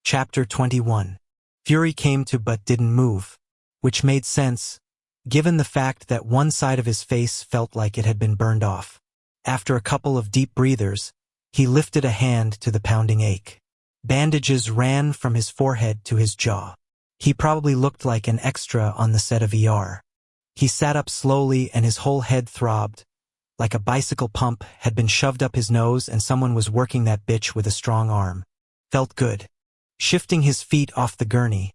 Chapter 21. Fury came to but didn't move, which made sense, given the fact that one side of his face felt like it had been burned off. After a couple of deep breathers, he lifted a hand to the pounding ache. Bandages ran from his forehead to his jaw. He probably looked like an extra on the set of ER. He sat up slowly and his whole head throbbed, like a bicycle pump had been shoved up his nose and someone was working that bitch with a strong arm. Felt good. Shifting his feet off the gurney,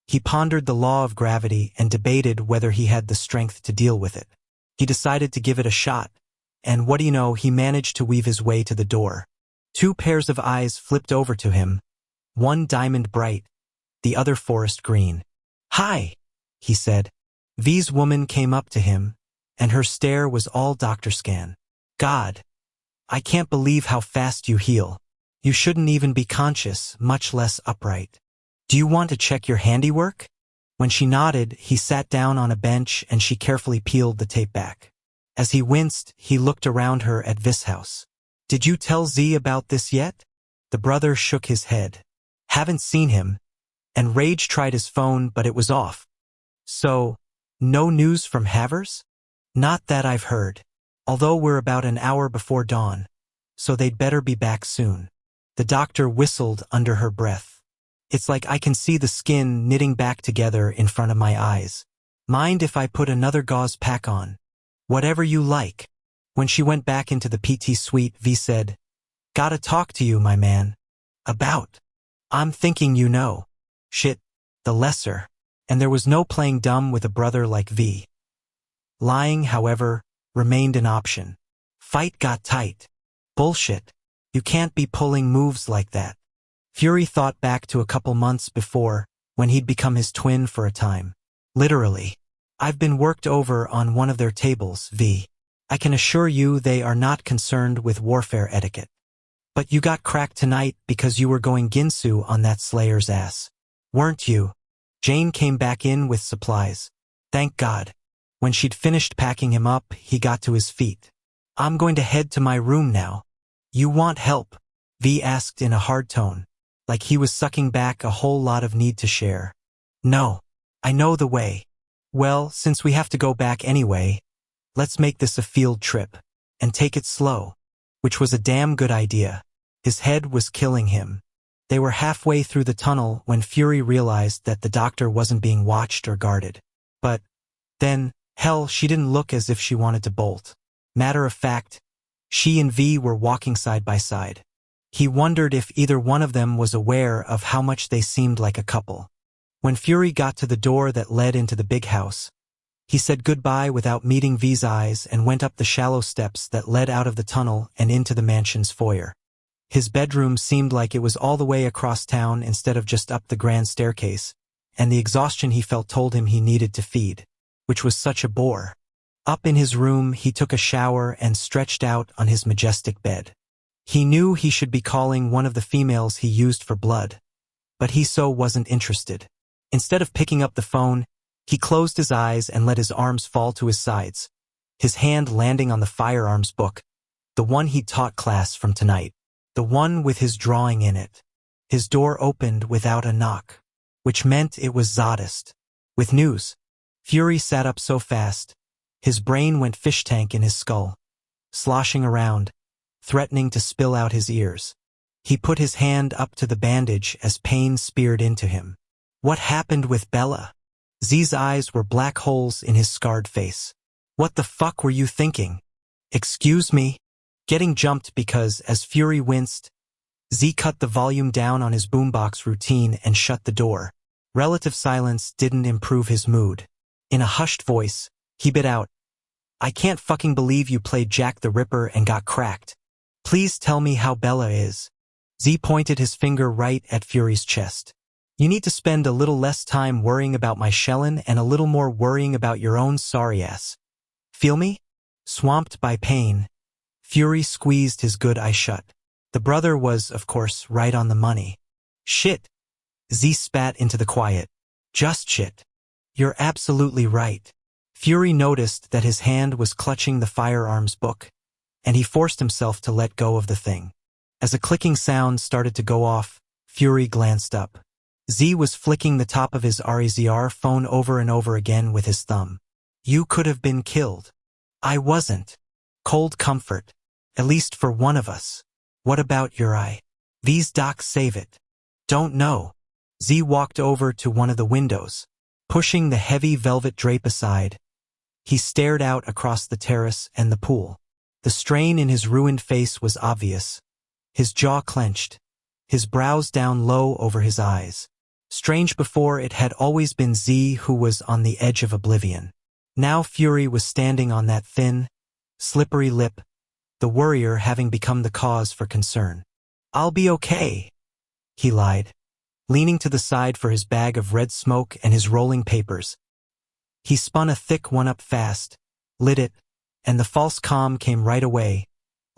he pondered the law of gravity and debated whether he had the strength to deal with it. He decided to give it a shot, and what do you know, he managed to weave his way to the door. Two pairs of eyes flipped over to him, one diamond bright, the other forest green. "Hi," he said. V's woman came up to him, and her stare was all Dr. Scan. "God, I can't believe how fast you heal. You shouldn't even be conscious, much less upright. Do you want to check your handiwork?" When she nodded, he sat down on a bench and she carefully peeled the tape back. As he winced, he looked around her at V's house. "Did you tell Z about this yet?" The brother shook his head. "Haven't seen him," and Rage tried his phone but it was off. "So, no news from Havers?" "Not that I've heard. Although we're about an hour before dawn, so they'd better be back soon." The doctor whistled under her breath. "It's like I can see the skin knitting back together in front of my eyes. Mind if I put another gauze pack on?" "Whatever you like." When she went back into the PT suite, V said, "Gotta talk to you, my man." "About?" "I'm thinking you know." "Shit, the lesser." And there was no playing dumb with a brother like V. Lying, however, remained an option. Fight got tight. "Bullshit. You can't be pulling moves like that." Fury thought back to a couple months before, when he'd become his twin for a time. "Literally. I've been worked over on one of their tables, V. I can assure you they are not concerned with warfare etiquette. But you got cracked tonight because you were going Ginsu on that Slayer's ass. Weren't you?" Jane came back in with supplies. Thank God. When she'd finished packing him up, he got to his feet. "I'm going to head to my room now." "You want help?" V asked in a hard tone, like he was sucking back a whole lot of need to share. "No. I know the way." "Well, since we have to go back anyway, let's make this a field trip, and take it slow." Which was a damn good idea. His head was killing him. They were halfway through the tunnel when Fury realized that the doctor wasn't being watched or guarded. But then, hell, she didn't look as if she wanted to bolt. Matter of fact, she and V were walking side by side. He wondered if either one of them was aware of how much they seemed like a couple. When Fury got to the door that led into the big house, he said goodbye without meeting V's eyes and went up the shallow steps that led out of the tunnel and into the mansion's foyer. His bedroom seemed like it was all the way across town instead of just up the grand staircase, and the exhaustion he felt told him he needed to feed, which was such a bore. Up in his room, he took a shower and stretched out on his majestic bed. He knew he should be calling one of the females he used for blood, but he so wasn't interested. Instead of picking up the phone, he closed his eyes and let his arms fall to his sides, his hand landing on the firearms book, the one he'd taught class from tonight, the one with his drawing in it. His door opened without a knock, which meant it was Zadist. With news. Fury sat up so fast, his brain went fish tank in his skull, sloshing around, threatening to spill out his ears. He put his hand up to the bandage as pain speared into him. What happened with Bella? Z's eyes were black holes in his scarred face. "What the fuck were you thinking?" "Excuse me?" Getting jumped because, as Fury winced, Z cut the volume down on his boombox routine and shut the door. Relative silence didn't improve his mood. In a hushed voice, he bit out, "I can't fucking believe you played Jack the Ripper and got cracked. Please tell me how Bella is." Z pointed his finger right at Fury's chest. "You need to spend a little less time worrying about my shellin' and a little more worrying about your own sorry ass. Feel me?" Swamped by pain, Fury squeezed his good eye shut. The brother was, of course, right on the money. "Shit." Z spat into the quiet. "Just shit. You're absolutely right." Fury noticed that his hand was clutching the firearms book, and he forced himself to let go of the thing. As a clicking sound started to go off, Fury glanced up. Z was flicking the top of his REZR phone over and over again with his thumb. You could have been killed. I wasn't. Cold comfort. At least for one of us. What about your eye? These docs save it. Don't know. Z walked over to one of the windows. Pushing the heavy velvet drape aside, he stared out across the terrace and the pool. The strain in his ruined face was obvious. His jaw clenched. His brows down low over his eyes. Strange, before it had always been Z who was on the edge of oblivion. Now Fury was standing on that thin, slippery lip, the worrier having become the cause for concern. I'll be okay, he lied, leaning to the side for his bag of red smoke and his rolling papers. He spun a thick one up fast, lit it, and the false calm came right away,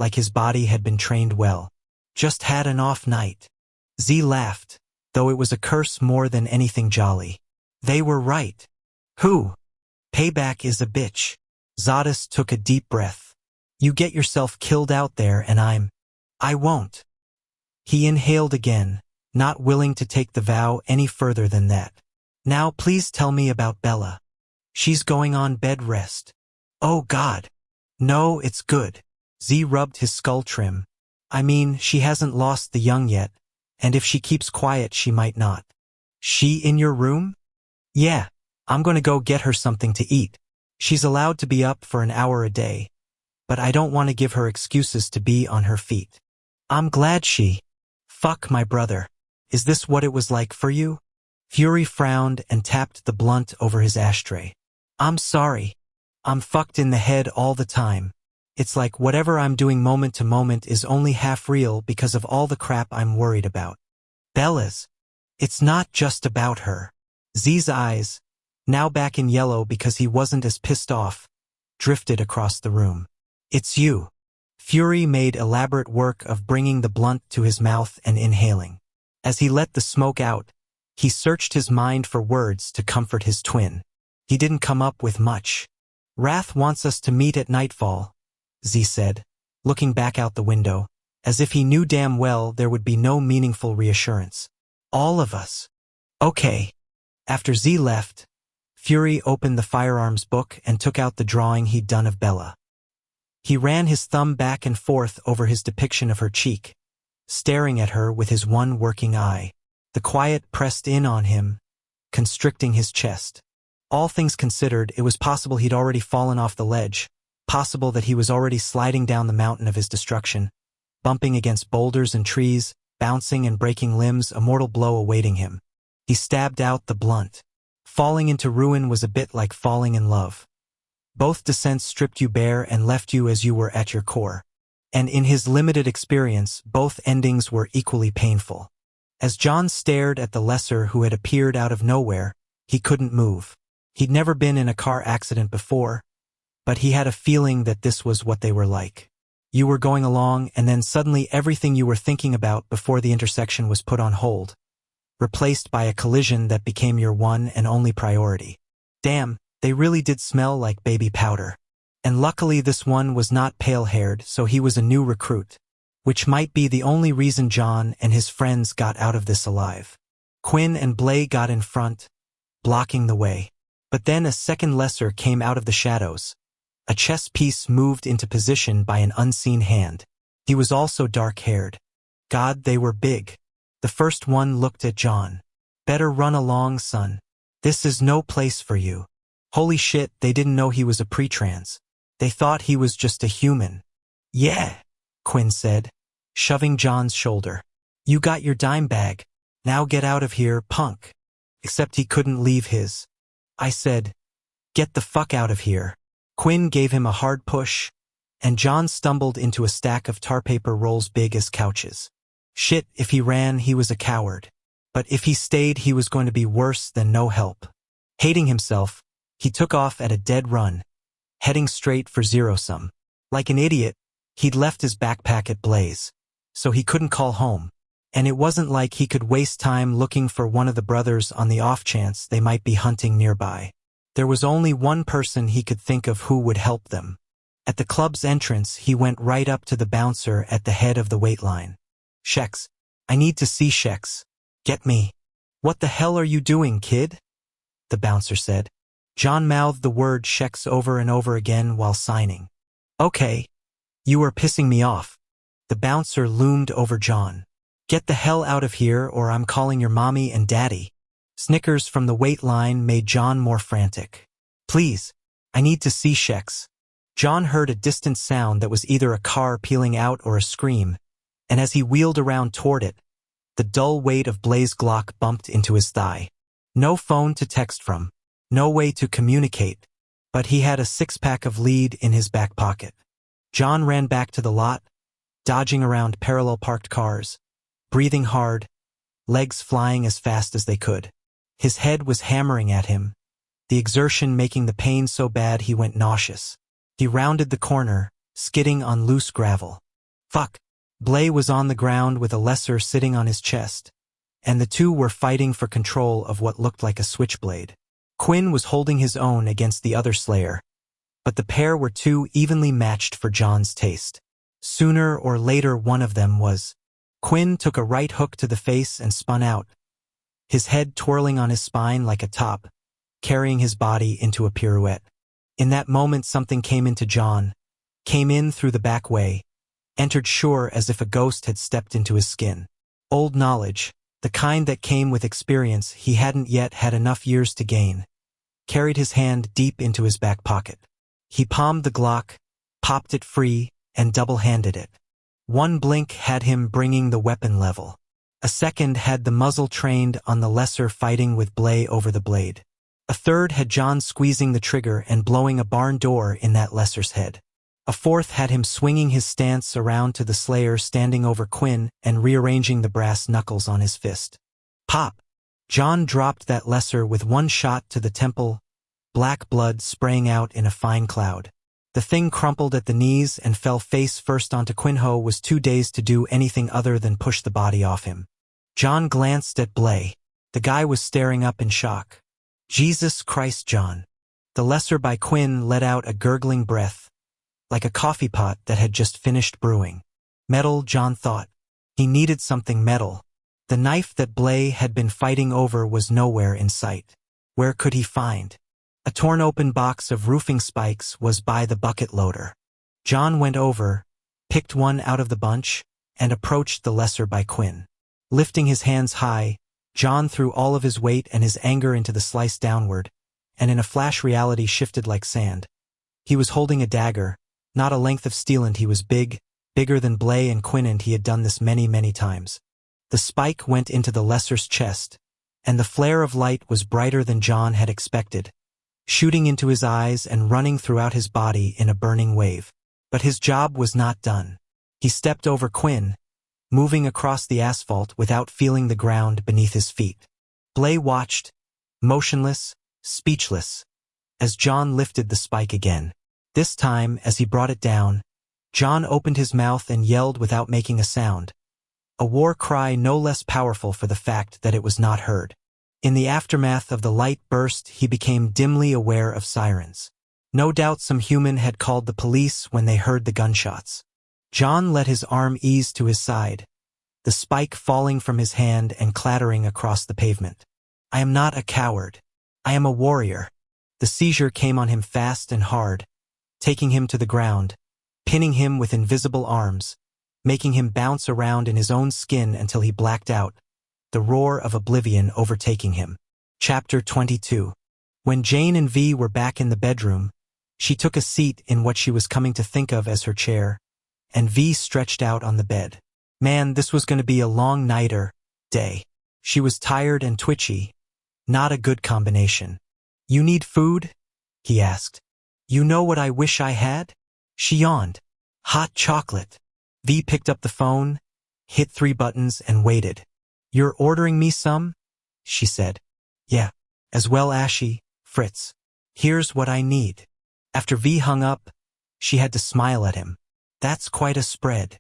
like his body had been trained well. Just had an off night. Z laughed, though it was a curse more than anything jolly. They were right. Who? Payback is a bitch. Zadis took a deep breath. You get yourself killed out there and I won't. He inhaled again, not willing to take the vow any further than that. Now please tell me about Bella. She's going on bed rest. Oh God. No, it's good. Z rubbed his skull trim. I mean, she hasn't lost the young yet, and if she keeps quiet she might not. She in your room? Yeah, I'm gonna go get her something to eat. She's allowed to be up for an hour a day, but I don't want to give her excuses to be on her feet. I'm glad she... Fuck my brother. Is this what it was like for you? Fury frowned and tapped the blunt over his ashtray. I'm sorry. I'm fucked in the head all the time. It's like whatever I'm doing moment to moment is only half real because of all the crap I'm worried about. Bella's. It's not just about her. Z's eyes, now back in yellow because he wasn't as pissed off, drifted across the room. It's you. Fury made elaborate work of bringing the blunt to his mouth and inhaling. As he let the smoke out, he searched his mind for words to comfort his twin. He didn't come up with much. Wrath wants us to meet at nightfall, Z said, looking back out the window, as if he knew damn well there would be no meaningful reassurance. All of us. Okay. After Z left, Fury opened the firearms book and took out the drawing he'd done of Bella. He ran his thumb back and forth over his depiction of her cheek, staring at her with his one working eye. The quiet pressed in on him, constricting his chest. All things considered, it was possible he'd already fallen off the ledge, possible that he was already sliding down the mountain of his destruction, bumping against boulders and trees, bouncing and breaking limbs, a mortal blow awaiting him. He stabbed out the blunt. Falling into ruin was a bit like falling in love. Both descents stripped you bare and left you as you were at your core. And in his limited experience, both endings were equally painful. As John stared at the lesser who had appeared out of nowhere, he couldn't move. He'd never been in a car accident before, but he had a feeling that this was what they were like. You were going along, and then suddenly everything you were thinking about before the intersection was put on hold, replaced by a collision that became your one and only priority. Damn, they really did smell like baby powder. And luckily this one was not pale-haired, so he was a new recruit, which might be the only reason John and his friends got out of this alive. Quinn and Blay got in front, blocking the way. But then a second lesser came out of the shadows. A chess piece moved into position by an unseen hand. He was also dark-haired. God, they were big. The first one looked at John. Better run along, son. This is no place for you. Holy shit, they didn't know he was a pre-trans. They thought he was just a human. Yeah, Quinn said, shoving John's shoulder. You got your dime bag. Now get out of here, punk. Except he couldn't leave his. I said, get the fuck out of here. Quinn gave him a hard push, and John stumbled into a stack of tar paper rolls big as couches. Shit, if he ran, he was a coward. But if he stayed, he was going to be worse than no help. Hating himself, he took off at a dead run, heading straight for zero-sum. Like an idiot, he'd left his backpack at Blaze, so he couldn't call home. And it wasn't like he could waste time looking for one of the brothers on the off chance they might be hunting nearby. There was only one person he could think of who would help them. At the club's entrance, he went right up to the bouncer at the head of the wait line. Shex, I need to see Shex. Get me. What the hell are you doing, kid? The bouncer said. John mouthed the word Shex over and over again while signing. Okay. You are pissing me off. The bouncer loomed over John. Get the hell out of here or I'm calling your mommy and daddy. Snickers from the wait line made John more frantic. Please, I need to see Shex. John heard a distant sound that was either a car peeling out or a scream, and as he wheeled around toward it, the dull weight of Blaze Glock bumped into his thigh. No phone to text from, no way to communicate, but he had a six-pack of lead in his back pocket. John ran back to the lot, dodging around parallel parked cars, breathing hard, legs flying as fast as they could. His head was hammering at him, the exertion making the pain so bad he went nauseous. He rounded the corner, skidding on loose gravel. Fuck. Blay was on the ground with a lesser sitting on his chest, and the two were fighting for control of what looked like a switchblade. Quinn was holding his own against the other slayer, but the pair were too evenly matched for John's taste. Sooner or later one of them was. Quinn took a right hook to the face and spun out, his head twirling on his spine like a top, carrying his body into a pirouette. In that moment something came into John, came in through the back way, entered sure as if a ghost had stepped into his skin. Old knowledge, the kind that came with experience he hadn't yet had enough years to gain, carried his hand deep into his back pocket. He palmed the Glock, popped it free, and double-handed it. One blink had him bringing the weapon level. A second had the muzzle trained on the lesser fighting with Blay over the blade. A third had John squeezing the trigger and blowing a barn door in that lesser's head. A fourth had him swinging his stance around to the slayer standing over Quinn and rearranging the brass knuckles on his fist. Pop! John dropped that lesser with one shot to the temple, black blood spraying out in a fine cloud. The thing crumpled at the knees and fell face first onto Quinho was too dazed to do anything other than push the body off him. John glanced at Blay. The guy was staring up in shock. Jesus Christ, John. The lesser by Quinn let out a gurgling breath, like a coffee pot that had just finished brewing. Metal, John thought. He needed something metal. The knife that Blay had been fighting over was nowhere in sight. Where could he find? A torn-open box of roofing spikes was by the bucket loader. John went over, picked one out of the bunch, and approached the lesser by Quinn. Lifting his hands high, John threw all of his weight and his anger into the slice downward, and in a flash reality shifted like sand. He was holding a dagger, not a length of steel, and he was big, bigger than Blay and Quinn, and he had done this many, many times. The spike went into the lesser's chest, and the flare of light was brighter than John had expected, shooting into his eyes and running throughout his body in a burning wave. But his job was not done. He stepped over Quinn, moving across the asphalt without feeling the ground beneath his feet. Blay watched, motionless, speechless, as John lifted the spike again. This time, as he brought it down, John opened his mouth and yelled without making a sound, a war cry no less powerful for the fact that it was not heard. In the aftermath of the light burst, he became dimly aware of sirens. No doubt some human had called the police when they heard the gunshots. John let his arm ease to his side, the spike falling from his hand and clattering across the pavement. I am not a coward. I am a warrior. The seizure came on him fast and hard, taking him to the ground, pinning him with invisible arms, making him bounce around in his own skin until he blacked out, the roar of oblivion overtaking him. Chapter 22. When Jane and V were back in the bedroom, she took a seat in what she was coming to think of as her chair, and V stretched out on the bed. Man, this was going to be a long night or day. She was tired and twitchy. Not a good combination. You need food? He asked. You know what I wish I had? She yawned. Hot chocolate. V picked up the phone, hit 3 buttons and waited. You're ordering me some? She said. Yeah. As well, Ashy, Fritz. Here's what I need. After V hung up, she had to smile at him. That's quite a spread.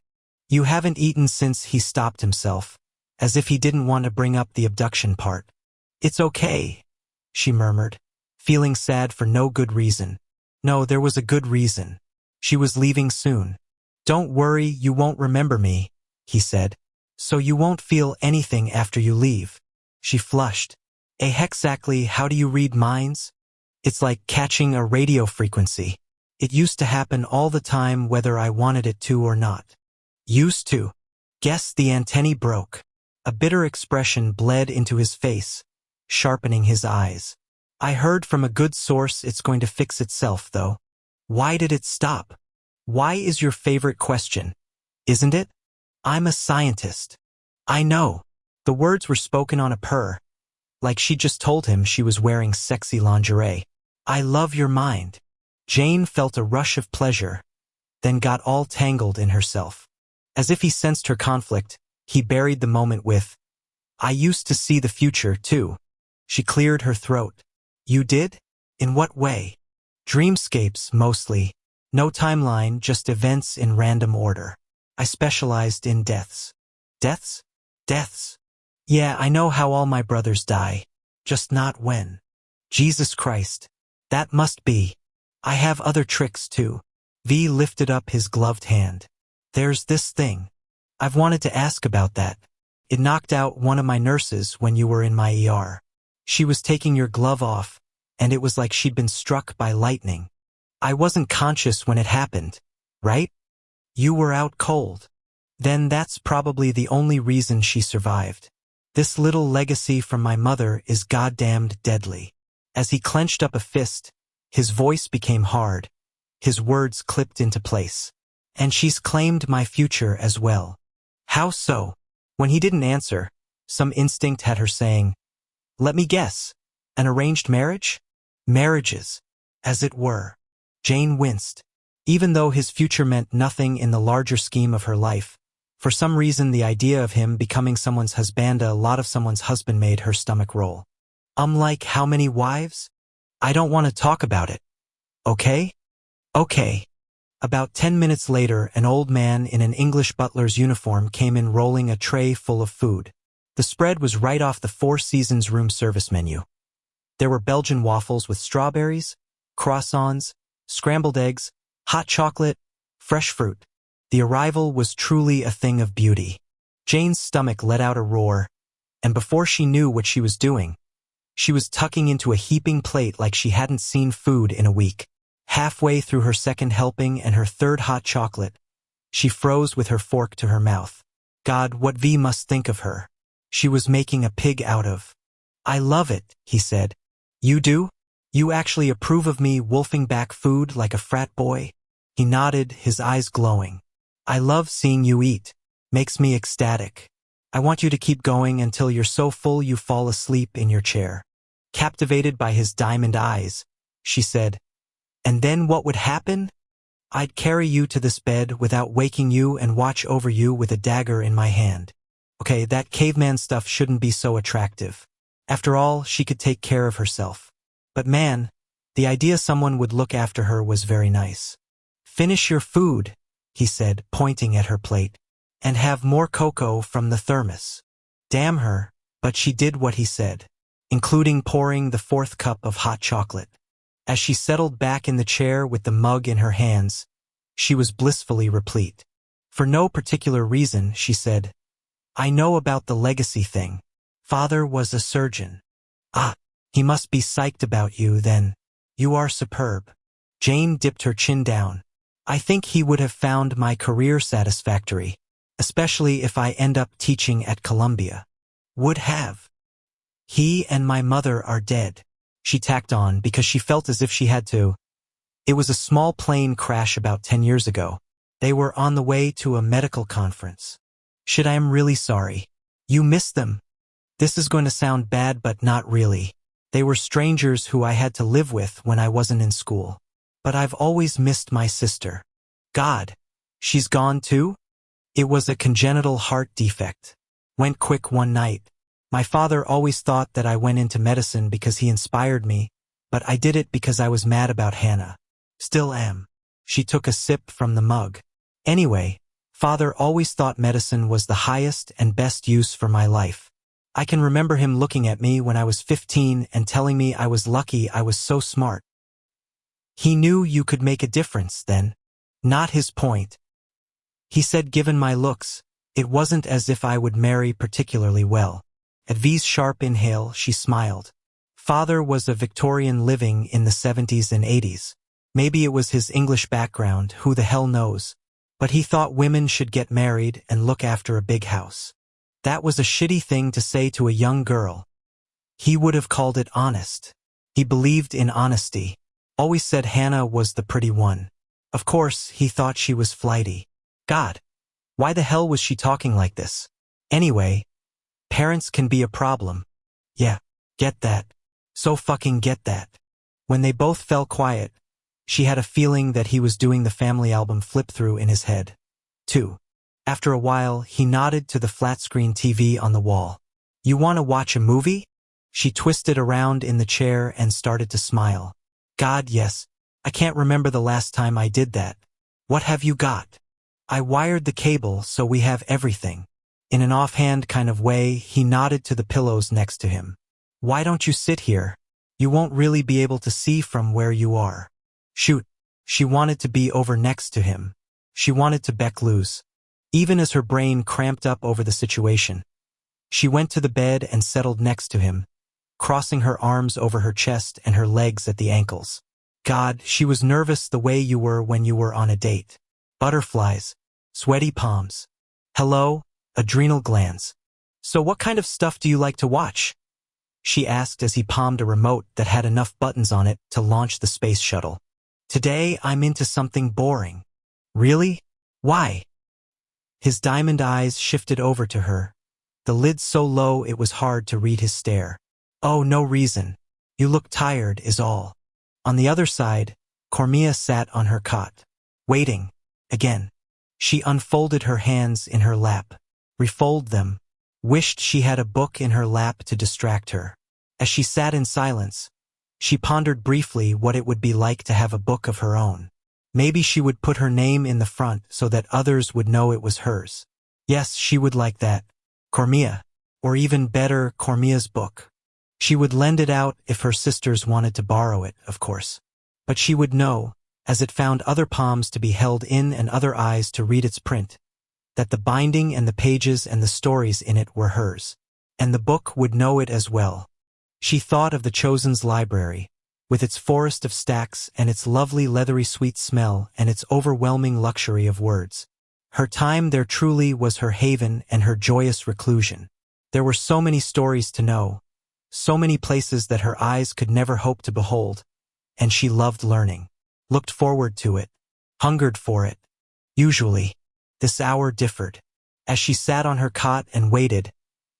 You haven't eaten since. He stopped himself, as if he didn't want to bring up the abduction part. It's okay, she murmured, feeling sad for no good reason. No, there was a good reason. She was leaving soon. Don't worry, you won't remember me, he said. So you won't feel anything after you leave. She flushed. Exactly, how do you read minds? It's like catching a radio frequency. It used to happen all the time whether I wanted it to or not. Used to. Guess the antennae broke. A bitter expression bled into his face, sharpening his eyes. I heard from a good source it's going to fix itself, though. Why did it stop? Why is your favorite question, isn't it? I'm a scientist. I know. The words were spoken on a purr, like she just told him she was wearing sexy lingerie. I love your mind. Jane felt a rush of pleasure, then got all tangled in herself. As if he sensed her conflict, he buried the moment with, I used to see the future, too. She cleared her throat. You did? In what way? Dreamscapes, mostly. No timeline, just events in random order. I specialized in deaths. Deaths? Deaths. Yeah, I know how all my brothers die. Just not when. Jesus Christ. That must be. I have other tricks, too. V lifted up his gloved hand. There's this thing. I've wanted to ask about that. It knocked out one of my nurses when you were in my ER. She was taking your glove off, and it was like she'd been struck by lightning. I wasn't conscious when it happened, right? You were out cold. Then that's probably the only reason she survived. This little legacy from my mother is goddamned deadly. As he clenched up a fist, his voice became hard. His words clipped into place. And she's claimed my future as well. How so? When he didn't answer, some instinct had her saying, let me guess. An arranged marriage? Marriages, as it were. Jane winced. Even though his future meant nothing in the larger scheme of her life, for some reason the idea of him becoming someone's husbanda, a lot of someone's husband, made her stomach roll. Like how many wives? I don't want to talk about it. Okay? Okay. About 10 minutes later, an old man in an English butler's uniform came in rolling a tray full of food. The spread was right off the Four Seasons room service menu. There were Belgian waffles with strawberries, croissants, scrambled eggs, hot chocolate, fresh fruit. The arrival was truly a thing of beauty. Jane's stomach let out a roar, and before she knew what she was doing, she was tucking into a heaping plate like she hadn't seen food in a week. Halfway through her second helping and her third hot chocolate, she froze with her fork to her mouth. God, what V must think of her. She was making a pig out of. I love it, he said. You do? You actually approve of me wolfing back food like a frat boy? He nodded, his eyes glowing. I love seeing you eat. Makes me ecstatic. I want you to keep going until you're so full you fall asleep in your chair. Captivated by his diamond eyes, she said, and then what would happen? I'd carry you to this bed without waking you and watch over you with a dagger in my hand. Okay, that caveman stuff shouldn't be so attractive. After all, she could take care of herself. But man, the idea someone would look after her was very nice. Finish your food, he said, pointing at her plate, and have more cocoa from the thermos. Damn her, but she did what he said, including pouring the fourth cup of hot chocolate. As she settled back in the chair with the mug in her hands, she was blissfully replete. For no particular reason, she said, I know about the legacy thing. Father was a surgeon. Ah, he must be psyched about you then. You are superb. Jane dipped her chin down. I think he would have found my career satisfactory, especially if I end up teaching at Columbia. Would have. He and my mother are dead, she tacked on because she felt as if she had to. It was a small plane crash about 10 years ago. They were on the way to a medical conference. Shit, I am really sorry. You missed them. This is going to sound bad, but not really. They were strangers who I had to live with when I wasn't in school. But I've always missed my sister. God, she's gone too? It was a congenital heart defect. Went quick one night. My father always thought that I went into medicine because he inspired me, but I did it because I was mad about Hannah. Still am. She took a sip from the mug. Anyway, Father always thought medicine was the highest and best use for my life. I can remember him looking at me when I was 15 and telling me I was lucky I was so smart. He knew you could make a difference then. Not his point. He said given my looks, It wasn't as if I would marry particularly well. At V's sharp inhale, she smiled. Father was a Victorian living in the 70s and 80s. Maybe it was his English background, who the hell knows. But he thought women should get married and look after a big house. That was a shitty thing to say to a young girl. He would have called it honest. He believed in honesty. Always said Hannah was the pretty one. Of course, he thought she was flighty. God, why the hell was she talking like this? Anyway, parents can be a problem. Yeah, get that. So fucking get that. When they both fell quiet, she had a feeling that he was doing the family album flip-through in his head. 2. After a while, he nodded to the flat-screen TV on the wall. You want to watch a movie? She twisted around in the chair and started to smile. God, yes. I can't remember the last time I did that. What have you got? I wired the cable so we have everything. In an offhand kind of way, he nodded to the pillows next to him. Why don't you sit here? You won't really be able to see from where you are. Shoot. She wanted to be over next to him. She wanted to beck loose. Even as her brain cramped up over the situation. She went to the bed and settled next to him, crossing her arms over her chest and her legs at the ankles. God, she was nervous the way you were when you were on a date. Butterflies, sweaty palms. Hello, adrenal glands. So what kind of stuff do you like to watch? She asked as he palmed a remote that had enough buttons on it to launch the space shuttle. Today I'm into something boring. Really? Why? His diamond eyes shifted over to her, the lid so low it was hard to read his stare. Oh, no reason. You look tired is all. On the other side, Cormia sat on her cot, waiting. Again. She unfolded her hands in her lap, refolded them, wished she had a book in her lap to distract her. As she sat in silence, she pondered briefly what it would be like to have a book of her own. Maybe she would put her name in the front so that others would know it was hers. Yes, she would like that. Cormia. Or even better, Cormia's book. She would lend it out if her sisters wanted to borrow it, of course. But she would know, as it found other palms to be held in and other eyes to read its print, that the binding and the pages and the stories in it were hers. And the book would know it as well. She thought of the Chosen's library, with its forest of stacks and its lovely leathery sweet smell and its overwhelming luxury of words. Her time there truly was her haven and her joyous reclusion. There were so many stories to know, so many places that her eyes could never hope to behold, and she loved learning, looked forward to it, hungered for it. Usually, this hour differed. As she sat on her cot and waited,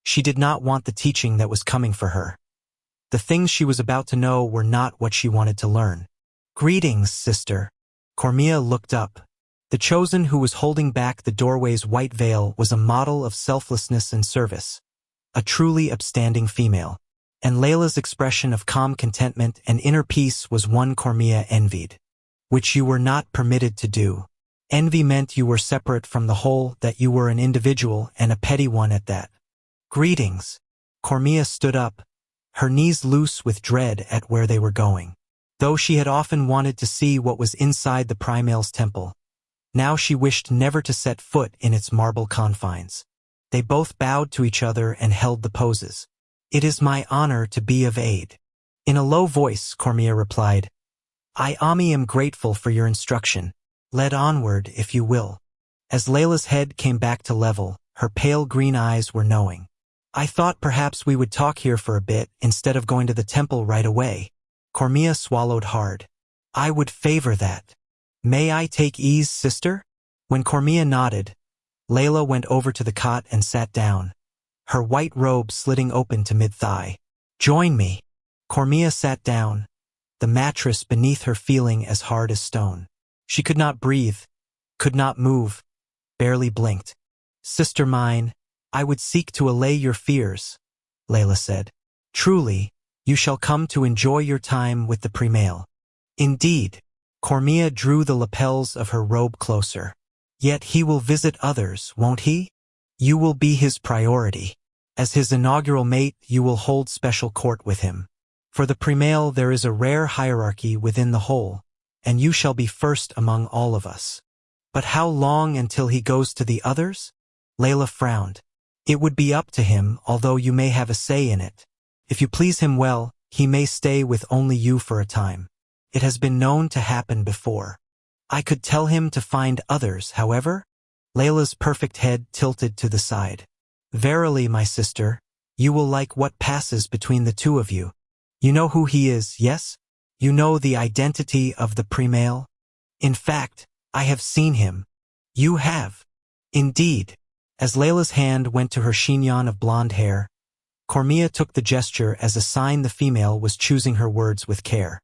she did not want the teaching that was coming for her. The things she was about to know were not what she wanted to learn. Greetings, sister. Cormia looked up. The Chosen who was holding back the doorway's white veil was a model of selflessness and service, a truly upstanding female. And Layla's expression of calm contentment and inner peace was one Cormia envied. Which you were not permitted to do. Envy meant you were separate from the whole, that you were an individual and a petty one at that. Greetings. Cormia stood up, her knees loose with dread at where they were going. Though she had often wanted to see what was inside the Primale's temple, now she wished never to set foot in its marble confines. They both bowed to each other and held the poses. It is my honor to be of aid. In a low voice, Cormia replied, I am grateful for your instruction. Lead onward, if you will. As Layla's head came back to level, her pale green eyes were knowing. I thought perhaps we would talk here for a bit instead of going to the temple right away. Cormia swallowed hard. I would favor that. May I take ease, sister? When Cormia nodded, Layla went over to the cot and sat down, her white robe slitting open to mid-thigh. Join me. Cormia sat down, the mattress beneath her feeling as hard as stone. She could not breathe, could not move, barely blinked. Sister mine, I would seek to allay your fears, Layla said. Truly, you shall come to enjoy your time with the Primale. Indeed. Cormia drew the lapels of her robe closer. Yet he will visit others, won't he? You will be his priority. As his inaugural mate, you will hold special court with him. For the Primale there is a rare hierarchy within the whole, and you shall be first among all of us. But how long until he goes to the others? Layla frowned. It would be up to him, although you may have a say in it. If you please him well, he may stay with only you for a time. It has been known to happen before. I could tell him to find others, however? Layla's perfect head tilted to the side. Verily, my sister, you will like what passes between the two of you. You know who he is, yes? You know the identity of the pre-male? In fact, I have seen him. You have. Indeed. As Layla's hand went to her chignon of blonde hair, Cormia took the gesture as a sign the female was choosing her words with care.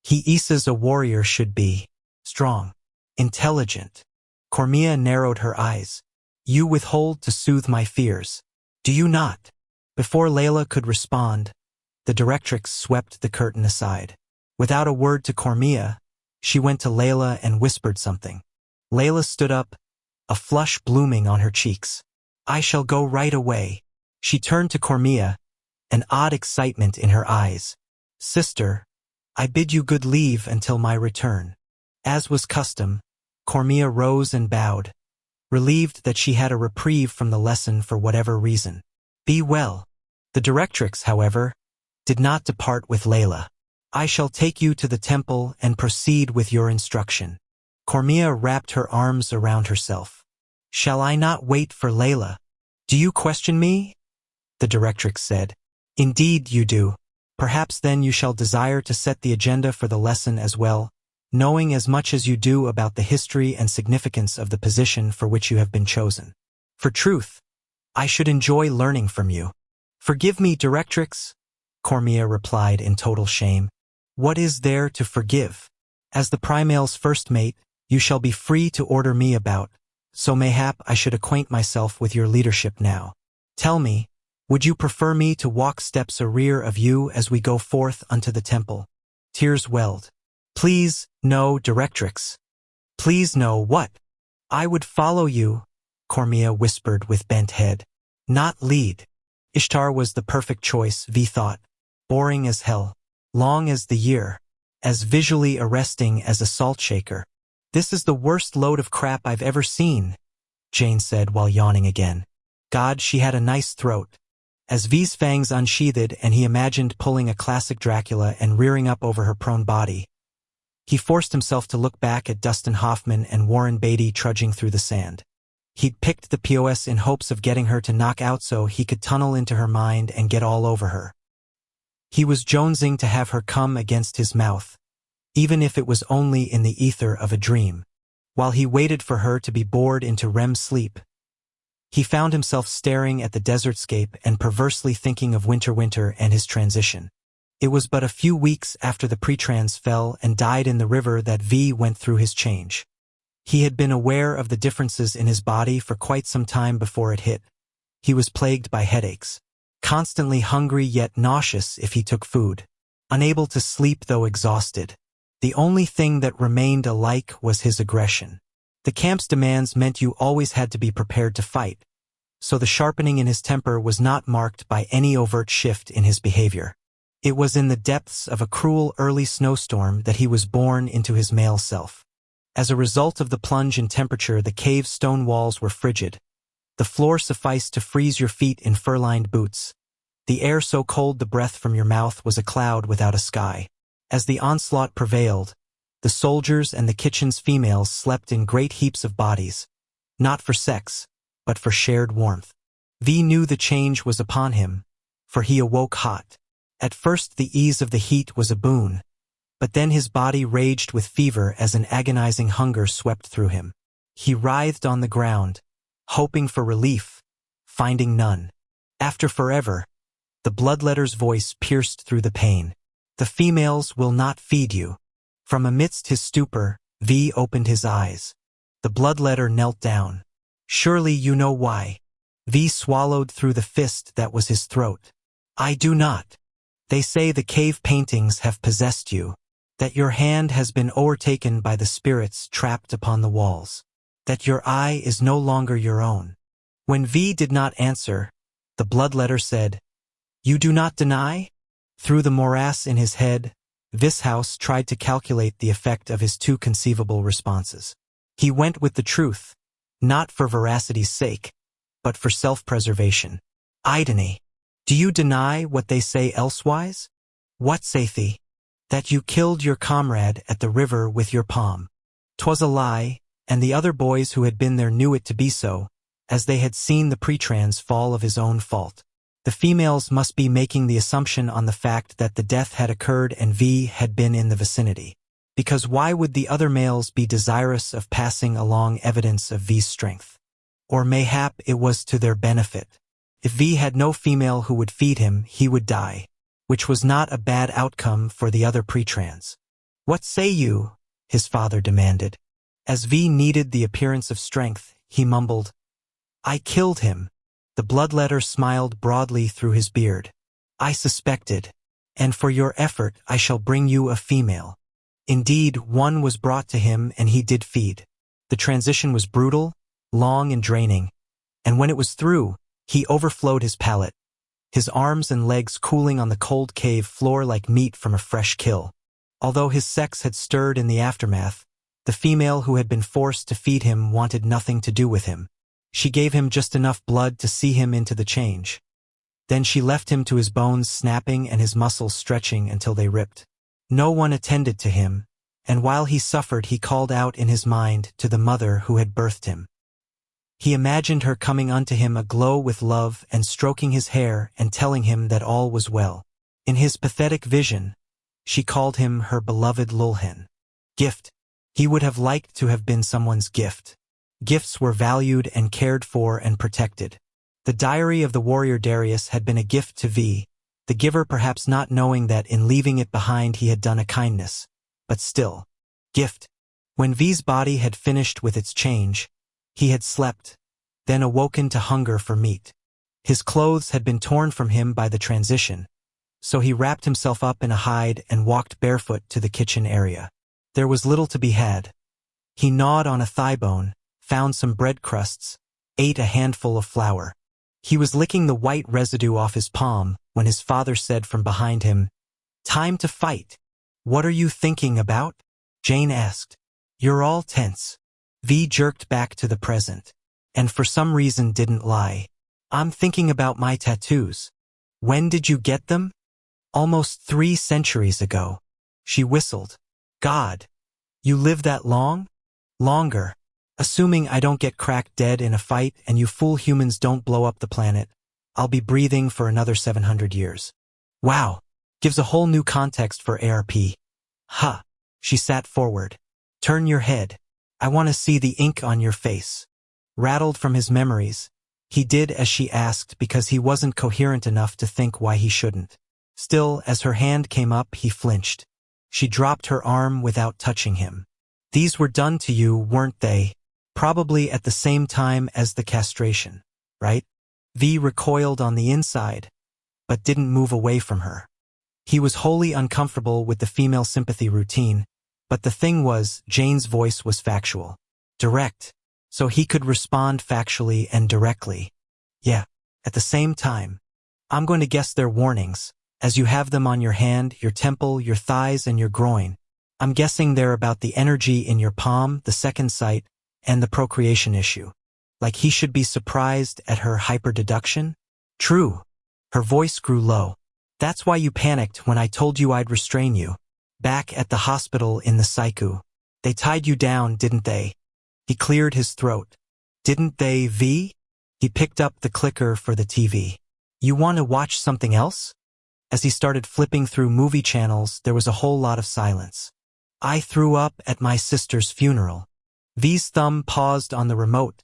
He is a warrior should be. Strong. Intelligent. Cormia narrowed her eyes. You withhold to soothe my fears. Do you not? Before Layla could respond, the directrix swept the curtain aside. Without a word to Cormia, she went to Layla and whispered something. Layla stood up, a flush blooming on her cheeks. I shall go right away. She turned to Cormia, an odd excitement in her eyes. Sister, I bid you good leave until my return. As was custom, Cormia rose and bowed, relieved that she had a reprieve from the lesson for whatever reason. Be well. The directrix, however, did not depart with Layla. I shall take you to the temple and proceed with your instruction. Cormia wrapped her arms around herself. Shall I not wait for Layla? Do you question me? The directrix said. Indeed you do. Perhaps then you shall desire to set the agenda for the lesson as well, knowing as much as you do about the history and significance of the position for which you have been chosen. For truth, I should enjoy learning from you. Forgive me, directrix, Cormia replied in total shame. What is there to forgive? As the primale's first mate, you shall be free to order me about, so mayhap I should acquaint myself with your leadership now. Tell me, would you prefer me to walk steps arear of you as we go forth unto the temple? Tears welled. Please, no, directrix. Please, no, what? I would follow you, Cormia whispered with bent head. Not lead. Ishtar was the perfect choice, V thought. Boring as hell. Long as the year. As visually arresting as a salt shaker. This is the worst load of crap I've ever seen, Jane said while yawning again. God, she had a nice throat. As V's fangs unsheathed and he imagined pulling a classic Dracula and rearing up over her prone body, he forced himself to look back at Dustin Hoffman and Warren Beatty trudging through the sand. He'd picked the POS in hopes of getting her to knock out so he could tunnel into her mind and get all over her. He was jonesing to have her come against his mouth, even if it was only in the ether of a dream. While he waited for her to be bored into REM sleep, he found himself staring at the desertscape and perversely thinking of Winter and his transition. It was but a few weeks after the pretrans fell and died in the river that V went through his change. He had been aware of the differences in his body for quite some time before it hit. He was plagued by headaches, constantly hungry yet nauseous if he took food, unable to sleep though exhausted. The only thing that remained alike was his aggression. The camp's demands meant you always had to be prepared to fight, so the sharpening in his temper was not marked by any overt shift in his behavior. It was in the depths of a cruel early snowstorm that he was born into his male self. As a result of the plunge in temperature, the cave's stone walls were frigid. The floor sufficed to freeze your feet in fur-lined boots. The air so cold the breath from your mouth was a cloud without a sky. As the onslaught prevailed, the soldiers and the kitchen's females slept in great heaps of bodies, not for sex, but for shared warmth. V knew the change was upon him, for he awoke hot. At first the ease of the heat was a boon, but then his body raged with fever as an agonizing hunger swept through him. He writhed on the ground, hoping for relief, finding none. After forever, the bloodletter's voice pierced through the pain. The females will not feed you. From amidst his stupor, V opened his eyes. The bloodletter knelt down. Surely you know why. V swallowed through the fist that was his throat. I do not. They say the cave paintings have possessed you, that your hand has been overtaken by the spirits trapped upon the walls, that your eye is no longer your own. When V did not answer, the bloodletter said, You do not deny? Through the morass in his head, Vishouse tried to calculate the effect of his two conceivable responses. He went with the truth, not for veracity's sake, but for self-preservation. Idony. Do you deny what they say elsewise? What saith he? That you killed your comrade at the river with your palm. 'Twas a lie, and the other boys who had been there knew it to be so, as they had seen the pretrans fall of his own fault. The females must be making the assumption on the fact that the death had occurred and V had been in the vicinity. Because why would the other males be desirous of passing along evidence of V's strength? Or mayhap it was to their benefit. If V had no female who would feed him, he would die, which was not a bad outcome for the other pretrans. What say you? His father demanded. As V needed the appearance of strength, he mumbled, I killed him. The bloodletter smiled broadly through his beard. I suspected, and for your effort I shall bring you a female. Indeed, one was brought to him and he did feed. The transition was brutal, long and draining, and when it was through, he overflowed his palate, his arms and legs cooling on the cold cave floor like meat from a fresh kill. Although his sex had stirred in the aftermath, the female who had been forced to feed him wanted nothing to do with him. She gave him just enough blood to see him into the change. Then she left him to his bones snapping and his muscles stretching until they ripped. No one attended to him, and while he suffered he called out in his mind to the mother who had birthed him. He imagined her coming unto him aglow with love and stroking his hair and telling him that all was well. In his pathetic vision, she called him her beloved Lulhen. Gift. He would have liked to have been someone's gift. Gifts were valued and cared for and protected. The diary of the warrior Darius had been a gift to V, the giver perhaps not knowing that in leaving it behind he had done a kindness, but still. Gift. When V's body had finished with its change, he had slept, then awoken to hunger for meat. His clothes had been torn from him by the transition, so he wrapped himself up in a hide and walked barefoot to the kitchen area. There was little to be had. He gnawed on a thigh bone, found some bread crusts, ate a handful of flour. He was licking the white residue off his palm when his father said from behind him, Time to fight. What are you thinking about? Jane asked. You're all tense. V jerked back to the present, and for some reason didn't lie. I'm thinking about my tattoos. When did you get them? Almost 3 centuries ago. She whistled. God. You live that long? Longer. Assuming I don't get cracked dead in a fight and you fool humans don't blow up the planet, I'll be breathing for another 700 years. Wow. Gives a whole new context for ARP. Huh. She sat forward. Turn your head. I want to see the ink on your face. Rattled from his memories, he did as she asked because he wasn't coherent enough to think why he shouldn't. Still, as her hand came up, he flinched. She dropped her arm without touching him. These were done to you, weren't they? Probably at the same time as the castration, right? V recoiled on the inside, but didn't move away from her. He was wholly uncomfortable with the female sympathy routine, but the thing was, Jane's voice was factual. Direct, so he could respond factually and directly. Yeah, at the same time. I'm going to guess they're warnings, as you have them on your hand, your temple, your thighs, and your groin. I'm guessing they're about the energy in your palm, the second sight, and the procreation issue. Like he should be surprised at her hyperdeduction? True. Her voice grew low. That's why you panicked when I told you I'd restrain you. Back at the hospital in the psycho. They tied you down, didn't they? He cleared his throat. Didn't they, V? He picked up the clicker for the TV. You want to watch something else? As he started flipping through movie channels, there was a whole lot of silence. I threw up at my sister's funeral. V's thumb paused on the remote,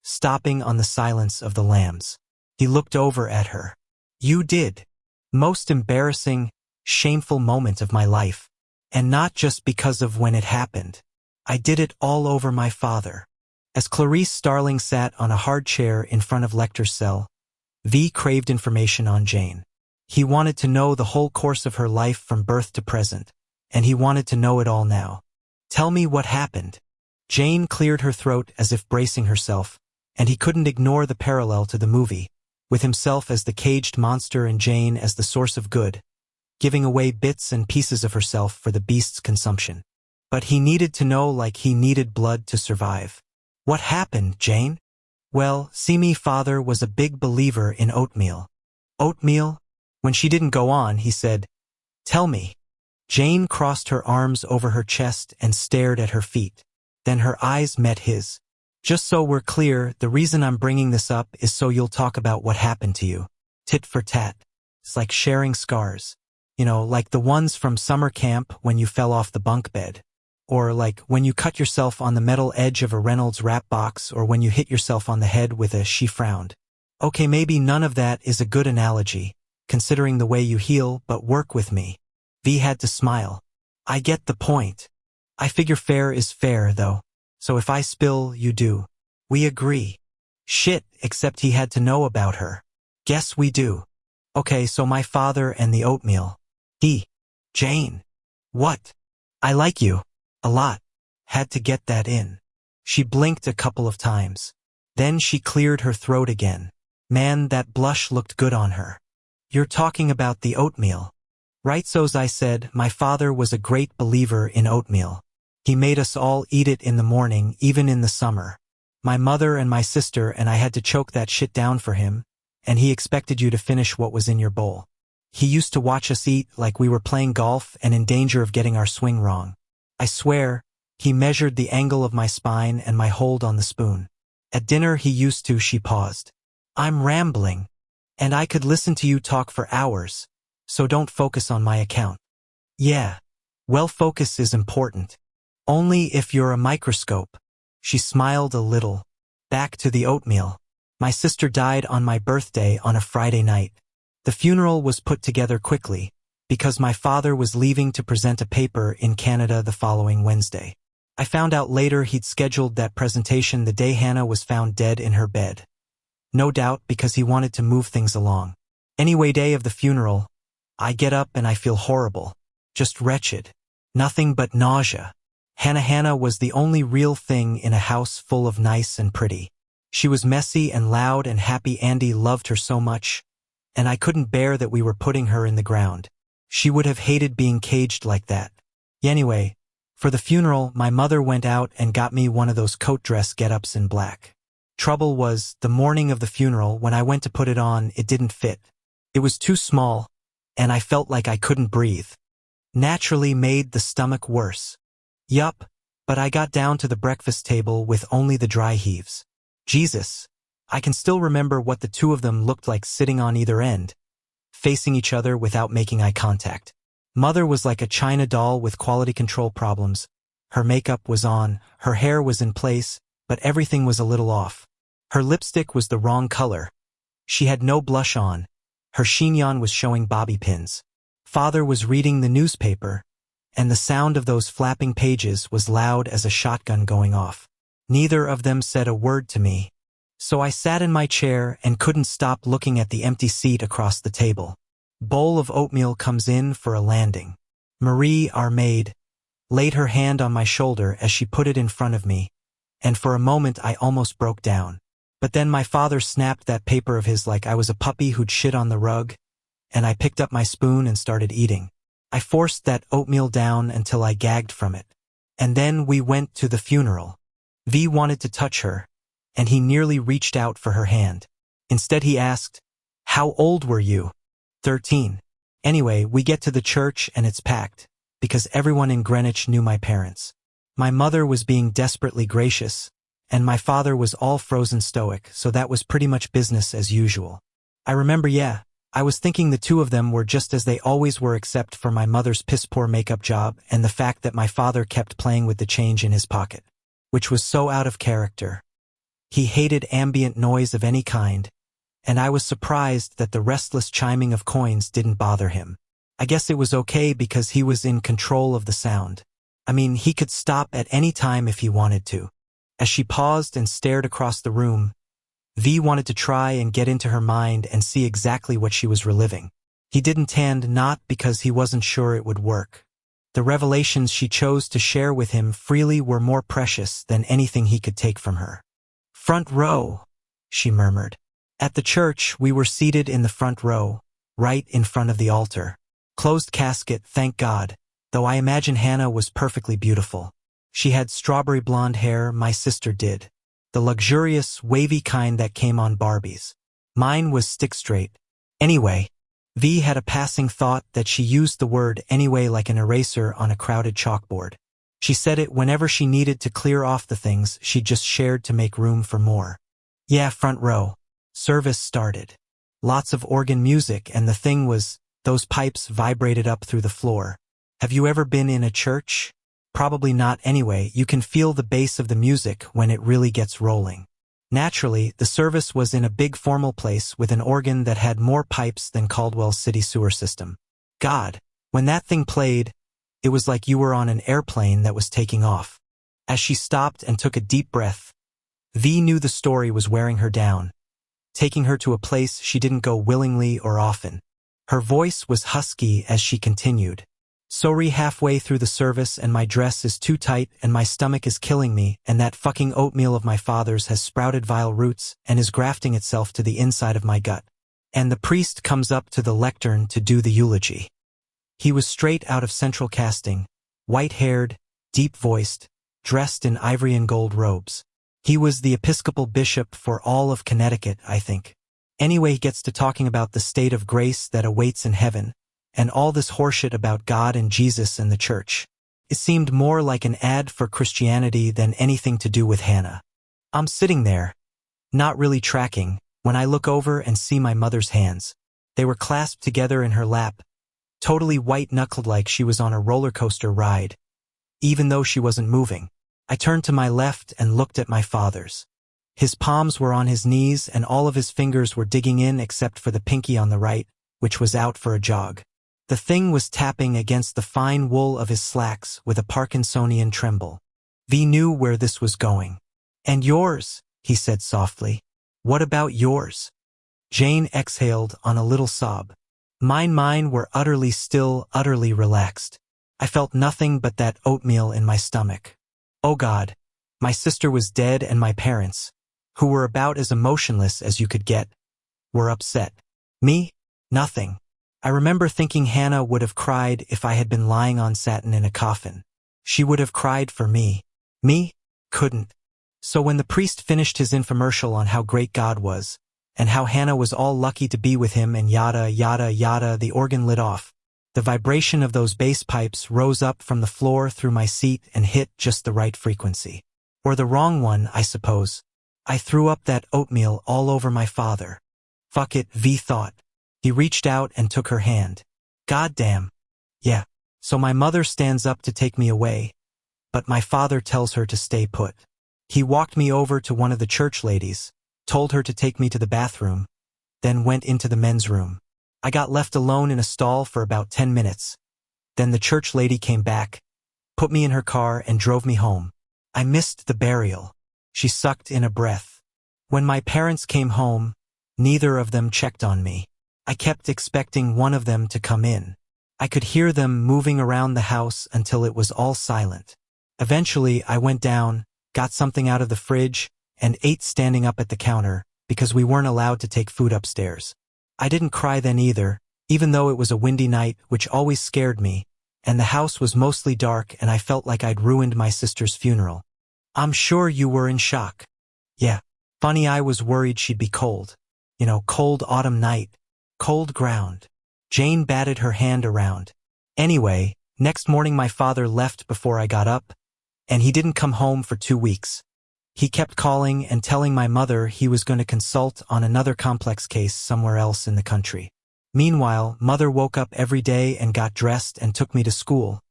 stopping on the silence of the lambs. He looked over at her. You did. Most embarrassing, shameful moment of my life. And not just because of when it happened. I did it all over my father. As Clarice Starling sat on a hard chair in front of Lecter's cell, V craved information on Jane. He wanted to know the whole course of her life from birth to present, and he wanted to know it all now. Tell me what happened. Jane cleared her throat as if bracing herself, and he couldn't ignore the parallel to the movie, with himself as the caged monster and Jane as the source of good, giving away bits and pieces of herself for the beast's consumption. But he needed to know like he needed blood to survive. What happened, Jane? Well, see me father was a big believer in oatmeal. Oatmeal? When she didn't go on, he said, "Tell me." Jane crossed her arms over her chest and stared at her feet. Then her eyes met his. "Just so we're clear, the reason I'm bringing this up is so you'll talk about what happened to you. Tit for tat. It's like sharing scars. You know, like the ones from summer camp when you fell off the bunk bed. Or like when you cut yourself on the metal edge of a Reynolds wrap box, or when you hit yourself on the head with a she frowned. Okay, maybe none of that is a good analogy, considering the way you heal, but work with me." V had to smile. "I get the point. I figure fair is fair, though. So if I spill, you do. We agree." Shit, except he had to know about her. "Guess we do. Okay, so my father and the oatmeal." Jane. "What? I like you. A lot." Had to get that in. She blinked a couple of times. Then she cleared her throat again. Man, that blush looked good on her. "You're talking about the oatmeal. Right, so's I said, my father was a great believer in oatmeal. He made us all eat it in the morning, even in the summer. My mother and my sister and I had to choke that shit down for him, and he expected you to finish what was in your bowl. He used to watch us eat like we were playing golf and in danger of getting our swing wrong. I swear, he measured the angle of my spine and my hold on the spoon. At dinner he used to." She paused. "I'm rambling, and I could listen to you talk for hours, so don't focus on my account." "Yeah. Well, focus is important. Only if you're a microscope." She smiled a little. "Back to the oatmeal. My sister died on my birthday on a Friday night. The funeral was put together quickly, because my father was leaving to present a paper in Canada the following Wednesday. I found out later he'd scheduled that presentation the day Hannah was found dead in her bed. No doubt because he wanted to move things along. Anyway, day of the funeral, I get up and I feel horrible. Just wretched. Nothing but nausea. Hannah was the only real thing in a house full of nice and pretty. She was messy and loud and happy. Andy loved her so much, and I couldn't bear that we were putting her in the ground. She would have hated being caged like that. Anyway, for the funeral, my mother went out and got me one of those coat dress get-ups in black. Trouble was, the morning of the funeral, when I went to put it on, it didn't fit. It was too small, and I felt like I couldn't breathe. Naturally made the stomach worse. Yup, but I got down to the breakfast table with only the dry heaves. Jesus, I can still remember what the two of them looked like sitting on either end, facing each other without making eye contact. Mother was like a china doll with quality control problems. Her makeup was on, her hair was in place, but everything was a little off. Her lipstick was the wrong color. She had no blush on. Her chignon was showing bobby pins. Father was reading the newspaper, and the sound of those flapping pages was loud as a shotgun going off. Neither of them said a word to me, so I sat in my chair and couldn't stop looking at the empty seat across the table. Bowl of oatmeal comes in for a landing. Marie, our maid, laid her hand on my shoulder as she put it in front of me, and for a moment I almost broke down. But then my father snapped that paper of his like I was a puppy who'd shit on the rug, and I picked up my spoon and started eating. I forced that oatmeal down until I gagged from it. And then we went to the funeral. V wanted to touch her, and he nearly reached out for her hand. Instead he asked, "How old were you?" 13. Anyway, we get to the church and it's packed, because everyone in Greenwich knew my parents. My mother was being desperately gracious, and my father was all frozen stoic, so that was pretty much business as usual. I remember, I was thinking the two of them were just as they always were except for my mother's piss-poor makeup job and the fact that my father kept playing with the change in his pocket, which was so out of character. He hated ambient noise of any kind, and I was surprised that the restless chiming of coins didn't bother him. I guess it was okay because he was in control of the sound. I mean, he could stop at any time if he wanted to. As she paused and stared across the room, V wanted to try and get into her mind and see exactly what she was reliving. He didn't, and not because he wasn't sure it would work. The revelations she chose to share with him freely were more precious than anything he could take from her. "Front row," she murmured. At the church, we were seated in the front row, right in front of the altar. Closed casket, thank God, though I imagine Hannah was perfectly beautiful. She had strawberry blonde hair, my sister did. The luxurious, wavy kind that came on Barbies. Mine was stick straight. Anyway, V had a passing thought that she used the word anyway like an eraser on a crowded chalkboard. She said it whenever she needed to clear off the things she'd just shared to make room for more. Yeah, front row. Service started. Lots of organ music, and the thing was, those pipes vibrated up through the floor. Have you ever been in a church? Probably not anyway. You can feel the bass of the music when it really gets rolling. Naturally, the service was in a big formal place with an organ that had more pipes than Caldwell's city sewer system. God, when that thing played, it was like you were on an airplane that was taking off. As she stopped and took a deep breath, V knew the story was wearing her down, taking her to a place she didn't go willingly or often. Her voice was husky as she continued. Sorry, halfway through the service and my dress is too tight and my stomach is killing me, and that fucking oatmeal of my father's has sprouted vile roots and is grafting itself to the inside of my gut. And the priest comes up to the lectern to do the eulogy. He was straight out of central casting, white-haired, deep-voiced, dressed in ivory and gold robes. He was the Episcopal bishop for all of Connecticut, I think. Anyway, he gets to talking about the state of grace that awaits in heaven, and all this horseshit about God and Jesus and the church. It seemed more like an ad for Christianity than anything to do with Hannah. I'm sitting there, not really tracking, when I look over and see my mother's hands. They were clasped together in her lap, totally white-knuckled like she was on a roller coaster ride, even though she wasn't moving. I turned to my left and looked at my father's. His palms were on his knees and all of his fingers were digging in except for the pinky on the right, which was out for a jog. The thing was tapping against the fine wool of his slacks with a Parkinsonian tremble. V knew where this was going. And yours, he said softly. What about yours? Jane exhaled on a little sob. Mine were utterly still, utterly relaxed. I felt nothing but that oatmeal in my stomach. Oh God, my sister was dead and my parents, who were about as emotionless as you could get, were upset. Me? Nothing. I remember thinking Hannah would have cried if I had been lying on satin in a coffin. She would have cried for me. Me? Couldn't. So when the priest finished his infomercial on how great God was, and how Hannah was all lucky to be with him and yada yada yada, the organ lit off. The vibration of those bass pipes rose up from the floor through my seat and hit just the right frequency. Or the wrong one, I suppose. I threw up that oatmeal all over my father. Fuck it, V thought. He reached out and took her hand. Goddamn. Yeah. So my mother stands up to take me away, but my father tells her to stay put. He walked me over to one of the church ladies, told her to take me to the bathroom, then went into the men's room. I got left alone in a stall for about 10 minutes. Then the church lady came back, put me in her car and drove me home. I missed the burial. She sucked in a breath. When my parents came home, neither of them checked on me. I kept expecting one of them to come in. I could hear them moving around the house until it was all silent. Eventually, I went down, got something out of the fridge, and ate standing up at the counter, because we weren't allowed to take food upstairs. I didn't cry then either, even though it was a windy night, which always scared me, and the house was mostly dark and I felt like I'd ruined my sister's funeral. I'm sure you were in shock. Yeah. Funny, I was worried she'd be cold. You know, cold autumn night. Cold ground. Jane batted her hand around. Anyway, next morning my father left before I got up, and he didn't come home for 2 weeks. He kept calling and telling my mother he was going to consult on another complex case somewhere else in the country. Meanwhile, Mother woke up every day and got dressed and took me to school,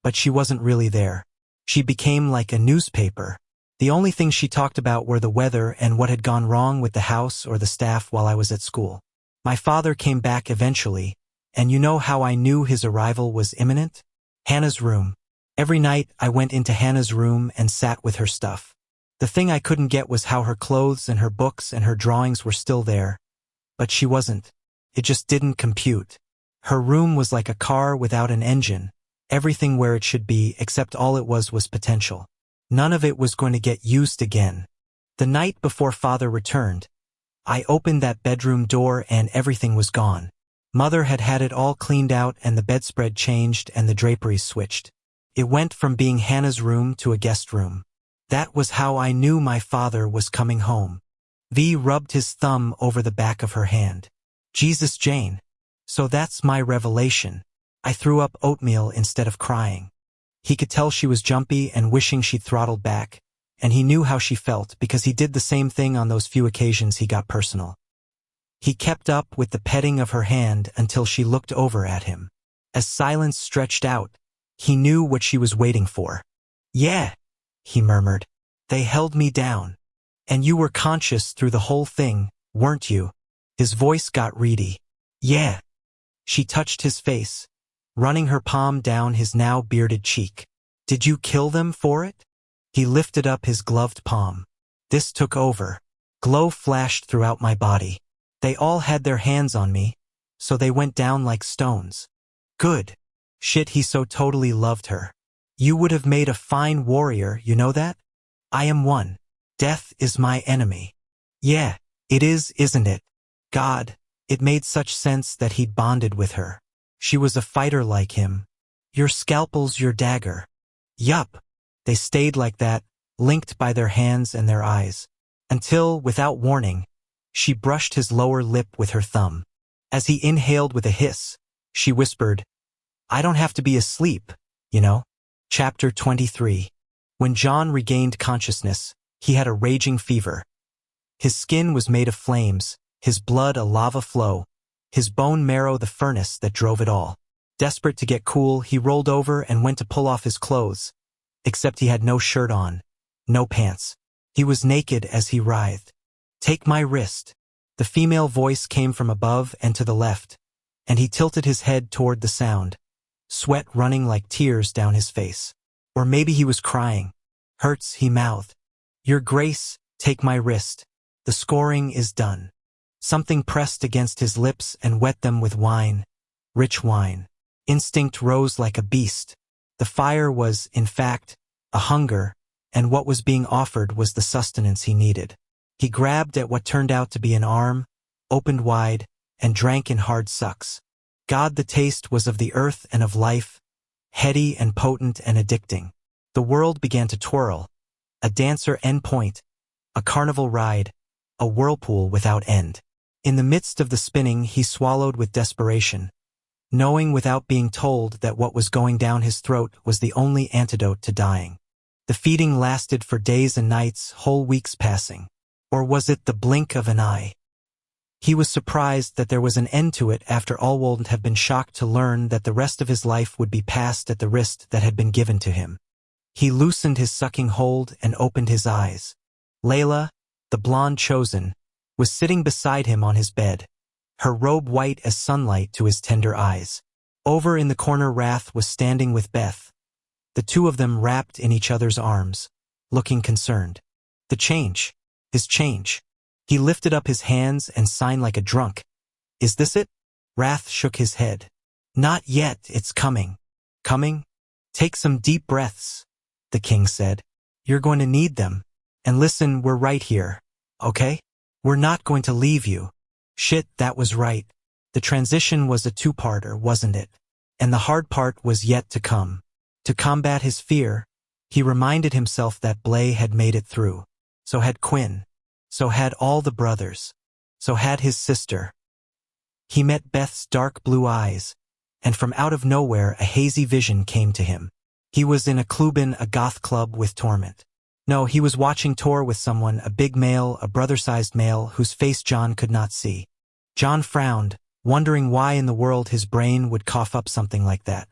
but she wasn't really there. She became like a newspaper. The only things she talked about were the weather and what had gone wrong with the house or the staff while I was at school. My father came back eventually, and you know how I knew his arrival was imminent? Hannah's room. Every night I went into Hannah's room and sat with her stuff. The thing I couldn't get was how her clothes and her books and her drawings were still there. But she wasn't. It just didn't compute. Her room was like a car without an engine, everything where it should be except all it was potential. None of it was going to get used again. The night before Father returned, I opened that bedroom door and everything was gone. Mother had had it all cleaned out and the bedspread changed and the draperies switched. It went from being Hannah's room to a guest room. That was how I knew my father was coming home. V rubbed his thumb over the back of her hand. Jesus, Jane. So that's my revelation. I threw up oatmeal instead of crying. He could tell she was jumpy and wishing she'd throttled back, and he knew how she felt because he did the same thing on those few occasions he got personal. He kept up with the petting of her hand until she looked over at him. As silence stretched out, he knew what she was waiting for. Yeah, he murmured. They held me down. And you were conscious through the whole thing, weren't you? His voice got reedy. Yeah. She touched his face, running her palm down his now bearded cheek. Did you kill them for it? He lifted up his gloved palm. This took over. Glow flashed throughout my body. They all had their hands on me, so they went down like stones. Good. Shit, he so totally loved her. You would have made a fine warrior, you know that? I am one. Death is my enemy. Yeah, it is, isn't it? God, it made such sense that he'd bonded with her. She was a fighter like him. Your scalpel's your dagger. Yup. They stayed like that, linked by their hands and their eyes. Until, without warning, she brushed his lower lip with her thumb. As he inhaled with a hiss, she whispered, I don't have to be asleep, you know? Chapter 23. When John regained consciousness, he had a raging fever. His skin was made of flames, his blood a lava flow, his bone marrow the furnace that drove it all. Desperate to get cool, he rolled over and went to pull off his clothes, except he had no shirt on, no pants. He was naked as he writhed. Take my wrist. The female voice came from above and to the left, and he tilted his head toward the sound, sweat running like tears down his face. Or maybe he was crying. Hurts, he mouthed. Your Grace, take my wrist. The scoring is done. Something pressed against his lips and wet them with wine, rich wine. Instinct rose like a beast. The fire was, in fact, a hunger, and what was being offered was the sustenance he needed. He grabbed at what turned out to be an arm, opened wide, and drank in hard sucks. God, the taste was of the earth and of life, heady and potent and addicting. The world began to twirl, a dancer end point, a carnival ride, a whirlpool without end. In the midst of the spinning, he swallowed with desperation, knowing without being told that what was going down his throat was the only antidote to dying. The feeding lasted for days and nights, whole weeks passing. Or was it the blink of an eye? He was surprised that there was an end to it after all wouldn't have been shocked to learn that the rest of his life would be passed at the wrist that had been given to him. He loosened his sucking hold and opened his eyes. Layla, the blonde chosen, was sitting beside him on his bed, her robe white as sunlight to his tender eyes. Over in the corner, Wrath was standing with Beth, the two of them wrapped in each other's arms, looking concerned. The change. His change. He lifted up his hands and signed like a drunk. Is this it? Wrath shook his head. Not yet, it's coming. Coming? Take some deep breaths, the king said. You're going to need them. And listen, we're right here, okay? We're not going to leave you. Shit, that was right. The transition was a two-parter, wasn't it? And the hard part was yet to come. To combat his fear, he reminded himself that Blay had made it through. So had Quinn. So had all the brothers. So had his sister. He met Beth's dark blue eyes, and from out of nowhere a hazy vision came to him. He was in a klubin, a goth club with Torment. No, he was watching Tor with someone, a big male, a brother-sized male, whose face John could not see. John frowned, wondering why in the world his brain would cough up something like that.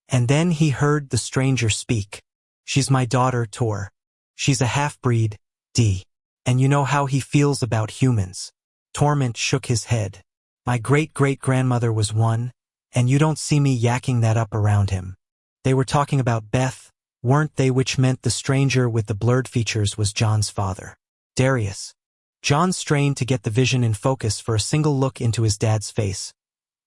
And then he heard the stranger speak. She's my daughter, Tor. She's a half-breed, D. And you know how he feels about humans. Torment shook his head. My great-great-grandmother was one, and you don't see me yakking that up around him. They were talking about Beth, weren't they, which meant the stranger with the blurred features was John's father. Darius. John strained to get the vision in focus for a single look into his dad's face,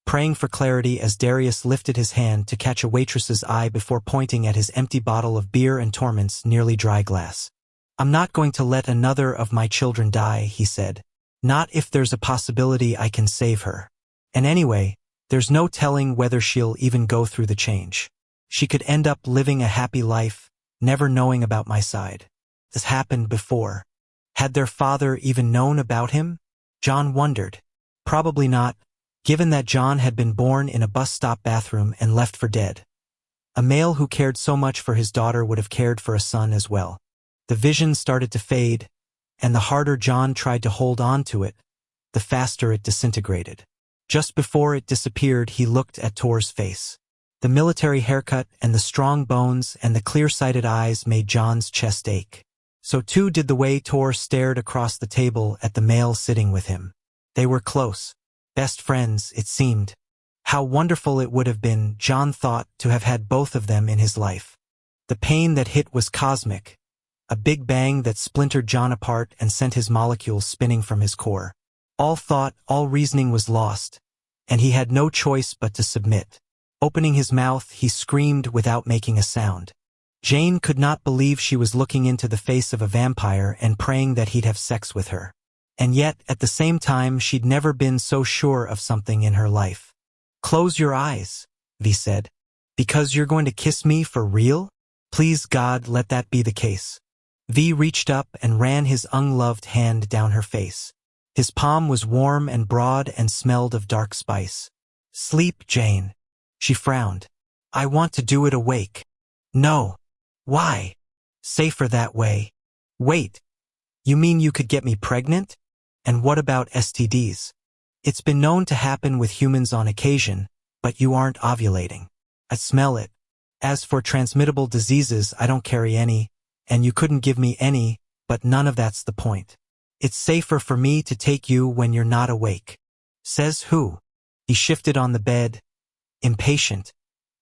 praying for clarity as Darius lifted his hand to catch a waitress's eye before pointing at his empty bottle of beer and Torment's nearly dry glass. I'm not going to let another of my children die, he said. Not if there's a possibility I can save her. And anyway, there's no telling whether she'll even go through the change. She could end up living a happy life, never knowing about my side. has happened before. Had their father even known about him? John wondered. Probably not, given that John had been born in a bus stop bathroom and left for dead. A male who cared so much for his daughter would have cared for a son as well. The vision started to fade, and the harder John tried to hold on to it, the faster it disintegrated. Just before it disappeared, he looked at Tor's face. The military haircut and the strong bones and the clear-sighted eyes made John's chest ache. So too did the way Tor stared across the table at the male sitting with him. They were close. Best friends, it seemed. How wonderful it would have been, John thought, to have had both of them in his life. The pain that hit was cosmic. A big bang that splintered John apart and sent his molecules spinning from his core. All thought, all reasoning was lost, and he had no choice but to submit. Opening his mouth, he screamed without making a sound. Jane could not believe she was looking into the face of a vampire and praying that he'd have sex with her. And yet, at the same time, she'd never been so sure of something in her life. "Close your eyes," V said. "Because you're going to kiss me for real? Please God, let that be the case." V reached up and ran his ungloved hand down her face. His palm was warm and broad and smelled of dark spice. "Sleep, Jane." She frowned. "I want to do it awake." "No." "Why?" "Safer that way." "Wait. You mean you could get me pregnant? And what about STDs? It's been known to happen with humans on occasion, but you aren't ovulating. I smell it. As for transmittable diseases, I don't carry any, and you couldn't give me any, but none of that's the point. It's safer for me to take you when you're not awake." "Says who?" He shifted on the bed, impatient,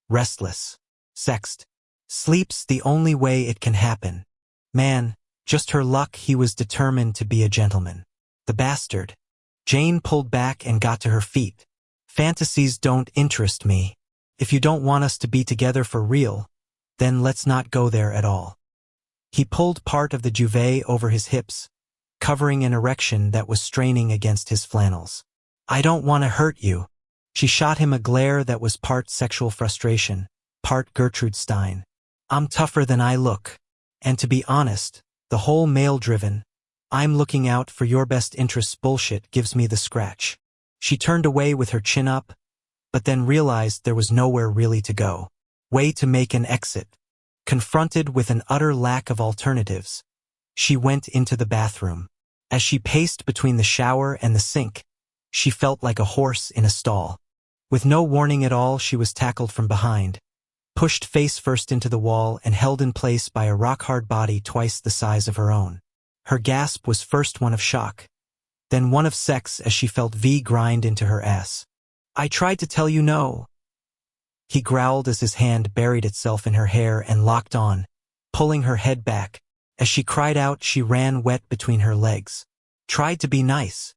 restless. "Sexed. Sleep's the only way it can happen." Man, just her luck, he was determined to be a gentleman. The bastard. Jane pulled back and got to her feet. "Fantasies don't interest me. If you don't want us to be together for real, then let's not go there at all." He pulled part of the duvet over his hips, covering an erection that was straining against his flannels. "I don't want to hurt you." She shot him a glare that was part sexual frustration, part Gertrude Stein. "I'm tougher than I look. And to be honest, the whole male-driven, I'm looking out for your best interests bullshit gives me the scratch." She turned away with her chin up, but then realized there was nowhere really to go. Way to make an exit. Confronted with an utter lack of alternatives, she went into the bathroom. As she paced between the shower and the sink, she felt like a horse in a stall. With no warning at all, she was tackled from behind, pushed face first into the wall and held in place by a rock-hard body twice the size of her own. Her gasp was first one of shock, then one of sex as she felt V grind into her ass. "I tried to tell you no." He growled as his hand buried itself in her hair and locked on, pulling her head back. As she cried out, she ran wet between her legs. "Tried to be nice.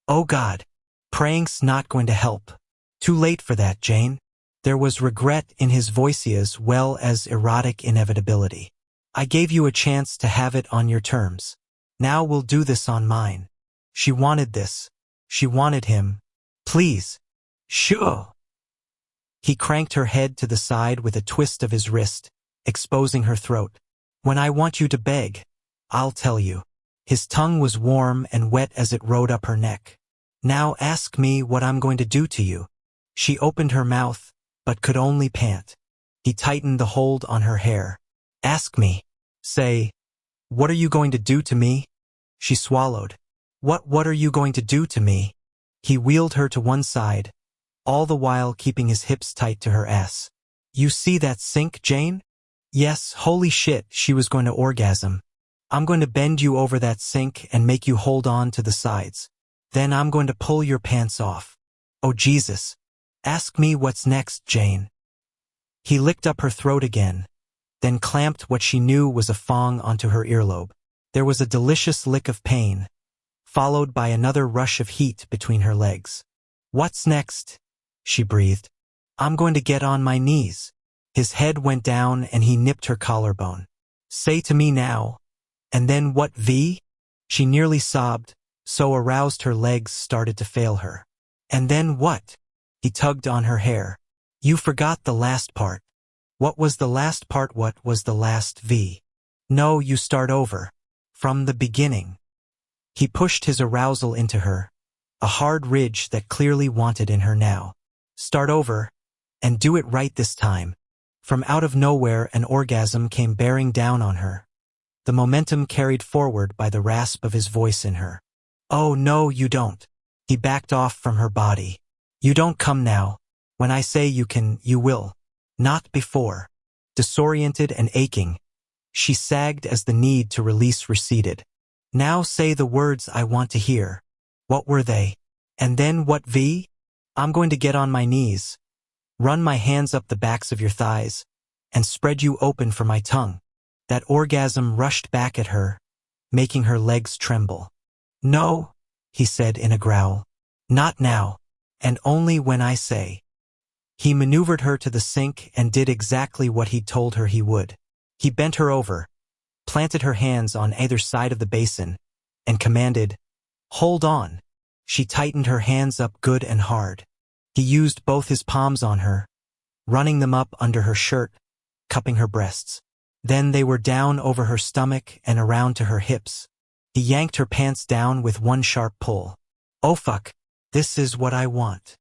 Oh God. Praying's not going to help. Too late for that, Jane." There was regret in his voice as well as erotic inevitability. "I gave you a chance to have it on your terms. Now we'll do this on mine." She wanted this. She wanted him. "Please." "Sure." He cranked her head to the side with a twist of his wrist, exposing her throat. "When I want you to beg, I'll tell you." His tongue was warm and wet as it rode up her neck. "Now ask me what I'm going to do to you." She opened her mouth, but could only pant. He tightened the hold on her hair. "Ask me. Say, what are you going to do to me?" She swallowed. What are you going to do to me?" He wheeled her to one side, all the while keeping his hips tight to her ass. "You see that sink, Jane?" Yes, holy shit, she was going to orgasm. "I'm going to bend you over that sink and make you hold on to the sides. Then I'm going to pull your pants off." "Oh Jesus. Ask me what's next, Jane." He licked up her throat again, then clamped what she knew was a thong onto her earlobe. There was a delicious lick of pain, followed by another rush of heat between her legs. "What's next?" she breathed. "I'm going to get on my knees." His head went down and he nipped her collarbone. "Say to me now." "And then what, V?" She nearly sobbed, so aroused her legs started to fail her. "And then what?" He tugged on her hair. "You forgot the last part." "What was the last part? What was the last, V?" "No, you start over." From the beginning. He pushed his arousal into her, a hard ridge that clearly wanted in her now. Start over, and do it right this time. From out of nowhere an orgasm came bearing down on her, the momentum carried forward by the rasp of his voice in her. Oh no, you don't. He backed off from her body. You don't come now. When I say you can, you will. Not before. Disoriented and aching, she sagged as the need to release receded. Now say the words I want to hear. What were they? And then what, V? I'm going to get on my knees, run my hands up the backs of your thighs, and spread you open for my tongue. That orgasm rushed back at her, making her legs tremble. No, he said in a growl. Not now, and only when I say. He maneuvered her to the sink and did exactly what he'd told her he would. He bent her over, planted her hands on either side of the basin, and commanded, Hold on. She tightened her hands up good and hard. He used both his palms on her, running them up under her shirt, cupping her breasts. Then they were down over her stomach and around to her hips. He yanked her pants down with one sharp pull. Oh fuck, this is what I want.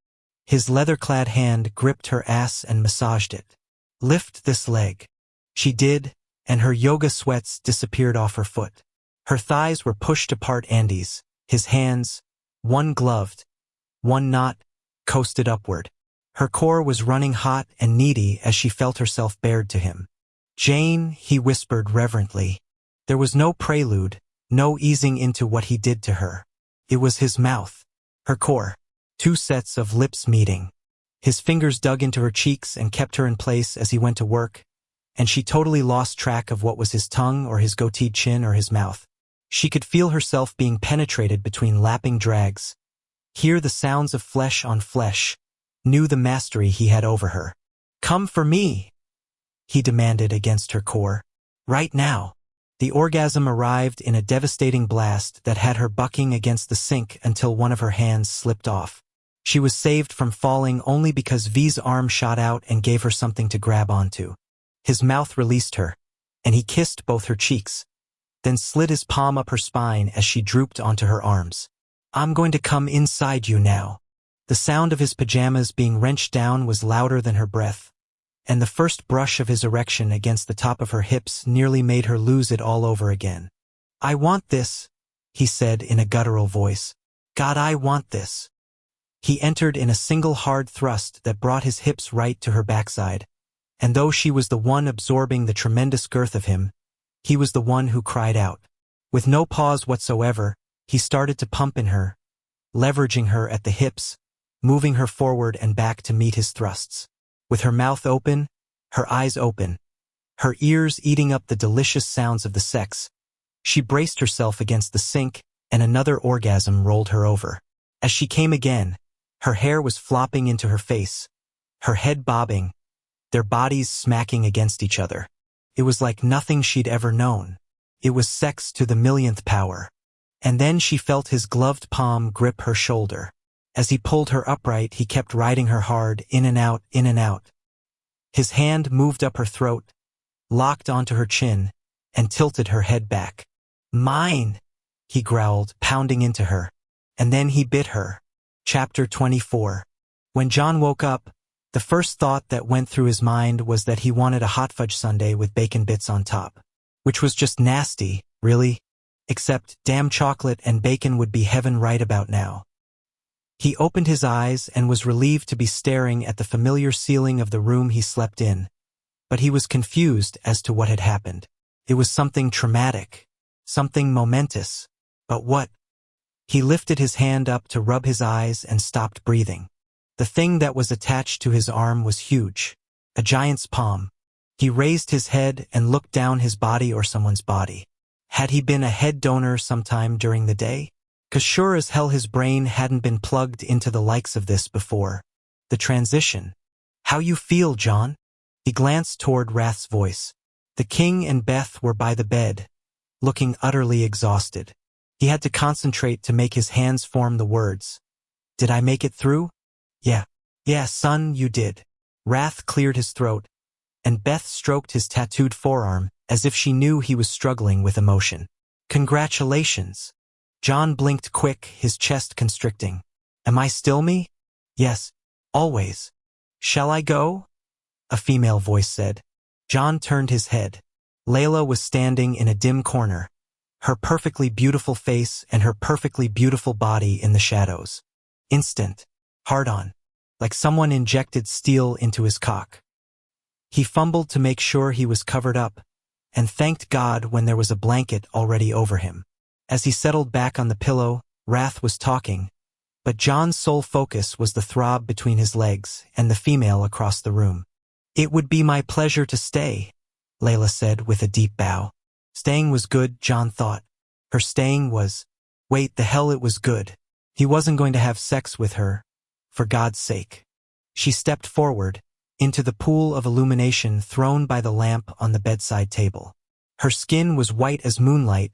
His leather-clad hand gripped her ass and massaged it. Lift this leg. She did, and her yoga sweats disappeared off her foot. Her thighs were pushed apart Andy's. His hands, one gloved, one not, coasted upward. Her core was running hot and needy as she felt herself bared to him. Jane, he whispered reverently. There was no prelude, no easing into what he did to her. It was his mouth, her core, two sets of lips meeting. His fingers dug into her cheeks and kept her in place as he went to work, and she totally lost track of what was his tongue or his goateed chin or his mouth. She could feel herself being penetrated between lapping drags, hear the sounds of flesh on flesh, knew the mastery he had over her. Come for me, he demanded against her core. Right now. The orgasm arrived in a devastating blast that had her bucking against the sink until one of her hands slipped off. She was saved from falling only because V's arm shot out and gave her something to grab onto. His mouth released her, and he kissed both her cheeks, then slid his palm up her spine as she drooped onto her arms. I'm going to come inside you now. The sound of his pajamas being wrenched down was louder than her breath, and the first brush of his erection against the top of her hips nearly made her lose it all over again. I want this, he said in a guttural voice. God, I want this. He entered in a single hard thrust that brought his hips right to her backside, and though she was the one absorbing the tremendous girth of him, he was the one who cried out. With no pause whatsoever, he started to pump in her, leveraging her at the hips, moving her forward and back to meet his thrusts. With her mouth open, her eyes open, her ears eating up the delicious sounds of the sex, she braced herself against the sink, and another orgasm rolled her over. As she came again, her hair was flopping into her face, her head bobbing, their bodies smacking against each other. It was like nothing she'd ever known. It was sex to the millionth power. And then she felt his gloved palm grip her shoulder. As he pulled her upright, he kept riding her hard, in and out, in and out. His hand moved up her throat, locked onto her chin, and tilted her head back. Mine, he growled, pounding into her. And then he bit her. Chapter 24. When John woke up, the first thought that went through his mind was that he wanted a hot fudge sundae with bacon bits on top. Which was just nasty, really. Except, damn, chocolate and bacon would be heaven right about now. He opened his eyes and was relieved to be staring at the familiar ceiling of the room he slept in. But he was confused as to what had happened. It was something traumatic, something momentous. But what? He lifted his hand up to rub his eyes and stopped breathing. The thing that was attached to his arm was huge, a giant's palm. He raised his head and looked down his body or someone's body. Had he been a head donor sometime during the day? 'Cause sure as hell his brain hadn't been plugged into the likes of this before. The transition. How you feel, John? He glanced toward Wrath's voice. The king and Beth were by the bed, looking utterly exhausted. He had to concentrate to make his hands form the words. Did I make it through? Yeah. Yeah, son, you did. Wrath cleared his throat, and Beth stroked his tattooed forearm as if she knew he was struggling with emotion. Congratulations. John blinked quick, his chest constricting. Am I still me? Yes, always. Shall I go? A female voice said. John turned his head. Layla was standing in a dim corner, her perfectly beautiful face and her perfectly beautiful body in the shadows. Instant. Hard-on. Like someone injected steel into his cock. He fumbled to make sure he was covered up, and thanked God when there was a blanket already over him. As he settled back on the pillow, Wrath was talking, but John's sole focus was the throb between his legs and the female across the room. It would be my pleasure to stay, Layla said with a deep bow. Staying was good, John thought. Her staying was... Wait, the hell it was good. He wasn't going to have sex with her, for God's sake. She stepped forward, into the pool of illumination thrown by the lamp on the bedside table. Her skin was white as moonlight,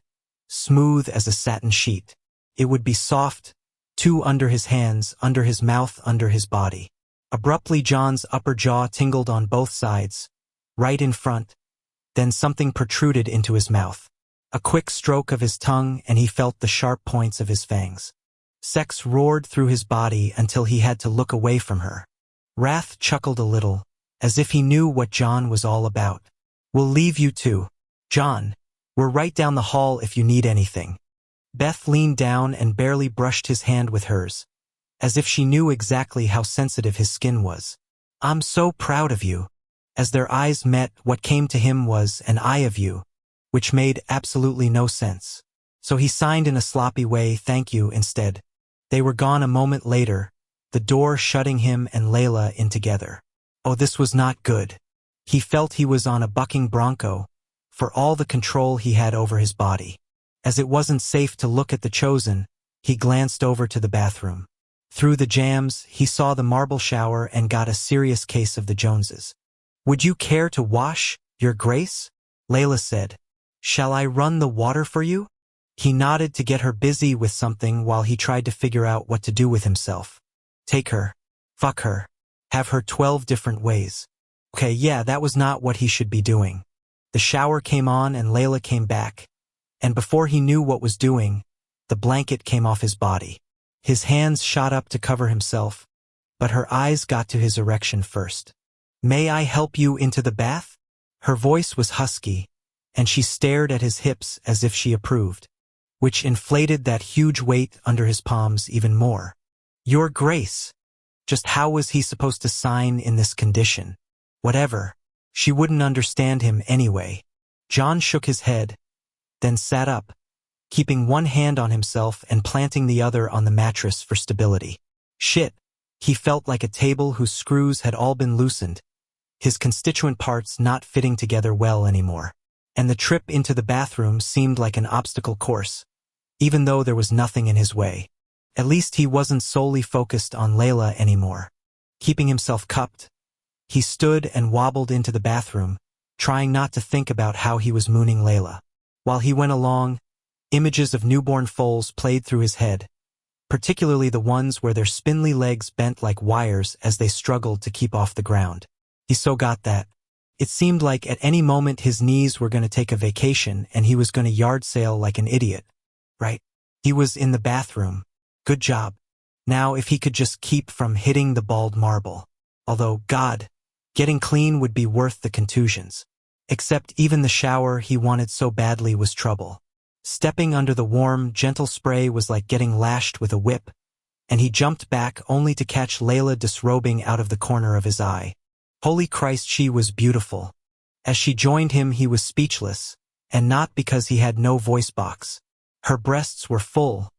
smooth as a satin sheet. It would be soft, too, under his hands, under his mouth, under his body. Abruptly, John's upper jaw tingled on both sides, right in front. Then something protruded into his mouth. A quick stroke of his tongue and he felt the sharp points of his fangs. Sex roared through his body until he had to look away from her. Wrath chuckled a little, as if he knew what John was all about. We'll leave you too. John, we're right down the hall if you need anything. Beth leaned down and barely brushed his hand with hers, as if she knew exactly how sensitive his skin was. I'm so proud of you. As their eyes met, what came to him was an "I of you," which made absolutely no sense. So he signed in a sloppy way, "Thank you," instead. They were gone a moment later, the door shutting him and Layla in together. Oh, this was not good. He felt he was on a bucking bronco, for all the control he had over his body. As it wasn't safe to look at the chosen, he glanced over to the bathroom. Through the jams, he saw the marble shower and got a serious case of the Joneses. Would you care to wash, Your Grace? Layla said. Shall I run the water for you? He nodded to get her busy with something while he tried to figure out what to do with himself. Take her. Fuck her. Have her 12 different ways. Okay, yeah, that was not what he should be doing. The shower came on and Layla came back, and before he knew what was doing, the blanket came off his body. His hands shot up to cover himself, but her eyes got to his erection first. May I help you into the bath? Her voice was husky, and she stared at his hips as if she approved, which inflated that huge weight under his palms even more. Your Grace. Just how was he supposed to sign in this condition? Whatever. She wouldn't understand him anyway. John shook his head, then sat up, keeping one hand on himself and planting the other on the mattress for stability. Shit. He felt like a table whose screws had all been loosened, his constituent parts not fitting together well anymore. And the trip into the bathroom seemed like an obstacle course, even though there was nothing in his way. At least he wasn't solely focused on Layla anymore. Keeping himself cupped, he stood and wobbled into the bathroom, trying not to think about how he was mooning Layla. While he went along, images of newborn foals played through his head, particularly the ones where their spindly legs bent like wires as they struggled to keep off the ground. He so got that. It seemed like at any moment his knees were going to take a vacation and he was going to yard sail like an idiot. Right? He was in the bathroom. Good job. Now if he could just keep from hitting the bald marble. Although, God, getting clean would be worth the contusions. Except even the shower he wanted so badly was trouble. Stepping under the warm, gentle spray was like getting lashed with a whip, and he jumped back only to catch Layla disrobing out of the corner of his eye. Holy Christ, she was beautiful. As she joined him, he was speechless, and not because he had no voice box. Her breasts were full,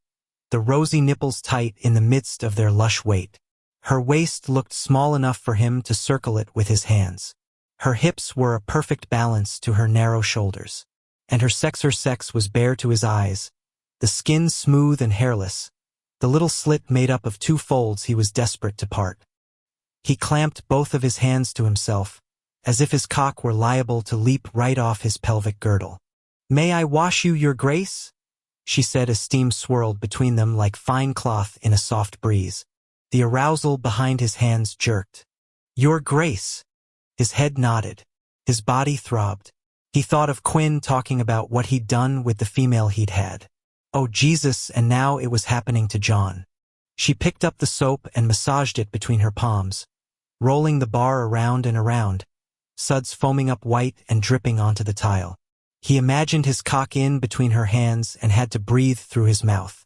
the rosy nipples tight in the midst of their lush weight. Her waist looked small enough for him to circle it with his hands. Her hips were a perfect balance to her narrow shoulders. And her sex was bare to his eyes, the skin smooth and hairless, the little slit made up of 2 folds he was desperate to part. He clamped both of his hands to himself, as if his cock were liable to leap right off his pelvic girdle. May I wash you, Your Grace? She said as steam swirled between them like fine cloth in a soft breeze. The arousal behind his hands jerked. Your Grace. His head nodded. His body throbbed. He thought of Quinn talking about what he'd done with the female he'd had. Oh Jesus, and now it was happening to John. She picked up the soap and massaged it between her palms, rolling the bar around and around, suds foaming up white and dripping onto the tile. He imagined his cock in between her hands and had to breathe through his mouth.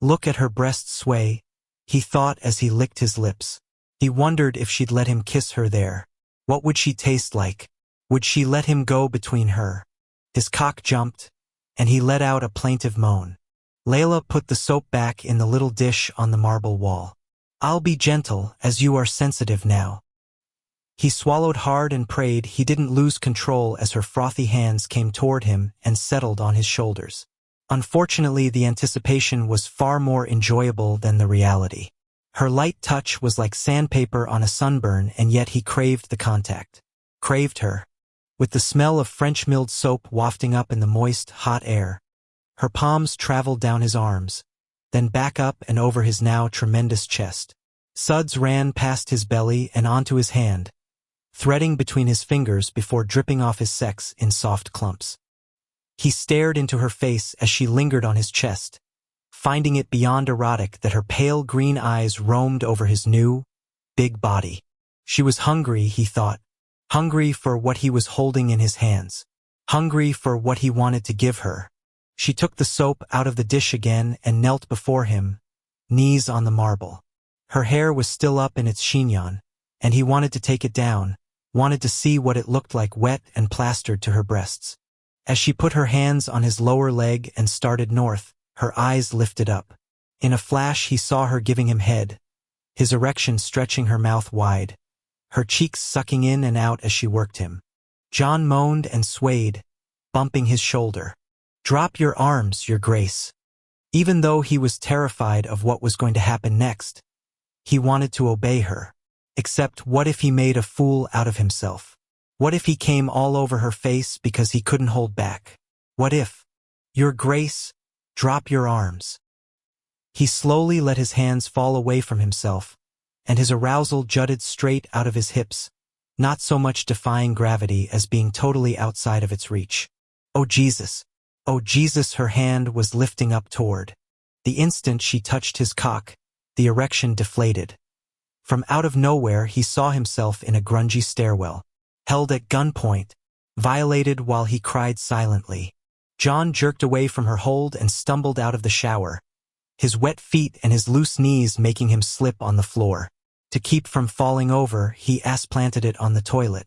Look at her breasts sway, he thought as he licked his lips. He wondered if she'd let him kiss her there. What would she taste like? Would she let him go between her? His cock jumped, and he let out a plaintive moan. Layla put the soap back in the little dish on the marble wall. I'll be gentle, as you are sensitive now. He swallowed hard and prayed he didn't lose control as her frothy hands came toward him and settled on his shoulders. Unfortunately, the anticipation was far more enjoyable than the reality. Her light touch was like sandpaper on a sunburn, and yet he craved the contact. Craved her. With the smell of French milled soap wafting up in the moist, hot air, her palms traveled down his arms, then back up and over his now tremendous chest. Suds ran past his belly and onto his hand, threading between his fingers before dripping off his sex in soft clumps. He stared into her face as she lingered on his chest, finding it beyond erotic that her pale green eyes roamed over his new, big body. She was hungry, he thought, hungry for what he was holding in his hands, hungry for what he wanted to give her. She took the soap out of the dish again and knelt before him, knees on the marble. Her hair was still up in its chignon, and he wanted to take it down, wanted to see what it looked like wet and plastered to her breasts. As she put her hands on his lower leg and started north, her eyes lifted up. In a flash he saw her giving him head, his erection stretching her mouth wide, her cheeks sucking in and out as she worked him. John moaned and swayed, bumping his shoulder. Drop your arms, Your Grace. Even though he was terrified of what was going to happen next, he wanted to obey her. Except what if he made a fool out of himself? What if he came all over her face because he couldn't hold back? What if? Your Grace, drop your arms. He slowly let his hands fall away from himself, and his arousal jutted straight out of his hips, not so much defying gravity as being totally outside of its reach. Oh Jesus! Oh Jesus! Her hand was lifting up toward. The instant she touched his cock, the erection deflated. From out of nowhere he saw himself in a grungy stairwell, held at gunpoint, violated while he cried silently. John jerked away from her hold and stumbled out of the shower, his wet feet and his loose knees making him slip on the floor. To keep from falling over, he ass-planted it on the toilet.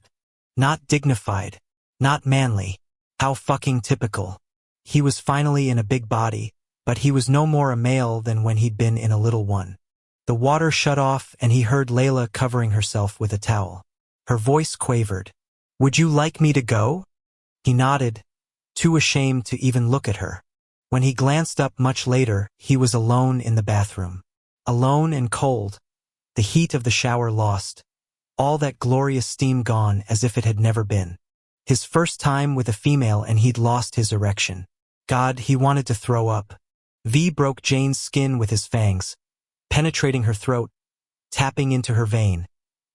Not dignified, not manly. How fucking typical. He was finally in a big body, but he was no more a male than when he'd been in a little one. The water shut off and he heard Layla covering herself with a towel. Her voice quavered. Would you like me to go? He nodded, too ashamed to even look at her. When he glanced up much later, he was alone in the bathroom. Alone and cold, the heat of the shower lost, all that glorious steam gone as if it had never been. His first time with a female and he'd lost his erection. God, he wanted to throw up. V broke Jane's skin with his fangs, penetrating her throat, tapping into her vein,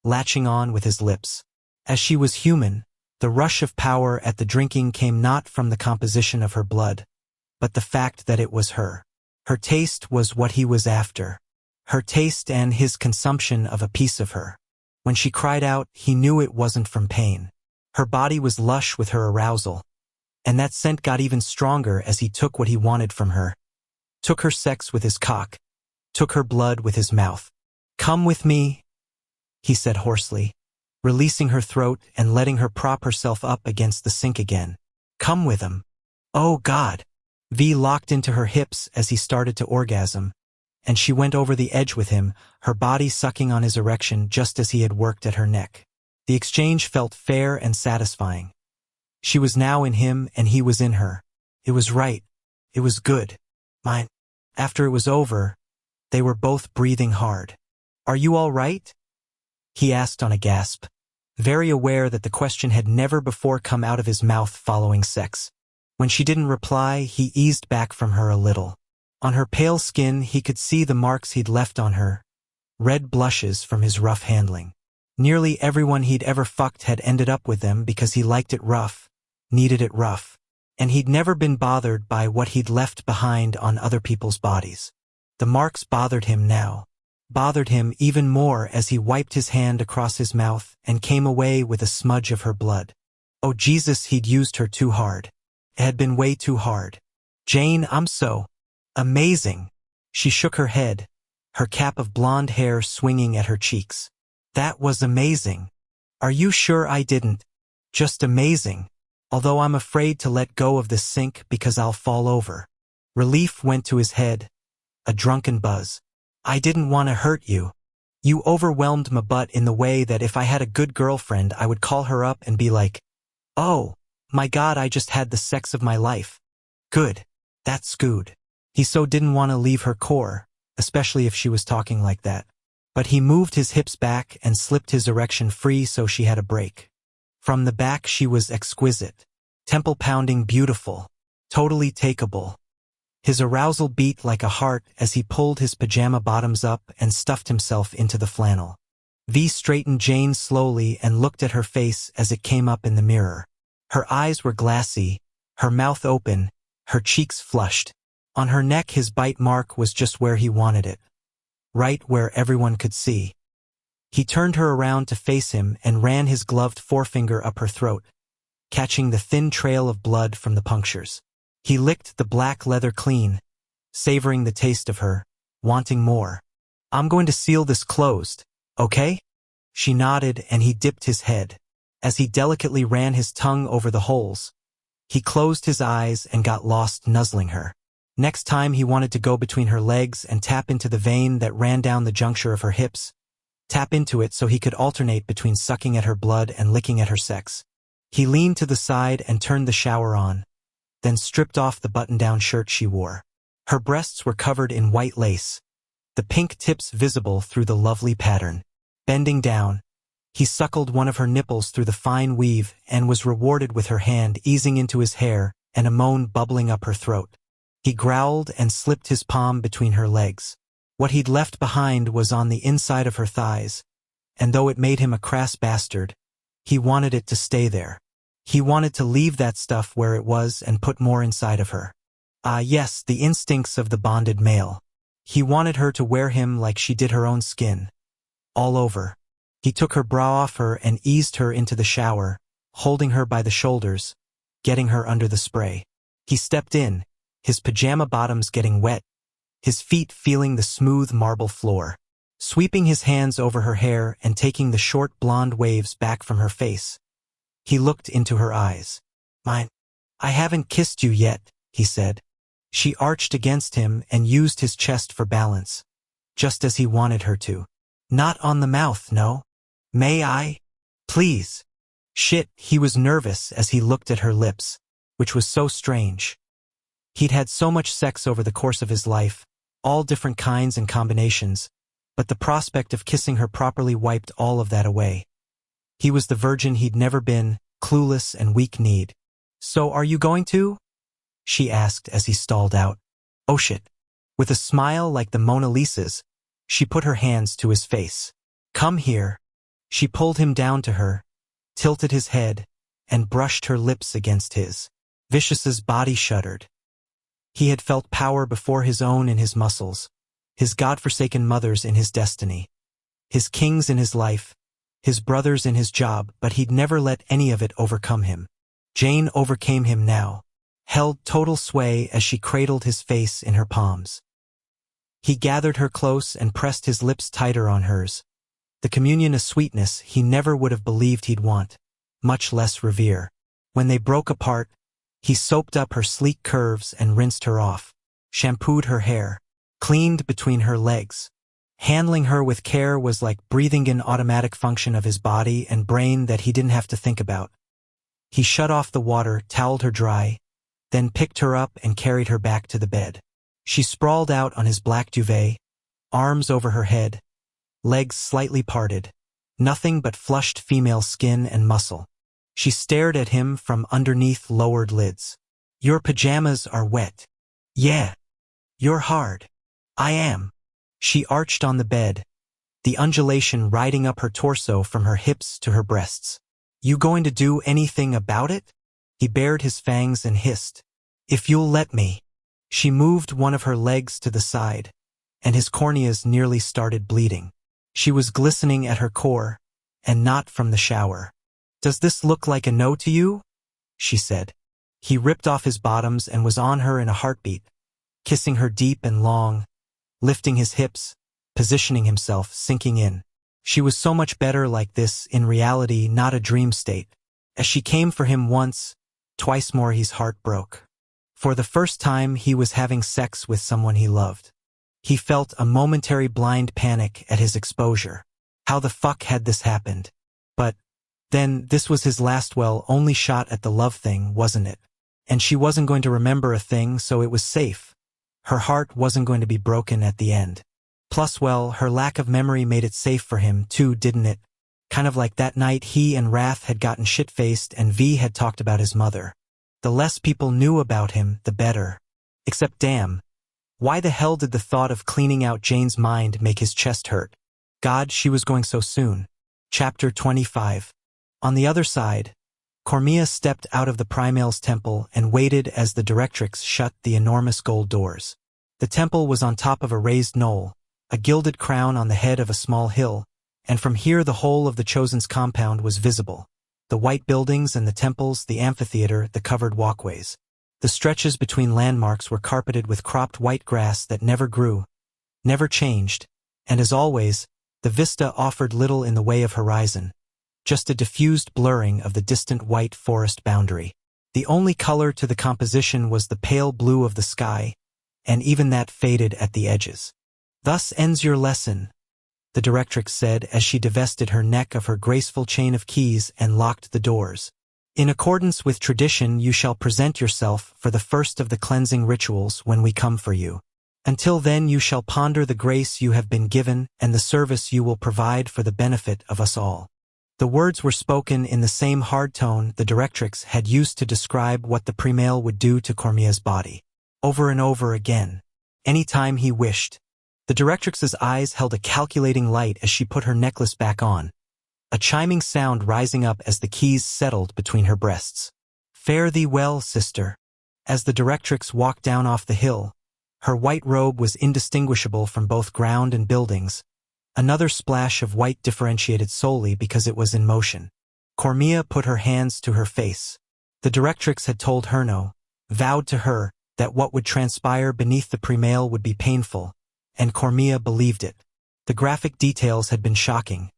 latching on with his lips. As she was human, the rush of power at the drinking came not from the composition of her blood, but the fact that it was her. Her taste was what he was after. Her taste and his consumption of a piece of her. When she cried out, he knew it wasn't from pain. Her body was lush with her arousal, and that scent got even stronger as he took what he wanted from her. Took her sex with his cock, took her blood with his mouth. Come with me, he said hoarsely, releasing her throat and letting her prop herself up against the sink again. Come with him. Oh God! V locked into her hips as he started to orgasm, and she went over the edge with him, her body sucking on his erection just as he had worked at her neck. The exchange felt fair and satisfying. She was now in him and he was in her. It was right. It was good. Mine. After it was over, they were both breathing hard. Are you all right? He asked on a gasp, very aware that the question had never before come out of his mouth following sex. When she didn't reply, he eased back from her a little. On her pale skin, he could see the marks he'd left on her, red blushes from his rough handling. Nearly everyone he'd ever fucked had ended up with them because he liked it rough, needed it rough, and he'd never been bothered by what he'd left behind on other people's bodies. The marks bothered him now, bothered him even more as he wiped his hand across his mouth and came away with a smudge of her blood. Oh Jesus, he'd used her too hard. It had been way too hard. Jane, I'm so amazing. She shook her head, her cap of blonde hair swinging at her cheeks. That was amazing. Are you sure I didn't? Just amazing. Although I'm afraid to let go of this sink because I'll fall over. Relief went to his head, a drunken buzz. I didn't want to hurt you. You overwhelmed my butt in the way that if I had a good girlfriend I would call her up and be like, oh, my God, I just had the sex of my life. Good. That's good. He so didn't want to leave her core, especially if she was talking like that. But he moved his hips back and slipped his erection free so she had a break. From the back she was exquisite, temple-pounding beautiful, totally takeable. His arousal beat like a heart as he pulled his pajama bottoms up and stuffed himself into the flannel. V straightened Jane slowly and looked at her face as it came up in the mirror. Her eyes were glassy, her mouth open, her cheeks flushed. On her neck his bite mark was just where he wanted it. Right where everyone could see. He turned her around to face him and ran his gloved forefinger up her throat, catching the thin trail of blood from the punctures. He licked the black leather clean, savoring the taste of her, wanting more. I'm going to seal this closed, okay? She nodded and he dipped his head. As he delicately ran his tongue over the holes, he closed his eyes and got lost nuzzling her. Next time he wanted to go between her legs and tap into the vein that ran down the juncture of her hips, tap into it so he could alternate between sucking at her blood and licking at her sex. He leaned to the side and turned the shower on, then stripped off the button-down shirt she wore. Her breasts were covered in white lace, the pink tips visible through the lovely pattern. Bending down, he suckled one of her nipples through the fine weave and was rewarded with her hand easing into his hair and a moan bubbling up her throat. He growled and slipped his palm between her legs. What he'd left behind was on the inside of her thighs, and though it made him a crass bastard, he wanted it to stay there. He wanted to leave that stuff where it was and put more inside of her. Ah yes, the instincts of the bonded male. He wanted her to wear him like she did her own skin. All over. He took her bra off her and eased her into the shower, holding her by the shoulders, getting her under the spray. He stepped in, his pajama bottoms getting wet, his feet feeling the smooth marble floor, sweeping his hands over her hair and taking the short blonde waves back from her face. He looked into her eyes. Mine. I haven't kissed you yet, he said. She arched against him and used his chest for balance, just as he wanted her to. Not on the mouth, no. May I? Please. Shit, he was nervous as he looked at her lips, which was so strange. He'd had so much sex over the course of his life, all different kinds and combinations, but the prospect of kissing her properly wiped all of that away. He was the virgin he'd never been, clueless and weak-kneed. So are you going to? She asked as he stalled out. Oh shit. With a smile like the Mona Lisa's, she put her hands to his face. Come here. She pulled him down to her, tilted his head, and brushed her lips against his. Vicious's body shuddered. He had felt power before his own in his muscles, his godforsaken mother's in his destiny, his kings in his life, his brothers in his job, but he'd never let any of it overcome him. Jane overcame him now, held total sway as she cradled his face in her palms. He gathered her close and pressed his lips tighter on hers, the communion of sweetness he never would have believed he'd want, much less revere. When they broke apart, he soaped up her sleek curves and rinsed her off, shampooed her hair, cleaned between her legs. Handling her with care was like breathing in automatic function of his body and brain that he didn't have to think about. He shut off the water, toweled her dry, then picked her up and carried her back to the bed. She sprawled out on his black duvet, arms over her head, legs slightly parted, nothing but flushed female skin and muscle. She stared at him from underneath lowered lids. Your pajamas are wet. Yeah. You're hard. I am. She arched on the bed, the undulation riding up her torso from her hips to her breasts. You going to do anything about it? He bared his fangs and hissed, "If you'll let me." She moved one of her legs to the side, and his corneas nearly started bleeding. She was glistening at her core, and not from the shower. "Does this look like a no to you?" she said. He ripped off his bottoms and was on her in a heartbeat, kissing her deep and long, lifting his hips, positioning himself, sinking in. She was so much better like this, in reality, not a dream state. As she came for him once, twice more, his heart broke. For the first time, he was having sex with someone he loved. He felt a momentary blind panic at his exposure. How the fuck had this happened? But then, this was his last, only shot at the love thing, wasn't it? And she wasn't going to remember a thing, so it was safe. Her heart wasn't going to be broken at the end. Plus, her lack of memory made it safe for him, too, didn't it? Kind of like that night he and Wrath had gotten shit-faced and V had talked about his mother. The less people knew about him, the better. Except damn. Why the hell did the thought of cleaning out Jane's mind make his chest hurt? God, she was going so soon. Chapter 25. On the other side, Cormia stepped out of the Primal's temple and waited as the directrix shut the enormous gold doors. The temple was on top of a raised knoll, a gilded crown on the head of a small hill, and from here the whole of the Chosen's compound was visible. The white buildings and the temples, the amphitheater, the covered walkways. The stretches between landmarks were carpeted with cropped white grass that never grew, never changed, and as always, the vista offered little in the way of horizon, just a diffused blurring of the distant white forest boundary. The only color to the composition was the pale blue of the sky, and even that faded at the edges. "Thus ends your lesson," the directrix said as she divested her neck of her graceful chain of keys and locked the doors. "In accordance with tradition, you shall present yourself for the first of the cleansing rituals when we come for you. Until then you shall ponder the grace you have been given and the service you will provide for the benefit of us all." The words were spoken in the same hard tone the directrix had used to describe what the Primal would do to Cormia's body. Over and over again. Any time he wished. The directrix's eyes held a calculating light as she put her necklace back on, a chiming sound rising up as the keys settled between her breasts. "Fare thee well, sister." As the directrix walked down off the hill, her white robe was indistinguishable from both ground and buildings. Another splash of white differentiated solely because it was in motion. Cormia put her hands to her face. The directrix had told her no, vowed to her, that what would transpire beneath the Primal would be painful, and Cormia believed it. The graphic details had been shocking,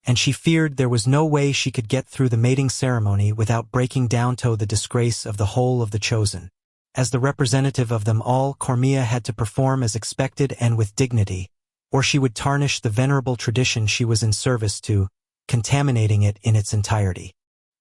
and she feared there was no way she could get through the mating ceremony without breaking down to the disgrace of the whole of the Chosen. As the representative of them all, Cormia had to perform as expected and with dignity, or she would tarnish the venerable tradition she was in service to, contaminating it in its entirety.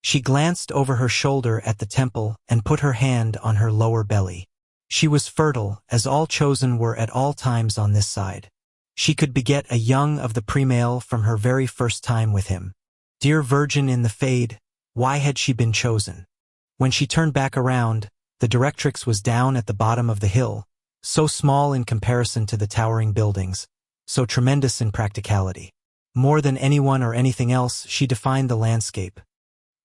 She glanced over her shoulder at the temple and put her hand on her lower belly. She was fertile, as all Chosen were at all times on this side. She could beget a young of the Primal from her very first time with him. Dear virgin in the fade, why had she been chosen? When she turned back around, the directrix was down at the bottom of the hill, so small in comparison to the towering buildings, so tremendous in practicality. More than anyone or anything else, she defined the landscape.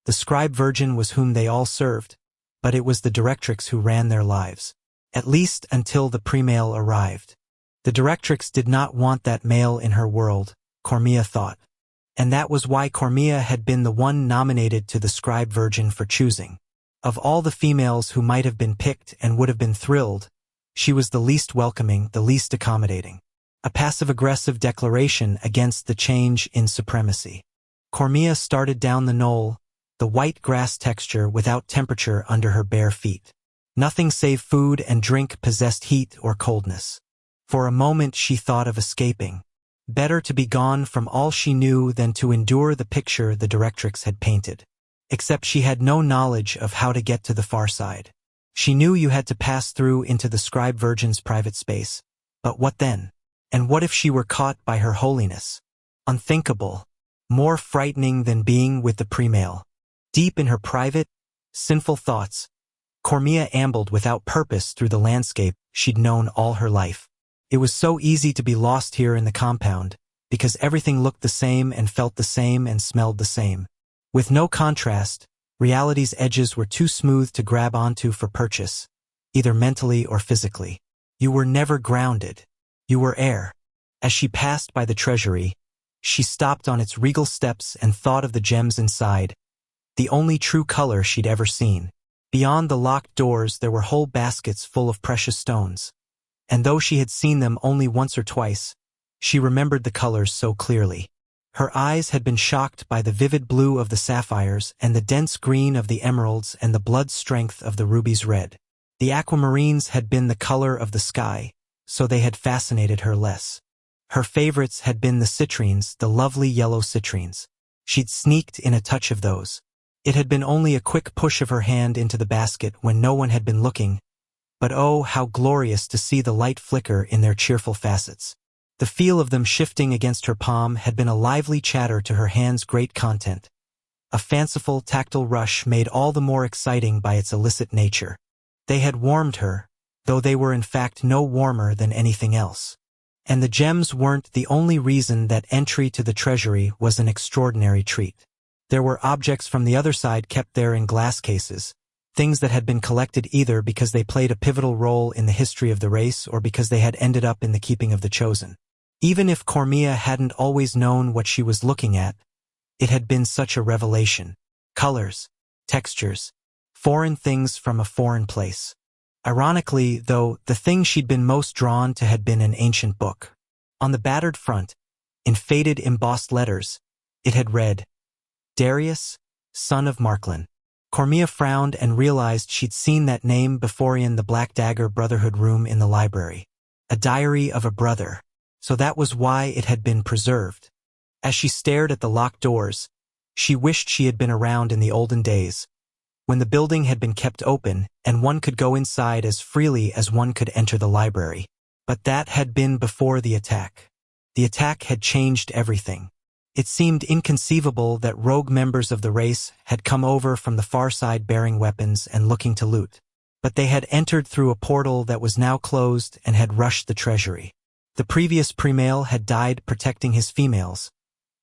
The scribe virgin was whom they all served, but it was the directrix who ran their lives. At least until the Primal arrived. The directrix did not want that male in her world, Cormia thought. And that was why Cormia had been the one nominated to the scribe virgin for choosing. Of all the females who might have been picked and would have been thrilled, she was the least welcoming, the least accommodating. A passive-aggressive declaration against the change in supremacy. Cormia started down the knoll, the white grass texture without temperature under her bare feet. Nothing save food and drink possessed heat or coldness. For a moment she thought of escaping. Better to be gone from all she knew than to endure the picture the directrix had painted. Except she had no knowledge of how to get to the far side. She knew you had to pass through into the scribe virgin's private space. But what then? And what if she were caught by her holiness? Unthinkable. More frightening than being with the Primal. Deep in her private, sinful thoughts, Cormia ambled without purpose through the landscape she'd known all her life. It was so easy to be lost here in the compound, because everything looked the same and felt the same and smelled the same. With no contrast, Reality's edges were too smooth to grab onto for purchase, either mentally or physically. You were never grounded. You were air. As she passed by the treasury, she stopped on its regal steps and thought of the gems inside, the only true color she'd ever seen. Beyond the locked doors there were whole baskets full of precious stones, and though she had seen them only once or twice, she remembered the colors so clearly. Her eyes had been shocked by the vivid blue of the sapphires and the dense green of the emeralds and the blood strength of the ruby's red. The aquamarines had been the color of the sky, so they had fascinated her less. Her favorites had been the citrines, the lovely yellow citrines. She'd sneaked in a touch of those. It had been only a quick push of her hand into the basket when no one had been looking, but oh, how glorious to see the light flicker in their cheerful facets. The feel of them shifting against her palm had been a lively chatter to her hand's great content, a fanciful, tactile rush made all the more exciting by its illicit nature. They had warmed her, though they were in fact no warmer than anything else. And the gems weren't the only reason that entry to the treasury was an extraordinary treat. There were objects from the other side kept there in glass cases, things that had been collected either because they played a pivotal role in the history of the race or because they had ended up in the keeping of the chosen. Even if Cormia hadn't always known what she was looking at, it had been such a revelation. Colors, textures, foreign things from a foreign place. Ironically, though, the thing she'd been most drawn to had been an ancient book. On the battered front, in faded embossed letters, it had read, Darius, son of Marklin. Cormia frowned and realized she'd seen that name before in the Black Dagger Brotherhood room in the library. A diary of a brother. So that was why it had been preserved. As she stared at the locked doors, she wished she had been around in the olden days, when the building had been kept open and one could go inside as freely as one could enter the library. But that had been before the attack. The attack had changed everything. It seemed inconceivable that rogue members of the race had come over from the far side bearing weapons and looking to loot. But they had entered through a portal that was now closed and had rushed the treasury. The previous primale had died protecting his females,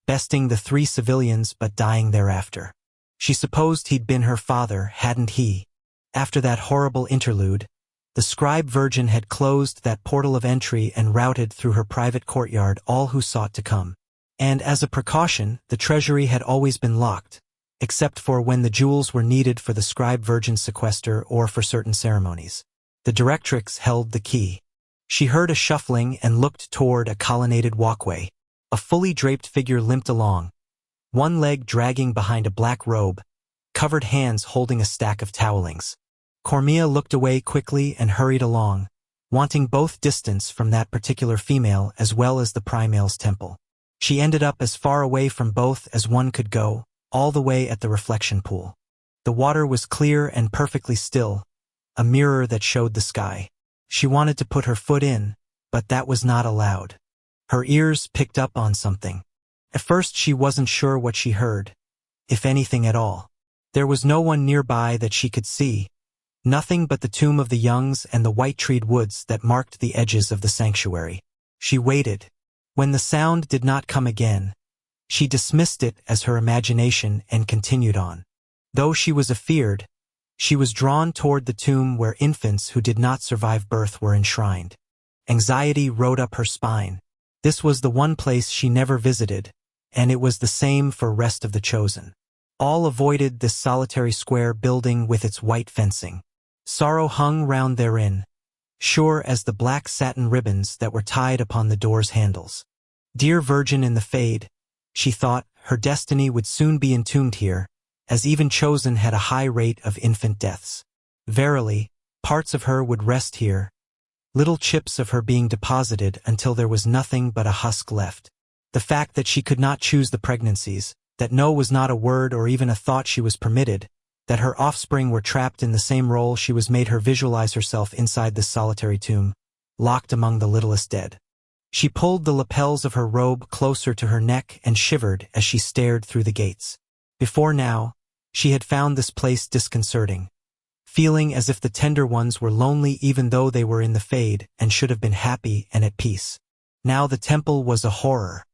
besting the 3 civilians but dying thereafter. She supposed he'd been her father, hadn't he? After that horrible interlude, the scribe virgin had closed that portal of entry and routed through her private courtyard all who sought to come. And as a precaution, the treasury had always been locked, except for when the jewels were needed for the scribe virgin's sequester or for certain ceremonies. The directrix held the key. She heard a shuffling and looked toward a colonnaded walkway. A fully draped figure limped along, one leg dragging behind a black robe, covered hands holding a stack of towelings. Cormia looked away quickly and hurried along, wanting both distance from that particular female as well as the primale's temple. She ended up as far away from both as one could go, all the way at the reflection pool. The water was clear and perfectly still, a mirror that showed the sky. She wanted to put her foot in, but that was not allowed. Her ears picked up on something. At first she wasn't sure what she heard, if anything at all. There was no one nearby that she could see, nothing but the tomb of the Youngs and the white-treed woods that marked the edges of the sanctuary. She waited. When the sound did not come again, she dismissed it as her imagination and continued on. Though she was afeared, she was drawn toward the tomb where infants who did not survive birth were enshrined. Anxiety rode up her spine. This was the one place she never visited, and it was the same for rest of the chosen. All avoided this solitary square building with its white fencing. Sorrow hung round therein, sure as the black satin ribbons that were tied upon the door's handles. Dear Virgin in the Fade, she thought, her destiny would soon be entombed here, as even chosen had a high rate of infant deaths. Verily, parts of her would rest here, little chips of her being deposited until there was nothing but a husk left. The fact that she could not choose the pregnancies, that no was not a word or even a thought she was permitted, that her offspring were trapped in the same role she was made her visualize herself inside this solitary tomb, locked among the littlest dead. She pulled the lapels of her robe closer to her neck and shivered as she stared through the gates. Before now, she had found this place disconcerting, feeling as if the tender ones were lonely even though they were in the Fade and should have been happy and at peace. Now the temple was a horror.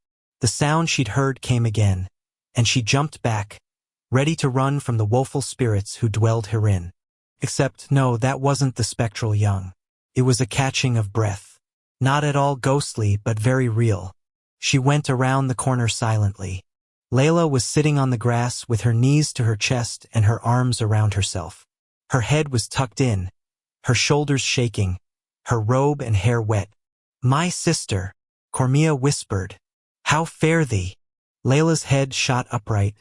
The sound she'd heard came again, and she jumped back, ready to run from the woeful spirits who dwelled herein. Except, no, that wasn't the spectral young. It was a catching of breath. Not at all ghostly, but very real. She went around the corner silently. Layla was sitting on the grass with her knees to her chest and her arms around herself. Her head was tucked in, her shoulders shaking, her robe and hair wet. "My sister," Cormia whispered. "How fare thee?" Layla's head shot upright,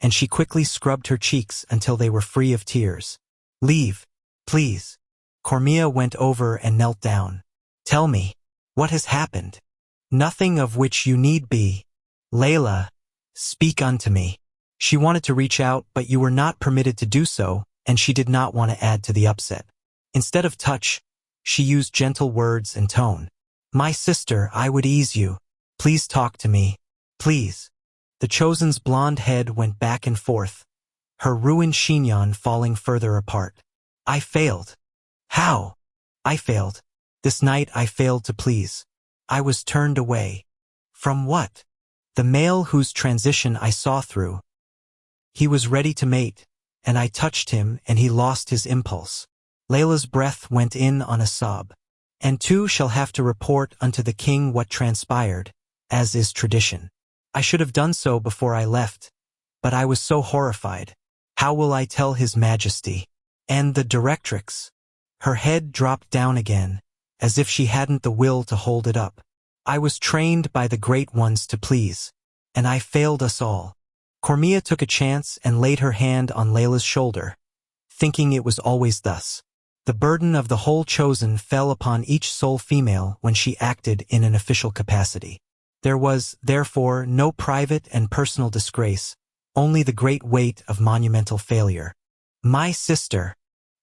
and she quickly scrubbed her cheeks until they were free of tears. "Leave, please." Cormia went over and knelt down. "Tell me, what has happened?" "Nothing of which you need be." "Layla, speak unto me." She wanted to reach out, but you were not permitted to do so, and she did not want to add to the upset. Instead of touch, she used gentle words and tone. "My sister, I would ease you. Please talk to me. Please." The Chosen's blonde head went back and forth, her ruined chignon falling further apart. "I failed." "How?" "I failed. This night I failed to please. I was turned away." "From what?" "The male whose transition I saw through. He was ready to mate, and I touched him and he lost his impulse." Layla's breath went in on a sob. "And two shall have to report unto the king what transpired, as is tradition. I should have done so before I left, but I was so horrified. How will I tell his majesty? And the directrix?" Her head dropped down again, as if she hadn't the will to hold it up. "I was trained by the great ones to please, and I failed us all." Cormia took a chance and laid her hand on Layla's shoulder, thinking it was always thus. The burden of the whole Chosen fell upon each sole female when she acted in an official capacity. There was, therefore, no private and personal disgrace, only the great weight of monumental failure. "My sister,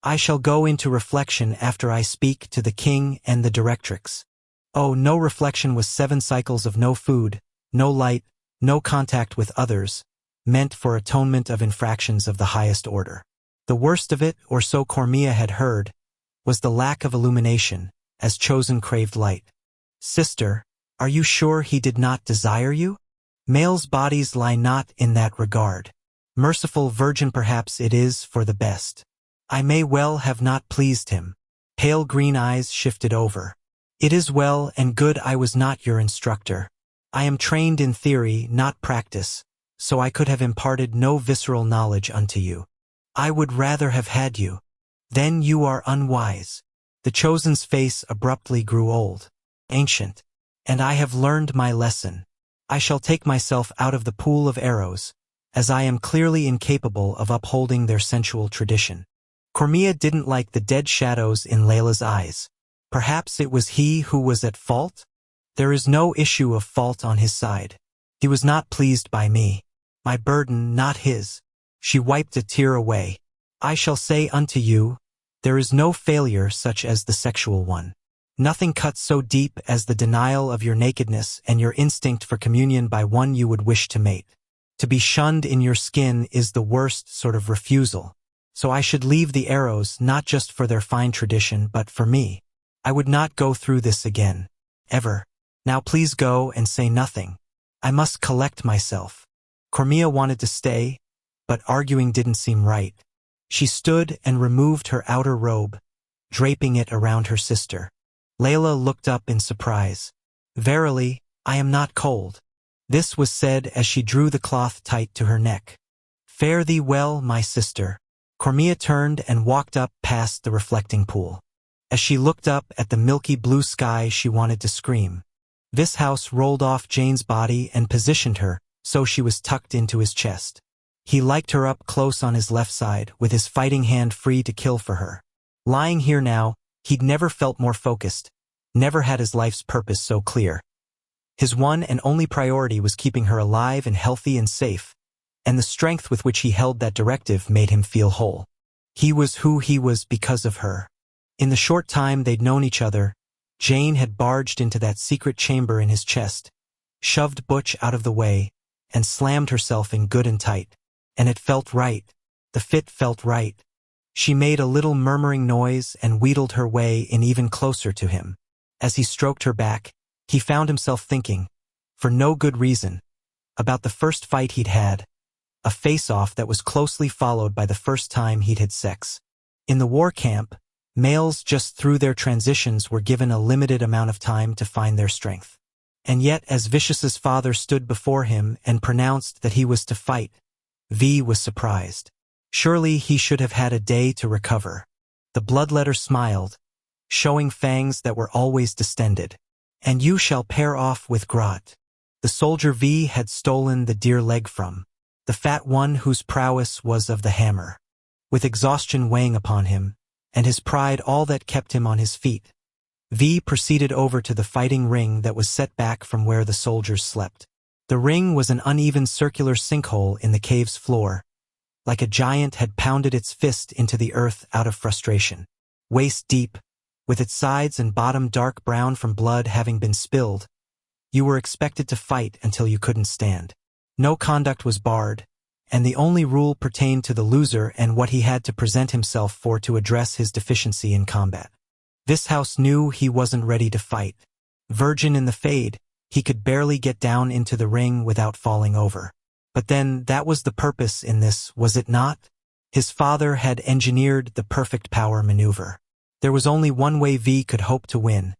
I shall go into reflection after I speak to the king and the directrix." Oh, no reflection was 7 cycles of no food, no light, no contact with others, meant for atonement of infractions of the highest order. The worst of it, or so Cormia had heard, was the lack of illumination, as Chosen craved light. "Sister, are you sure he did not desire you? Males' bodies lie not in that regard. Merciful Virgin, perhaps it is for the best. I may well have not pleased him." Pale green eyes shifted over. "It is well and good I was not your instructor. I am trained in theory, not practice, so I could have imparted no visceral knowledge unto you. I would rather have had you. Then you are unwise." The Chosen's face abruptly grew old, ancient. "And I have learned my lesson. I shall take myself out of the pool of arrows, as I am clearly incapable of upholding their sensual tradition." Cormia didn't like the dead shadows in Layla's eyes. Perhaps it was he who was at fault? There is no issue of fault on his side. He was not pleased by me. My burden, not his. She wiped a tear away. "I shall say unto you, there is no failure such as the sexual one. Nothing cuts so deep as the denial of your nakedness and your instinct for communion by one you would wish to mate. To be shunned in your skin is the worst sort of refusal. So I should leave the arrows not just for their fine tradition but for me. I would not go through this again. Ever. Now please go and say nothing. I must collect myself." Cormia wanted to stay, but arguing didn't seem right. She stood and removed her outer robe, draping it around her sister. Layla looked up in surprise. "Verily, I am not cold." This was said as she drew the cloth tight to her neck. "Fare thee well, my sister." Cormia turned and walked up past the reflecting pool. As she looked up at the milky blue sky, she wanted to scream. This house rolled off Jane's body and positioned her so she was tucked into his chest. He liked her up close on his left side, with his fighting hand free to kill for her. Lying here now, he'd never felt more focused, never had his life's purpose so clear. His one and only priority was keeping her alive and healthy and safe, and the strength with which he held that directive made him feel whole. He was who he was because of her. In the short time they'd known each other, Jane had barged into that secret chamber in his chest, shoved Butch out of the way, and slammed herself in good and tight. And it felt right. The fit felt right. She made a little murmuring noise and wheedled her way in even closer to him. As he stroked her back, he found himself thinking, for no good reason, about the first fight he'd had, a face-off that was closely followed by the first time he'd had sex. In the war camp, males just through their transitions were given a limited amount of time to find their strength. And yet, as Vicious's father stood before him and pronounced that he was to fight, V was surprised. Surely he should have had a day to recover. The bloodletter smiled, showing fangs that were always distended. And you shall pair off with Grot. The soldier V had stolen the dear leg from, the fat one whose prowess was of the hammer. With exhaustion weighing upon him, and his pride all that kept him on his feet, V proceeded over to the fighting ring that was set back from where the soldiers slept. The ring was an uneven circular sinkhole in the cave's floor, like a giant had pounded its fist into the earth out of frustration. Waist deep, with its sides and bottom dark brown from blood having been spilled, you were expected to fight until you couldn't stand. No conduct was barred, and the only rule pertained to the loser and what he had to present himself for to address his deficiency in combat. This house knew he wasn't ready to fight. Virgin in the fade, he could barely get down into the ring without falling over. But then, that was the purpose in this, was it not? His father had engineered the perfect power maneuver. There was only one way V could hope to win,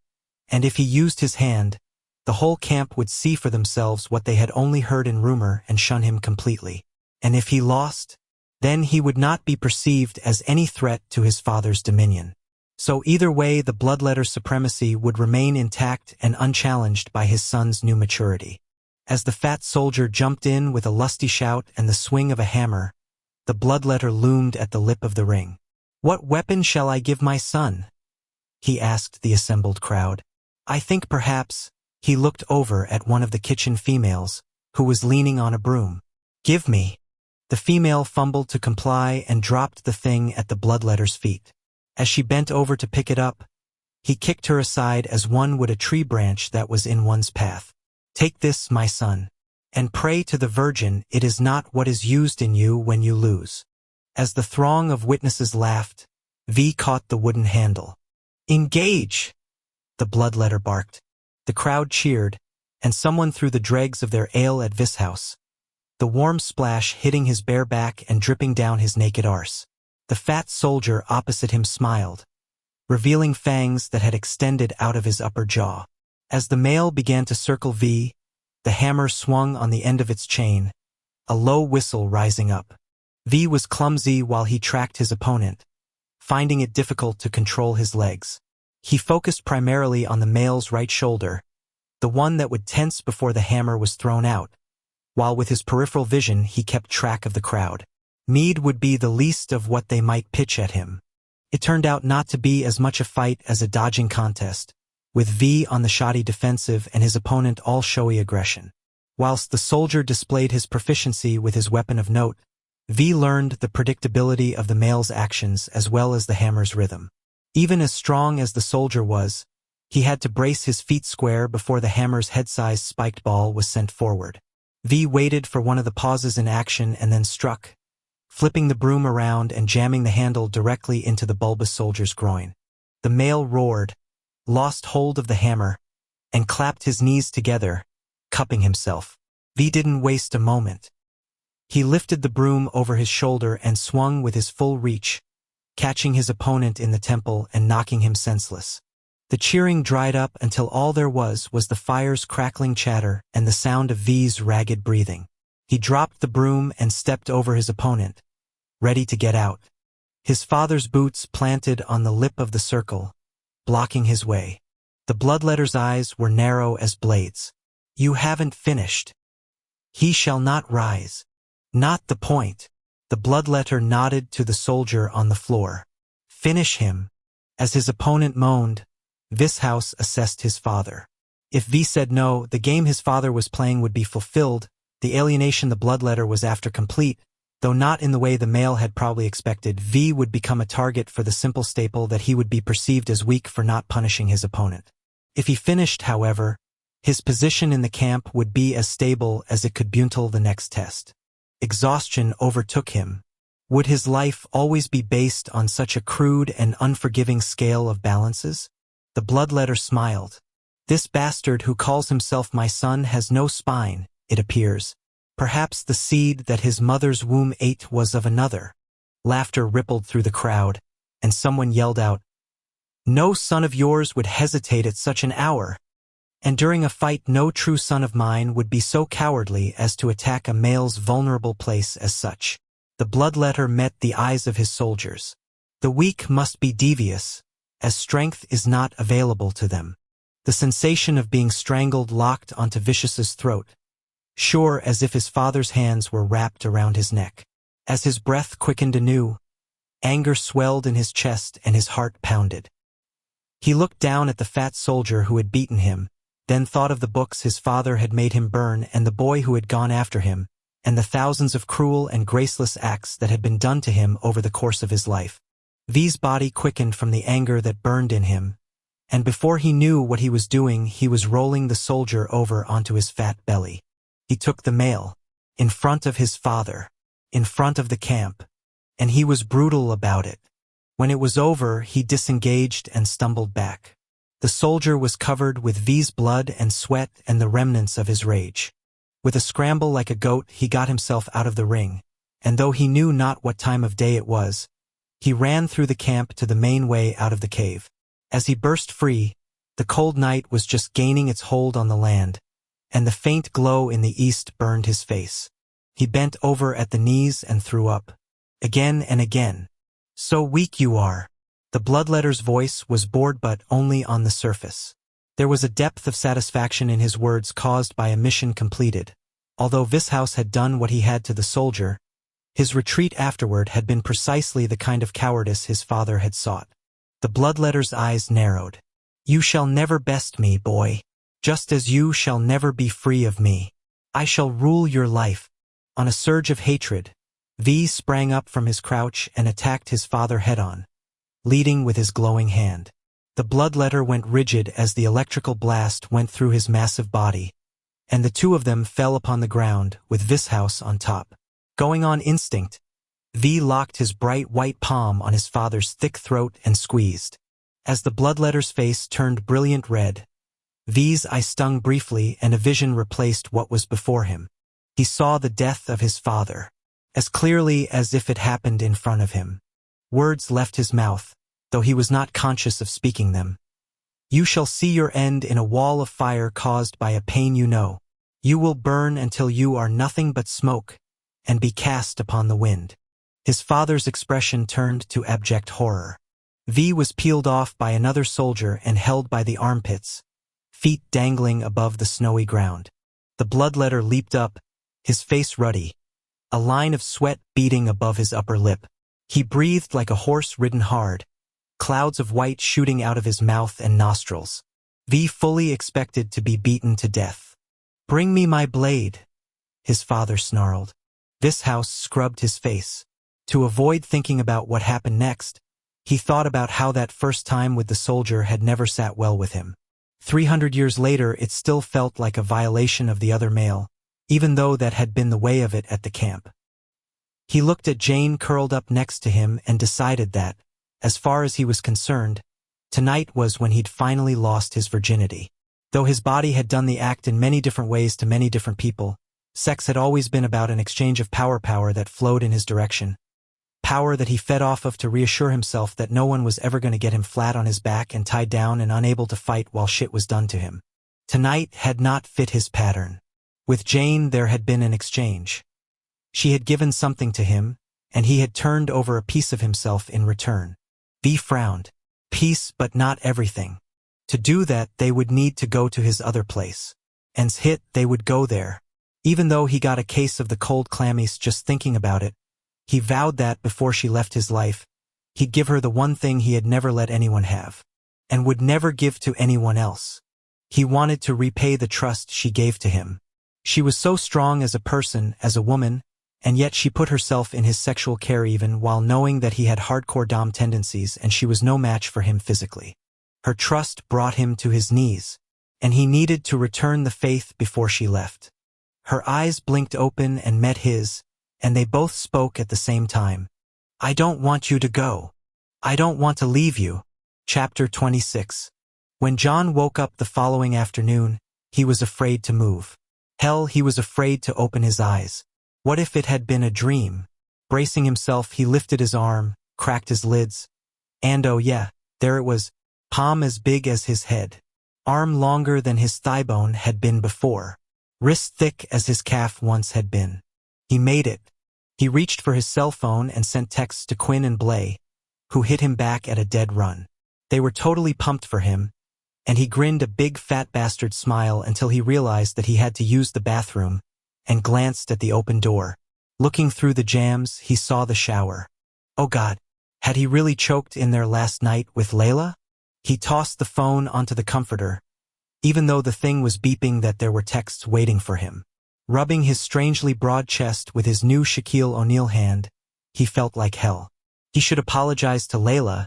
and if he used his hand, the whole camp would see for themselves what they had only heard in rumor and shun him completely. And if he lost, then he would not be perceived as any threat to his father's dominion. So either way, the bloodletter supremacy would remain intact and unchallenged by his son's new maturity. As the fat soldier jumped in with a lusty shout and the swing of a hammer, the bloodletter loomed at the lip of the ring. "What weapon shall I give my son?" he asked the assembled crowd. "I think perhaps," he looked over at one of the kitchen females, who was leaning on a broom. "Give me." The female fumbled to comply and dropped the thing at the bloodletter's feet. As she bent over to pick it up, he kicked her aside as one would a tree branch that was in one's path. "Take this, my son, and pray to the Virgin it is not what is used in you when you lose." As the throng of witnesses laughed, V caught the wooden handle. "Engage!" the bloodletter barked. The crowd cheered, and someone threw the dregs of their ale at V's house, the warm splash hitting his bare back and dripping down his naked arse. The fat soldier opposite him smiled, revealing fangs that had extended out of his upper jaw. As the male began to circle V, the hammer swung on the end of its chain, a low whistle rising up. V was clumsy while he tracked his opponent, finding it difficult to control his legs. He focused primarily on the male's right shoulder, the one that would tense before the hammer was thrown out, while with his peripheral vision he kept track of the crowd. Mead would be the least of what they might pitch at him. It turned out not to be as much a fight as a dodging contest, with V on the shoddy defensive and his opponent all showy aggression. Whilst the soldier displayed his proficiency with his weapon of note, V learned the predictability of the male's actions as well as the hammer's rhythm. Even as strong as the soldier was, he had to brace his feet square before the hammer's head-sized spiked ball was sent forward. V waited for one of the pauses in action and then struck, flipping the broom around and jamming the handle directly into the bulbous soldier's groin. The male roared, lost hold of the hammer, and clapped his knees together, cupping himself. V didn't waste a moment. He lifted the broom over his shoulder and swung with his full reach, catching his opponent in the temple and knocking him senseless. The cheering dried up until all there was the fire's crackling chatter and the sound of V's ragged breathing. He dropped the broom and stepped over his opponent, ready to get out. His father's boots planted on the lip of the circle, blocking his way. The bloodletter's eyes were narrow as blades. "You haven't finished. He shall not rise." "Not the point." The bloodletter nodded to the soldier on the floor. "Finish him." As his opponent moaned, V's house assessed his father. If V said no, the game his father was playing would be fulfilled. The alienation the bloodletter was after complete, though not in the way the male had probably expected. V would become a target for the simple staple that he would be perceived as weak for not punishing his opponent. If he finished, however, his position in the camp would be as stable as it could buntle the next test. Exhaustion overtook him. Would his life always be based on such a crude and unforgiving scale of balances? The bloodletter smiled. "This bastard who calls himself my son has no spine, it appears. Perhaps the seed that his mother's womb ate was of another. Laughter rippled through the crowd, and someone yelled out, "No son of yours would hesitate at such an hour. And during a fight no true son of mine would be so cowardly as to attack a male's vulnerable place as such." The bloodletter met the eyes of his soldiers. The weak must be devious, as strength is not available to them. The sensation of being strangled locked onto Vicious's throat, sure as if his father's hands were wrapped around his neck. As his breath quickened anew, anger swelled in his chest and his heart pounded. He looked down at the fat soldier who had beaten him, then thought of the books his father had made him burn and the boy who had gone after him, and the thousands of cruel and graceless acts that had been done to him over the course of his life. V's body quickened from the anger that burned in him, and before he knew what he was doing, he was rolling the soldier over onto his fat belly. He took the mail, in front of his father, in front of the camp, and he was brutal about it. When it was over, he disengaged and stumbled back. The soldier was covered with V's blood and sweat and the remnants of his rage. With a scramble like a goat, he got himself out of the ring, and though he knew not what time of day it was, he ran through the camp to the main way out of the cave. As he burst free, the cold night was just gaining its hold on the land, and the faint glow in the east burned his face. He bent over at the knees and threw up. Again and again. "So weak you are." The bloodletter's voice was bored but only on the surface. There was a depth of satisfaction in his words caused by a mission completed. Although Vishouse had done what he had to the soldier, his retreat afterward had been precisely the kind of cowardice his father had sought. The bloodletter's eyes narrowed. "You shall never best me, boy. Just as you shall never be free of me. I shall rule your life." On a surge of hatred, V sprang up from his crouch and attacked his father head-on, leading with his glowing hand. The bloodletter went rigid as the electrical blast went through his massive body, and the two of them fell upon the ground, with Vishouse on top. Going on instinct, V locked his bright white palm on his father's thick throat and squeezed. As the bloodletter's face turned brilliant red, V's eye stung briefly and a vision replaced what was before him. He saw the death of his father, as clearly as if it happened in front of him. Words left his mouth, though he was not conscious of speaking them. "You shall see your end in a wall of fire caused by a pain you know. You will burn until you are nothing but smoke, and be cast upon the wind." His father's expression turned to abject horror. V was peeled off by another soldier and held by the armpits, feet dangling above the snowy ground. The bloodletter leaped up, his face ruddy, a line of sweat beading above his upper lip. He breathed like a horse ridden hard, clouds of white shooting out of his mouth and nostrils. V fully expected to be beaten to death. "Bring me my blade," his father snarled. Vishouse scrubbed his face. To avoid thinking about what happened next, he thought about how that first time with the soldier had never sat well with him. 300 years later, it still felt like a violation of the other male, even though that had been the way of it at the camp. He looked at Jane curled up next to him and decided that, as far as he was concerned, tonight was when he'd finally lost his virginity. Though his body had done the act in many different ways to many different people, sex had always been about an exchange of power that flowed in his direction. Power that he fed off of to reassure himself that no one was ever going to get him flat on his back and tied down and unable to fight while shit was done to him. Tonight had not fit his pattern. With Jane there had been an exchange. She had given something to him, and he had turned over a piece of himself in return. V frowned. Piece but not everything. To do that they would need to go to his other place. And's hit they would go there. Even though he got a case of the cold clammies just thinking about it, he vowed that before she left his life, he'd give her the one thing he had never let anyone have, and would never give to anyone else. He wanted to repay the trust she gave to him. She was so strong as a person, as a woman, and yet she put herself in his sexual care even while knowing that he had hardcore dom tendencies and she was no match for him physically. Her trust brought him to his knees, and he needed to return the faith before she left. Her eyes blinked open and met his, and they both spoke at the same time. "I don't want you to go. I don't want to leave you." Chapter 26. When John woke up the following afternoon, he was afraid to move. Hell, he was afraid to open his eyes. What if it had been a dream? Bracing himself, he lifted his arm, cracked his lids, and oh yeah, there it was, palm as big as his head. Arm longer than his thigh bone had been before. Wrist thick as his calf once had been. He made it. He reached for his cell phone and sent texts to Quinn and Blay, who hit him back at a dead run. They were totally pumped for him, and he grinned a big fat bastard smile until he realized that he had to use the bathroom, and glanced at the open door. Looking through the jams, he saw the shower. Oh God, had he really choked in there last night with Layla? He tossed the phone onto the comforter, even though the thing was beeping that there were texts waiting for him. Rubbing his strangely broad chest with his new Shaquille O'Neal hand, he felt like hell. He should apologize to Layla,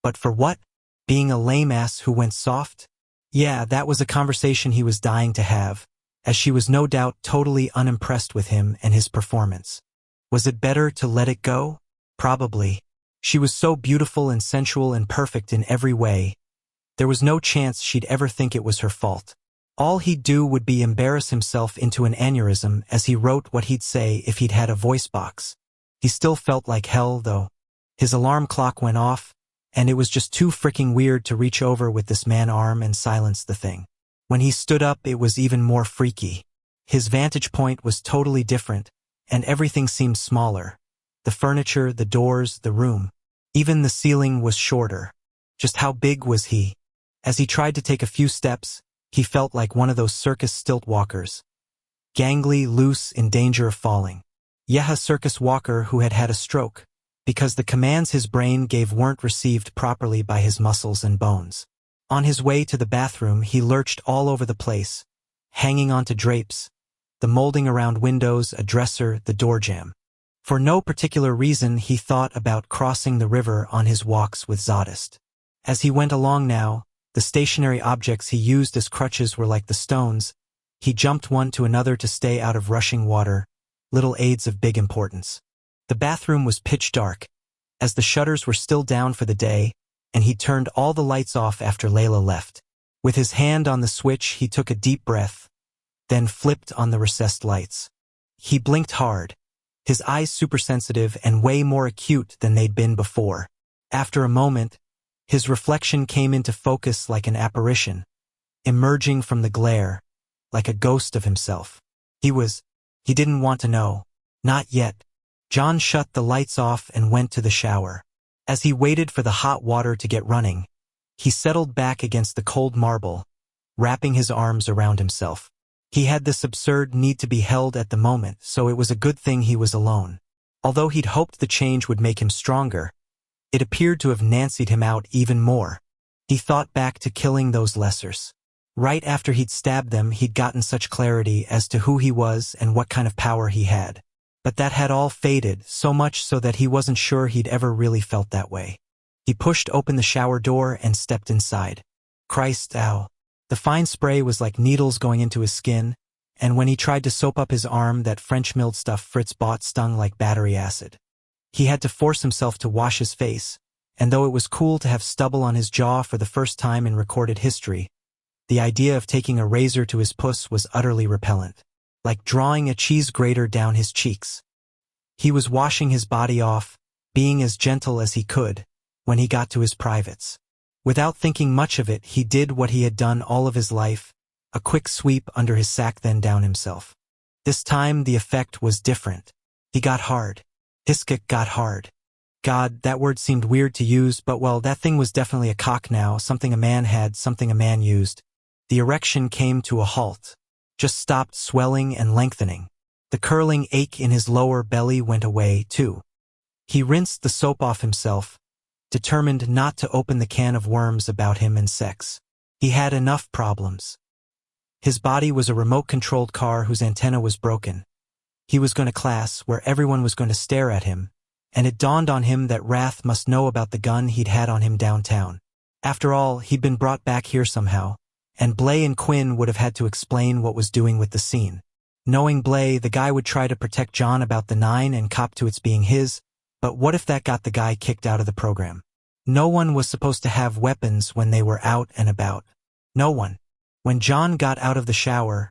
but for what? Being a lame ass who went soft? Yeah, that was a conversation he was dying to have, as she was no doubt totally unimpressed with him and his performance. Was it better to let it go? Probably. She was so beautiful and sensual and perfect in every way. There was no chance she'd ever think it was her fault. All he'd do would be embarrass himself into an aneurysm as he wrote what he'd say if he'd had a voice box. He still felt like hell, though. His alarm clock went off, and it was just too freaking weird to reach over with this man-arm and silence the thing. When he stood up, it was even more freaky. His vantage point was totally different, and everything seemed smaller. The furniture, the doors, the room. Even the ceiling was shorter. Just how big was he? As he tried to take a few steps, he felt like one of those circus stilt walkers. Gangly, loose, in danger of falling. Yeah, a circus walker who had had a stroke, because the commands his brain gave weren't received properly by his muscles and bones. On his way to the bathroom, he lurched all over the place, hanging onto drapes, the molding around windows, a dresser, the door jamb. For no particular reason, he thought about crossing the river on his walks with Zodist. As he went along now, the stationary objects he used as crutches were like the stones. He jumped one to another to stay out of rushing water, little aids of big importance. The bathroom was pitch dark, as the shutters were still down for the day, and he turned all the lights off after Layla left. With his hand on the switch, he took a deep breath, then flipped on the recessed lights. He blinked hard, his eyes supersensitive and way more acute than they'd been before. After a moment, his reflection came into focus like an apparition, emerging from the glare, like a ghost of himself. He didn't want to know. Not yet. John shut the lights off and went to the shower. As he waited for the hot water to get running, he settled back against the cold marble, wrapping his arms around himself. He had this absurd need to be held at the moment, so it was a good thing he was alone. Although he'd hoped the change would make him stronger, it appeared to have Nancied him out even more. He thought back to killing those lessers. Right after he'd stabbed them, he'd gotten such clarity as to who he was and what kind of power he had. But that had all faded, so much so that he wasn't sure he'd ever really felt that way. He pushed open the shower door and stepped inside. Christ, ow. The fine spray was like needles going into his skin, and when he tried to soap up his arm, that French milled stuff Fritz bought stung like battery acid. He had to force himself to wash his face, and though it was cool to have stubble on his jaw for the first time in recorded history, the idea of taking a razor to his puss was utterly repellent, like drawing a cheese grater down his cheeks. He was washing his body off, being as gentle as he could, when he got to his privates. Without thinking much of it, he did what he had done all of his life, a quick sweep under his sack, then down himself. This time the effect was different. He got hard. Hiska got hard. God, that word seemed weird to use, but well, that thing was definitely a cock now, something a man had, something a man used. The erection came to a halt, just stopped swelling and lengthening. The curling ache in his lower belly went away, too. He rinsed the soap off himself, determined not to open the can of worms about him and sex. He had enough problems. His body was a remote-controlled car whose antenna was broken. He was going to class where everyone was going to stare at him, and it dawned on him that Wrath must know about the gun he'd had on him downtown. After all, he'd been brought back here somehow, and Blay and Quinn would have had to explain what was doing with the scene. Knowing Blay, the guy would try to protect John about the 9 and cop to its being his, but what if that got the guy kicked out of the program? No one was supposed to have weapons when they were out and about. No one. When John got out of the shower,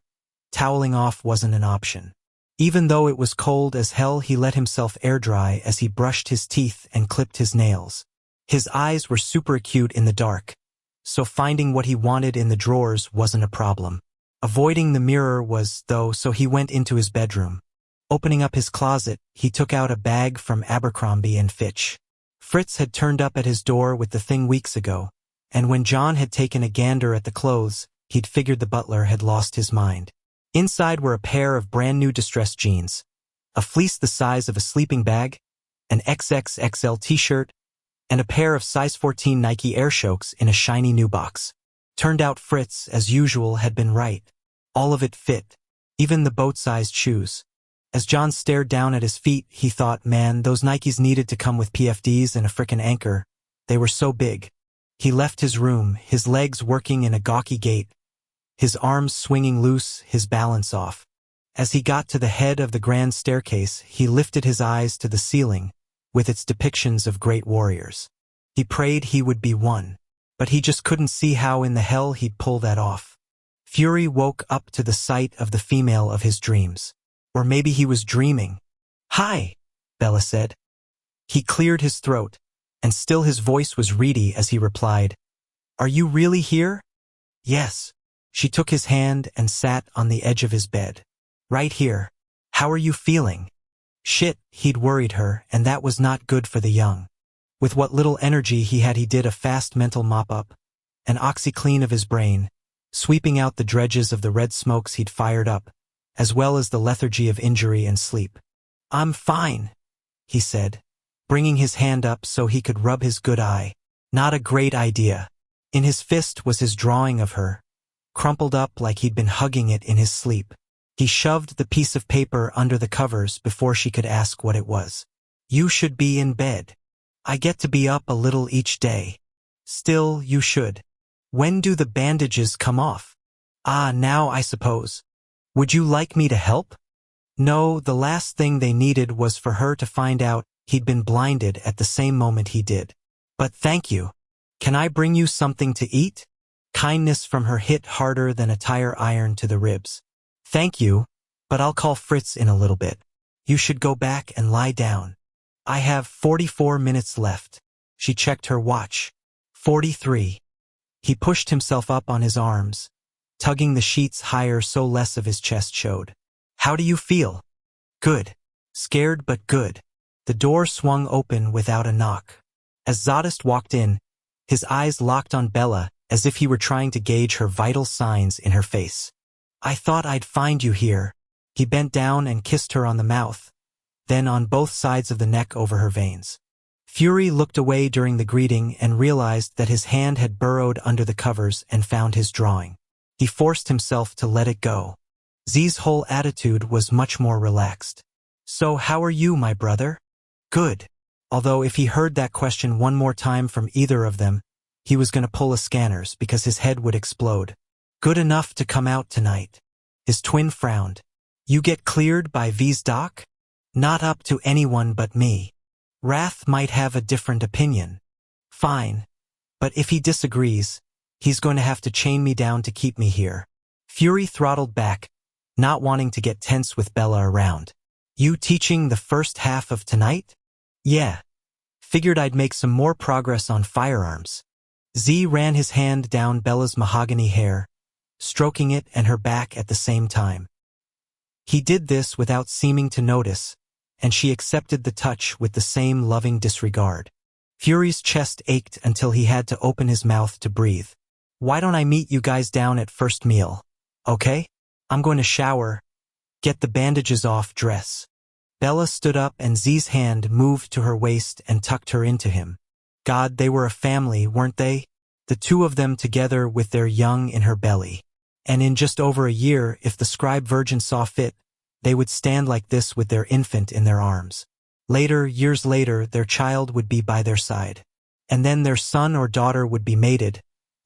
Toweling off wasn't an option. Even though it was cold as hell, he let himself air dry as he brushed his teeth and clipped his nails. His eyes were super acute in the dark, so finding what he wanted in the drawers wasn't a problem. Avoiding the mirror was, though, so he went into his bedroom. Opening up his closet, he took out a bag from Abercrombie & Fitch. Fritz had turned up at his door with the thing weeks ago, and when John had taken a gander at the clothes, he'd figured the butler had lost his mind. Inside were a pair of brand-new distressed jeans, a fleece the size of a sleeping bag, an XXXL t-shirt, and a pair of size 14 Nike Air Shokes in a shiny new box. Turned out Fritz, as usual, had been right. All of it fit, even the boat-sized shoes. As John stared down at his feet, he thought, man, those Nikes needed to come with PFDs and a frickin' anchor. They were so big. He left his room, his legs working in a gawky gait, his arms swinging loose, his balance off. As he got to the head of the grand staircase, he lifted his eyes to the ceiling, with its depictions of great warriors. He prayed he would be one, but he just couldn't see how in the hell he'd pull that off. Fury woke up to the sight of the female of his dreams. Or maybe he was dreaming. "Hi," Bella said. He cleared his throat, and still his voice was reedy as he replied, "Are you really here?" "Yes." She took his hand and sat on the edge of his bed. "Right here. How are you feeling?" Shit, he'd worried her, and that was not good for the young. With what little energy he had, he did a fast mental mop-up, an OxyClean of his brain, sweeping out the dredges of the red smokes he'd fired up, as well as the lethargy of injury and sleep. "I'm fine," he said, bringing his hand up so he could rub his good eye. Not a great idea. In his fist was his drawing of her, crumpled up like he'd been hugging it in his sleep. He shoved the piece of paper under the covers before she could ask what it was. "You should be in bed. I get to be up a little each day." "Still, you should. When do the bandages come off?" "Ah, now I suppose. Would you like me to help?" No, the last thing they needed was for her to find out he'd been blinded at the same moment he did. "But thank you. Can I bring you something to eat?" Kindness from her hit harder than a tire iron to the ribs. "Thank you, but I'll call Fritz in a little bit. You should go back and lie down. I have 44 minutes left." She checked her watch. 43. He pushed himself up on his arms, tugging the sheets higher so less of his chest showed. "How do you feel?" "Good. Scared but good." The door swung open without a knock. As Zadist walked in, his eyes locked on Bella as if he were trying to gauge her vital signs in her face. "I thought I'd find you here." He bent down and kissed her on the mouth, then on both sides of the neck over her veins. Fury looked away during the greeting and realized that his hand had burrowed under the covers and found his drawing. He forced himself to let it go. Z's whole attitude was much more relaxed. "So how are you, my brother?" "Good." Although if he heard that question one more time from either of them, he was going to pull a scanners because his head would explode. "Good enough to come out tonight." His twin frowned. "You get cleared by V's doc?" "Not up to anyone but me. Wrath might have a different opinion." "Fine. But if he disagrees, he's going to have to chain me down to keep me here." Fury throttled back, not wanting to get tense with Bella around. "You teaching the first half of tonight?" "Yeah. Figured I'd make some more progress on firearms." Z ran his hand down Bella's mahogany hair, stroking it and her back at the same time. He did this without seeming to notice, and she accepted the touch with the same loving disregard. Fury's chest ached until he had to open his mouth to breathe. "Why don't I meet you guys down at first meal? Okay? I'm going to shower, get the bandages off, dress." Bella stood up and Z's hand moved to her waist and tucked her into him. God, they were a family, weren't they? The two of them together with their young in her belly. And in just over a year, if the scribe virgin saw fit, they would stand like this with their infant in their arms. Later, years later, their child would be by their side. And then their son or daughter would be mated,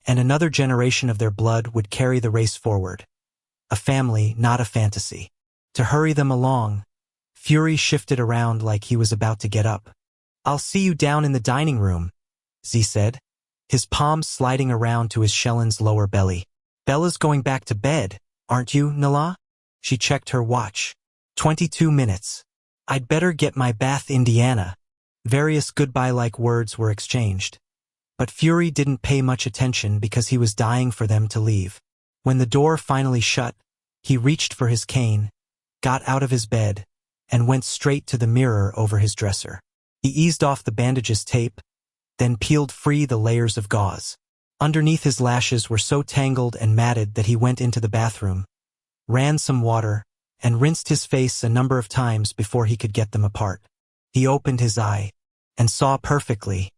and another generation of their blood would carry the race forward. A family, not a fantasy. To hurry them along, Fury shifted around like he was about to get up. "I'll see you down in the dining room," Z said, his palms sliding around to his Shellen's lower belly. "Bella's going back to bed, aren't you, Nala?" She checked her watch. 22 minutes. I'd better get my bath, Indiana. Various goodbye-like words were exchanged. But Fury didn't pay much attention because he was dying for them to leave. When the door finally shut, he reached for his cane, got out of his bed, and went straight to the mirror over his dresser. He eased off the bandage's tape, then peeled free the layers of gauze. Underneath his lashes were so tangled and matted that he went into the bathroom, ran some water, and rinsed his face a number of times before he could get them apart. He opened his eye, and saw perfectly.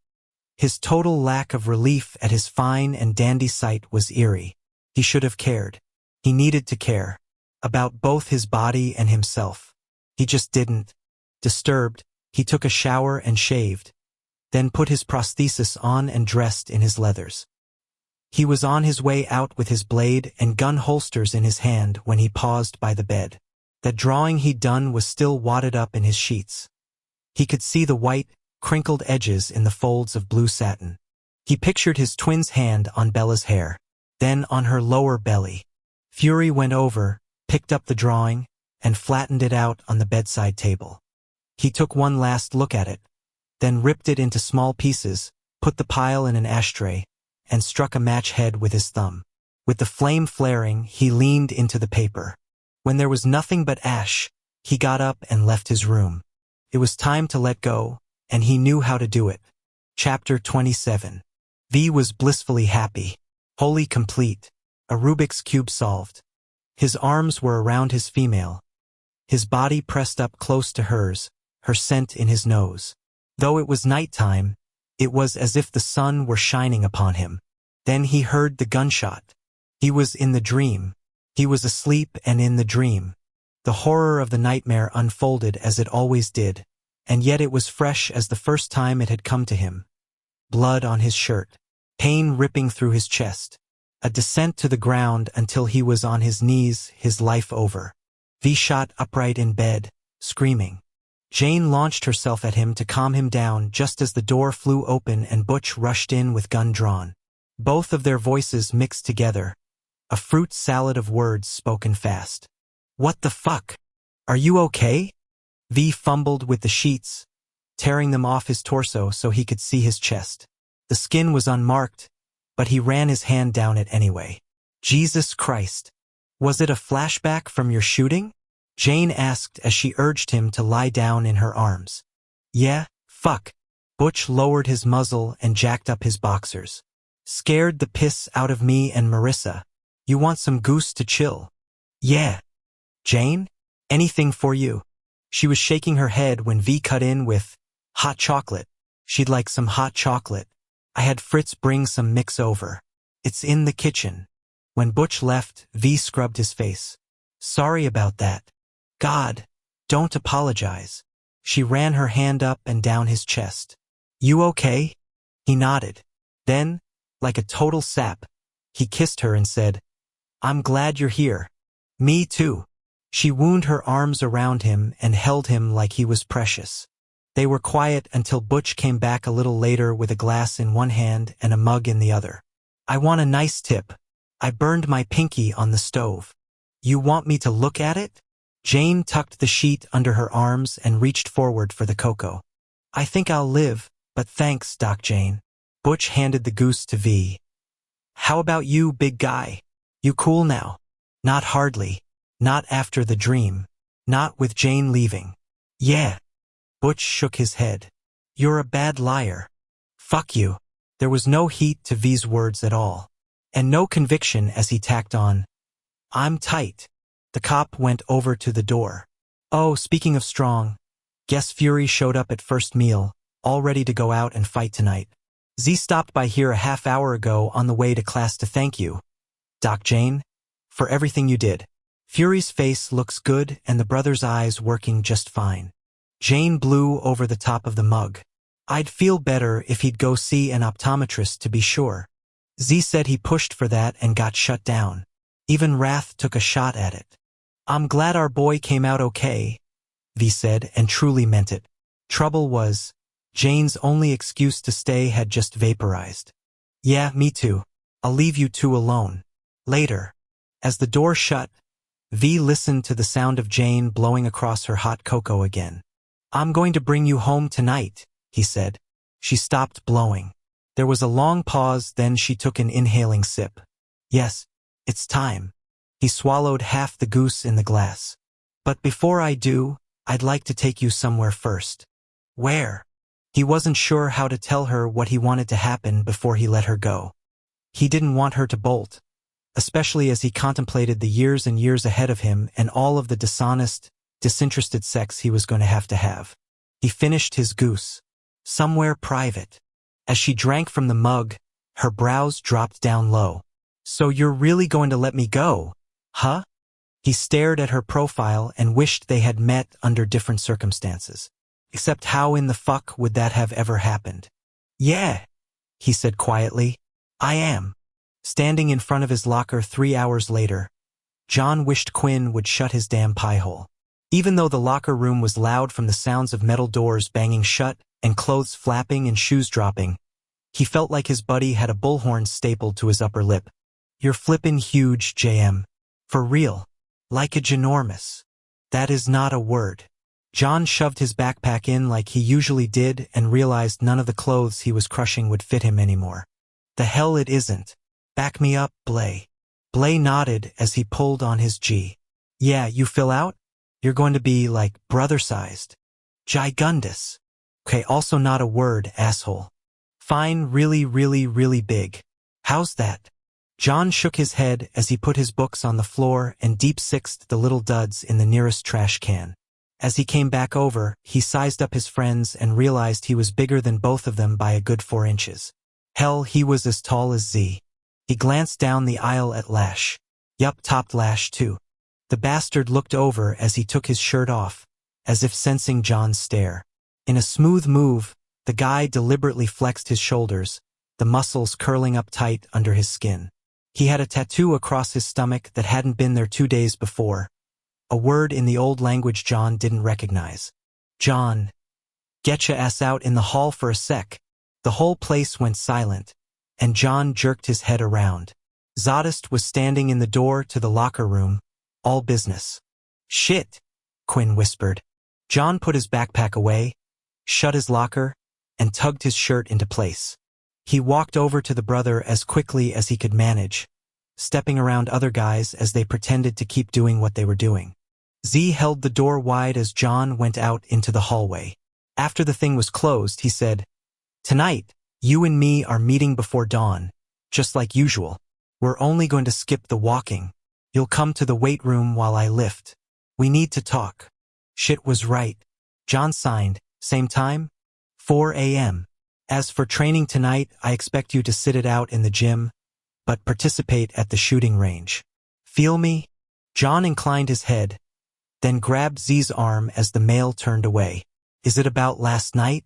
His total lack of relief at his fine and dandy sight was eerie. He should have cared. He needed to care. About both his body and himself. He just didn't. Disturbed, he took a shower and shaved, then put his prosthesis on and dressed in his leathers. He was on his way out with his blade and gun holsters in his hand when he paused by the bed. That drawing he'd done was still wadded up in his sheets. He could see the white, crinkled edges in the folds of blue satin. He pictured his twin's hand on Bella's hair, then on her lower belly. Fury went over, picked up the drawing, and flattened it out on the bedside table. He took one last look at it, then ripped it into small pieces, put the pile in an ashtray, and struck a match head with his thumb. With the flame flaring, he leaned into the paper. When there was nothing but ash, he got up and left his room. It was time to let go, and he knew how to do it. Chapter 27. V was blissfully happy. Wholly complete. A Rubik's Cube solved. His arms were around his female. His body pressed up close to hers, her scent in his nose. Though it was nighttime, it was as if the sun were shining upon him. Then he heard the gunshot. He was in the dream. He was asleep and in the dream. The horror of the nightmare unfolded as it always did, and yet it was fresh as the first time it had come to him. Blood on his shirt. Pain ripping through his chest. A descent to the ground until he was on his knees, his life over. V shot upright in bed, screaming. Jane launched herself at him to calm him down just as the door flew open and Butch rushed in with gun drawn. Both of their voices mixed together. A fruit salad of words spoken fast. "What the fuck? Are you okay?" V fumbled with the sheets, tearing them off his torso so he could see his chest. The skin was unmarked, but he ran his hand down it anyway. "Jesus Christ. Was it a flashback from your shooting?" Jane asked as she urged him to lie down in her arms. "Yeah, fuck." Butch lowered his muzzle and jacked up his boxers. "Scared the piss out of me and Marissa. You want some goose to chill?" "Yeah." "Jane? Anything for you." She was shaking her head when V cut in with, "Hot chocolate. She'd like some hot chocolate. I had Fritz bring some mix over. It's in the kitchen." When Butch left, V scrubbed his face. "Sorry about that." "God, don't apologize." She ran her hand up and down his chest. "You okay?" He nodded. Then, like a total sap, he kissed her and said, "I'm glad you're here." "Me too." She wound her arms around him and held him like he was precious. They were quiet until Butch came back a little later with a glass in one hand and a mug in the other. "I want a nice tip. I burned my pinky on the stove." "You want me to look at it?" Jane tucked the sheet under her arms and reached forward for the cocoa. "I think I'll live, but thanks, Doc Jane." Butch handed the goose to V. "How about you, big guy? You cool now?" "Not hardly. Not after the dream. Not with Jane leaving." "Yeah." Butch shook his head. "You're a bad liar." "Fuck you." There was no heat to V's words at all, and no conviction as he tacked on, "I'm tight." The cop went over to the door. "Oh, speaking of strong, guess Fury showed up at first meal, all ready to go out and fight tonight. Z stopped by here a half hour ago on the way to class to thank you, Doc Jane, for everything you did." Fury's face looks good and the brother's eyes working just fine. Jane blew over the top of the mug. "I'd feel better if he'd go see an optometrist to be sure. Z said he pushed for that and got shut down. Even Wrath took a shot at it." "I'm glad our boy came out okay," V said, and truly meant it. Trouble was, Jane's only excuse to stay had just vaporized. "Yeah, me too. I'll leave you two alone. Later." As the door shut, V listened to the sound of Jane blowing across her hot cocoa again. "I'm going to bring you home tonight," he said. She stopped blowing. There was a long pause, then she took an inhaling sip. "Yes, it's time." He swallowed half the goose in the glass. "But before I do, I'd like to take you somewhere first." "Where?" He wasn't sure how to tell her what he wanted to happen before he let her go. He didn't want her to bolt, especially as he contemplated the years and years ahead of him and all of the dishonest, disinterested sex he was going to have. He finished his goose. "Somewhere private." As she drank from the mug, her brows dropped down low. "So you're really going to let me go, huh?" He stared at her profile and wished they had met under different circumstances. Except how in the fuck would that have ever happened? "Yeah," he said quietly. "I am." Standing in front of his locker 3 hours later, John wished Quinn would shut his damn piehole. Even though the locker room was loud from the sounds of metal doors banging shut and clothes flapping and shoes dropping, he felt like his buddy had a bullhorn stapled to his upper lip. "You're flippin' huge, JM. For real. Like a ginormous. That is not a word." John shoved his backpack in like he usually did and realized none of the clothes he was crushing would fit him anymore. "The hell it isn't. Back me up, Blay." Blay nodded as he pulled on his G. "Yeah, you fill out? You're going to be, like, brother-sized. Gigundous." "Okay, also not a word, asshole." "Fine, really, really, really big. How's that?" John shook his head as he put his books on the floor and deep-sixed the little duds in the nearest trash can. As he came back over, he sized up his friends and realized he was bigger than both of them by a good 4 inches. Hell, he was as tall as Z. He glanced down the aisle at Lash. Yup, topped Lash too. The bastard looked over as he took his shirt off, as if sensing John's stare. In a smooth move, the guy deliberately flexed his shoulders, the muscles curling up tight under his skin. He had a tattoo across his stomach that hadn't been there 2 days before, a word in the old language John didn't recognize. "John, getcha ass out in the hall for a sec." The whole place went silent, and John jerked his head around. Zadist was standing in the door to the locker room, all business. "Shit," Quinn whispered. John put his backpack away, shut his locker, and tugged his shirt into place. He walked over to the brother as quickly as he could manage, stepping around other guys as they pretended to keep doing what they were doing. Z held the door wide as John went out into the hallway. After the thing was closed, he said, "Tonight, you and me are meeting before dawn, just like usual. We're only going to skip the walking. You'll come to the weight room while I lift. We need to talk." Shit was right. John signed. "Same time? 4 a.m. As for training tonight, I expect you to sit it out in the gym, but participate at the shooting range. Feel me?" John inclined his head, then grabbed Z's arm as the male turned away. "Is it about last night?"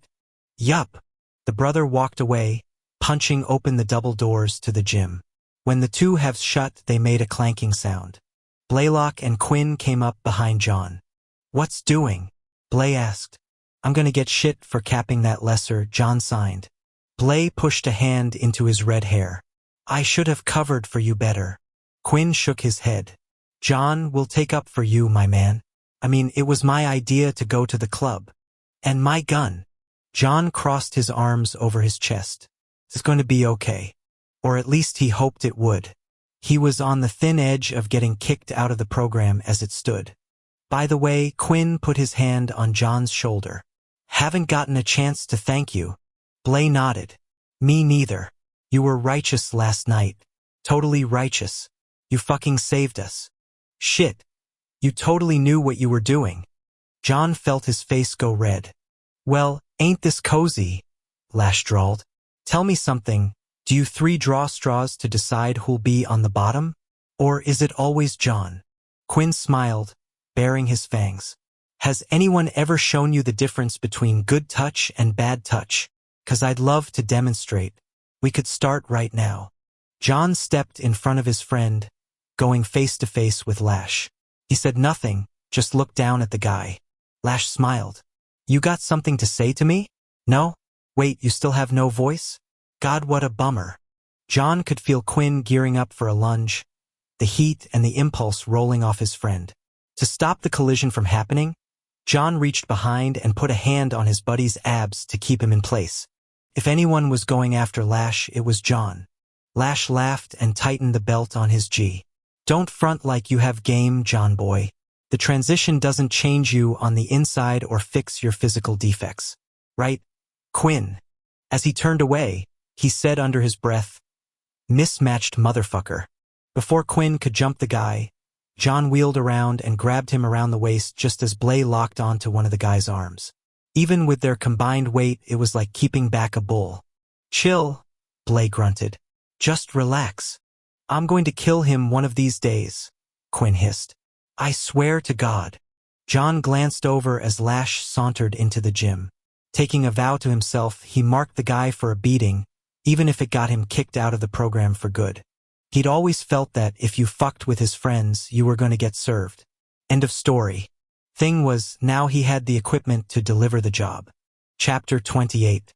"Yup." The brother walked away, punching open the double doors to the gym. When the two halves shut, they made a clanking sound. Blaylock and Quinn came up behind John. "What's doing?" Blay asked. "I'm gonna get shit for capping that lesser," John signed. Blay pushed a hand into his red hair. "I should have covered for you better." Quinn shook his head. "John will take up for you, my man. I mean, it was my idea to go to the club. And my gun." John crossed his arms over his chest. "It's going to be okay." Or at least he hoped it would. He was on the thin edge of getting kicked out of the program as it stood. "By the way," Quinn put his hand on John's shoulder. "Haven't gotten a chance to thank you." Blay nodded. "Me neither. You were righteous last night. Totally righteous. You fucking saved us." "Shit. You totally knew what you were doing." John felt his face go red. "Well, ain't this cozy?" Lash drawled. "Tell me something. Do you 3 draw straws to decide who'll be on the bottom? Or is it always John?" Quinn smiled, baring his fangs. "Has anyone ever shown you the difference between good touch and bad touch? 'Cause I'd love to demonstrate. We could start right now." John stepped in front of his friend, going face to face with Lash. He said nothing, just looked down at the guy. Lash smiled. "You got something to say to me?" "No? Wait, you still have no voice? God, what a bummer." John could feel Quinn gearing up for a lunge, the heat and the impulse rolling off his friend. To stop the collision from happening, John reached behind and put a hand on his buddy's abs to keep him in place. If anyone was going after Lash, it was John. Lash laughed and tightened the belt on his G. "Don't front like you have game, John boy. The transition doesn't change you on the inside or fix your physical defects. Right, Quinn?" As he turned away, he said under his breath, "Mismatched motherfucker." Before Quinn could jump the guy, John wheeled around and grabbed him around the waist just as Blay locked onto one of the guy's arms. Even with their combined weight, it was like keeping back a bull. "Chill," Blay grunted. "Just relax. I'm going to kill him one of these days," Quinn hissed. "I swear to God." John glanced over as Lash sauntered into the gym. Taking a vow to himself, he marked the guy for a beating, even if it got him kicked out of the program for good. He'd always felt that if you fucked with his friends, you were going to get served. End of story. Thing was, now he had the equipment to deliver the job. Chapter 28.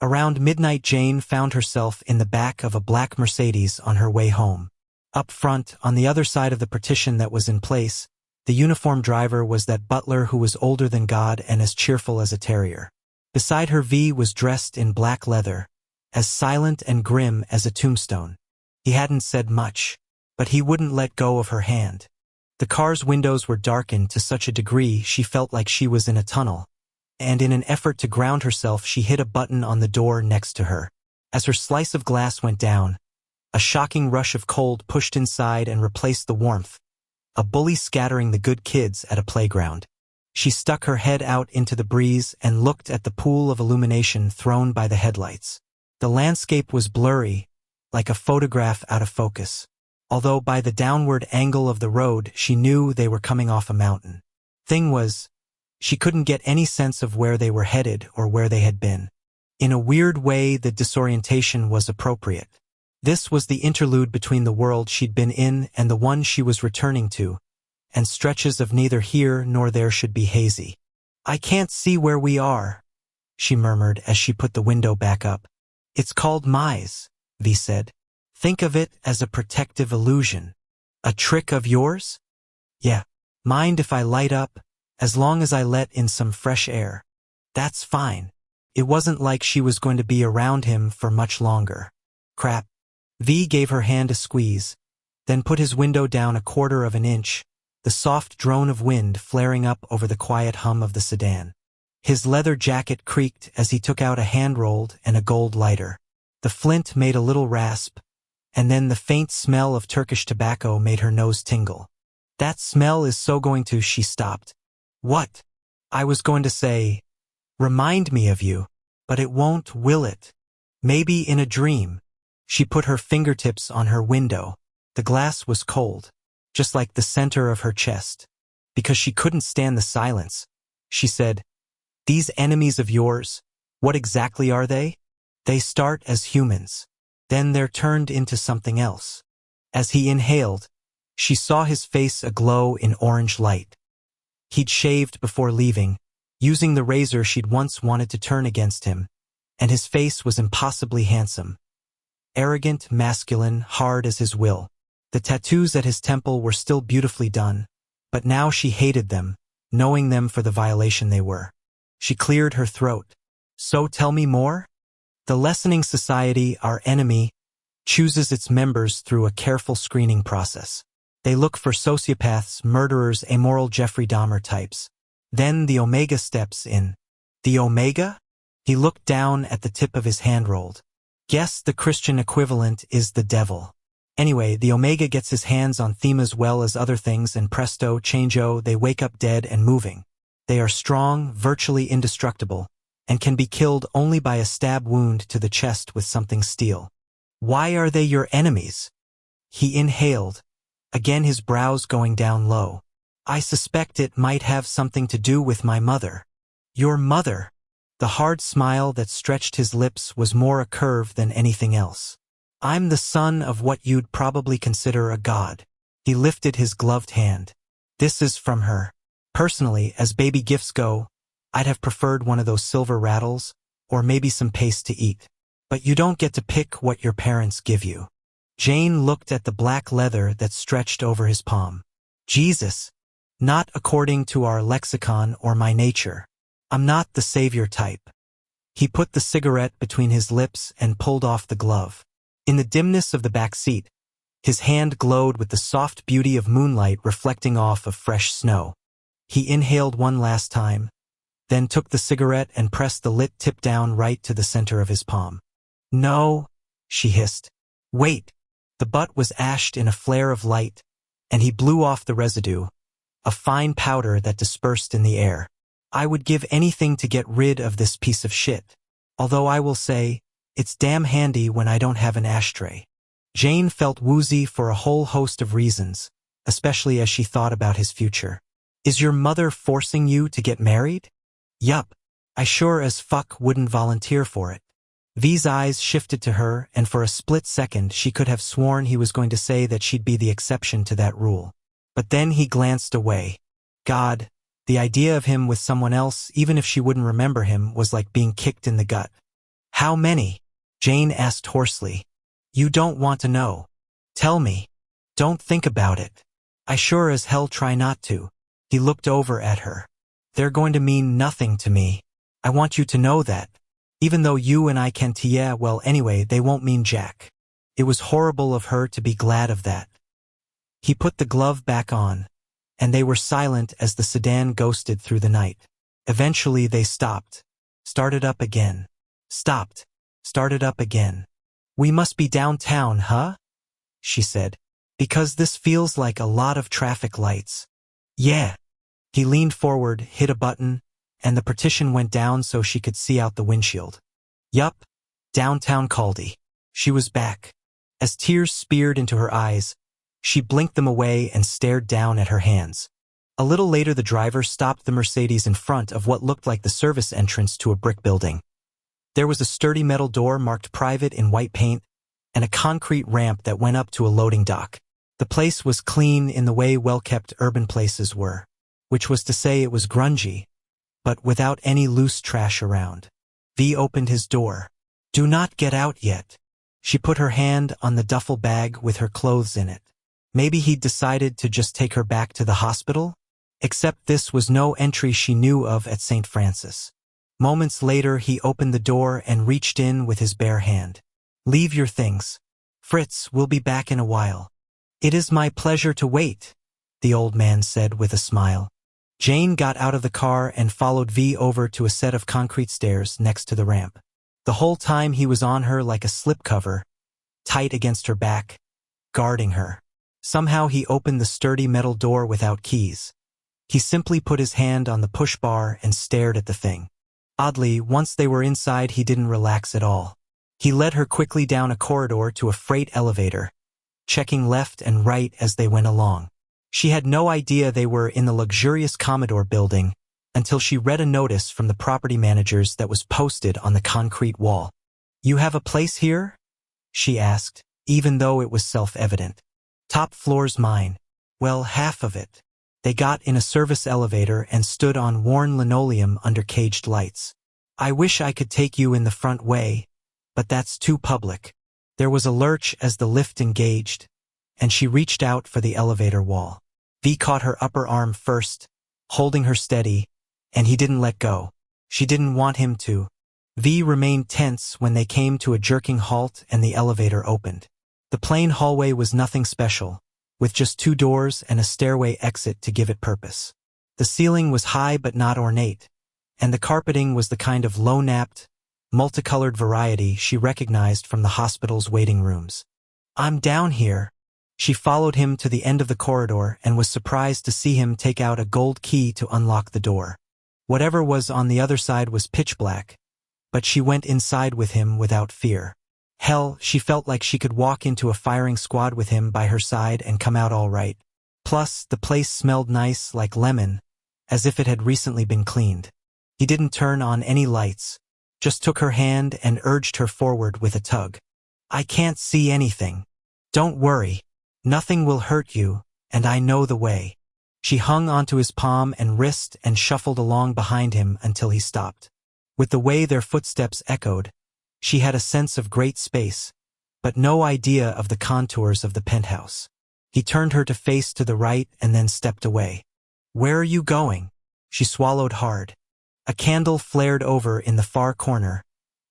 Around midnight, Jane found herself in the back of a black Mercedes on her way home. Up front, on the other side of the partition that was in place, the uniformed driver was that butler who was older than God and as cheerful as a terrier. Beside her, V was dressed in black leather, as silent and grim as a tombstone. He hadn't said much, but he wouldn't let go of her hand. The car's windows were darkened to such a degree she felt like she was in a tunnel, and in an effort to ground herself she hit a button on the door next to her. As her slice of glass went down, a shocking rush of cold pushed inside and replaced the warmth, a bully scattering the good kids at a playground. She stuck her head out into the breeze and looked at the pool of illumination thrown by the headlights. The landscape was blurry, like a photograph out of focus, although by the downward angle of the road she knew they were coming off a mountain. Thing was, she couldn't get any sense of where they were headed or where they had been. In a weird way, the disorientation was appropriate. This was the interlude between the world she'd been in and the one she was returning to, and stretches of neither here nor there should be hazy. "I can't see where we are," she murmured as she put the window back up. "It's called Mize," V said. "Think of it as a protective illusion." "A trick of yours?" "Yeah. Mind if I light up, as long as I let in some fresh air?" "That's fine." It wasn't like she was going to be around him for much longer. Crap. V gave her hand a squeeze, then put his window down 1/4 of an inch, the soft drone of wind flaring up over the quiet hum of the sedan. His leather jacket creaked as he took out a hand-rolled and a gold lighter. The flint made a little rasp, and then the faint smell of Turkish tobacco made her nose tingle. "That smell is so going to—" She stopped. "What?" "I was going to say, remind me of you, but it won't, will it? Maybe in a dream." She put her fingertips on her window. The glass was cold, just like the center of her chest. Because she couldn't stand the silence, she said, "These enemies of yours, what exactly are they?" "They start as humans. Then they're turned into something else." As he inhaled, she saw his face aglow in orange light. He'd shaved before leaving, using the razor she'd once wanted to turn against him, and his face was impossibly handsome. Arrogant, masculine, hard as his will. The tattoos at his temple were still beautifully done, but now she hated them, knowing them for the violation they were. She cleared her throat. "So tell me more?" "The lessening society, our enemy, chooses its members through a careful screening process. They look for sociopaths, murderers, amoral Jeffrey Dahmer types. Then the Omega steps in." "The Omega?" He looked down at the tip of his hand rolled. "Guess the Christian equivalent is the devil. Anyway, the Omega gets his hands on them as well as other things, and presto, changeo, they wake up dead and moving. They are strong, virtually indestructible, and can be killed only by a stab wound to the chest with something steel." "Why are they your enemies?" He inhaled, again his brows going down low. "I suspect it might have something to do with my mother." "Your mother?" The hard smile that stretched his lips was more a curve than anything else. "I'm the son of what you'd probably consider a god." He lifted his gloved hand. "This is from her. Personally, as baby gifts go, I'd have preferred one of those silver rattles, or maybe some paste to eat. But you don't get to pick what your parents give you." Jane looked at the black leather that stretched over his palm. Jesus. Not according to our lexicon or my nature. I'm not the savior type. He put the cigarette between his lips and pulled off the glove. In the dimness of the back seat, his hand glowed with the soft beauty of moonlight reflecting off of fresh snow. He inhaled one last time, then took the cigarette and pressed the lit tip down right to the center of his palm. No, she hissed. Wait. The butt was ashed in a flare of light, and he blew off the residue, a fine powder that dispersed in the air. I would give anything to get rid of this piece of shit. Although I will say, it's damn handy when I don't have an ashtray. Jane felt woozy for a whole host of reasons, especially as she thought about his future. Is your mother forcing you to get married? Yup. I sure as fuck wouldn't volunteer for it. V's eyes shifted to her, and for a split second she could have sworn he was going to say that she'd be the exception to that rule. But then he glanced away. God, the idea of him with someone else, even if she wouldn't remember him, was like being kicked in the gut. How many? Jane asked hoarsely. You don't want to know. Tell me. Don't think about it. I sure as hell try not to. He looked over at her. They're going to mean nothing to me. I want you to know that. Even though you and I can't, yeah, well anyway, they won't mean jack. It was horrible of her to be glad of that. He put the glove back on, and they were silent as the sedan ghosted through the night. Eventually they stopped. Started up again. Stopped. Started up again. We must be downtown, huh? She said. Because this feels like a lot of traffic lights. Yeah. He leaned forward, hit a button, and the partition went down so she could see out the windshield. Yup. Downtown Caldy. She was back. As tears speared into her eyes, she blinked them away and stared down at her hands. A little later the driver stopped the Mercedes in front of what looked like the service entrance to a brick building. There was a sturdy metal door marked private in white paint, and a concrete ramp that went up to a loading dock. The place was clean in the way well-kept urban places were, which was to say it was grungy, but without any loose trash around. V opened his door. Do not get out yet. She put her hand on the duffel bag with her clothes in it. Maybe he'd decided to just take her back to the hospital? Except this was no entry she knew of at St. Francis. Moments later he opened the door and reached in with his bare hand. Leave your things. Fritz, we'll be back in a while. It is my pleasure to wait, the old man said with a smile. Jane got out of the car and followed V over to a set of concrete stairs next to the ramp. The whole time he was on her like a slipcover, tight against her back, guarding her. Somehow he opened the sturdy metal door without keys. He simply put his hand on the push bar and stared at the thing. Oddly, once they were inside he didn't relax at all. He led her quickly down a corridor to a freight elevator, checking left and right as they went along. She had no idea they were in the luxurious Commodore building until she read a notice from the property managers that was posted on the concrete wall. You have a place here? She asked, even though it was self-evident. Top floor's mine. Well, half of it. They got in a service elevator and stood on worn linoleum under caged lights. I wish I could take you in the front way, but that's too public. There was a lurch as the lift engaged, and she reached out for the elevator wall. V caught her upper arm first, holding her steady, and he didn't let go. She didn't want him to. V remained tense when they came to a jerking halt and the elevator opened. The plain hallway was nothing special, with just 2 doors and a stairway exit to give it purpose. The ceiling was high but not ornate, and the carpeting was the kind of low-napped, multicolored variety she recognized from the hospital's waiting rooms. I'm down here. She followed him to the end of the corridor and was surprised to see him take out a gold key to unlock the door. Whatever was on the other side was pitch black, but she went inside with him without fear. Hell, she felt like she could walk into a firing squad with him by her side and come out all right. Plus, the place smelled nice like lemon, as if it had recently been cleaned. He didn't turn on any lights, just took her hand and urged her forward with a tug. I can't see anything. Don't worry. Nothing will hurt you, and I know the way. She hung onto his palm and wrist and shuffled along behind him until he stopped. With the way their footsteps echoed, she had a sense of great space, but no idea of the contours of the penthouse. He turned her to face to the right and then stepped away. "Where are you going?" She swallowed hard. A candle flared over in the far corner,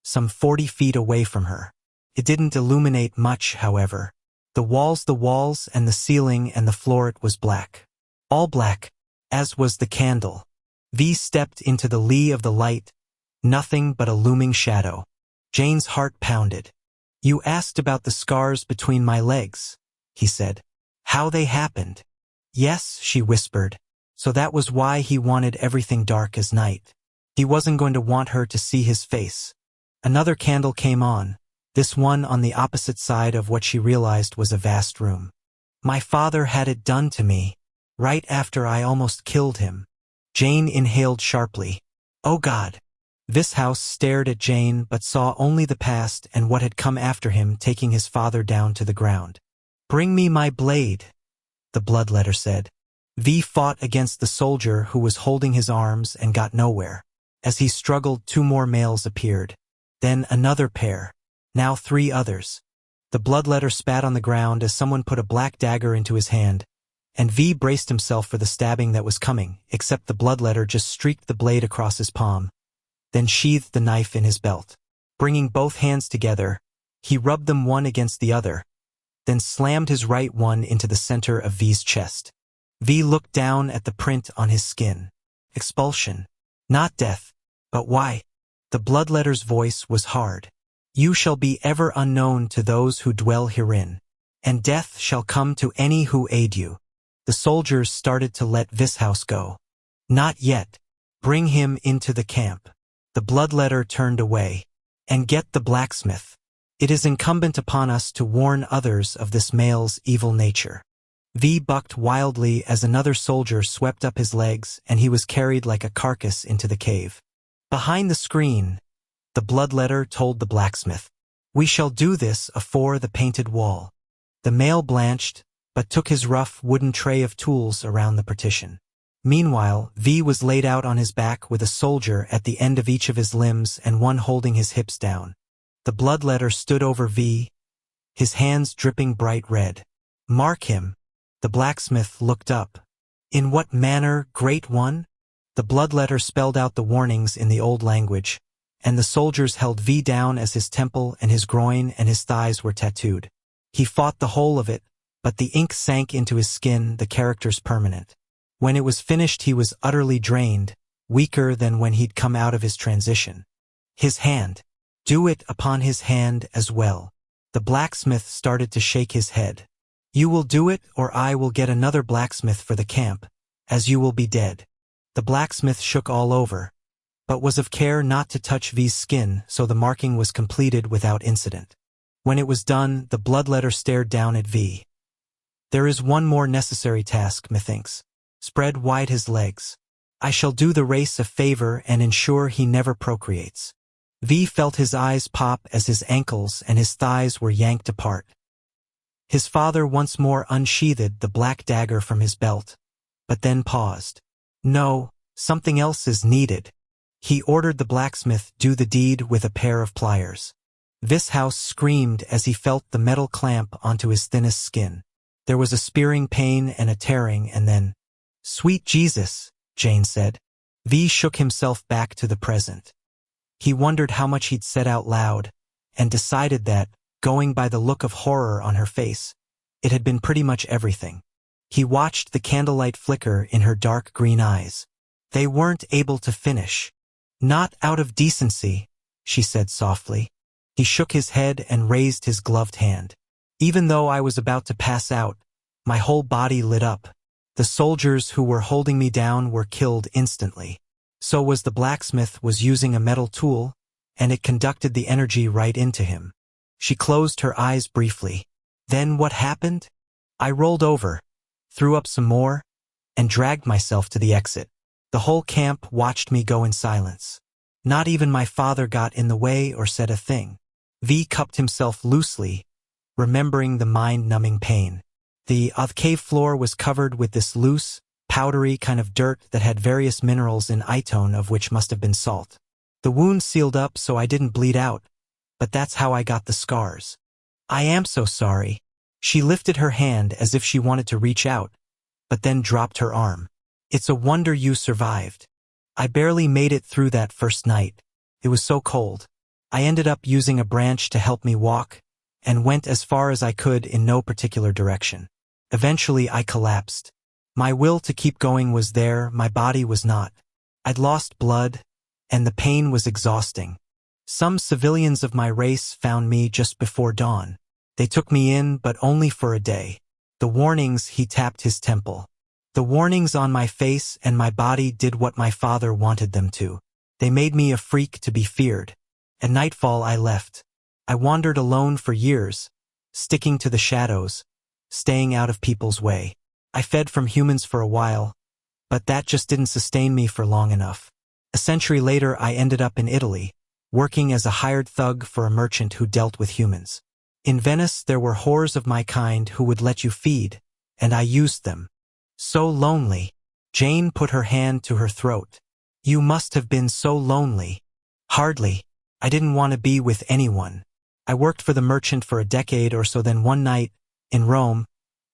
some 40 feet away from her. It didn't illuminate much, however. The walls, and the ceiling and the floor, it was black. All black, as was the candle. V stepped into the lee of the light, nothing but a looming shadow. Jane's heart pounded. "You asked about the scars between my legs," he said. "How they happened." "Yes," she whispered. So that was why he wanted everything dark as night. He wasn't going to want her to see his face. Another candle came on, this one on the opposite side of what she realized was a vast room. "My father had it done to me, right after I almost killed him." Jane inhaled sharply. "Oh God." This house stared at Jane but saw only the past and what had come after him, taking his father down to the ground. "Bring me my blade," the bloodletter said. V fought against the soldier who was holding his arms and got nowhere. As he struggled, 2 more males appeared. Then another pair. Now 3 others. The bloodletter spat on the ground as someone put a black dagger into his hand, and V braced himself for the stabbing that was coming, except the bloodletter just streaked the blade across his palm, then sheathed the knife in his belt. Bringing both hands together, he rubbed them one against the other, then slammed his right one into the center of V's chest. V looked down at the print on his skin. Expulsion. Not death. But why? The bloodletter's voice was hard. "You shall be ever unknown to those who dwell herein, and death shall come to any who aid you." The soldiers started to let Vishouse go. "Not yet. Bring him into the camp." The bloodletter turned away. "And get the blacksmith. It is incumbent upon us to warn others of this male's evil nature." V bucked wildly as another soldier swept up his legs, and he was carried like a carcass into the cave. Behind the screen, the bloodletter told the blacksmith, "We shall do this afore the painted wall." The male blanched, but took his rough wooden tray of tools around the partition. Meanwhile, V was laid out on his back with a soldier at the end of each of his limbs and one holding his hips down. The bloodletter stood over V, his hands dripping bright red. "Mark him." The blacksmith looked up. "In what manner, great one?" The bloodletter spelled out the warnings in the old language, and the soldiers held V down as his temple and his groin and his thighs were tattooed. He fought the whole of it, but the ink sank into his skin, the characters permanent. When it was finished, he was utterly drained, weaker than when he'd come out of his transition. His hand. "Do it upon his hand as well." The blacksmith started to shake his head. "You will do it, or I will get another blacksmith for the camp, as you will be dead." The blacksmith shook all over, but was of care not to touch V's skin, so the marking was completed without incident. When it was done, the bloodletter stared down at V. "There is one more necessary task, methinks. Spread wide his legs. I shall do the race a favor and ensure he never procreates." V felt his eyes pop as his ankles and his thighs were yanked apart. His father once more unsheathed the black dagger from his belt, but then paused. "No, something else is needed." He ordered the blacksmith do the deed with a pair of pliers. Vishouse screamed as he felt the metal clamp onto his thinnest skin. There was a spearing pain and a tearing, and then, "Sweet Jesus," Jane said. V shook himself back to the present. He wondered how much he'd said out loud, and decided that, going by the look of horror on her face, it had been pretty much everything. He watched the candlelight flicker in her dark green eyes. They weren't able to finish. "Not out of decency," she said softly. He shook his head and raised his gloved hand. "Even though I was about to pass out, my whole body lit up. The soldiers who were holding me down were killed instantly. So was the blacksmith was using a metal tool, and it conducted the energy right into him." She closed her eyes briefly. "Then what happened? I rolled over, threw up some more, and dragged myself to the exit. The whole camp watched me go in silence. Not even my father got in the way or said a thing." V cupped himself loosely, remembering the mind-numbing pain. The cave floor was covered with this loose, powdery kind of dirt that had various minerals in itone, of which must have been salt. "The wound sealed up so I didn't bleed out, but that's how I got the scars." I am so sorry. She lifted her hand as if she wanted to reach out, but then dropped her arm. It's a wonder you survived. I barely made it through that first night. It was so cold. I ended up using a branch to help me walk, and went as far as I could in no particular direction. Eventually I collapsed. My will to keep going was there, my body was not. I'd lost blood, and the pain was exhausting. Some civilians of my race found me just before dawn. They took me in, but only for a day. The warnings, he tapped his temple. The warnings on my face and my body did what my father wanted them to. They made me a freak to be feared. At nightfall I left. I wandered alone for years, sticking to the shadows, staying out of people's way. I fed from humans for a while, but that just didn't sustain me for long enough. A century later I ended up in Italy, working as a hired thug for a merchant who dealt with humans. In Venice there were whores of my kind who would let you feed, and I used them. So lonely. Jane put her hand to her throat. You must have been so lonely. Hardly. I didn't want to be with anyone. I worked for the merchant for a decade or so, then one night, in Rome,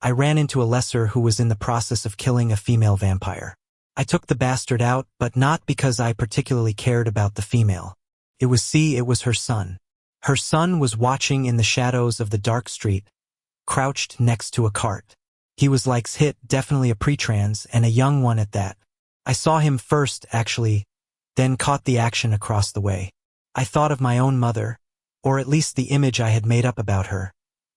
I ran into a lesser who was in the process of killing a female vampire. I took the bastard out, but not because I particularly cared about the female. It was her son. Her son was watching in the shadows of the dark street, crouched next to a cart. He was like hit, definitely a pre-trans, and a young one at that. I saw him first, actually, then caught the action across the way. I thought of my own mother, or at least the image I had made up about her,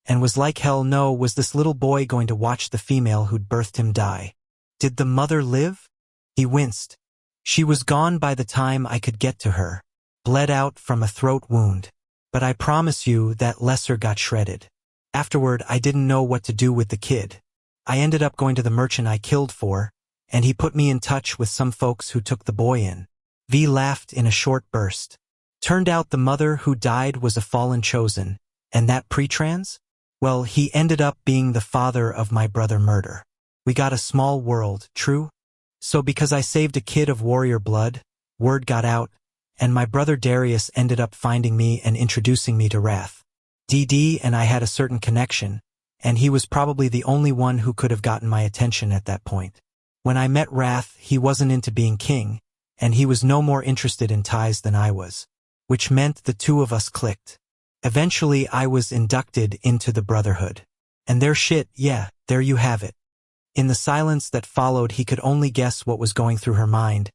and was like, hell no, was this little boy going to watch the female who'd birthed him die? Did the mother live? He winced. She was gone by the time I could get to her, bled out from a throat wound. But I promise you that lesser got shredded. Afterward, I didn't know what to do with the kid. I ended up going to the merchant I killed for, and he put me in touch with some folks who took the boy in. V laughed in a short burst. Turned out the mother who died was a fallen chosen, and that pre-trans? Well, he ended up being the father of my brother murder. We got a small world, true? So because I saved a kid of warrior blood, word got out, and my brother Darius ended up finding me and introducing me to Wrath. DD and I had a certain connection, and he was probably the only one who could have gotten my attention at that point. When I met Wrath, he wasn't into being king, and he was no more interested in ties than I was, which meant the two of us clicked. Eventually I was inducted into the Brotherhood. And there you have it. In the silence that followed, he could only guess what was going through her mind,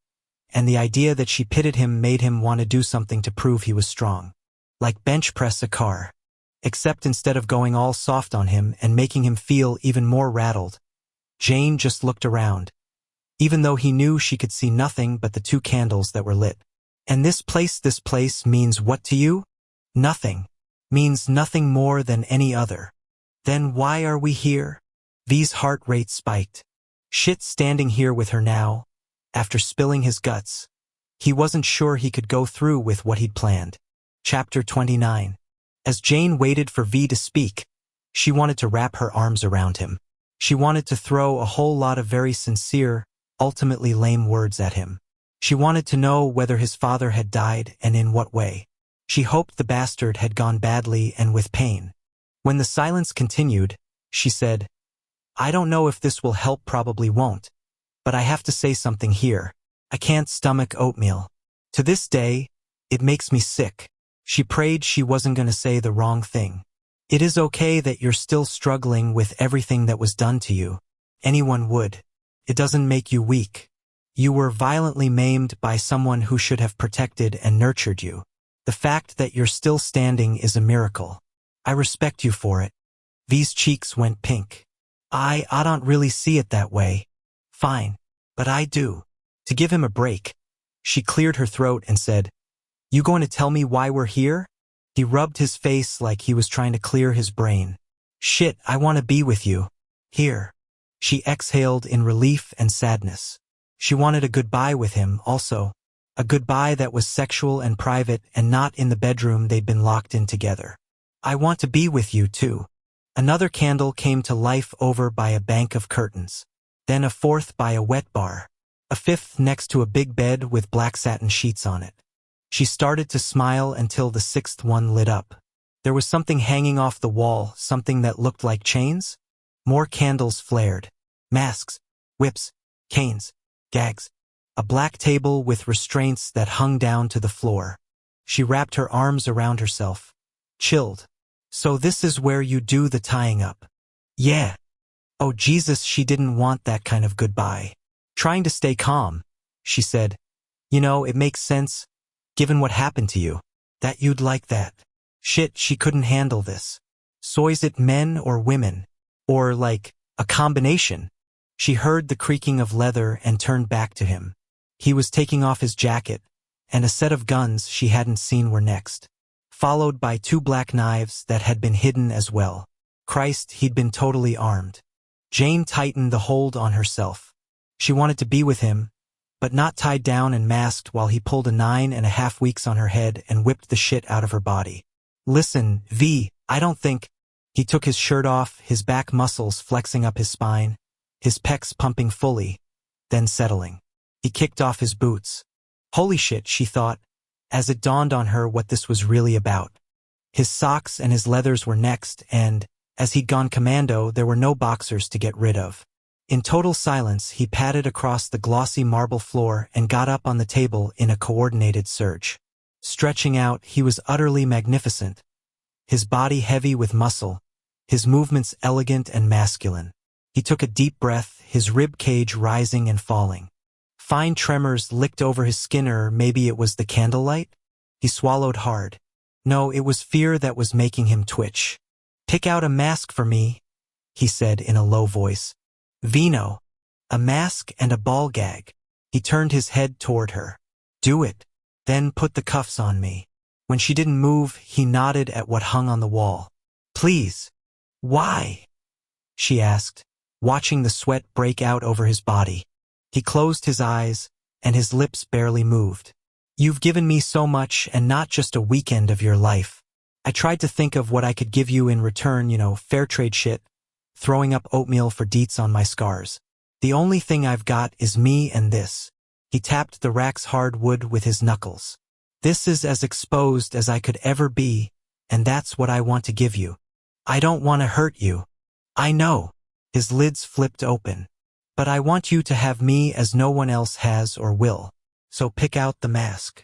and the idea that she pitied him made him want to do something to prove he was strong. Like bench press a car. Except instead of going all soft on him and making him feel even more rattled, Jane just looked around, even though he knew she could see nothing but the two candles that were lit. And this place means what to you? Nothing. Means nothing more than any other. Then why are we here? V's heart rate spiked. Shit, standing here with her now, after spilling his guts. He wasn't sure he could go through with what he'd planned. Chapter 29. As Jane waited for V to speak, she wanted to wrap her arms around him. She wanted to throw a whole lot of very sincere, ultimately lame words at him. She wanted to know whether his father had died and in what way. She hoped the bastard had gone badly and with pain. When the silence continued, she said, I don't know if this will help, probably won't, but I have to say something here. I can't stomach oatmeal. To this day, it makes me sick. She prayed she wasn't going to say the wrong thing. It is okay that you're still struggling with everything that was done to you. Anyone would. It doesn't make you weak. You were violently maimed by someone who should have protected and nurtured you. The fact that you're still standing is a miracle. I respect you for it. V's cheeks went pink. I don't really see it that way. Fine. But I do. To give him a break, she cleared her throat and said, You going to tell me why we're here? He rubbed his face like he was trying to clear his brain. Shit, I want to be with you. Here. She exhaled in relief and sadness. She wanted a goodbye with him also. A goodbye that was sexual and private and not in the bedroom they'd been locked in together. I want to be with you too. Another candle came to life over by a bank of curtains. Then a fourth by a wet bar. A fifth next to a big bed with black satin sheets on it. She started to smile until the sixth one lit up. There was something hanging off the wall, something that looked like chains. More candles flared. Masks, whips, canes, gags. A black table with restraints that hung down to the floor. She wrapped her arms around herself. Chilled. So this is where you do the tying up. Yeah. Oh Jesus, she didn't want that kind of goodbye. Trying to stay calm, she said, you know, it makes sense, given what happened to you, that you'd like that. Shit, she couldn't handle this. So is it men or women? Or, like, a combination? She heard the creaking of leather and turned back to him. He was taking off his jacket, and a set of guns she hadn't seen were next, followed by 2 black knives that had been hidden as well. Christ, he'd been totally armed. Jane tightened the hold on herself. She wanted to be with him, but not tied down and masked while he pulled a 9.5 weeks on her head and whipped the shit out of her body. Listen, V, I don't think... He took his shirt off, his back muscles flexing up his spine, his pecs pumping fully, then settling. He kicked off his boots. Holy shit, she thought, as it dawned on her what this was really about. His socks and his leathers were next, and, as he'd gone commando, there were no boxers to get rid of. In total silence, he padded across the glossy marble floor and got up on the table in a coordinated surge. Stretching out, he was utterly magnificent. His body heavy with muscle, his movements elegant and masculine. He took a deep breath, his rib cage rising and falling. Fine tremors licked over his skin, or maybe it was the candlelight? He swallowed hard. No, it was fear that was making him twitch. Pick out a mask for me, he said in a low voice. Vino. A mask and a ball gag. He turned his head toward her. Do it. Then put the cuffs on me. When she didn't move, he nodded at what hung on the wall. Please. Why? She asked, watching the sweat break out over his body. He closed his eyes, and his lips barely moved. You've given me so much, and not just a weekend of your life. I tried to think of what I could give you in return, fair trade shit, throwing up oatmeal for deets on my scars. The only thing I've got is me and this. He tapped the rack's hard wood with his knuckles. This is as exposed as I could ever be, and that's what I want to give you. I don't want to hurt you. I know. His lids flipped open. But I want you to have me as no one else has or will. So pick out the mask.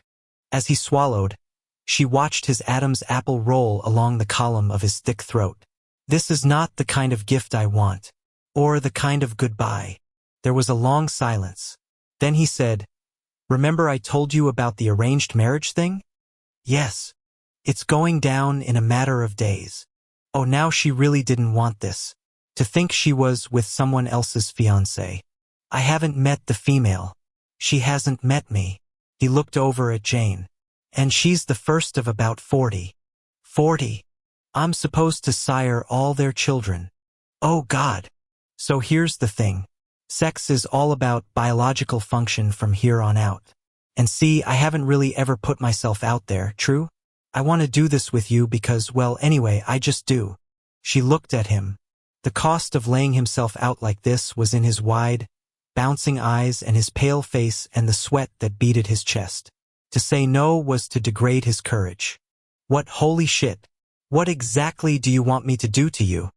As he swallowed, she watched his Adam's apple roll along the column of his thick throat. This is not the kind of gift I want. Or the kind of goodbye. There was a long silence. Then he said, Remember I told you about the arranged marriage thing? Yes. It's going down in a matter of days. Oh, now she really didn't want this. To think she was with someone else's fiancé. I haven't met the female. She hasn't met me. He looked over at Jane. And she's the first of about 40. 40. I'm supposed to sire all their children. Oh God. So here's the thing. Sex is all about biological function from here on out. And see, I haven't really ever put myself out there, true? I want to do this with you because, well, anyway, I just do. She looked at him. The cost of laying himself out like this was in his wide, bouncing eyes and his pale face and the sweat that beaded his chest. To say no was to degrade his courage. What holy shit? What exactly do you want me to do to you?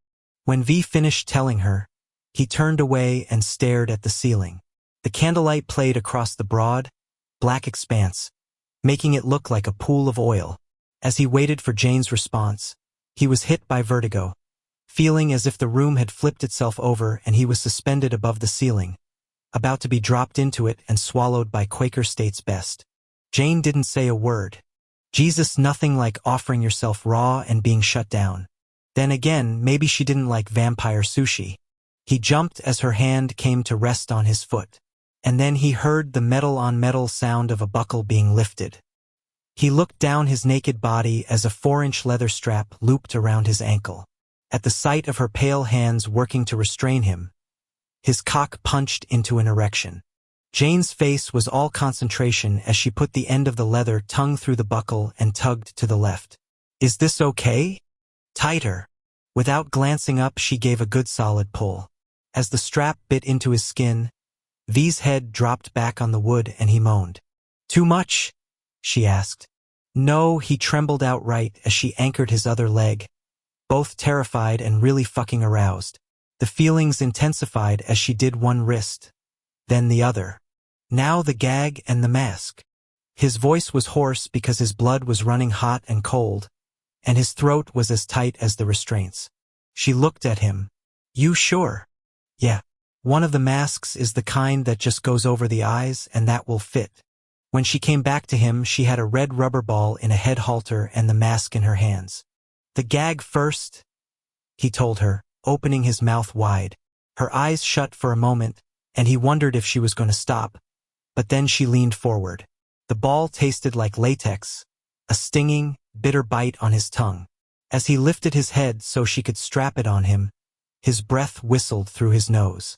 When V finished telling her, he turned away and stared at the ceiling. The candlelight played across the broad, black expanse, making it look like a pool of oil. As he waited for Jane's response, he was hit by vertigo, feeling as if the room had flipped itself over and he was suspended above the ceiling, about to be dropped into it and swallowed by Quaker State's best. Jane didn't say a word. Jesus, nothing like offering yourself raw and being shut down. Then again, maybe she didn't like vampire sushi. He jumped as her hand came to rest on his foot. And then he heard the metal-on-metal sound of a buckle being lifted. He looked down his naked body as a 4-inch leather strap looped around his ankle. At the sight of her pale hands working to restrain him, his cock punched into an erection. Jane's face was all concentration as she put the end of the leather tongue through the buckle and tugged to the left. Is this okay? Tighter. Without glancing up, she gave a good solid pull. As the strap bit into his skin, V's head dropped back on the wood and he moaned. Too much? She asked. No, he trembled outright as she anchored his other leg, both terrified and really fucking aroused. The feelings intensified as she did one wrist, then the other. Now the gag and the mask. His voice was hoarse because his blood was running hot and cold, and his throat was as tight as the restraints. She looked at him. You sure? Yeah. One of the masks is the kind that just goes over the eyes, and that will fit. When she came back to him, she had a red rubber ball in a head halter and the mask in her hands. The gag first, he told her, opening his mouth wide. Her eyes shut for a moment, and he wondered if she was going to stop, but then she leaned forward. The ball tasted like latex, a stinging, bitter bite on his tongue. As he lifted his head so she could strap it on him, his breath whistled through his nose.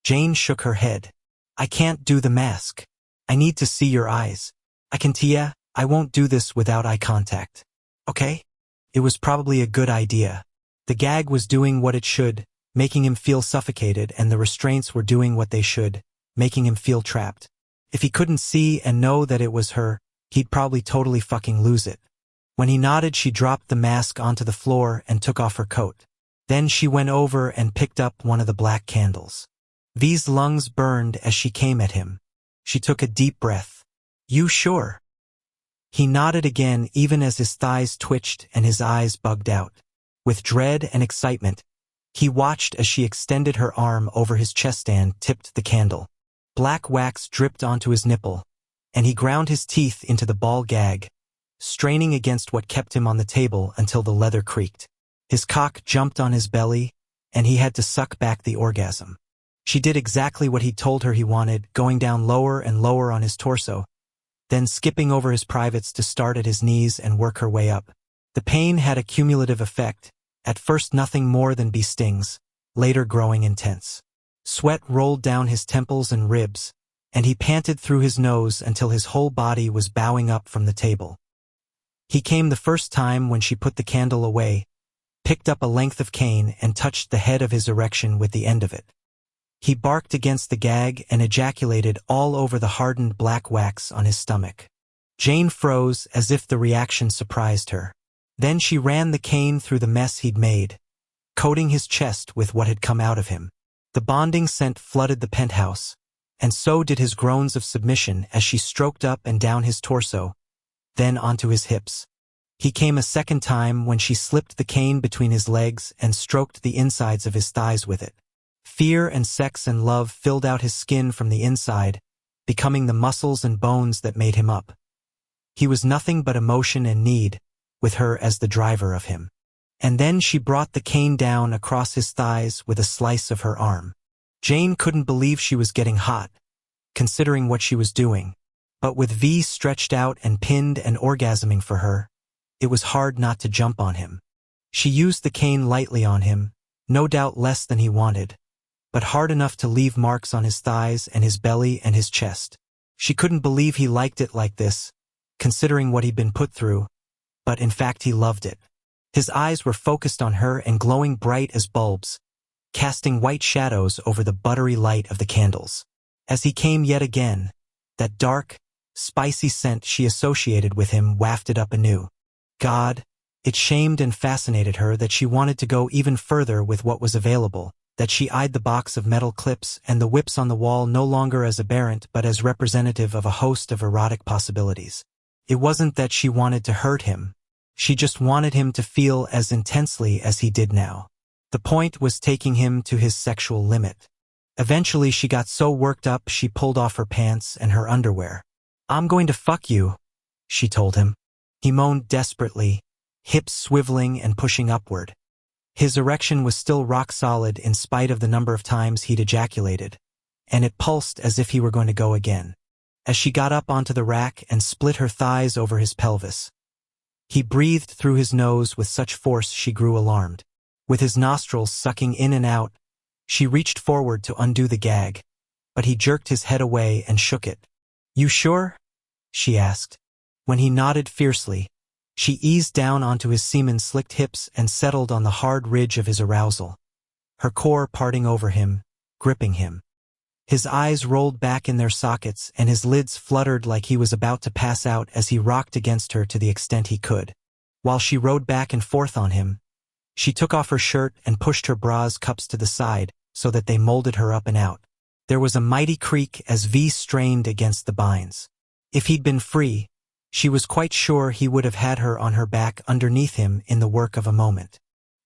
Jane shook her head. I can't do the mask. I need to see your eyes. I can tell I won't do this without eye contact. Okay? It was probably a good idea. The gag was doing what it should, making him feel suffocated, and the restraints were doing what they should, making him feel trapped. If he couldn't see and know that it was her, he'd probably totally fucking lose it. When he nodded, she dropped the mask onto the floor and took off her coat. Then she went over and picked up one of the black candles. V's lungs burned as she came at him. She took a deep breath. You sure? He nodded again, even as his thighs twitched and his eyes bugged out. With dread and excitement, he watched as she extended her arm over his chest and tipped the candle. Black wax dripped onto his nipple, and he ground his teeth into the ball gag, straining against what kept him on the table until the leather creaked. His cock jumped on his belly, and he had to suck back the orgasm. She did exactly what he told her he wanted, going down lower and lower on his torso, then skipping over his privates to start at his knees and work her way up. The pain had a cumulative effect, at first nothing more than bee stings, later growing intense. Sweat rolled down his temples and ribs, and he panted through his nose until his whole body was bowing up from the table. He came the first time when she put the candle away, picked up a length of cane and touched the head of his erection with the end of it. He barked against the gag and ejaculated all over the hardened black wax on his stomach. Jane froze as if the reaction surprised her. Then she ran the cane through the mess he'd made, coating his chest with what had come out of him. The bonding scent flooded the penthouse, and so did his groans of submission as she stroked up and down his torso, then onto his hips. He came a second time when she slipped the cane between his legs and stroked the insides of his thighs with it. Fear and sex and love filled out his skin from the inside, becoming the muscles and bones that made him up. He was nothing but emotion and need, with her as the driver of him. And then she brought the cane down across his thighs with a slice of her arm. Jane couldn't believe she was getting hot, considering what she was doing, but with V stretched out and pinned and orgasming for her, it was hard not to jump on him. She used the cane lightly on him, no doubt less than he wanted, but hard enough to leave marks on his thighs and his belly and his chest. She couldn't believe he liked it like this, considering what he'd been put through, but in fact he loved it. His eyes were focused on her and glowing bright as bulbs, casting white shadows over the buttery light of the candles. As he came yet again, that dark, spicy scent she associated with him wafted up anew. God, it shamed and fascinated her that she wanted to go even further with what was available, that she eyed the box of metal clips and the whips on the wall no longer as aberrant but as representative of a host of erotic possibilities. It wasn't that she wanted to hurt him. She just wanted him to feel as intensely as he did now. The point was taking him to his sexual limit. Eventually she got so worked up she pulled off her pants and her underwear. I'm going to fuck you, she told him. He moaned desperately, hips swiveling and pushing upward. His erection was still rock solid in spite of the number of times he'd ejaculated, and it pulsed as if he were going to go again. As she got up onto the rack and split her thighs over his pelvis, he breathed through his nose with such force she grew alarmed. With his nostrils sucking in and out, she reached forward to undo the gag, but he jerked his head away and shook it. You sure? She asked. When he nodded fiercely, she eased down onto his semen-slicked hips and settled on the hard ridge of his arousal, her core parting over him, gripping him. His eyes rolled back in their sockets and his lids fluttered like he was about to pass out as he rocked against her to the extent he could. While she rode back and forth on him, she took off her shirt and pushed her bra's cups to the side so that they molded her up and out. There was a mighty creak as V strained against the binds. If he'd been free, she was quite sure he would have had her on her back underneath him in the work of a moment.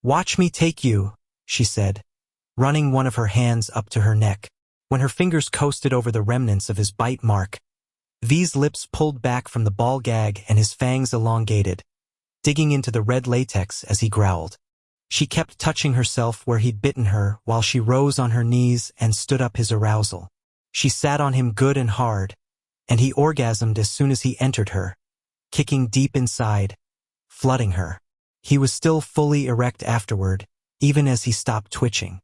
"Watch me take you," she said, running one of her hands up to her neck. When her fingers coasted over the remnants of his bite mark, V's lips pulled back from the ball gag and his fangs elongated, digging into the red latex as he growled. She kept touching herself where he'd bitten her while she rose on her knees and stood up his arousal. She sat on him good and hard, and he orgasmed as soon as he entered her, kicking deep inside, flooding her. He was still fully erect afterward, even as he stopped twitching.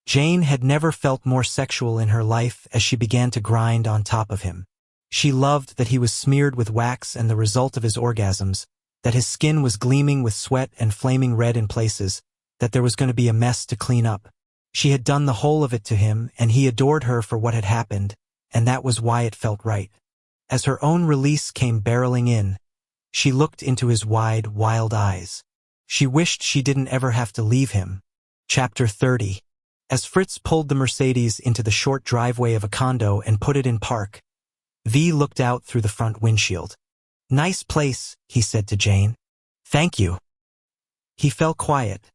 Jane had never felt more sexual in her life as she began to grind on top of him. She loved that he was smeared with wax and the result of his orgasms, that his skin was gleaming with sweat and flaming red in places, that there was going to be a mess to clean up. She had done the whole of it to him, and he adored her for what had happened, and that was why it felt right. As her own release came barreling in, she looked into his wide, wild eyes. She wished she didn't ever have to leave him. Chapter 30. As Fritz pulled the Mercedes into the short driveway of a condo and put it in park, V looked out through the front windshield. "Nice place," he said to Jane. "Thank you." He fell quiet,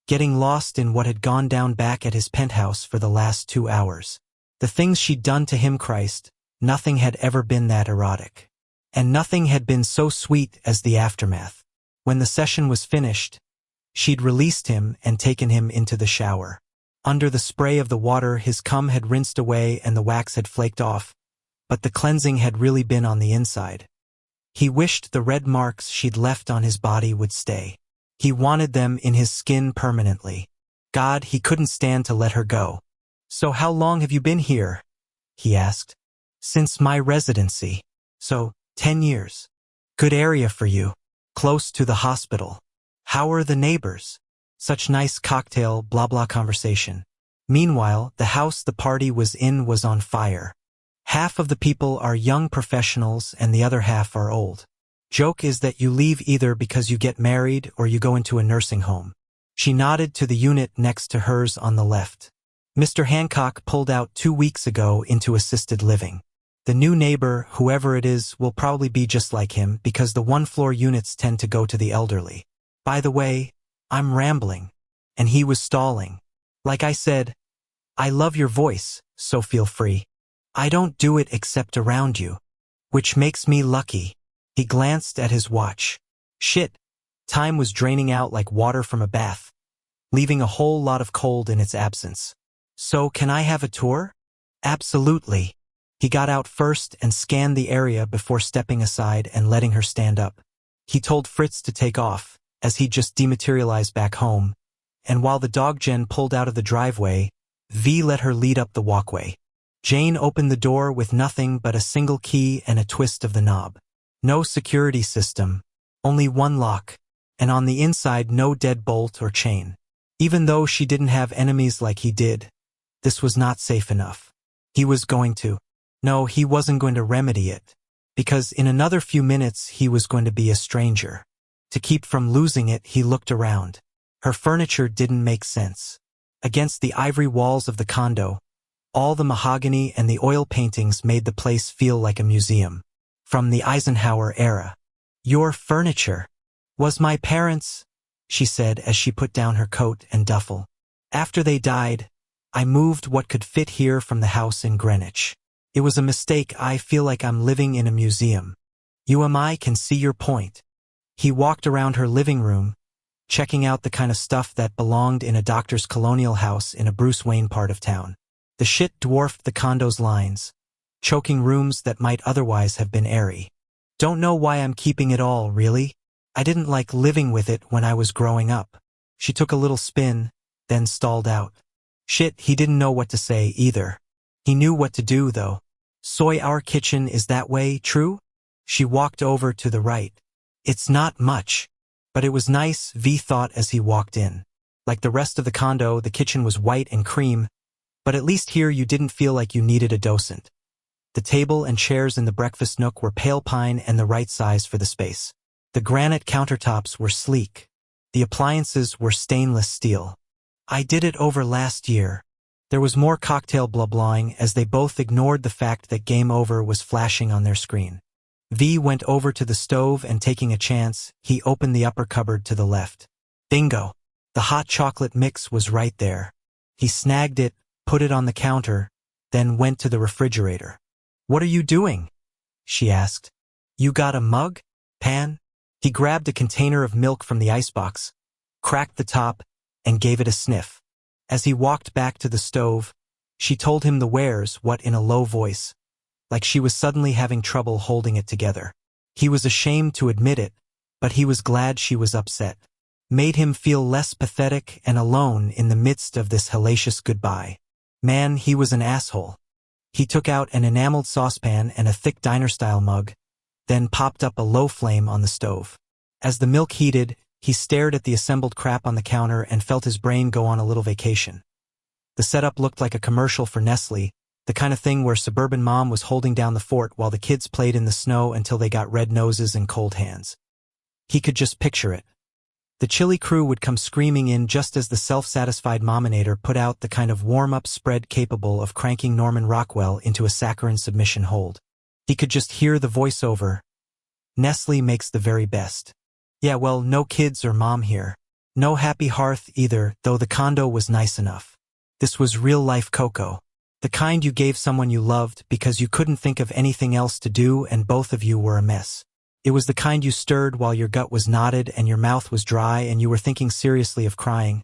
getting lost in what had gone down back at his penthouse for the last 2 hours. The things she'd done to him, Christ, nothing had ever been that erotic. And nothing had been so sweet as the aftermath. When the session was finished, she'd released him and taken him into the shower. Under the spray of the water, his cum had rinsed away and the wax had flaked off, but the cleansing had really been on the inside. He wished the red marks she'd left on his body would stay. He wanted them in his skin permanently. God, he couldn't stand to let her go. "So how long have you been here?" he asked. "Since my residency. So, 10 years. Good area for you. Close to the hospital. How are the neighbors?" Such nice cocktail blah blah conversation. Meanwhile, the house the party was in was on fire. Half of the people are young professionals and the other half are old. Joke is that you leave either because you get married or you go into a nursing home. She nodded to the unit next to hers on the left. Mr. Hancock pulled out 2 weeks ago into assisted living. The new neighbor, whoever it is, will probably be just like him because the one-floor units tend to go to the elderly. By the way, I'm rambling. And he was stalling. Like I said, I love your voice, so feel free. I don't do it except around you. Which makes me lucky. He glanced at his watch. Shit. Time was draining out like water from a bath, leaving a whole lot of cold in its absence. "So can I have a tour?" "Absolutely." He got out first and scanned the area before stepping aside and letting her stand up. He told Fritz to take off, as he'd just dematerialized back home, and while the dog Jen pulled out of the driveway, V let her lead up the walkway. Jane opened the door with nothing but a single key and a twist of the knob. No security system, only one lock, and on the inside no deadbolt or chain. Even though she didn't have enemies like he did, this was not safe enough. He was going to. No, he wasn't going to remedy it, because in another few minutes he was going to be a stranger. To keep from losing it, he looked around. Her furniture didn't make sense. Against the ivory walls of the condo, all the mahogany and the oil paintings made the place feel like a museum. From the Eisenhower era. "Your furniture was my parents'," she said as she put down her coat and duffel. "After they died, I moved what could fit here from the house in Greenwich. It was a mistake. I feel like I'm living in a museum. You and I can see your point." He walked around her living room, checking out the kind of stuff that belonged in a doctor's colonial house in a Bruce Wayne part of town. The shit dwarfed the condo's lines, choking rooms that might otherwise have been airy. "Don't know why I'm keeping it all, really. I didn't like living with it when I was growing up." She took a little spin, then stalled out. Shit, he didn't know what to say either. He knew what to do, though. "Soy, our kitchen is that way, true?" She walked over to the right. "It's not much. But it was nice," V thought as he walked in. Like the rest of the condo, the kitchen was white and cream, But at least here you didn't feel like you needed a docent. The table and chairs in the breakfast nook were pale pine and the right size for the space. The granite countertops were sleek. The appliances were stainless steel. I did it over last year. There was more cocktail blah-blahing as they both ignored the fact that Game Over was flashing on their screen. V went over to the stove and taking a chance, he opened the upper cupboard to the left. Bingo! The hot chocolate mix was right there. He snagged it, put it on the counter, then went to the refrigerator. "What are you doing?" she asked. "You got a mug? Pan?" He grabbed a container of milk from the icebox, cracked the top, and gave it a sniff. As he walked back to the stove, she told him the wares what in a low voice, like she was suddenly having trouble holding it together. He was ashamed to admit it, but he was glad she was upset. Made him feel less pathetic and alone in the midst of this hellacious goodbye. Man, he was an asshole. He took out an enameled saucepan and a thick diner-style mug, then popped up a low flame on the stove. As the milk heated, he stared at the assembled crap on the counter and felt his brain go on a little vacation. The setup looked like a commercial for Nestle, the kind of thing where suburban mom was holding down the fort while the kids played in the snow until they got red noses and cold hands. He could just picture it. The chilly crew would come screaming in just as the self-satisfied mominator put out the kind of warm-up spread capable of cranking Norman Rockwell into a saccharine submission hold. He could just hear the voiceover. "Nestle makes the very best." Yeah, well, no kids or mom here. No happy hearth either, though the condo was nice enough. This was real-life cocoa. The kind you gave someone you loved because you couldn't think of anything else to do and both of you were a mess. It was the kind you stirred while your gut was knotted and your mouth was dry and you were thinking seriously of crying.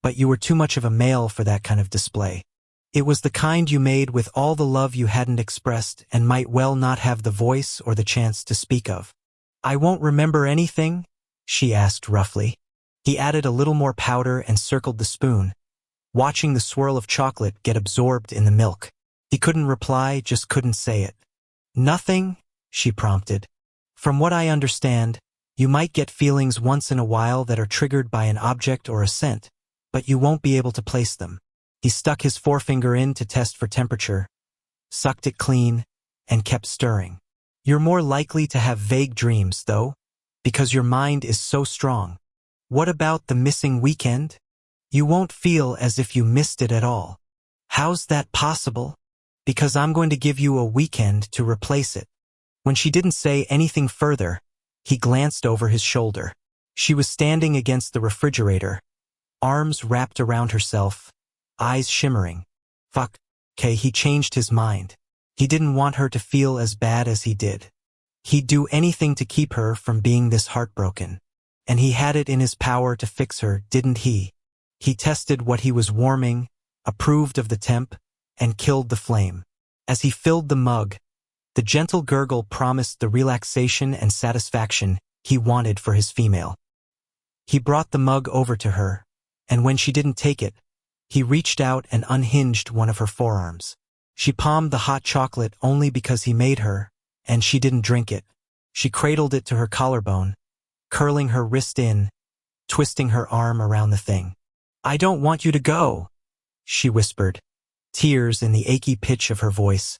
But you were too much of a male for that kind of display. It was the kind you made with all the love you hadn't expressed and might well not have the voice or the chance to speak of. "I won't remember anything?" she asked roughly. He added a little more powder and circled the spoon, watching the swirl of chocolate get absorbed in the milk. He couldn't reply, just couldn't say it. "Nothing?" she prompted. "From what I understand, you might get feelings once in a while that are triggered by an object or a scent, but you won't be able to place them." He stuck his forefinger in to test for temperature, sucked it clean, and kept stirring. "You're more likely to have vague dreams, though, because your mind is so strong. What about the missing weekend? You won't feel as if you missed it at all." "How's that possible?" "Because I'm going to give you a weekend to replace it." When she didn't say anything further, he glanced over his shoulder. She was standing against the refrigerator, arms wrapped around herself, eyes shimmering. Fuck. Okay, he changed his mind. He didn't want her to feel as bad as he did. He'd do anything to keep her from being this heartbroken. And he had it in his power to fix her, didn't he? He tested what he was warming, approved of the temp, and killed the flame. As he filled the mug, the gentle gurgle promised the relaxation and satisfaction he wanted for his female. He brought the mug over to her, and when she didn't take it, he reached out and unhinged one of her forearms. She palmed the hot chocolate only because he made her, and she didn't drink it. She cradled it to her collarbone, curling her wrist in, twisting her arm around the thing. "I don't want you to go," she whispered, tears in the achy pitch of her voice.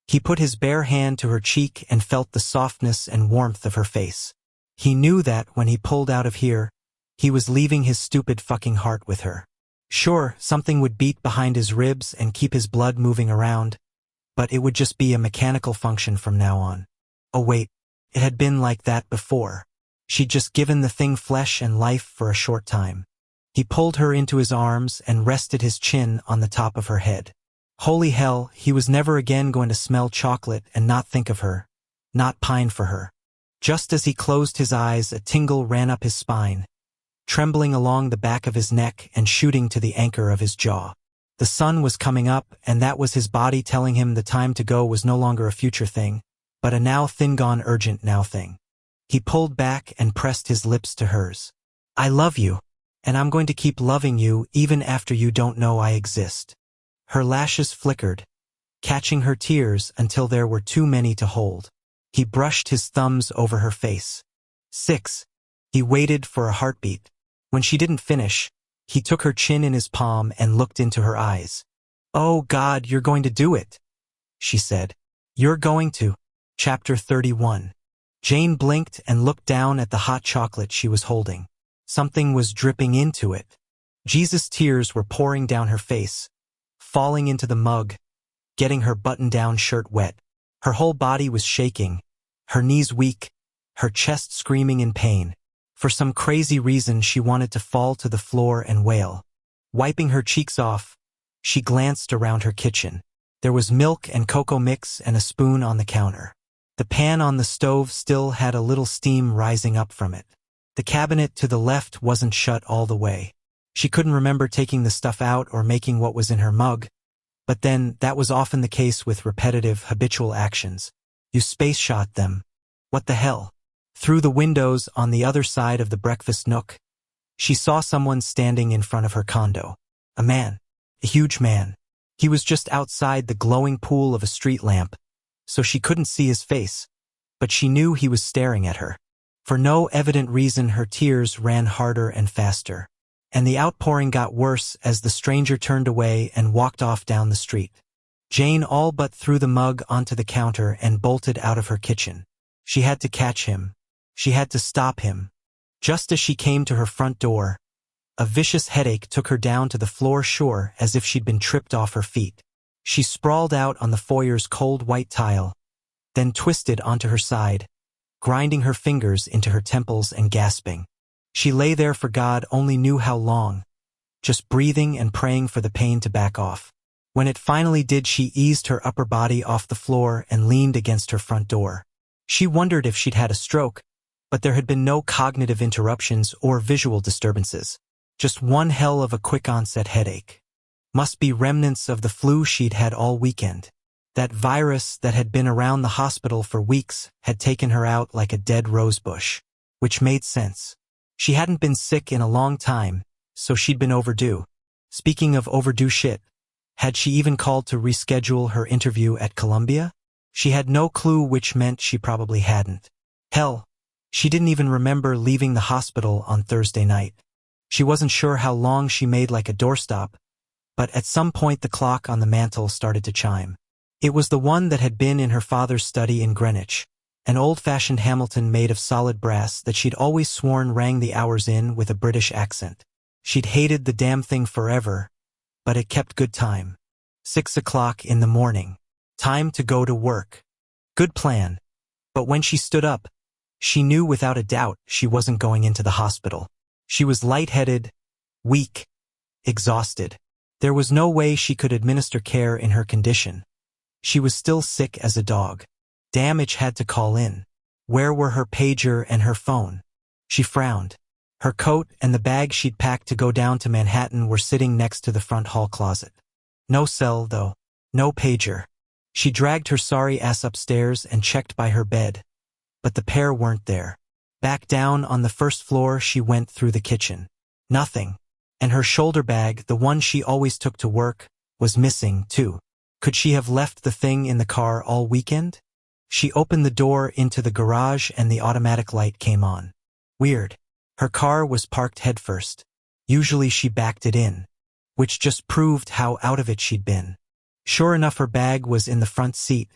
He put his bare hand to her cheek and felt the softness and warmth of her face. He knew that when he pulled out of here, he was leaving his stupid fucking heart with her. Sure, something would beat behind his ribs and keep his blood moving around, but it would just be a mechanical function from now on. Oh wait, it had been like that before. She'd just given the thing flesh and life for a short time. He pulled her into his arms and rested his chin on the top of her head. Holy hell, he was never again going to smell chocolate and not think of her, not pine for her. Just as he closed his eyes, a tingle ran up his spine, trembling along the back of his neck and shooting to the anchor of his jaw. The sun was coming up, and that was his body telling him the time to go was no longer a future thing, but a now thin-gone urgent now thing. He pulled back and pressed his lips to hers. "I love you, and I'm going to keep loving you even after you don't know I exist." Her lashes flickered, catching her tears until there were too many to hold. He brushed his thumbs over her face. 6. He waited for a heartbeat. When she didn't finish, he took her chin in his palm and looked into her eyes. "Oh God, you're going to do it," she said. "You're going to." Chapter 31. Jane blinked and looked down at the hot chocolate she was holding. Something was dripping into it. Jesus' tears were pouring down her face, falling into the mug, getting her button-down shirt wet. Her whole body was shaking, her knees weak, her chest screaming in pain. For some crazy reason, she wanted to fall to the floor and wail. Wiping her cheeks off, she glanced around her kitchen. There was milk and cocoa mix and a spoon on the counter. The pan on the stove still had a little steam rising up from it. The cabinet to the left wasn't shut all the way. She couldn't remember taking the stuff out or making what was in her mug, but then that was often the case with repetitive, habitual actions. You space shot them. What the hell? Through the windows on the other side of the breakfast nook, she saw someone standing in front of her condo. A man. A huge man. He was just outside the glowing pool of a street lamp, so she couldn't see his face, but she knew he was staring at her. For no evident reason, her tears ran harder and faster, and the outpouring got worse as the stranger turned away and walked off down the street. Jane all but threw the mug onto the counter and bolted out of her kitchen. She had to catch him. She had to stop him. Just as she came to her front door, a vicious headache took her down to the floor, sure as if she'd been tripped off her feet. She sprawled out on the foyer's cold white tile, then twisted onto her side, grinding her fingers into her temples and gasping. She lay there for God only knew how long, just breathing and praying for the pain to back off. When it finally did, she eased her upper body off the floor and leaned against her front door. She wondered if she'd had a stroke, but there had been no cognitive interruptions or visual disturbances. Just one hell of a quick-onset headache. Must be remnants of the flu she'd had all weekend. That virus that had been around the hospital for weeks had taken her out like a dead rosebush. Which made sense. She hadn't been sick in a long time, so she'd been overdue. Speaking of overdue shit, had she even called to reschedule her interview at Columbia? She had no clue, which meant she probably hadn't. Hell, she didn't even remember leaving the hospital on Thursday night. She wasn't sure how long she made like a doorstop, but at some point the clock on the mantel started to chime. It was the one that had been in her father's study in Greenwich, an old-fashioned Hamilton made of solid brass that she'd always sworn rang the hours in with a British accent. She'd hated the damn thing forever, but it kept good time. 6 o'clock in the morning. Time to go to work. Good plan. But when she stood up, she knew without a doubt she wasn't going into the hospital. She was lightheaded, weak, exhausted. There was no way she could administer care in her condition. She was still sick as a dog. Damage had to call in. Where were her pager and her phone? She frowned. Her coat and the bag she'd packed to go down to Manhattan were sitting next to the front hall closet. No cell, though. No pager. She dragged her sorry ass upstairs and checked by her bed. But the pair weren't there. Back down on the first floor, she went through the kitchen. Nothing. And her shoulder bag, the one she always took to work, was missing, too. Could she have left the thing in the car all weekend? She opened the door into the garage and the automatic light came on. Weird. Her car was parked headfirst. Usually she backed it in, which just proved how out of it she'd been. Sure enough, her bag was in the front seat,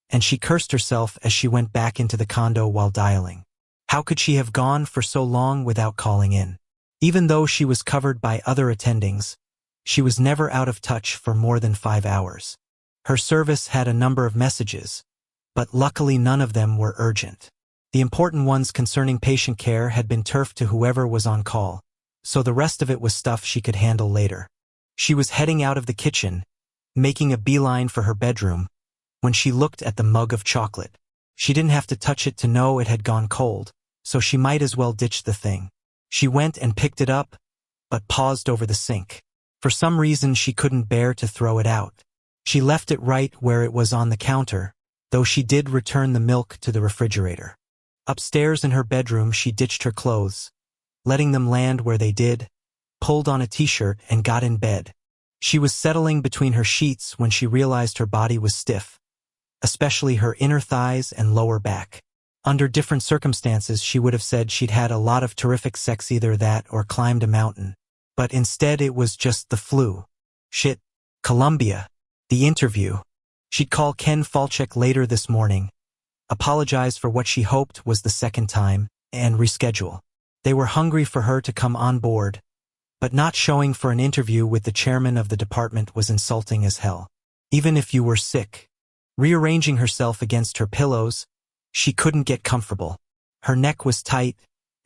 and she cursed herself as she went back into the condo while dialing. How could she have gone for so long without calling in? Even though she was covered by other attendings, she was never out of touch for more than 5 hours. Her service had a number of messages, but luckily none of them were urgent. The important ones concerning patient care had been turfed to whoever was on call, so the rest of it was stuff she could handle later. She was heading out of the kitchen, making a beeline for her bedroom, when she looked at the mug of chocolate. She didn't have to touch it to know it had gone cold, so she might as well ditch the thing. She went and picked it up, but paused over the sink. For some reason she couldn't bear to throw it out. She left it right where it was on the counter, though she did return the milk to the refrigerator. Upstairs in her bedroom she ditched her clothes, letting them land where they did, pulled on a t-shirt and got in bed. She was settling between her sheets when she realized her body was stiff, especially her inner thighs and lower back. Under different circumstances she would have said she'd had a lot of terrific sex, either that or climbed a mountain. But instead it was just the flu. Shit. Columbia. The interview. She'd call Ken Falchuk later this morning, apologize for what she hoped was the second time, and reschedule. They were hungry for her to come on board, but not showing for an interview with the chairman of the department was insulting as hell. Even if you were sick. Rearranging herself against her pillows, she couldn't get comfortable. Her neck was tight,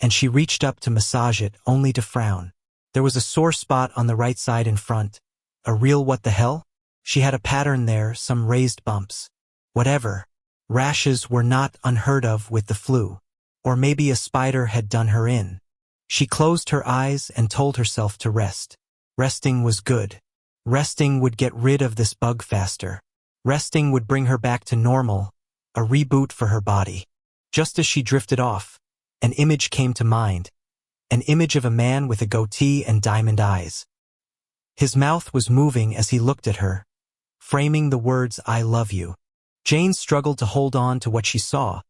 and she reached up to massage it only to frown. There was a sore spot on the right side in front. A real what the hell? She had a pattern there, some raised bumps. Whatever. Rashes were not unheard of with the flu. Or maybe a spider had done her in. She closed her eyes and told herself to rest. Resting was good. Resting would get rid of this bug faster. Resting would bring her back to normal, a reboot for her body. Just as she drifted off, an image came to mind. An image of a man with a goatee and diamond eyes. His mouth was moving as he looked at her, framing the words, "I love you." Jane struggled to hold on to what she saw,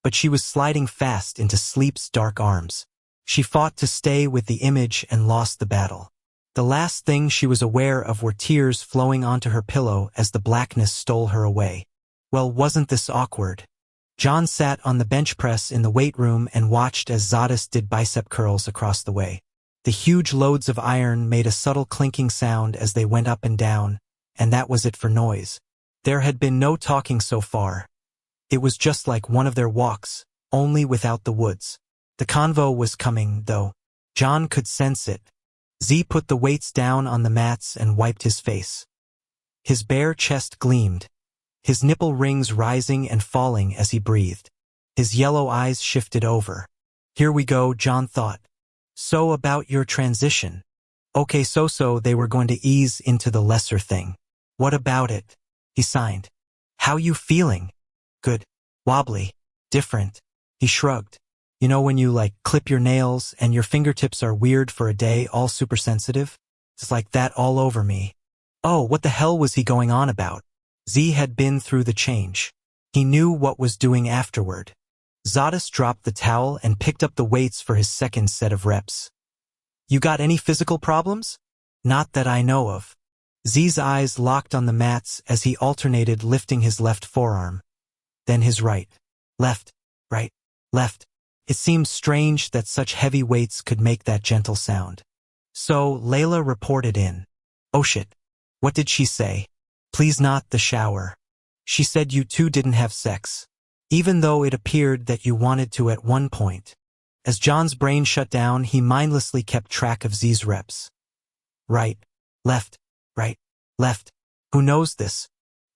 but she was sliding fast into sleep's dark arms. She fought to stay with the image and lost the battle. The last thing she was aware of were tears flowing onto her pillow as the blackness stole her away. Well, wasn't this awkward? John sat on the bench press in the weight room and watched as Zadis did bicep curls across the way. The huge loads of iron made a subtle clinking sound as they went up and down, and that was it for noise. There had been no talking so far. It was just like one of their walks, only without the woods. The convo was coming, though. John could sense it. Z put the weights down on the mats and wiped his face. His bare chest gleamed, his nipple rings rising and falling as he breathed. His yellow eyes shifted over. Here we go, John thought. So about your transition. Okay, so they were going to ease into the lesser thing. What about it? He signed. How you feeling? Good. Wobbly. Different. He shrugged. You know when you clip your nails and your fingertips are weird for a day, all super sensitive? It's like that all over me. Oh, what the hell was he going on about? Z had been through the change. He knew what was doing afterward. Zadis dropped the towel and picked up the weights for his second set of reps. You got any physical problems? Not that I know of. Z's eyes locked on the mats as he alternated lifting his left forearm, then his right. Left, right, left. It seemed strange that such heavy weights could make that gentle sound. So Layla reported in. Oh shit. What did she say? Please not the shower. She said you two didn't have sex, even though it appeared that you wanted to at one point. As John's brain shut down, he mindlessly kept track of Z's reps. Right, left, left. Who knows this?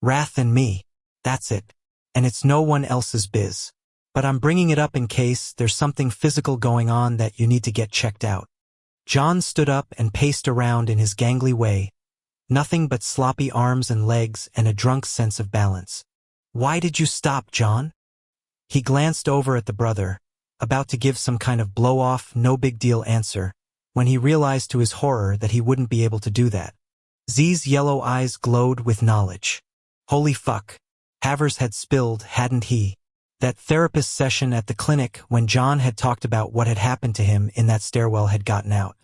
Wrath and me. That's it. And it's no one else's biz. But I'm bringing it up in case there's something physical going on that you need to get checked out. John stood up and paced around in his gangly way, nothing but sloppy arms and legs and a drunk sense of balance. Why did you stop, John? He glanced over at the brother, about to give some kind of blow-off, no-big-deal answer, when he realized to his horror that he wouldn't be able to do that. Z's yellow eyes glowed with knowledge. Holy fuck. Havers had spilled, hadn't he? That therapist session at the clinic when John had talked about what had happened to him in that stairwell had gotten out.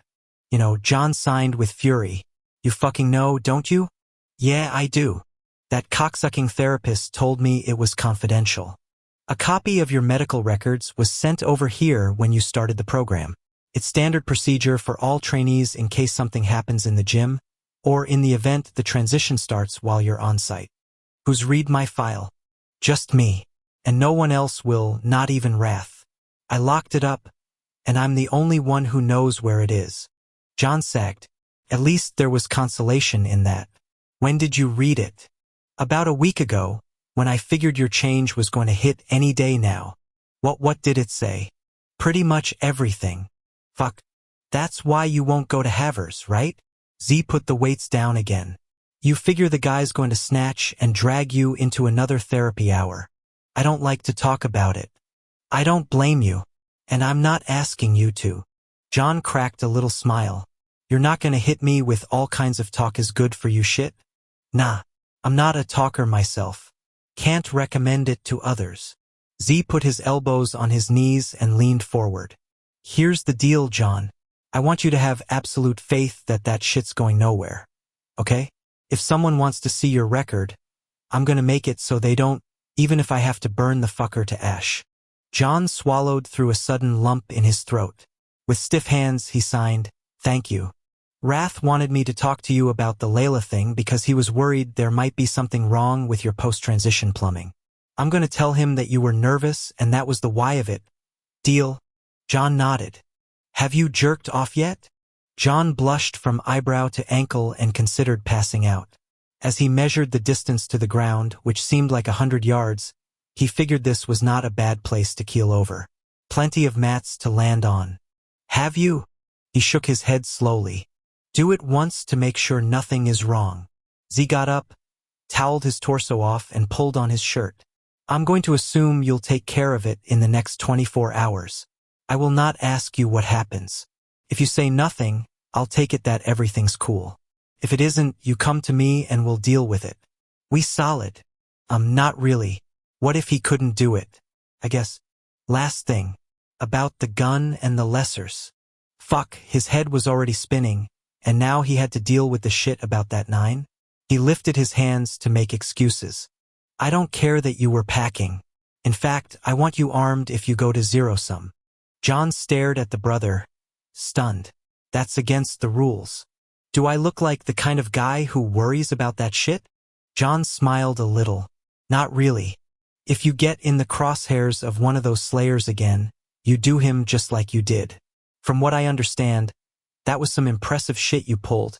You know, John signed with fury. You fucking know, don't you? Yeah, I do. That cocksucking therapist told me it was confidential. A copy of your medical records was sent over here when you started the program. It's standard procedure for all trainees in case something happens in the gym, or in the event the transition starts while you're on site. Who's read my file? Just me. And no one else will, not even Wrath. I locked it up, and I'm the only one who knows where it is. John sagged. At least there was consolation in that. When did you read it? About a week ago, when I figured your change was going to hit any day now. What did it say? Pretty much everything. Fuck. That's why you won't go to Havers, right? Z put the weights down again. You figure the guy's going to snatch and drag you into another therapy hour. I don't like to talk about it. I don't blame you, and I'm not asking you to. John cracked a little smile. You're not gonna hit me with all kinds of talk is good for you shit? Nah, I'm not a talker myself. Can't recommend it to others. Z put his elbows on his knees and leaned forward. Here's the deal, John. I want you to have absolute faith that that shit's going nowhere. Okay? If someone wants to see your record, I'm gonna make it so they don't, even if I have to burn the fucker to ash. John swallowed through a sudden lump in his throat. With stiff hands, he signed, "Thank you." Wrath wanted me to talk to you about the Layla thing because he was worried there might be something wrong with your post-transition plumbing. I'm gonna tell him that you were nervous and that was the why of it. Deal? John nodded. Have you jerked off yet? John blushed from eyebrow to ankle and considered passing out. As he measured the distance to the ground, which seemed like 100 yards, he figured this was not a bad place to keel over. Plenty of mats to land on. Have you? He shook his head slowly. Do it once to make sure nothing is wrong. Z got up, toweled his torso off, and pulled on his shirt. I'm going to assume you'll take care of it in the next 24 hours. I will not ask you what happens. If you say nothing, I'll take it that everything's cool. If it isn't, you come to me and we'll deal with it. We solid. Not really. What if he couldn't do it? I guess. Last thing. About the gun and the lessers. Fuck, his head was already spinning, and now he had to deal with the shit about that 9? He lifted his hands to make excuses. I don't care that you were packing. In fact, I want you armed if you go to zero-sum. John stared at the brother, stunned. That's against the rules. Do I look like the kind of guy who worries about that shit? John smiled a little. Not really. If you get in the crosshairs of one of those slayers again, you do him just like you did. From what I understand, that was some impressive shit you pulled,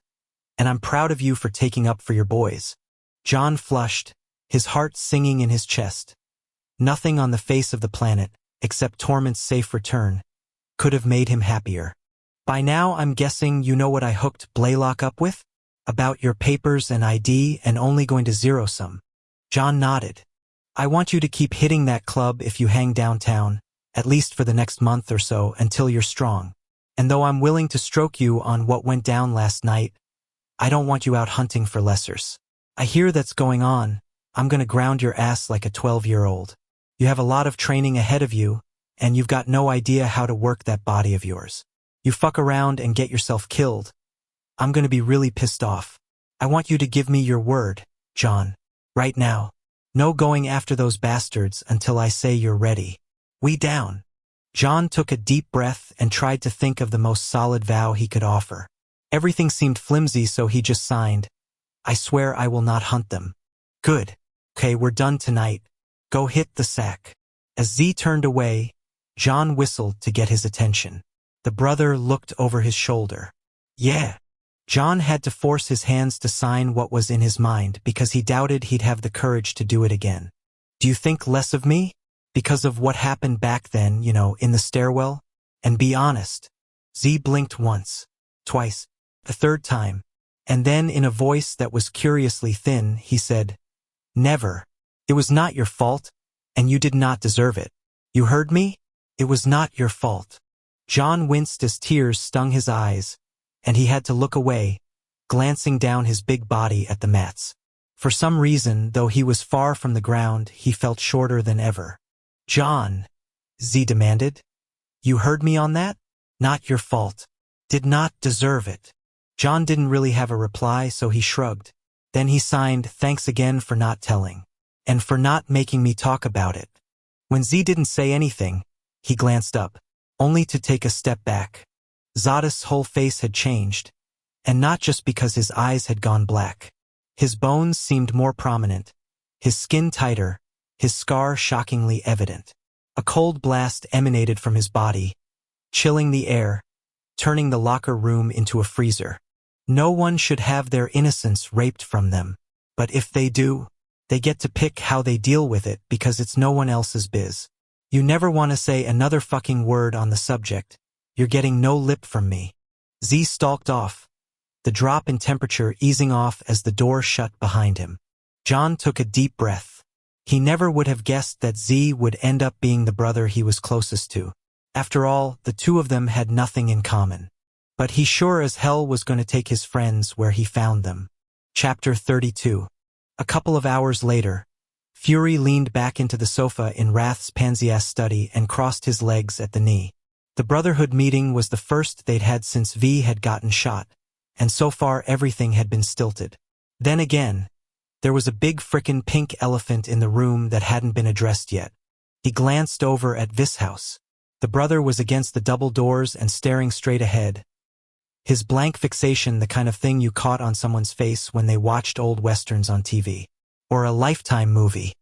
and I'm proud of you for taking up for your boys. John flushed, his heart singing in his chest. Nothing on the face of the planet, except Torment's safe return, could have made him happier. By now I'm guessing you know what I hooked Blaylock up with? About your papers and ID and only going to zero-sum. John nodded. I want you to keep hitting that club if you hang downtown, at least for the next month or so until you're strong. And though I'm willing to stroke you on what went down last night, I don't want you out hunting for lessers. I hear that's going on. I'm gonna ground your ass like a 12-year-old. You have a lot of training ahead of you, and you've got no idea how to work that body of yours. You fuck around and get yourself killed. I'm gonna be really pissed off. I want you to give me your word, John. Right now. No going after those bastards until I say you're ready. We down. John took a deep breath and tried to think of the most solid vow he could offer. Everything seemed flimsy, so he just signed. I swear I will not hunt them. Good. Okay, we're done tonight. Go hit the sack. As Z turned away, John whistled to get his attention. The brother looked over his shoulder. Yeah. John had to force his hands to sign what was in his mind because he doubted he'd have the courage to do it again. Do you think less of me? Because of what happened back then, in the stairwell? And be honest. Z blinked once, twice, the third time, and then in a voice that was curiously thin, he said, Never. It was not your fault, and you did not deserve it. You heard me? It was not your fault. John winced as tears stung his eyes, and he had to look away, glancing down his big body at the mats. For some reason, though he was far from the ground, he felt shorter than ever. John, Z demanded. You heard me on that? Not your fault. Did not deserve it. John didn't really have a reply, so he shrugged. Then he signed, thanks again for not telling. And for not making me talk about it. When Z didn't say anything, he glanced up, only to take a step back. Zadis' whole face had changed, and not just because his eyes had gone black. His bones seemed more prominent, his skin tighter, his scar shockingly evident. A cold blast emanated from his body, chilling the air, turning the locker room into a freezer. No one should have their innocence raped from them, but if they do, they get to pick how they deal with it because it's no one else's biz. You never want to say another fucking word on the subject. You're getting no lip from me. Z stalked off, the drop in temperature easing off as the door shut behind him. John took a deep breath. He never would have guessed that Z would end up being the brother he was closest to. After all, the two of them had nothing in common. But he sure as hell was going to take his friends where he found them. Chapter 32. A couple of hours later, Fury leaned back into the sofa in Wrath's pansy-ass study and crossed his legs at the knee. The Brotherhood meeting was the first they'd had since V had gotten shot, and so far everything had been stilted. Then again, there was a big frickin' pink elephant in the room that hadn't been addressed yet. He glanced over at Vishouse. The brother was against the double doors and staring straight ahead. His blank fixation, the kind of thing you caught on someone's face when they watched old westerns on TV. Or a Lifetime movie.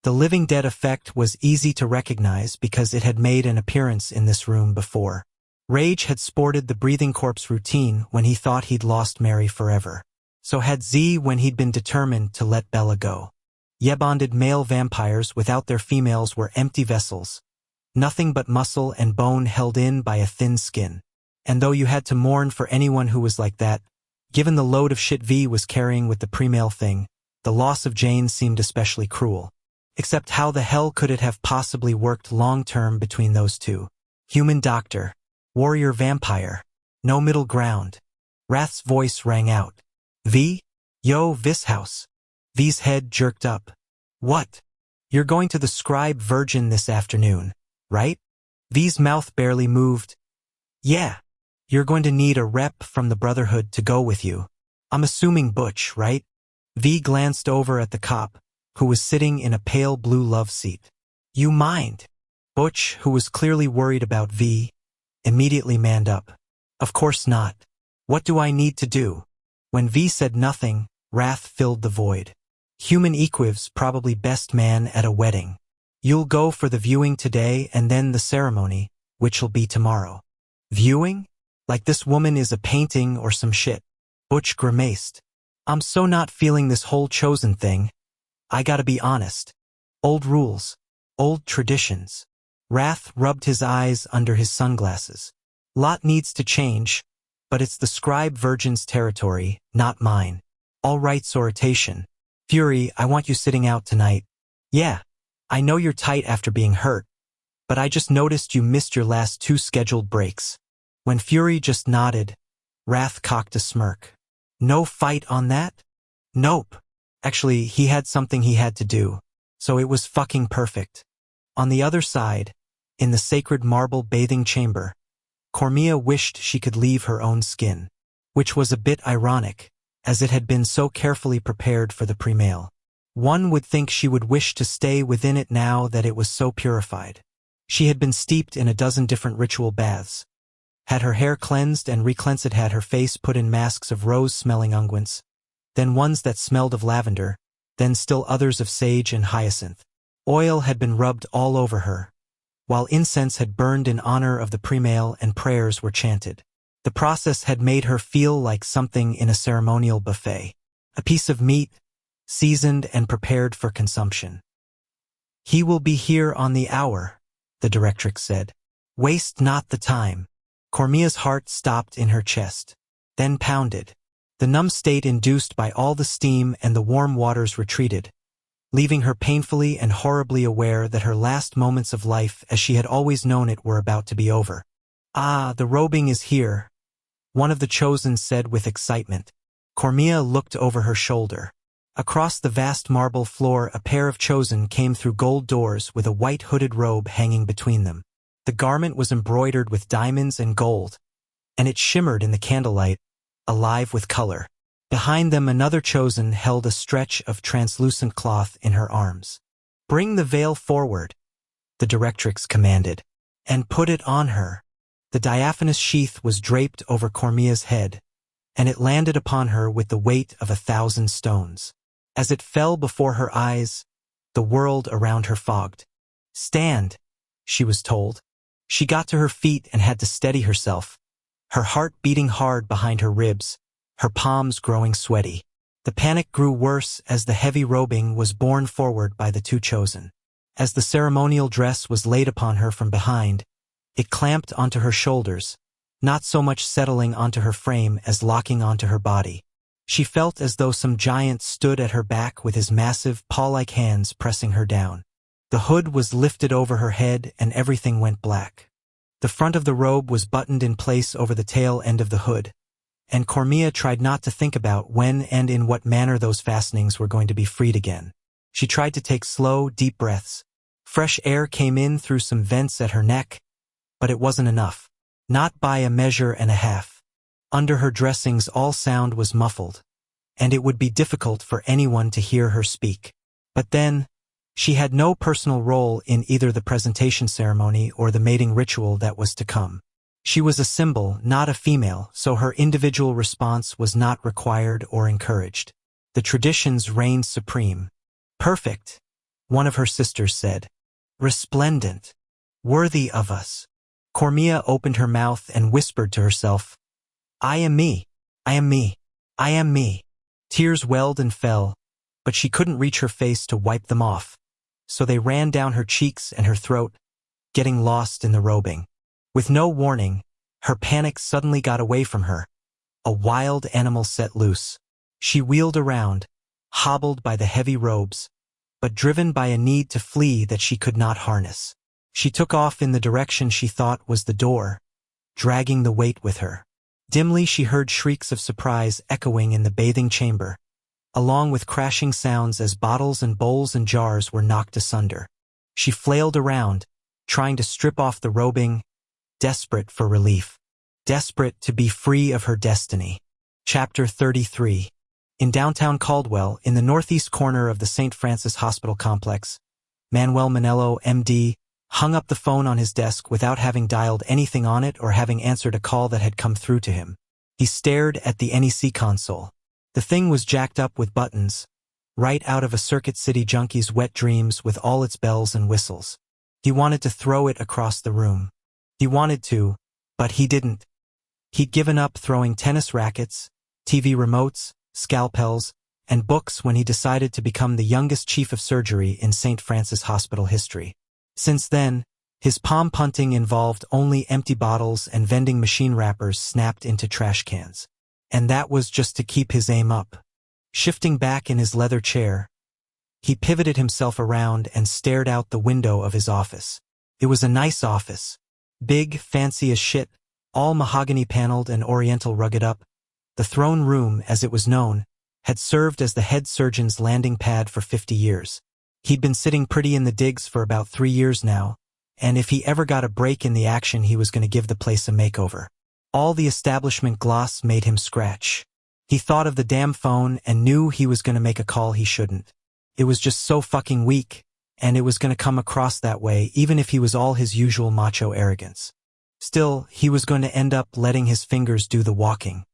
The Living Dead effect was easy to recognize because it had made an appearance in this room before. Rage had sported the breathing corpse routine when he thought he'd lost Mary forever. So had Z when he'd been determined to let Bella go. Yebonded male vampires without their females were empty vessels. Nothing but muscle and bone held in by a thin skin. And though you had to mourn for anyone who was like that, given the load of shit V was carrying with the pre-male thing, the loss of Jane seemed especially cruel. Except how the hell could it have possibly worked long-term between those two? Human doctor. Warrior vampire. No middle ground. Wrath's voice rang out. V? Yo, Vishouse. V's head jerked up. What? You're going to the Scribe Virgin this afternoon, right? V's mouth barely moved. Yeah. You're going to need a rep from the Brotherhood to go with you. I'm assuming Butch, right? V glanced over at the cop, who was sitting in a pale blue love seat. You mind? Butch, who was clearly worried about V, immediately manned up. Of course not. What do I need to do? When V said nothing, wrath filled the void. Human equiv's probably best man at a wedding. You'll go for the viewing today and then the ceremony, which'll be tomorrow. Viewing? Like this woman is a painting or some shit. Butch grimaced. I'm so not feeling this whole chosen thing. I gotta be honest. Old rules. Old traditions. Wrath rubbed his eyes under his sunglasses. Lot needs to change, but it's the Scribe Virgin's territory, not mine. All right, sortation. Fury, I want you sitting out tonight. Yeah, I know you're tight after being hurt, but I just noticed you missed your last 2 scheduled breaks. When Fury just nodded, Wrath cocked a smirk. No fight on that? Nope. Actually, he had something he had to do, so it was fucking perfect. On the other side, in the sacred marble bathing chamber, Cormia wished she could leave her own skin, which was a bit ironic, as it had been so carefully prepared for the pre-male. One would think she would wish to stay within it now that it was so purified. She had been steeped in a dozen different ritual baths, had her hair cleansed and re-cleansed, had her face put in masks of rose-smelling unguents, then ones that smelled of lavender, then still others of sage and hyacinth. Oil had been rubbed all over her, while incense had burned in honor of the pre-male and prayers were chanted. The process had made her feel like something in a ceremonial buffet, a piece of meat, seasoned and prepared for consumption. He will be here on the hour, the directrix said. Waste not the time. Cormia's heart stopped in her chest, then pounded. The numb state induced by all the steam and the warm waters retreated, leaving her painfully and horribly aware that her last moments of life as she had always known it were about to be over. Ah, the robing is here, one of the chosen said with excitement. Cormia looked over her shoulder. Across the vast marble floor a pair of chosen came through gold doors with a white hooded robe hanging between them. The garment was embroidered with diamonds and gold, and it shimmered in the candlelight, alive with color. Behind them another chosen held a stretch of translucent cloth in her arms. Bring the veil forward, the directrix commanded, and put it on her. The diaphanous sheath was draped over Cormia's head, and it landed upon her with the weight of 1,000 stones. As it fell before her eyes, the world around her fogged. Stand, she was told. She got to her feet and had to steady herself, her heart beating hard behind her ribs, her palms growing sweaty. The panic grew worse as the heavy robing was borne forward by the 2 chosen. As the ceremonial dress was laid upon her from behind, it clamped onto her shoulders, not so much settling onto her frame as locking onto her body. She felt as though some giant stood at her back with his massive, paw-like hands pressing her down. The hood was lifted over her head and everything went black. The front of the robe was buttoned in place over the tail end of the hood, and Cormia tried not to think about when and in what manner those fastenings were going to be freed again. She tried to take slow, deep breaths. Fresh air came in through some vents at her neck, but it wasn't enough. Not by a measure and a half. Under her dressings all sound was muffled, and it would be difficult for anyone to hear her speak. But then, she had no personal role in either the presentation ceremony or the mating ritual that was to come. She was a symbol, not a female, so her individual response was not required or encouraged. The traditions reigned supreme. Perfect, one of her sisters said. Resplendent. Worthy of us. Cormia opened her mouth and whispered to herself, I am me. I am me. I am me. Tears welled and fell, but she couldn't reach her face to wipe them off, so they ran down her cheeks and her throat, getting lost in the robing. With no warning, her panic suddenly got away from her. A wild animal set loose. She wheeled around, hobbled by the heavy robes, but driven by a need to flee that she could not harness. She took off in the direction she thought was the door, dragging the weight with her. Dimly she heard shrieks of surprise echoing in the bathing chamber, along with crashing sounds as bottles and bowls and jars were knocked asunder. She flailed around, trying to strip off the robing, desperate for relief. Desperate to be free of her destiny. Chapter 33. In downtown Caldwell, in the northeast corner of the St. Francis Hospital complex, Manuel Manello, MD, hung up the phone on his desk without having dialed anything on it or having answered a call that had come through to him. He stared at the NEC console. The thing was jacked up with buttons, right out of a Circuit City junkie's wet dreams with all its bells and whistles. He wanted to throw it across the room. He wanted to, but he didn't. He'd given up throwing tennis rackets, TV remotes, scalpels, and books when he decided to become the youngest chief of surgery in St. Francis Hospital history. Since then, his palm punting involved only empty bottles and vending machine wrappers snapped into trash cans. And that was just to keep his aim up. Shifting back in his leather chair, he pivoted himself around and stared out the window of his office. It was a nice office. Big, fancy as shit, all mahogany paneled and oriental rugged up. The throne room, as it was known, had served as the head surgeon's landing pad for 50 years. He'd been sitting pretty in the digs for about 3 years now, and if he ever got a break in the action, he was going to give the place a makeover. All the establishment gloss made him scratch. He thought of the damn phone and knew he was going to make a call he shouldn't. It was just so fucking weak, and it was going to come across that way even if he was all his usual macho arrogance. Still, he was going to end up letting his fingers do the walking.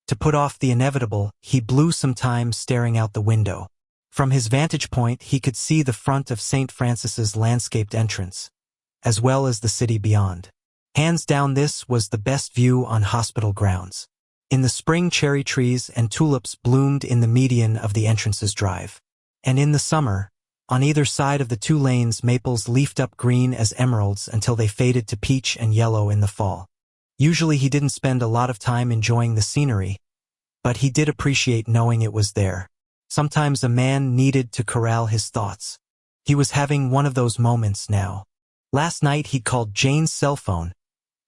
To put off the inevitable, he blew some time staring out the window. From his vantage point, he could see the front of St. Francis's landscaped entrance, as well as the city beyond. Hands down, this was the best view on hospital grounds. In the spring, cherry trees and tulips bloomed in the median of the entrance's drive. And in the summer, on either side of the 2 lanes, maples leafed up green as emeralds until they faded to peach and yellow in the fall. Usually he didn't spend a lot of time enjoying the scenery, but he did appreciate knowing it was there. Sometimes a man needed to corral his thoughts. He was having one of those moments now. Last night he called Jane's cell phone,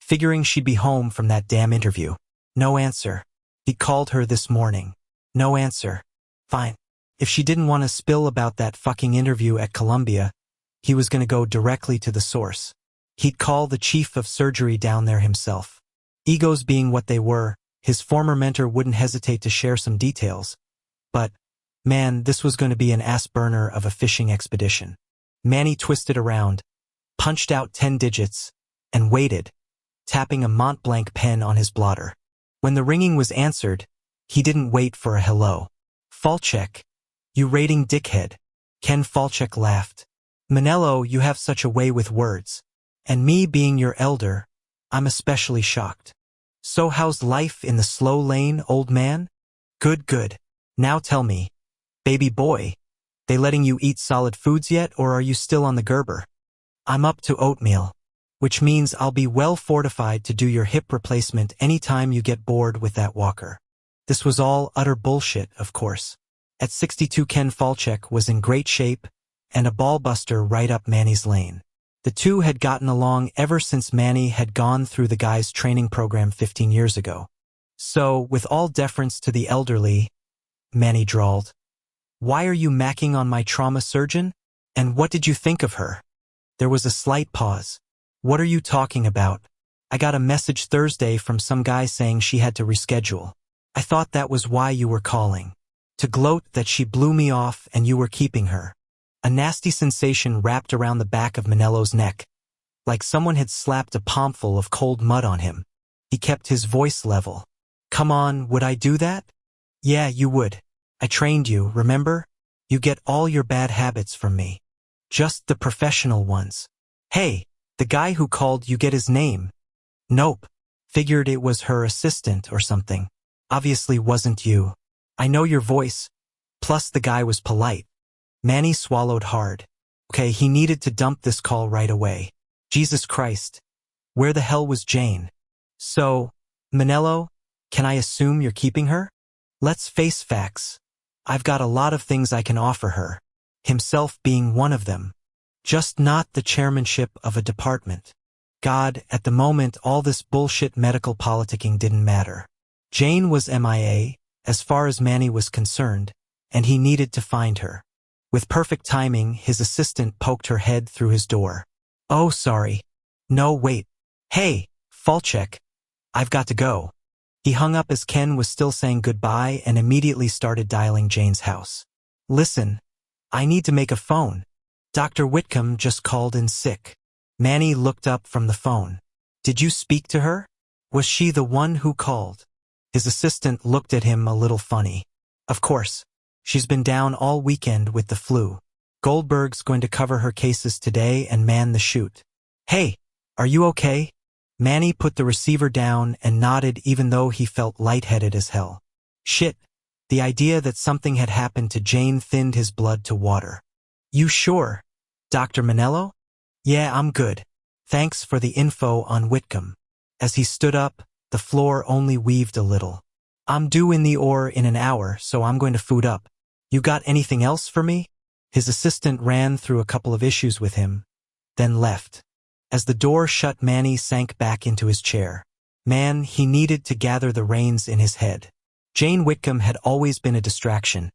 figuring she'd be home from that damn interview. No answer. He called her this morning. No answer. Fine. If she didn't want to spill about that fucking interview at Columbia, he was going to go directly to the source. He'd call the chief of surgery down there himself. Egos being what they were, his former mentor wouldn't hesitate to share some details. But, man, this was going to be an ass burner of a fishing expedition. Manny twisted around, punched out 10 digits, and waited, tapping a Mont Blanc pen on his blotter. When the ringing was answered, he didn't wait for a hello. Falchek, you rating dickhead. Ken Falchek laughed. Manello, you have such a way with words. And me being your elder, I'm especially shocked. So how's life in the slow lane, old man? Good, good. Now tell me, baby boy, they letting you eat solid foods yet, or are you still on the Gerber? I'm up to oatmeal, which means I'll be well fortified to do your hip replacement anytime you get bored with that walker. This was all utter bullshit, of course. At 62, Ken Falchek was in great shape and a ballbuster right up Manny's lane. The two had gotten along ever since Manny had gone through the guy's training program 15 years ago. So, with all deference to the elderly, Manny drawled, "Why are you macking on my trauma surgeon? And what did you think of her?" There was a slight pause. "What are you talking about? I got a message Thursday from some guy saying she had to reschedule. I thought that was why you were calling." To gloat that she blew me off and you were keeping her. A nasty sensation wrapped around the back of Manello's neck, like someone had slapped a palmful of cold mud on him. He kept his voice level. Come on, would I do that? Yeah, you would. I trained you, remember? You get all your bad habits from me. Just the professional ones. Hey, the guy who called, you get his name? Nope. Figured it was her assistant or something. Obviously wasn't you. I know your voice. Plus the guy was polite. Manny swallowed hard. Okay, he needed to dump this call right away. Jesus Christ. Where the hell was Jane? So, Manello, can I assume you're keeping her? Let's face facts. I've got a lot of things I can offer her. Himself being one of them. Just not the chairmanship of a department. God, at the moment all this bullshit medical politicking didn't matter. Jane was MIA, as far as Manny was concerned, and he needed to find her. With perfect timing, his assistant poked her head through his door. Oh, sorry. No, wait. Hey, Falchek. I've got to go. He hung up as Ken was still saying goodbye and immediately started dialing Jane's house. Listen, I need to make a phone. Dr. Whitcomb just called in sick. Manny looked up from the phone. Did you speak to her? Was she the one who called? His assistant looked at him a little funny. Of course. She's been down all weekend with the flu. Goldberg's going to cover her cases today and man the shoot. Hey, are you okay? Manny put the receiver down and nodded even though he felt lightheaded as hell. Shit. The idea that something had happened to Jane thinned his blood to water. You sure? Dr. Manello? Yeah, I'm good. Thanks for the info on Whitcomb. As he stood up, the floor only weaved a little. I'm due in the OR in an hour, so I'm going to food up. You got anything else for me? His assistant ran through a couple of issues with him, then left. As the door shut, Manny sank back into his chair. Man, he needed to gather the reins in his head. Jane Whitcomb had always been a distraction,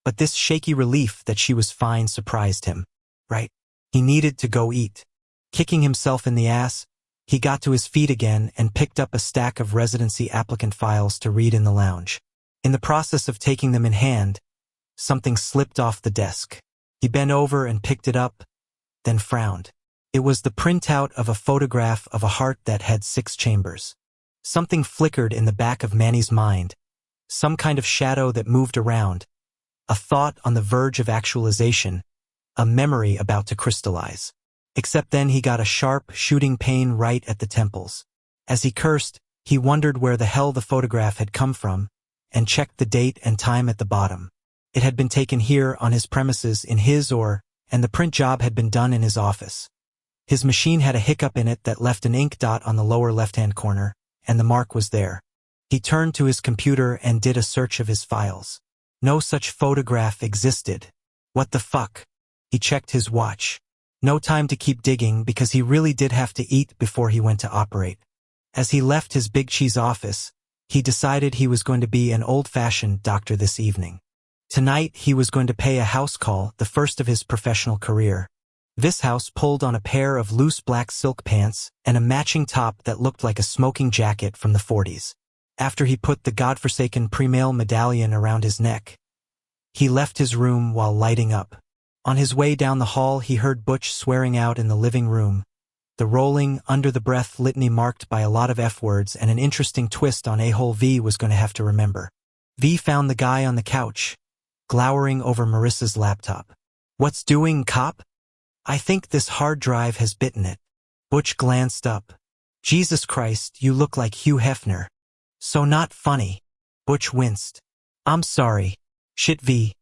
but this shaky relief that she was fine surprised him. Right? He needed to go eat. Kicking himself in the ass, he got to his feet again and picked up a stack of residency applicant files to read in the lounge. In the process of taking them in hand, something slipped off the desk. He bent over and picked it up, then frowned. It was the printout of a photograph of a heart that had 6 chambers. Something flickered in the back of Manny's mind, some kind of shadow that moved around, a thought on the verge of actualization, a memory about to crystallize. Except then he got a sharp, shooting pain right at the temples. As he cursed, he wondered where the hell the photograph had come from, and checked the date and time at the bottom. It had been taken here on his premises in his and the print job had been done in his office. His machine had a hiccup in it that left an ink dot on the lower left-hand corner, and the mark was there. He turned to his computer and did a search of his files. No such photograph existed. What the fuck? He checked his watch. No time to keep digging because he really did have to eat before he went to operate. As he left his Big Cheese office, he decided he was going to be an old-fashioned doctor this evening. Tonight he was going to pay a house call, the first of his professional career. This house pulled on a pair of loose black silk pants and a matching top that looked like a smoking jacket from the 40s. After he put the godforsaken pre-mail medallion around his neck, he left his room while lighting up. On his way down the hall he heard Butch swearing out in the living room, the rolling, under-the-breath litany marked by a lot of F-words and an interesting twist on a-hole V was going to have to remember. V found the guy on the couch, glowering over Marissa's laptop. What's doing, cop? I think this hard drive has bitten it. Butch glanced up. Jesus Christ, you look like Hugh Hefner. So not funny. Butch winced. I'm sorry. Shit V.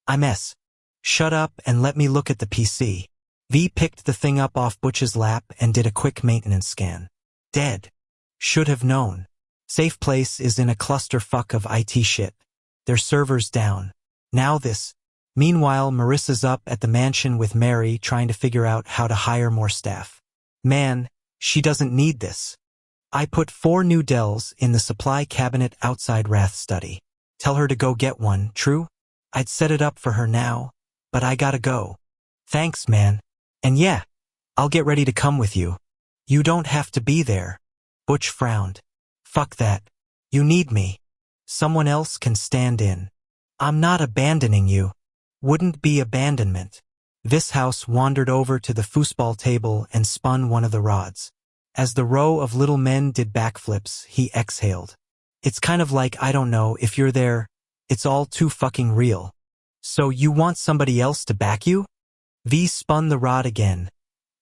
I'm S. Shut up and let me look at the PC. V picked the thing up off Butch's lap and did a quick maintenance scan. Dead. Should have known. Safe Place is in a clusterfuck of IT shit. Their server's down. Now this. Meanwhile, Marissa's up at the mansion with Mary trying to figure out how to hire more staff. Man, she doesn't need this. I put 4 new Dells in the supply cabinet outside Rath's study. Tell her to go get one, true? I'd set it up for her now, but I gotta go. Thanks, man. And yeah, I'll get ready to come with you. You don't have to be there. Butch frowned. Fuck that. You need me. Someone else can stand in. I'm not abandoning you. Wouldn't be abandonment. Vishouse wandered over to the foosball table and spun one of the rods. As the row of little men did backflips, he exhaled. It's kind of like, I don't know, if you're there, it's all too fucking real. So you want somebody else to back you? V spun the rod again,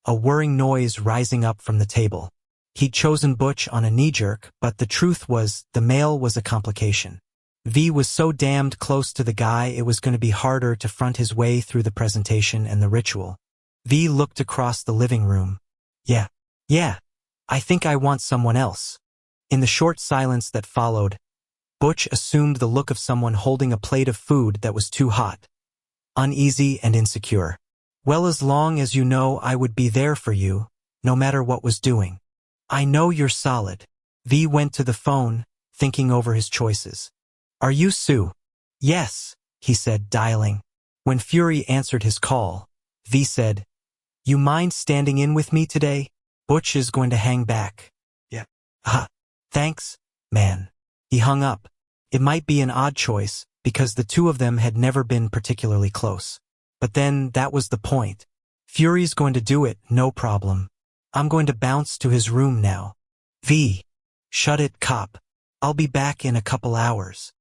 a whirring noise rising up from the table. He'd chosen Butch on a knee-jerk, but the truth was, the male was a complication. V was so damned close to the guy it was going to be harder to front his way through the presentation and the ritual. V looked across the living room. Yeah, I think I want someone else. In the short silence that followed, Butch assumed the look of someone holding a plate of food that was too hot, uneasy and insecure. Well, as long as you know I would be there for you, no matter what was doing. I know you're solid. V went to the phone, thinking over his choices. Are you Sue? Yes, he said, dialing. When Fury answered his call, V said, You mind standing in with me today? Butch is going to hang back. Yeah. Thanks, man. He hung up. It might be an odd choice, because the two of them had never been particularly close. But then, that was the point. Fury's going to do it, no problem. I'm going to bounce to his room now. V. Shut it, cop. I'll be back in a couple hours.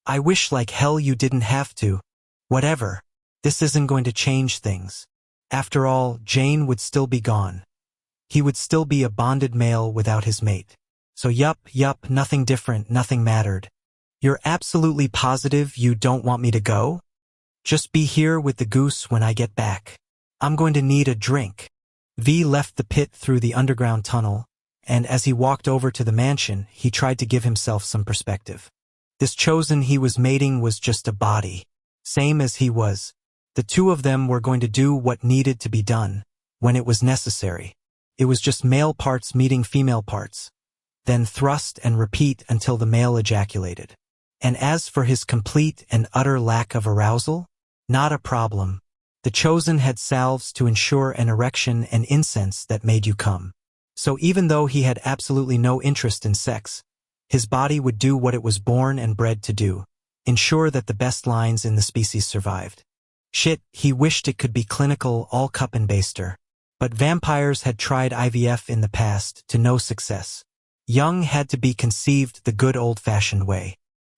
I wish like hell you didn't have to. Whatever. This isn't going to change things. After all, Jane would still be gone. He would still be a bonded male without his mate. So yup, nothing different, nothing mattered. You're absolutely positive you don't want me to go? Just be here with the goose when I get back. I'm going to need a drink. V left the pit through the underground tunnel, and as he walked over to the mansion, he tried to give himself some perspective. This chosen he was mating was just a body. Same as he was. The two of them were going to do what needed to be done, when it was necessary. It was just male parts meeting female parts. Then thrust and repeat until the male ejaculated. And as for his complete and utter lack of arousal, not a problem. The chosen had salves to ensure an erection and incense that made you come. So even though he had absolutely no interest in sex, his body would do what it was born and bred to do, ensure that the best lines in the species survived. Shit, he wished it could be clinical all cup and baster. But vampires had tried IVF in the past to no success. Young had to be conceived the good old-fashioned way.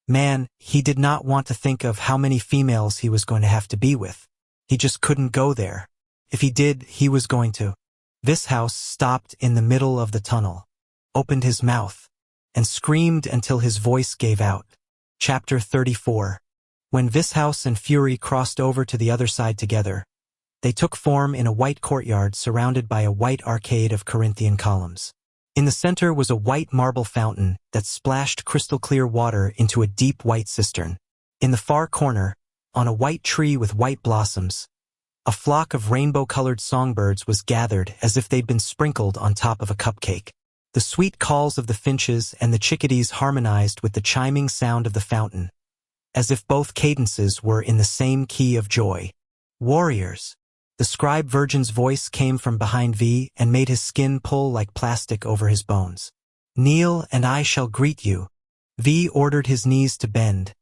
Man, he did not want to think of how many females he was going to have to be with. He just couldn't go there. If he did, he was going to. Vishouse stopped in the middle of the tunnel, opened his mouth, and screamed until his voice gave out. Chapter 34. When Vishouse and Fury crossed over to the other side together, they took form in a white courtyard surrounded by a white arcade of Corinthian columns. In the center was a white marble fountain that splashed crystal-clear water into a deep white cistern. In the far corner, on a white tree with white blossoms, a flock of rainbow-colored songbirds was gathered as if they'd been sprinkled on top of a cupcake. The sweet calls of the finches and the chickadees harmonized with the chiming sound of the fountain, as if both cadences were in the same key of joy. Warriors! The scribe virgin's voice came from behind V and made his skin pull like plastic over his bones. Kneel and I shall greet you. V ordered his knees to bend,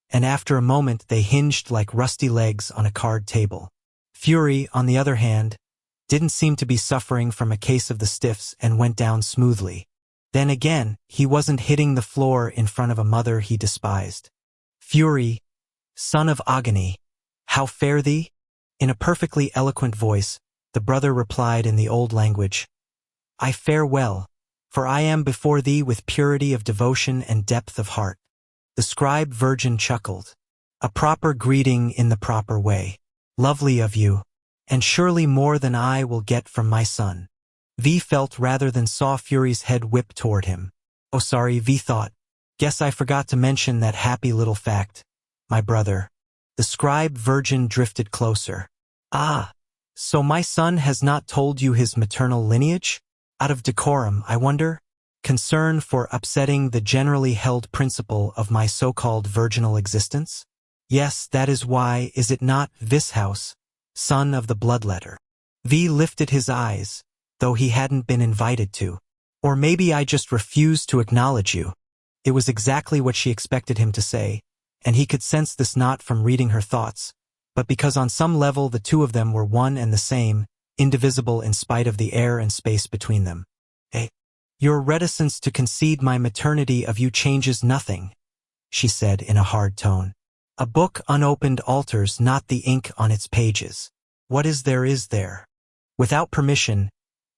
and after a moment they hinged like rusty legs on a card table. Fury, on the other hand, didn't seem to be suffering from a case of the stiffs and went down smoothly. Then again, he wasn't hitting the floor in front of a mother he despised. Fury, son of Agony, how fare thee? In a perfectly eloquent voice, the brother replied in the old language, I fare well, for I am before thee with purity of devotion and depth of heart. The scribe virgin chuckled. A proper greeting in the proper way. Lovely of you, and surely more than I will get from my son. V felt rather than saw Fury's head whip toward him. Oh sorry, V thought. Guess I forgot to mention that happy little fact. My brother. The scribe virgin drifted closer. Ah, so my son has not told you his maternal lineage? Out of decorum, I wonder? Concern for upsetting the generally held principle of my so-called virginal existence? Yes, that is why, is it not, Vishouse, son of the bloodletter? V lifted his eyes, though he hadn't been invited to. Or maybe I just refused to acknowledge you. It was exactly what she expected him to say, and he could sense this not from reading her thoughts, but because on some level the two of them were one and the same, indivisible in spite of the air and space between them. "Eh? Your reticence to concede my maternity of you changes nothing," she said in a hard tone. "A book unopened alters not the ink on its pages. What is there is there." Without permission,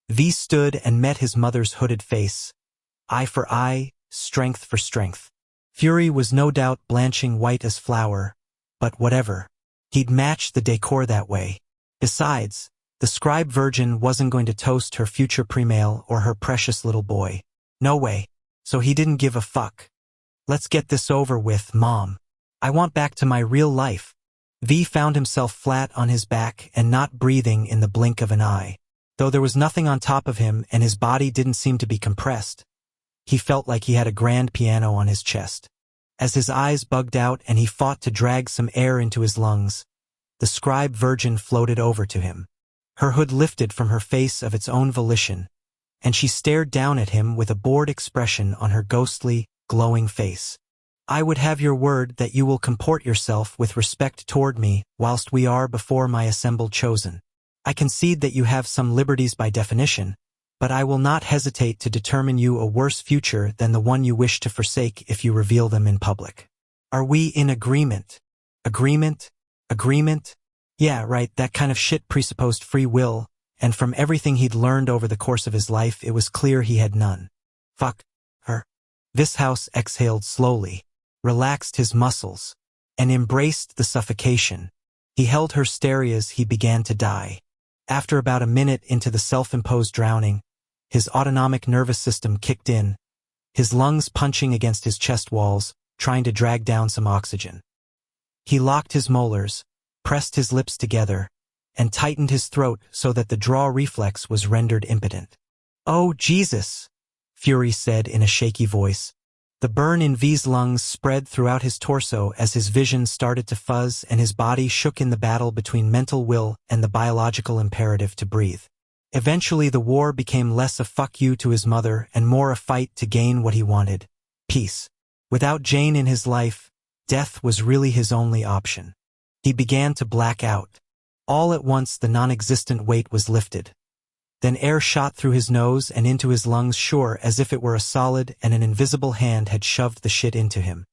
V stood and met his mother's hooded face. Eye for eye, strength for strength. Fury was no doubt blanching white as flour, but whatever. He'd match the decor that way. Besides, the scribe virgin wasn't going to toast her future premale or her precious little boy. No way. So he didn't give a fuck. "Let's get this over with, Mom. I want back to my real life." V found himself flat on his back and not breathing in the blink of an eye. Though there was nothing on top of him and his body didn't seem to be compressed, he felt like he had a grand piano on his chest. As his eyes bugged out and he fought to drag some air into his lungs, the scribe virgin floated over to him. Her hood lifted from her face of its own volition, and she stared down at him with a bored expression on her ghostly, glowing face. "I would have your word that you will comport yourself with respect toward me whilst we are before my assembled chosen. I concede that you have some liberties by definition, but I will not hesitate to determine you a worse future than the one you wish to forsake if you reveal them in public. Are we in agreement?" Agreement? Agreement? Yeah, right, that kind of shit presupposed free will, and from everything he'd learned over the course of his life it was clear he had none. Fuck her. This house exhaled slowly, relaxed his muscles, and embraced the suffocation. He held her steady as he began to die. After about a minute into the self-imposed drowning, his autonomic nervous system kicked in, his lungs punching against his chest walls, trying to drag down some oxygen. He locked his molars, pressed his lips together, and tightened his throat so that the draw reflex was rendered impotent. "Oh, Jesus," Fury said in a shaky voice. The burn in V's lungs spread throughout his torso as his vision started to fuzz and his body shook in the battle between mental will and the biological imperative to breathe. Eventually the war became less a fuck you to his mother and more a fight to gain what he wanted: peace. Without Jane in his life, death was really his only option. He began to black out. All at once the non-existent weight was lifted. Then air shot through his nose and into his lungs, sure as if it were a solid and an invisible hand had shoved the shit into him.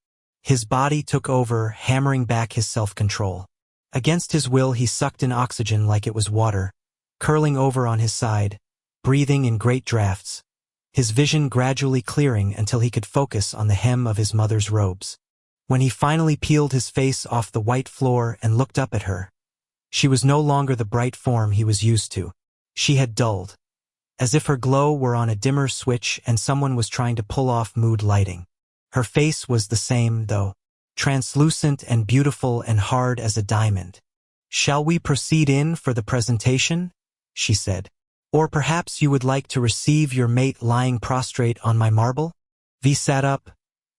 His body took over, hammering back his self-control. Against his will he sucked in oxygen like it was water, curling over on his side, breathing in great drafts, his vision gradually clearing until he could focus on the hem of his mother's robes. When he finally peeled his face off the white floor and looked up at her, she was no longer the bright form he was used to. She had dulled, as if her glow were on a dimmer switch and someone was trying to pull off mood lighting. Her face was the same, though, translucent and beautiful and hard as a diamond. "Shall we proceed in for the presentation?" she said. "Or perhaps you would like to receive your mate lying prostrate on my marble?" V sat up,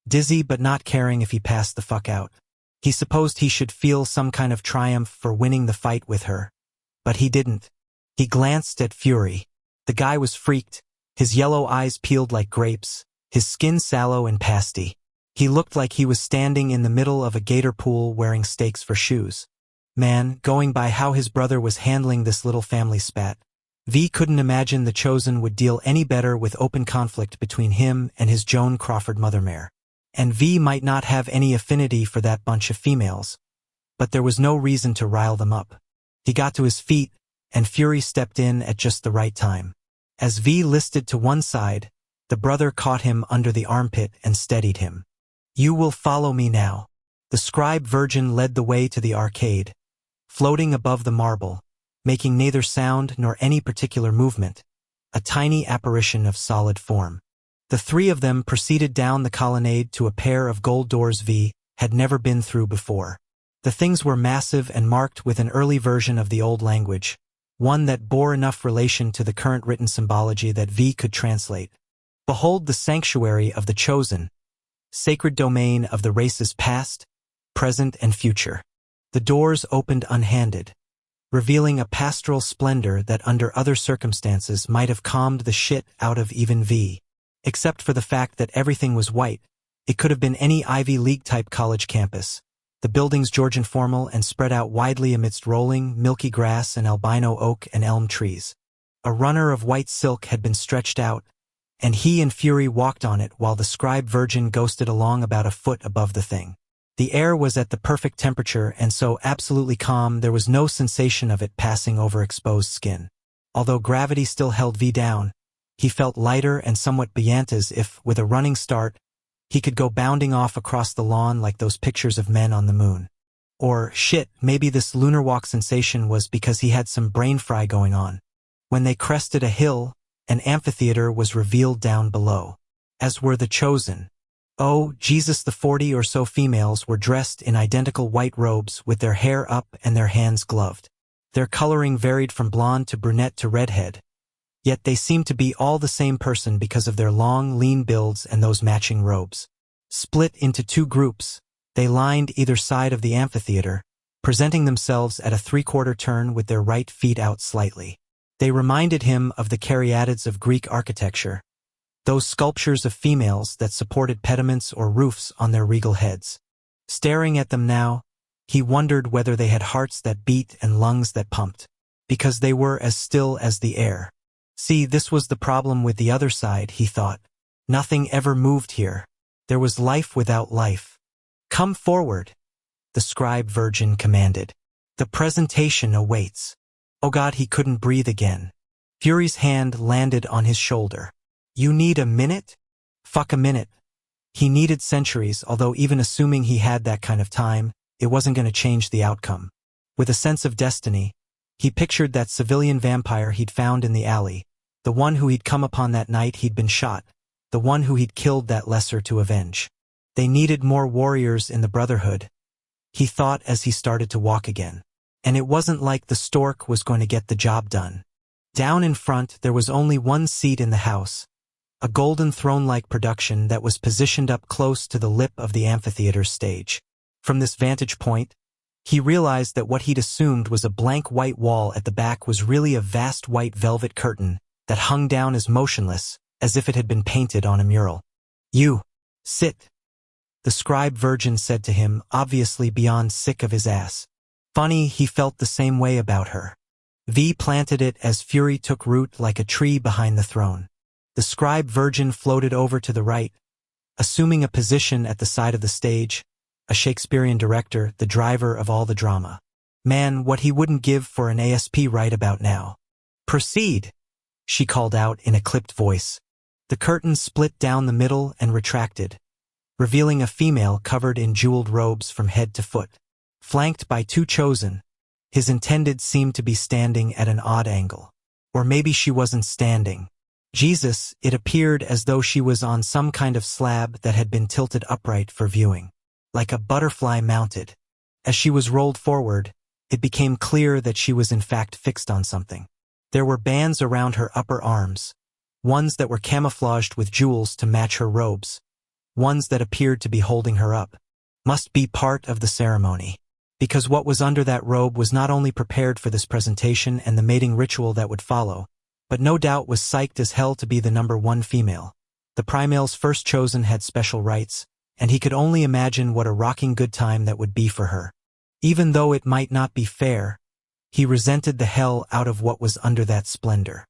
dizzy but not caring if he passed the fuck out. He supposed he should feel some kind of triumph for winning the fight with her, but he didn't. He glanced at Fury. The guy was freaked, his yellow eyes peeled like grapes, his skin sallow and pasty. He looked like he was standing in the middle of a gator pool wearing stakes for shoes. Man, going by how his brother was handling this little family spat, V couldn't imagine the Chosen would deal any better with open conflict between him and his Joan Crawford mothermare. And V might not have any affinity for that bunch of females, but there was no reason to rile them up. He got to his feet, and Fury stepped in at just the right time. As V listed to one side, the brother caught him under the armpit and steadied him. "You will follow me now." The scribe virgin led the way to the arcade, floating above the marble, making neither sound nor any particular movement, a tiny apparition of solid form. The three of them proceeded down the colonnade to a pair of gold doors V had never been through before. The things were massive and marked with an early version of the old language, one that bore enough relation to the current written symbology that V could translate. "Behold the sanctuary of the Chosen, sacred domain of the race's past, present, and future." The doors opened unhanded, revealing a pastoral splendor that under other circumstances might have calmed the shit out of even V. Except for the fact that everything was white, It could have been any Ivy League-type college campus. The buildings Georgian formal and spread out widely amidst rolling, milky grass and albino oak and elm trees. A runner of white silk had been stretched out, and he and Fury walked on it while the scribe virgin ghosted along about a foot above the thing. The air was at the perfect temperature and so absolutely calm there was no sensation of it passing over exposed skin. Although gravity still held V down, he felt lighter and somewhat buoyant as if, with a running start, he could go bounding off across the lawn like those pictures of men on the moon. Or, shit, maybe this lunar walk sensation was because he had some brain fry going on. When they crested a hill, an amphitheater was revealed down below. As were the chosen. Oh, Jesus, the 40 or so females were dressed in identical white robes with their hair up and their hands gloved. Their coloring varied from blonde to brunette to redhead, yet they seemed to be all the same person because of their long, lean builds and those matching robes. Split into two groups, they lined either side of the amphitheater, presenting themselves at a three-quarter turn with their right feet out slightly. They reminded him of the caryatids of Greek architecture, those sculptures of females that supported pediments or roofs on their regal heads. Staring at them now, he wondered whether they had hearts that beat and lungs that pumped, because they were as still as the air. See, this was the problem with the other side, he thought. Nothing ever moved here. There was life without life. Come forward, the scribe virgin commanded. The presentation awaits. Oh God, he couldn't breathe again. Fury's hand landed on his shoulder. You need a minute? Fuck a minute. He needed centuries, although even assuming he had that kind of time, it wasn't going to change the outcome. With a sense of destiny, he pictured that civilian vampire he'd found in the alley, the one who he'd come upon that night he'd been shot, the one who he'd killed that lesser to avenge. They needed more warriors in the Brotherhood, he thought as he started to walk again. And it wasn't like the stork was going to get the job done. Down in front, there was only one seat in the house, a golden throne-like production that was positioned up close to the lip of the amphitheater's stage. From this vantage point, he realized that what he'd assumed was a blank white wall at the back was really a vast white velvet curtain that hung down as motionless as if it had been painted on a mural. You, sit, the scribe virgin said to him, obviously beyond sick of his ass. Funny, he felt the same way about her. V planted it as Fury took root like a tree behind the throne. The scribe virgin floated over to the right, assuming a position at the side of the stage, a Shakespearean director, the driver of all the drama. Man, what he wouldn't give for an ASP right about now. Proceed, she called out in a clipped voice. The curtain split down the middle and retracted, revealing a female covered in jeweled robes from head to foot. Flanked by two chosen, his intended seemed to be standing at an odd angle. Or maybe she wasn't standing. Jesus, it appeared as though she was on some kind of slab that had been tilted upright for viewing. Like a butterfly mounted. As she was rolled forward, it became clear that she was in fact fixed on something. There were bands around her upper arms, ones that were camouflaged with jewels to match her robes, ones that appeared to be holding her up. Must be part of the ceremony. Because what was under that robe was not only prepared for this presentation and the mating ritual that would follow, but no doubt was psyched as hell to be the number one female. The Primale's first chosen had special rights, and he could only imagine what a rocking good time that would be for her. Even though it might not be fair, he resented the hell out of what was under that splendor.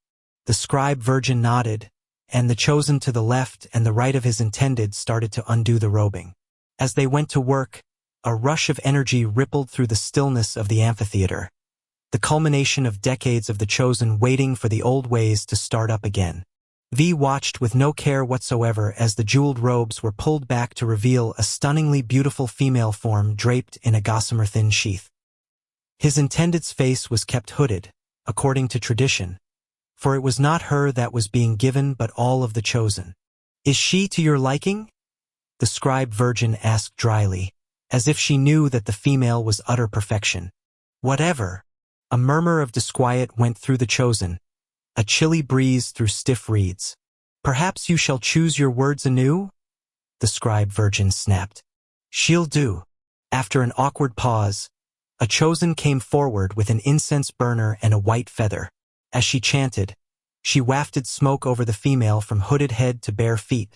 The scribe virgin nodded, and the chosen to the left and the right of his intended started to undo the robing. As they went to work, a rush of energy rippled through the stillness of the amphitheater, the culmination of decades of the chosen waiting for the old ways to start up again. V watched with no care whatsoever as the jeweled robes were pulled back to reveal a stunningly beautiful female form draped in a gossamer thin sheath. His intended's face was kept hooded, according to tradition, for it was not her that was being given but all of the chosen. Is she to your liking? The scribe virgin asked dryly, as if she knew that the female was utter perfection. Whatever. A murmur of disquiet went through the chosen, a chilly breeze through stiff reeds. Perhaps you shall choose your words anew? The scribe virgin snapped. She'll do. After an awkward pause, a chosen came forward with an incense burner and a white feather. As she chanted, she wafted smoke over the female from hooded head to bare feet,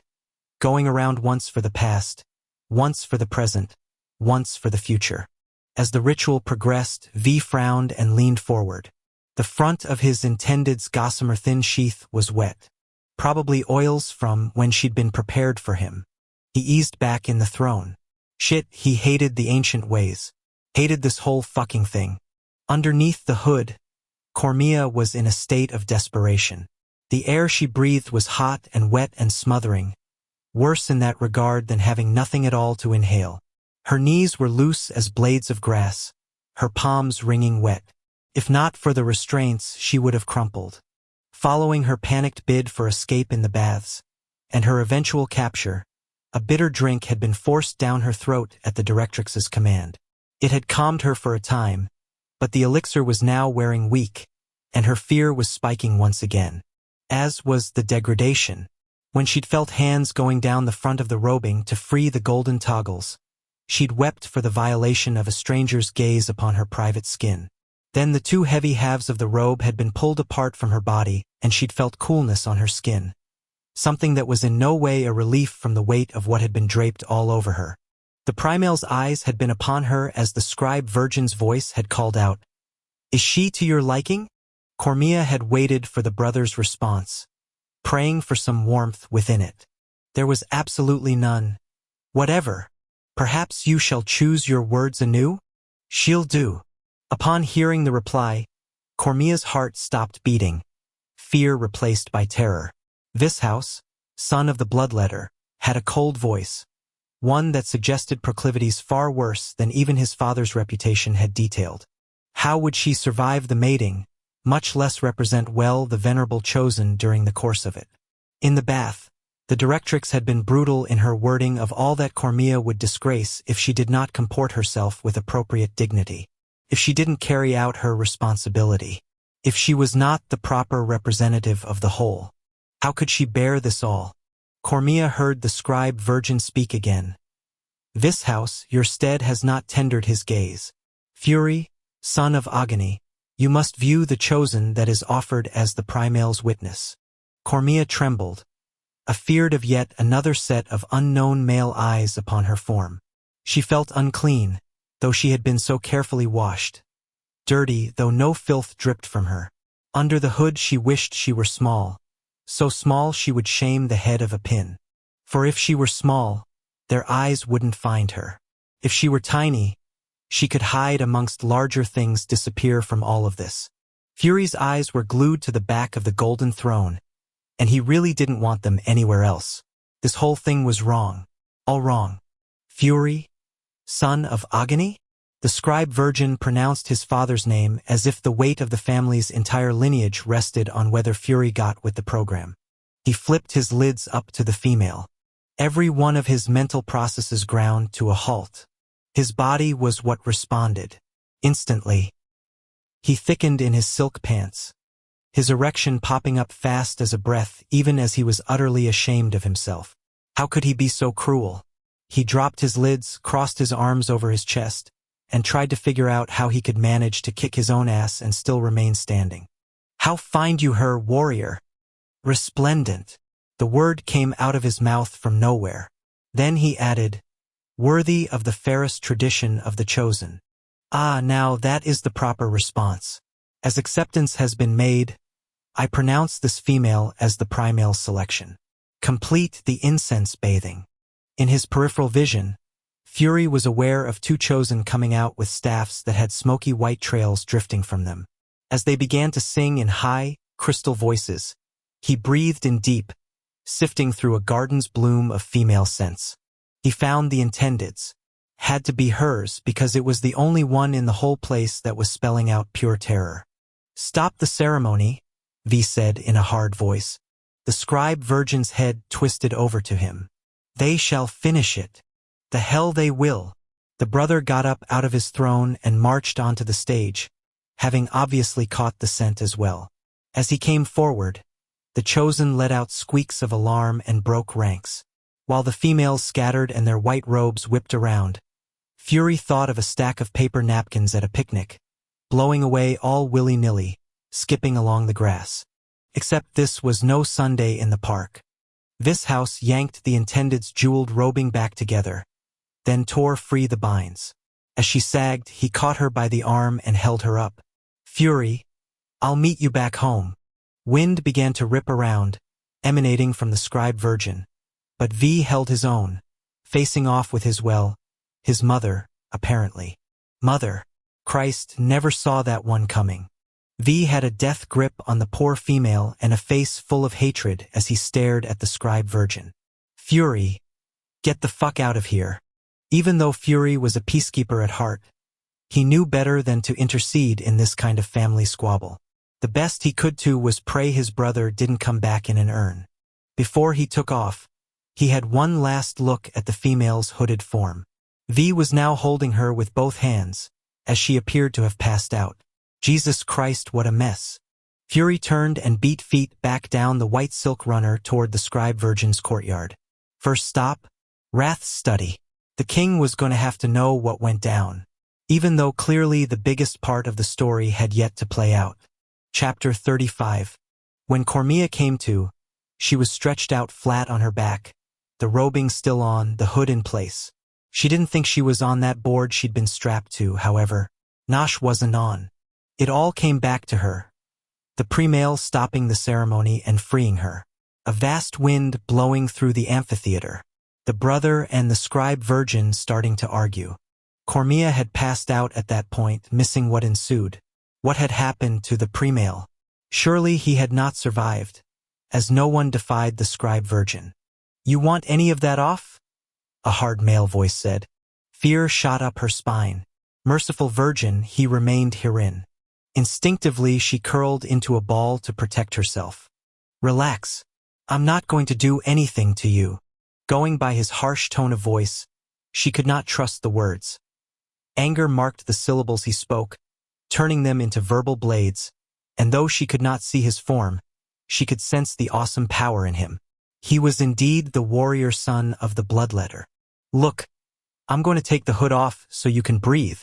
going around once for the past, once for the present, once for the future. As the ritual progressed, V frowned and leaned forward. The front of his intended's gossamer thin sheath was wet. Probably oils from when she'd been prepared for him. He eased back in the throne. Shit, he hated the ancient ways. Hated this whole fucking thing. Underneath the hood, Cormia was in a state of desperation. The air she breathed was hot and wet and smothering, worse in that regard than having nothing at all to inhale. Her knees were loose as blades of grass, her palms wringing wet. If not for the restraints, she would have crumpled. Following her panicked bid for escape in the baths, and her eventual capture, a bitter drink had been forced down her throat at the directrix's command. It had calmed her for a time, but the elixir was now wearing weak, and her fear was spiking once again. As was the degradation. When she'd felt hands going down the front of the robing to free the golden toggles, she'd wept for the violation of a stranger's gaze upon her private skin. Then the two heavy halves of the robe had been pulled apart from her body, and she'd felt coolness on her skin. Something that was in no way a relief from the weight of what had been draped all over her. The Primal's eyes had been upon her as the scribe virgin's voice had called out, "Is she to your liking?" Cormia had waited for the brother's response, praying for some warmth within it. There was absolutely none. "Whatever. Perhaps you shall choose your words anew?" "She'll do." Upon hearing the reply, Cormia's heart stopped beating, fear replaced by terror. Vishouse, son of the bloodletter, had a cold voice, one that suggested proclivities far worse than even his father's reputation had detailed. How would she survive the mating, much less represent well the venerable chosen during the course of it? In the bath, the directrix had been brutal in her wording of all that Cormia would disgrace if she did not comport herself with appropriate dignity, if she didn't carry out her responsibility, if she was not the proper representative of the whole. How could she bear this all? Cormia heard the scribe virgin speak again. "Vishouse, your stead has not tendered his gaze. Fury, son of Agony, you must view the chosen that is offered as the Primal's witness." Cormia trembled, afeared of yet another set of unknown male eyes upon her form. She felt unclean, though she had been so carefully washed. Dirty, though no filth dripped from her. Under the hood she wished she were small, so small she would shame the head of a pin. For if she were small, their eyes wouldn't find her. If she were tiny, she could hide amongst larger things, disappear from all of this. Fury's eyes were glued to the back of the golden throne, and he really didn't want them anywhere else. This whole thing was wrong. All wrong. Fury, son of Agony? The scribe virgin pronounced his father's name as if the weight of the family's entire lineage rested on whether Fury got with the program. He flipped his lids up to the female. Every one of his mental processes ground to a halt. His body was what responded. Instantly, he thickened in his silk pants, his erection popping up fast as a breath even as he was utterly ashamed of himself. How could he be so cruel? He dropped his lids, crossed his arms over his chest, and tried to figure out how he could manage to kick his own ass and still remain standing. "How find you her, warrior?" "Resplendent." The word came out of his mouth from nowhere. Then he added, "Worthy of the fairest tradition of the chosen." Ah, now that is the proper response. As acceptance has been made, I pronounce this female as the Primal selection. Complete the incense bathing. In his peripheral vision, Fury was aware of two chosen coming out with staffs that had smoky white trails drifting from them. As they began to sing in high, crystal voices, he breathed in deep, sifting through a garden's bloom of female scents. He found the intended's. Had to be hers because it was the only one in the whole place that was spelling out pure terror. "Stop the ceremony," V said in a hard voice. The scribe virgin's head twisted over to him. "They shall finish it. The hell they will." The brother got up out of his throne and marched onto the stage, having obviously caught the scent as well. As he came forward, the chosen let out squeaks of alarm and broke ranks. While the females scattered and their white robes whipped around, Fury thought of a stack of paper napkins at a picnic, blowing away all willy-nilly, skipping along the grass. Except this was no Sunday in the park. This house yanked the intended's jeweled robing back together, then tore free the binds. As she sagged, he caught her by the arm and held her up. Fury, I'll meet you back home. Wind began to rip around, emanating from the scribe virgin. But V held his own, facing off with his mother, apparently. Mother. Christ never saw that one coming. V had a death grip on the poor female and a face full of hatred as he stared at the scribe virgin. Fury, get the fuck out of here. Even though Fury was a peacekeeper at heart, he knew better than to intercede in this kind of family squabble. The best he could do was pray his brother didn't come back in an urn. Before he took off, he had one last look at the female's hooded form. V was now holding her with both hands, as she appeared to have passed out. Jesus Christ, what a mess. Fury turned and beat feet back down the white silk runner toward the scribe virgin's courtyard. First stop, Wrath's study. The king was going to have to know what went down, even though clearly the biggest part of the story had yet to play out. Chapter 35. When Cormia came to, she was stretched out flat on her back, the robing still on, the hood in place. She didn't think she was on that board she'd been strapped to, however. Nosh wasn't on. It all came back to her. The pre-male stopping the ceremony and freeing her. A vast wind blowing through the amphitheater. The brother and the scribe virgin starting to argue. Cormia had passed out at that point, missing what ensued. What had happened to the pre-male? Surely he had not survived, as no one defied the scribe virgin. You want any of that off? A hard male voice said. Fear shot up her spine. Merciful virgin, he remained herein. Instinctively she curled into a ball to protect herself. Relax. I'm not going to do anything to you. Going by his harsh tone of voice, she could not trust the words. Anger marked the syllables he spoke, turning them into verbal blades, and though she could not see his form, she could sense the awesome power in him. He was indeed the warrior son of the bloodletter. Look, I'm going to take the hood off so you can breathe.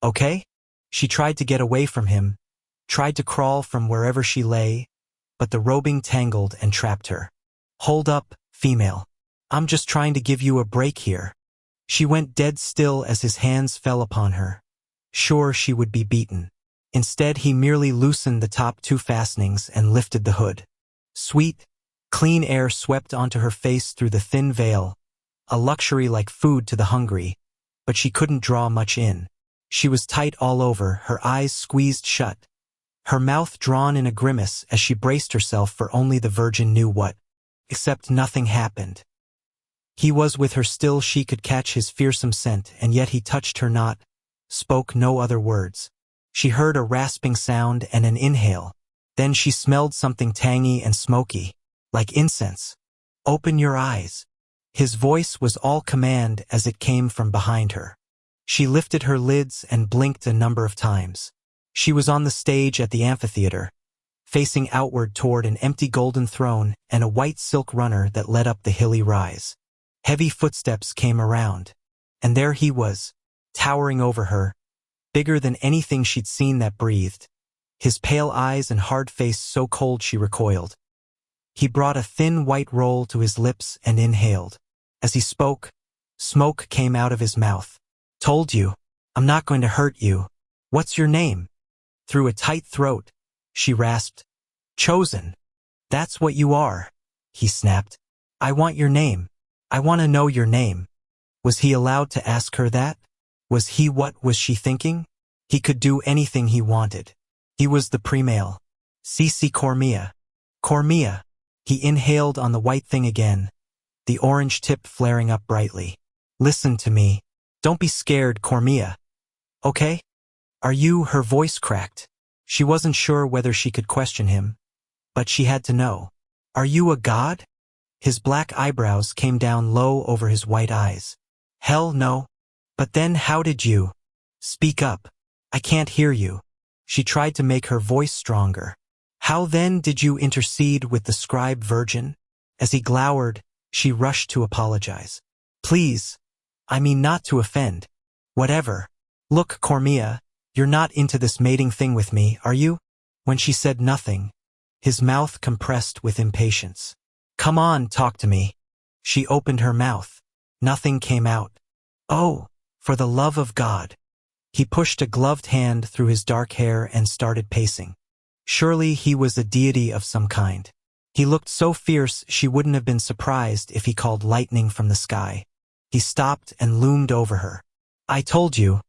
Okay? She tried to get away from him, tried to crawl from wherever she lay, but the robing tangled and trapped her. Hold up, female. I'm just trying to give you a break here. She went dead still as his hands fell upon her. Sure, she would be beaten. Instead, he merely loosened the top two fastenings and lifted the hood. Sweet, clean air swept onto her face through the thin veil, a luxury like food to the hungry, but she couldn't draw much in. She was tight all over, her eyes squeezed shut, her mouth drawn in a grimace as she braced herself for only the virgin knew what. Except nothing happened. He was with her still, she could catch his fearsome scent, and yet he touched her not, spoke no other words. She heard a rasping sound and an inhale. Then she smelled something tangy and smoky, like incense. Open your eyes. His voice was all command as it came from behind her. She lifted her lids and blinked a number of times. She was on the stage at the amphitheater, facing outward toward an empty golden throne and a white silk runner that led up the hilly rise. Heavy footsteps came around, and there he was, towering over her, bigger than anything she'd seen that breathed, his pale eyes and hard face so cold she recoiled. He brought a thin white roll to his lips and inhaled. As he spoke, smoke came out of his mouth. Told you, I'm not going to hurt you. What's your name? Through a tight throat, she rasped. Chosen. That's what you are, he snapped. I want your name. I want to know your name. Was he allowed to ask her that? What was she thinking? He could do anything he wanted. He was the pre-male. Cici Cormia. Cormia. He inhaled on the white thing again, the orange tip flaring up brightly. Listen to me. Don't be scared, Cormia. Okay? Are you? Her voice cracked. She wasn't sure whether she could question him, but she had to know. Are you a god? His black eyebrows came down low over his white eyes. Hell no. But then how did you? Speak up. I can't hear you. She tried to make her voice stronger. How then did you intercede with the scribe virgin? As he glowered, she rushed to apologize. Please. I mean not to offend. Whatever. Look, Cormia, you're not into this mating thing with me, are you? When she said nothing, his mouth compressed with impatience. Come on, talk to me. She opened her mouth. Nothing came out. Oh, for the love of God. He pushed a gloved hand through his dark hair and started pacing. Surely he was a deity of some kind. He looked so fierce she wouldn't have been surprised if he called lightning from the sky. He stopped and loomed over her. I told you,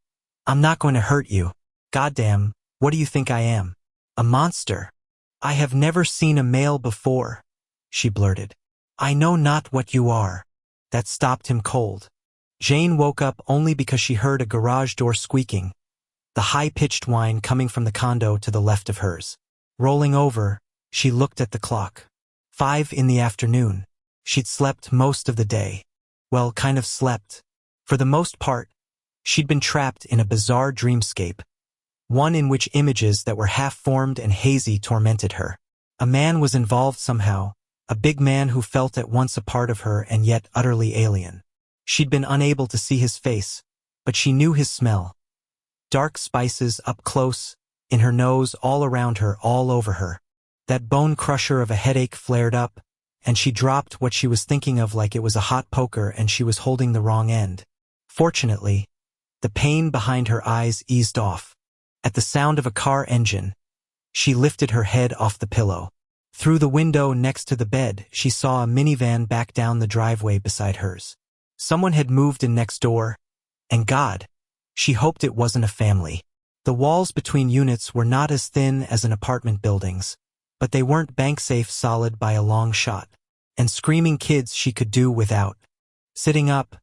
I'm not going to hurt you. Goddamn, what do you think I am? A monster? I have never seen a male before, she blurted. I know not what you are. That stopped him cold. Jane woke up only because she heard a garage door squeaking, the high-pitched whine coming from the condo to the left of hers. Rolling over, she looked at the clock. 5 in the afternoon. She'd slept most of the day. Well, kind of slept. For the most part, she'd been trapped in a bizarre dreamscape, one in which images that were half-formed and hazy tormented her. A man was involved somehow, a big man who felt at once a part of her and yet utterly alien. She'd been unable to see his face, but she knew his smell. Dark spices up close, in her nose, all around her, all over her. That bone crusher of a headache flared up, and she dropped what she was thinking of like it was a hot poker and she was holding the wrong end. Fortunately, the pain behind her eyes eased off. At the sound of a car engine, she lifted her head off the pillow. Through the window next to the bed, she saw a minivan back down the driveway beside hers. Someone had moved in next door, and God, she hoped it wasn't a family. The walls between units were not as thin as in apartment buildings, but they weren't bank-safe solid by a long shot. And screaming kids she could do without. Sitting up,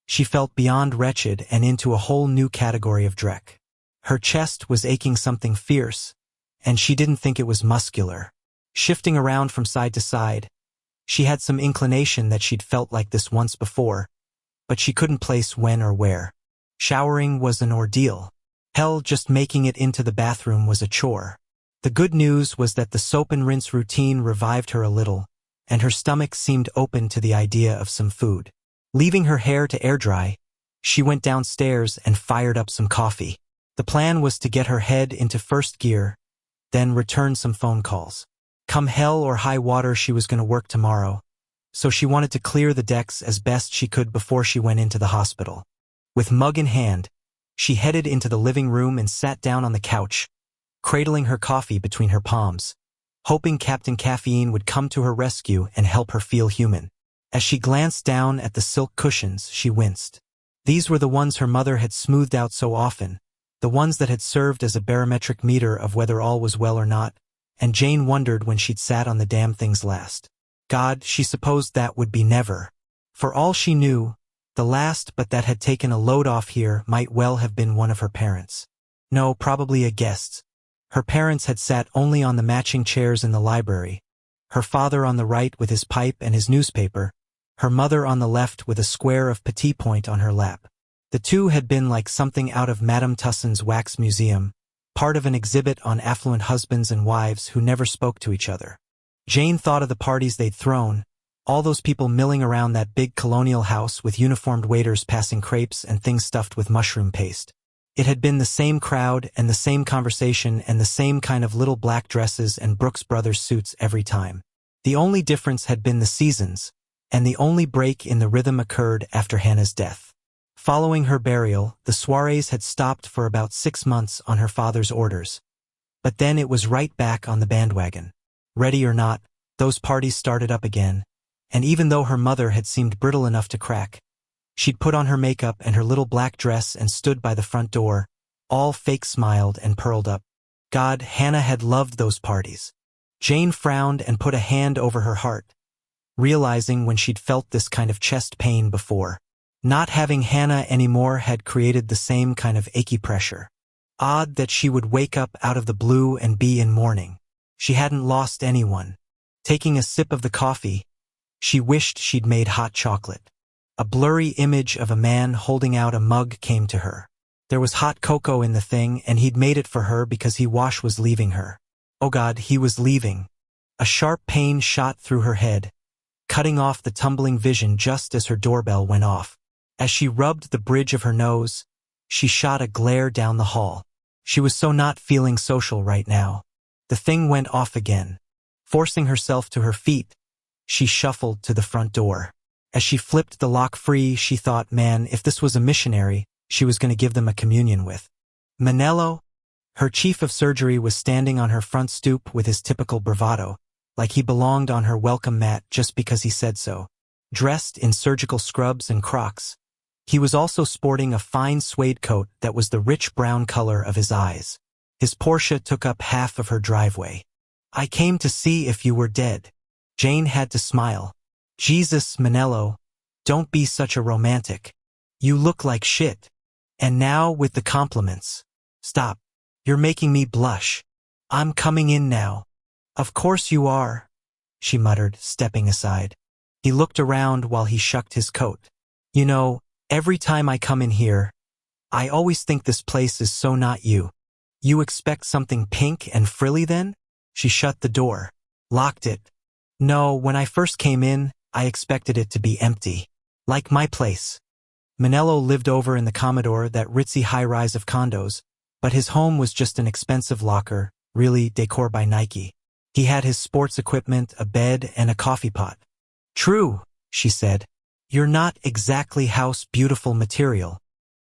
she felt beyond wretched and into a whole new category of dreck. Her chest was aching something fierce, and she didn't think it was muscular. Shifting around from side to side, she had some inclination that she'd felt like this once before, but she couldn't place when or where. Showering was an ordeal. Hell, just making it into the bathroom was a chore. The good news was that the soap and rinse routine revived her a little, and her stomach seemed open to the idea of some food. Leaving her hair to air dry, she went downstairs and fired up some coffee. The plan was to get her head into first gear, then return some phone calls. Come hell or high water, she was going to work tomorrow, so she wanted to clear the decks as best she could before she went into the hospital. With mug in hand, she headed into the living room and sat down on the couch, cradling her coffee between her palms, hoping Captain Caffeine would come to her rescue and help her feel human. As she glanced down at the silk cushions, she winced. These were the ones her mother had smoothed out so often, the ones that had served as a barometric meter of whether all was well or not, and Jane wondered when she'd sat on the damn things last. God, she supposed that would be never. For all she knew, the last but that had taken a load off here might well have been one of her parents. No, probably a guest. Her parents had sat only on the matching chairs in the library, her father on the right with his pipe and his newspaper, her mother on the left with a square of Petit Point on her lap. The two had been like something out of Madame Tussauds wax museum, part of an exhibit on affluent husbands and wives who never spoke to each other. Jane thought of the parties they'd thrown, all those people milling around that big colonial house with uniformed waiters passing crepes and things stuffed with mushroom paste. It had been the same crowd and the same conversation and the same kind of little black dresses and Brooks Brothers suits every time. The only difference had been the seasons, and the only break in the rhythm occurred after Hannah's death. Following her burial, the soirees had stopped for about 6 months on her father's orders. But then it was right back on the bandwagon. Ready or not, those parties started up again, and even though her mother had seemed brittle enough to crack, she'd put on her makeup and her little black dress and stood by the front door, all fake smiled and pearled up. God, Hannah had loved those parties. Jane frowned and put a hand over her heart, realizing when she'd felt this kind of chest pain before. Not having Hannah anymore had created the same kind of achy pressure. Odd that she would wake up out of the blue and be in mourning. She hadn't lost anyone. Taking a sip of the coffee, she wished she'd made hot chocolate. A blurry image of a man holding out a mug came to her. There was hot cocoa in the thing, and he'd made it for her because Wash was leaving her. Oh God, he was leaving. A sharp pain shot through her head, cutting off the tumbling vision just as her doorbell went off. As she rubbed the bridge of her nose, she shot a glare down the hall. She was so not feeling social right now. The thing went off again. Forcing herself to her feet, She shuffled to the front door. As she flipped the lock free, she thought, man, if this was a missionary, she was going to give them a communion with. Manello? Her chief of surgery was standing on her front stoop with his typical bravado, like he belonged on her welcome mat just because he said so. Dressed in surgical scrubs and Crocs, he was also sporting a fine suede coat that was the rich brown color of his eyes. His Porsche took up half of her driveway. I came to see if you were dead. Jane had to smile. Jesus, Manello, don't be such a romantic. You look like shit. And now with the compliments. Stop. You're making me blush. I'm coming in now. Of course you are, she muttered, stepping aside. He looked around while he shucked his coat. You know, every time I come in here, I always think this place is so not you. You expect something pink and frilly then? She shut the door, locked it. No, when I first came in, I expected it to be empty. Like my place. Manello lived over in the Commodore, that ritzy high-rise of condos, but his home was just an expensive locker, really decor by Nike. He had his sports equipment, a bed, and a coffee pot. True, she said. You're not exactly house beautiful material.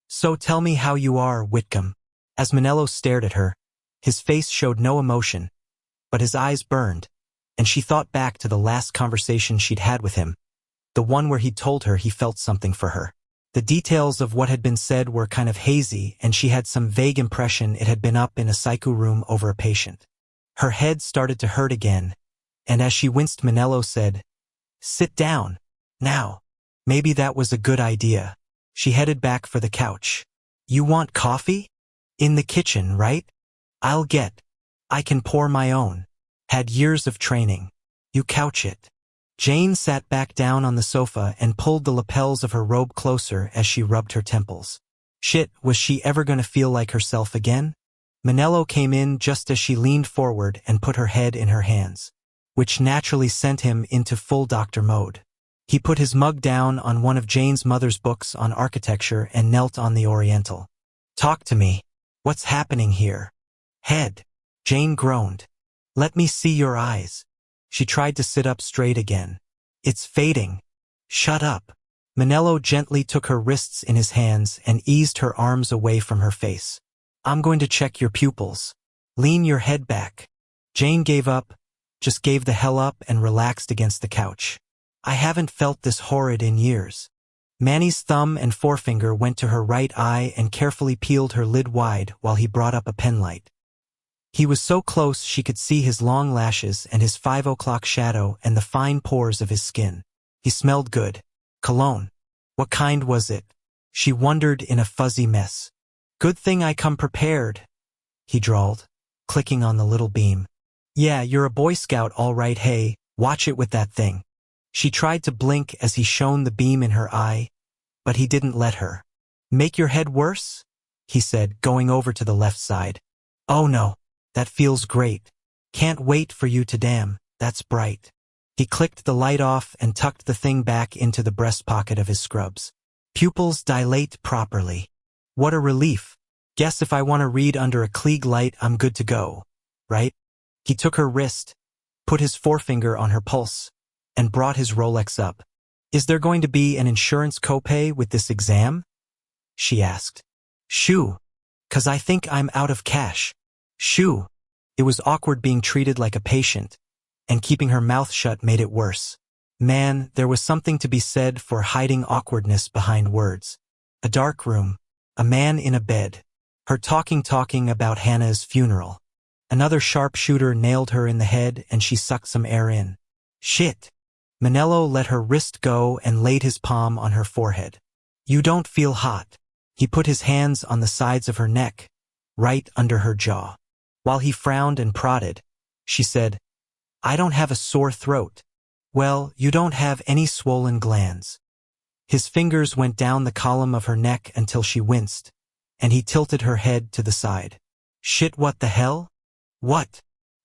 So tell me how you are, Whitcomb. As Manello stared at her, his face showed no emotion, but his eyes burned, and she thought back to the last conversation she'd had with him, the one where he'd told her he felt something for her. The details of what had been said were kind of hazy, and she had some vague impression it had been up in a psycho room over a patient. Her head started to hurt again, and as she winced, Manello said, "Sit down. Now." Maybe that was a good idea. She headed back for the couch. You want coffee? In the kitchen, right? I can pour my own. Had years of training. You couch it. Jane sat back down on the sofa and pulled the lapels of her robe closer as she rubbed her temples. Shit, was she ever going to feel like herself again? Manello came in just as she leaned forward and put her head in her hands, which naturally sent him into full doctor mode. He put his mug down on one of Jane's mother's books on architecture and knelt on the Oriental. Talk to me. What's happening here? Head. Jane groaned. Let me see your eyes. She tried to sit up straight again. It's fading. Shut up. Manello gently took her wrists in his hands and eased her arms away from her face. I'm going to check your pupils. Lean your head back. Jane gave up, just gave the hell up and relaxed against the couch. I haven't felt this horrid in years. Manny's thumb and forefinger went to her right eye and carefully peeled her lid wide while he brought up a penlight. He was so close she could see his long lashes and his 5 o'clock shadow and the fine pores of his skin. He smelled good. Cologne. What kind was it? She wondered in a fuzzy mess. Good thing I come prepared, he drawled, clicking on the little beam. Yeah, you're a Boy Scout all right, hey, watch it with that thing. She tried to blink as he shone the beam in her eye, but he didn't let her. Make your head worse? He said, going over to the left side. Oh no. That feels great. Can't wait for you to damn, that's bright. He clicked the light off and tucked the thing back into the breast pocket of his scrubs. Pupils dilate properly. What a relief. Guess if I want to read under a Klieg light, I'm good to go, right? He took her wrist, put his forefinger on her pulse, and brought his Rolex up. Is there going to be an insurance copay with this exam? She asked. Shoo. 'Cause I think I'm out of cash. Shoo. It was awkward being treated like a patient, and keeping her mouth shut made it worse. Man, there was something to be said for hiding awkwardness behind words. A dark room, a man in a bed, her talking about Hannah's funeral. Another sharpshooter nailed her in the head and she sucked some air in. Shit. Manello let her wrist go and laid his palm on her forehead. You don't feel hot. He put his hands on the sides of her neck, right under her jaw. While he frowned and prodded, she said, I don't have a sore throat. Well, you don't have any swollen glands. His fingers went down the column of her neck until she winced, and he tilted her head to the side. Shit, what the hell? What?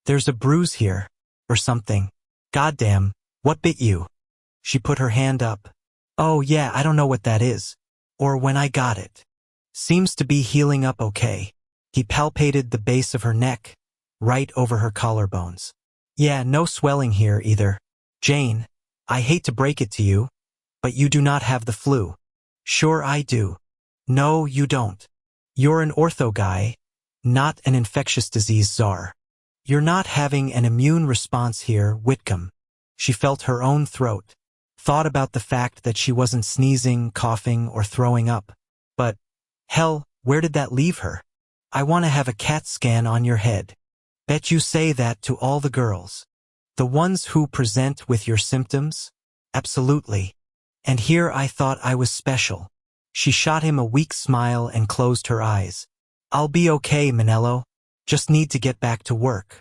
There's a bruise here, or something. Goddamn, what bit you? She put her hand up. Oh yeah, I don't know what that is. Or when I got it. Seems to be healing up okay. He palpated the base of her neck, right over her collarbones. Yeah, no swelling here either. Jane, I hate to break it to you, but you do not have the flu. Sure I do. No, you don't. You're an ortho guy, not an infectious disease czar. You're not having an immune response here, Whitcomb. She felt her own throat, thought about the fact that she wasn't sneezing, coughing, or throwing up. But, hell, where did that leave her? I want to have a CAT scan on your head. Bet you say that to all the girls. The ones who present with your symptoms? Absolutely. And here I thought I was special. She shot him a weak smile and closed her eyes. I'll be okay, Manello. Just need to get back to work.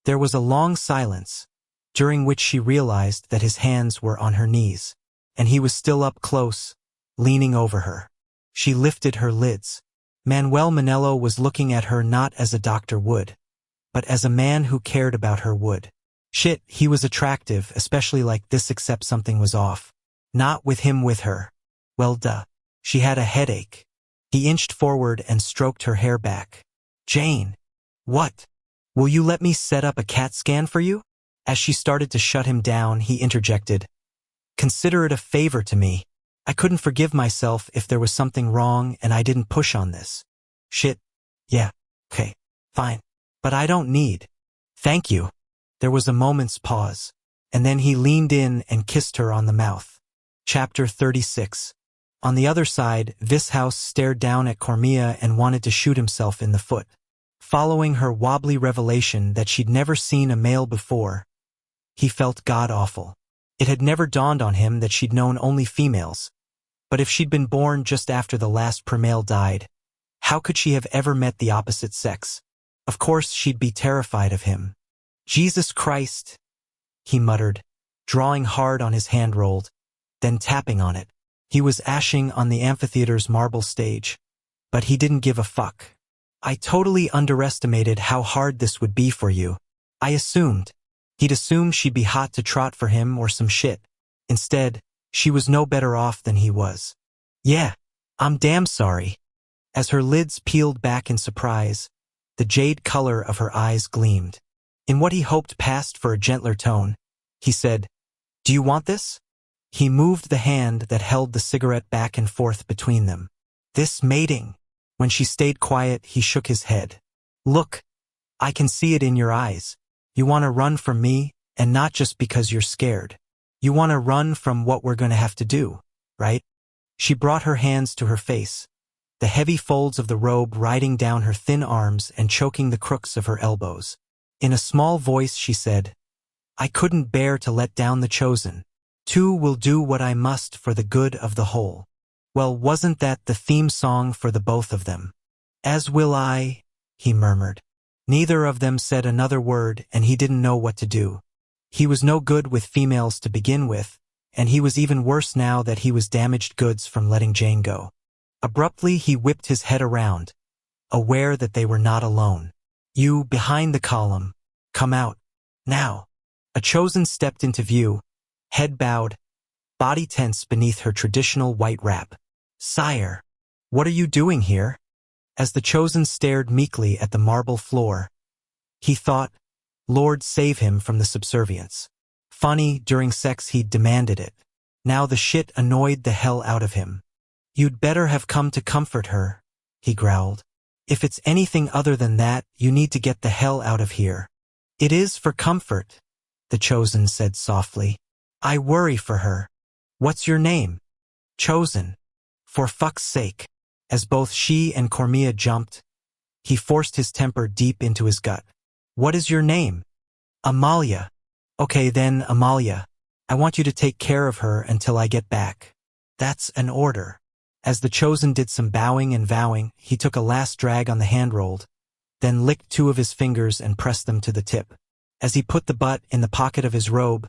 There was a long silence, during which she realized that his hands were on her knees, and he was still up close, leaning over her. She lifted her lids. Manuel Manello was looking at her not as a doctor would, but as a man who cared about her would. Shit, he was attractive, especially like this, except something was off. Not with him, with her. Well, duh. She had a headache. He inched forward and stroked her hair back. Jane. What? Will you let me set up a CAT scan for you? As she started to shut him down, he interjected. Consider it a favor to me. I couldn't forgive myself if there was something wrong and I didn't push on this. Shit. Yeah. Okay. Fine. But I don't need. Thank you. There was a moment's pause, and then he leaned in and kissed her on the mouth. Chapter 36. On the other side, Vishouse stared down at Cormia and wanted to shoot himself in the foot. Following her wobbly revelation that she'd never seen a male before, he felt god-awful. It had never dawned on him that she'd known only females. But if she'd been born just after the last premale died, how could she have ever met the opposite sex? Of course she'd be terrified of him. Jesus Christ, he muttered, drawing hard on his hand rolled, then tapping on it. He was ashing on the amphitheater's marble stage, but he didn't give a fuck. I totally underestimated how hard this would be for you. I assumed. He'd assumed she'd be hot to trot for him or some shit. Instead, she was no better off than he was. Yeah, I'm damn sorry. As her lids peeled back in surprise, the jade color of her eyes gleamed. In what he hoped passed for a gentler tone, he said, Do you want this? He moved the hand that held the cigarette back and forth between them. This mating. When she stayed quiet, he shook his head. Look, I can see it in your eyes. You want to run from me, and not just because you're scared. You want to run from what we're going to have to do, right? She brought her hands to her face, the heavy folds of the robe riding down her thin arms and choking the crooks of her elbows. In a small voice she said, I couldn't bear to let down the chosen. Two will do what I must for the good of the whole. Well, wasn't that the theme song for the both of them? As will I, he murmured. Neither of them said another word, and he didn't know what to do. He was no good with females to begin with, and he was even worse now that he was damaged goods from letting Jane go. Abruptly he whipped his head around, aware that they were not alone. You, behind the column, come out. Now. A chosen stepped into view, head bowed, body tense beneath her traditional white wrap. Sire, what are you doing here? As the chosen stared meekly at the marble floor, he thought, Lord save him from the subservience. Funny, during sex he'd demanded it. Now the shit annoyed the hell out of him. You'd better have come to comfort her, he growled. If it's anything other than that, you need to get the hell out of here. It is for comfort, the chosen said softly. I worry for her. What's your name? Chosen. For fuck's sake. As both she and Cormia jumped, he forced his temper deep into his gut. What is your name? Amalia. Okay then, Amalia. I want you to take care of her until I get back. That's an order. As the chosen did some bowing and vowing, he took a last drag on the hand-rolled, then licked two of his fingers and pressed them to the tip. As he put the butt in the pocket of his robe,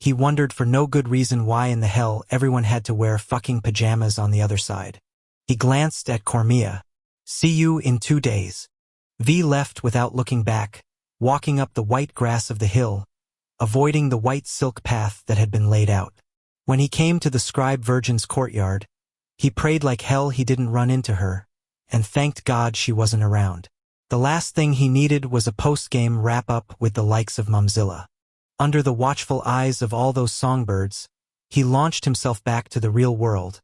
he wondered for no good reason why in the hell everyone had to wear fucking pajamas on the other side. He glanced at Cormia. See you in 2 days. V left without looking back, walking up the white grass of the hill, avoiding the white silk path that had been laid out. When he came to the scribe virgin's courtyard, he prayed like hell he didn't run into her, and thanked God she wasn't around. The last thing he needed was a post-game wrap-up with the likes of Mumzilla. Under the watchful eyes of all those songbirds, he launched himself back to the real world,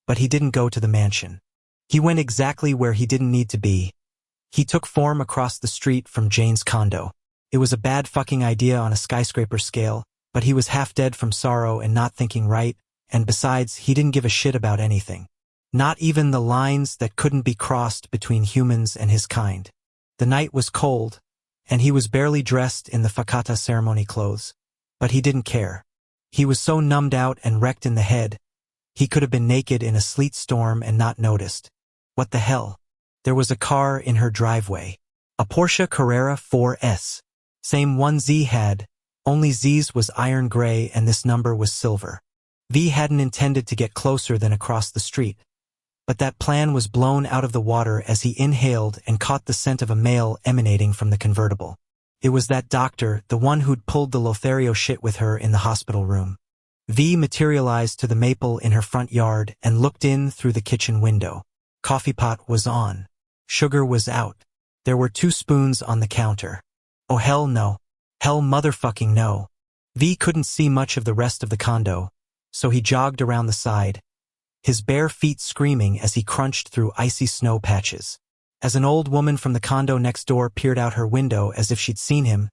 but he didn't go to the mansion. He went exactly where he didn't need to be. He took form across the street from Jane's condo. It was a bad fucking idea on a skyscraper scale, but he was half dead from sorrow and not thinking right, and besides, he didn't give a shit about anything. Not even the lines that couldn't be crossed between humans and his kind. The night was cold, and he was barely dressed in the fakata ceremony clothes, but he didn't care. He was so numbed out and wrecked in the head, he could have been naked in a sleet storm and not noticed. What the hell? There was a car in her driveway. A Porsche Carrera 4S. Same one Z had, only Z's was iron gray and this number was silver. V hadn't intended to get closer than across the street, but that plan was blown out of the water as he inhaled and caught the scent of a male emanating from the convertible. It was that doctor, the one who'd pulled the Lothario shit with her in the hospital room. V materialized to the maple in her front yard and looked in through the kitchen window. Coffee pot was on. Sugar was out. There were 2 spoons on the counter. Oh hell no. Hell motherfucking no. V couldn't see much of the rest of the condo, so he jogged around the side, his bare feet screaming as he crunched through icy snow patches. As an old woman from the condo next door peered out her window as if she'd seen him,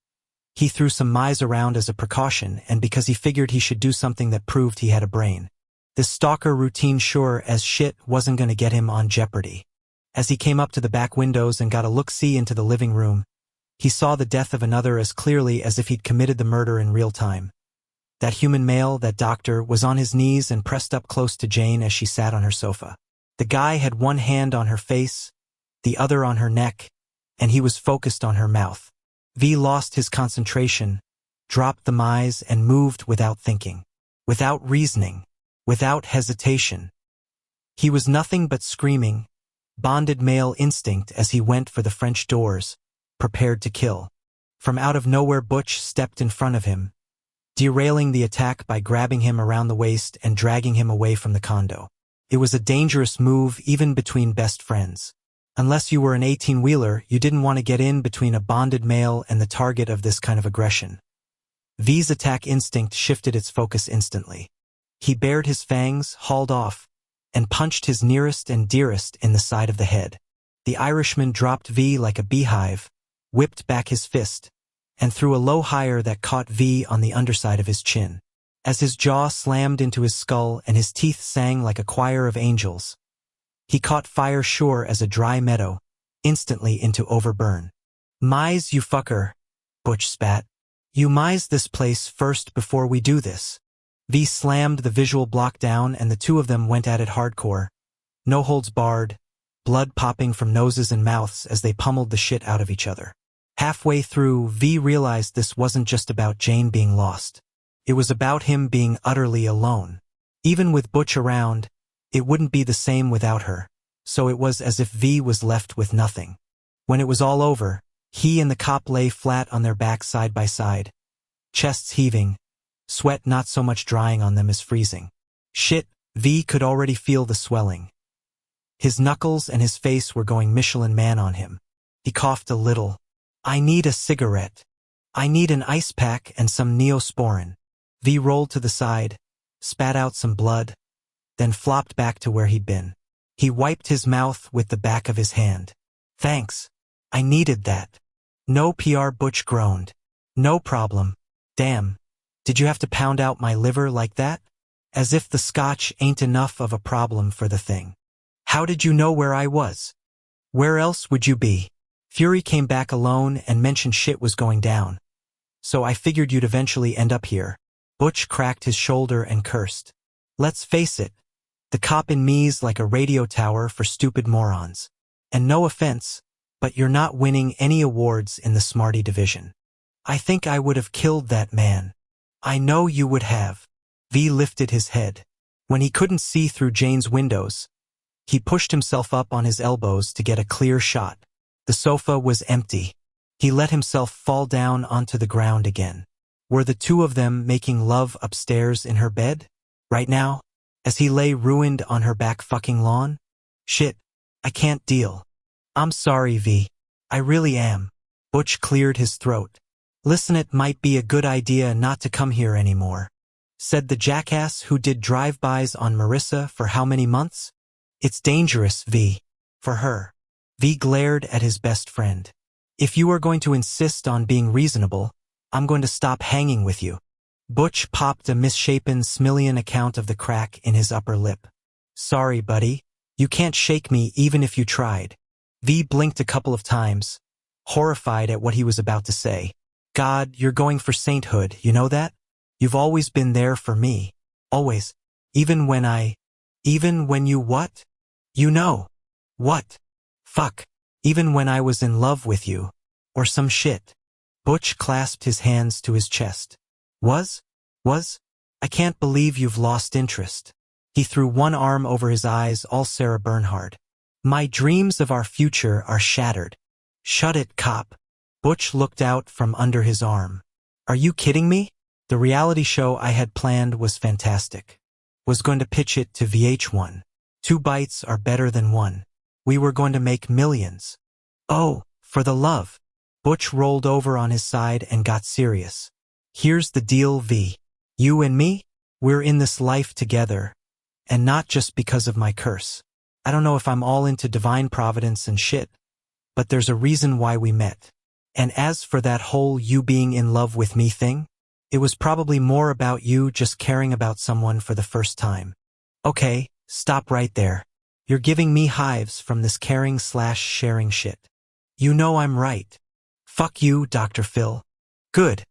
he threw some maize around as a precaution and because he figured he should do something that proved he had a brain. This stalker routine sure as shit wasn't gonna get him on jeopardy. As he came up to the back windows and got a look-see into the living room, he saw the death of another as clearly as if he'd committed the murder in real time. That human male, that doctor, was on his knees and pressed up close to Jane as she sat on her sofa. The guy had one hand on her face, the other on her neck, and he was focused on her mouth. V lost his concentration, dropped the maize and moved without thinking, without reasoning, without hesitation. He was nothing but screaming, bonded male instinct as he went for the French doors, prepared to kill. From out of nowhere Butch stepped in front of him, derailing the attack by grabbing him around the waist and dragging him away from the condo. It was a dangerous move even between best friends. Unless you were an 18-wheeler, you didn't want to get in between a bonded male and the target of this kind of aggression. V's attack instinct shifted its focus instantly. He bared his fangs, hauled off, and punched his nearest and dearest in the side of the head. The Irishman dropped V like a beehive, whipped back his fist, and threw a low higher that caught V on the underside of his chin. As his jaw slammed into his skull and his teeth sang like a choir of angels, he caught fire sure as a dry meadow, instantly into overburn. "Mize, you fucker," Butch spat. "You mize this place first before we do this." V slammed the visual block down and the two of them went at it hardcore. No holds barred, blood popping from noses and mouths as they pummeled the shit out of each other. Halfway through, V realized this wasn't just about Jane being lost. It was about him being utterly alone. Even with Butch around, it wouldn't be the same without her, so it was as if V was left with nothing. When it was all over, he and the cop lay flat on their backs side by side, chests heaving, sweat not so much drying on them as freezing. Shit, V could already feel the swelling. His knuckles and his face were going Michelin Man on him. He coughed a little. "I need a cigarette. I need an ice pack and some Neosporin." V rolled to the side, spat out some blood, then flopped back to where he'd been. He wiped his mouth with the back of his hand. "Thanks. I needed that." "No PR," Butch groaned. "No problem. Damn. Did you have to pound out my liver like that? As if the scotch ain't enough of a problem for the thing. How did you know where I was? Where else would you be? Fury came back alone and mentioned shit was going down. So I figured you'd eventually end up here." Butch cracked his shoulder and cursed. "Let's face it, the cop in me's like a radio tower for stupid morons. And no offense, but you're not winning any awards in the Smarty division. I think I would have killed that man. I know you would have." V lifted his head. When he couldn't see through Jane's windows, he pushed himself up on his elbows to get a clear shot. The sofa was empty. He let himself fall down onto the ground again. Were the two of them making love upstairs in her bed? Right now? As he lay ruined on her back fucking lawn? "Shit, I can't deal. I'm sorry, V. I really am." Butch cleared his throat. Listen, it might be a good idea not to come here anymore, said the jackass who did drive-bys on Marissa for how many months? It's dangerous, V. For her. V glared at his best friend. If you are going to insist on being reasonable, I'm going to stop hanging with you. Butch popped a misshapen Smillian account of the crack in his upper lip. Sorry, buddy. You can't shake me even if you tried. V blinked a couple of times, horrified at what he was about to say. God, you're going for sainthood, you know that? You've always been there for me. Always. Even when you what? You know. What? Fuck. Even when I was in love with you. Or some shit. Butch clasped his hands to his chest. Was? I can't believe you've lost interest. He threw one arm over his eyes, all Sarah Bernhard. My dreams of our future are shattered. Shut it, cop. Butch looked out from under his arm. Are you kidding me? The reality show I had planned was fantastic. Was going to pitch it to VH1. 2 bites are better than 1. We were going to make millions. Oh, for the love. Butch rolled over on his side and got serious. Here's the deal, V. You and me, we're in this life together. And not just because of my curse. I don't know if I'm all into divine providence and shit, but there's a reason why we met. And as for that whole you being in love with me thing, it was probably more about you just caring about someone for the first time. Okay, stop right there. You're giving me hives from this caring/sharing shit. You know I'm right. Fuck you, Dr. Phil. Good.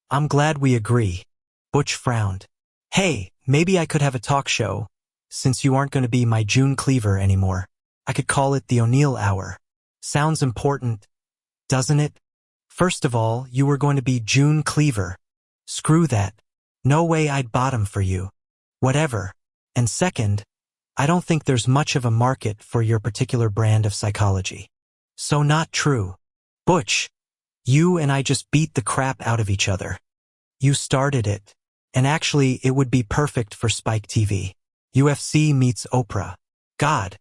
I'm glad we agree. Butch frowned. Hey, maybe I could have a talk show. Since you aren't going to be my June Cleaver anymore. I could call it the O'Neill Hour. Sounds important, doesn't it? First of all, you were going to be June Cleaver. Screw that. No way I'd bottom for you. Whatever. And second, I don't think there's much of a market for your particular brand of psychology. So not true. Butch, you and I just beat the crap out of each other. You started it. And actually, it would be perfect for Spike TV. UFC meets Oprah. God,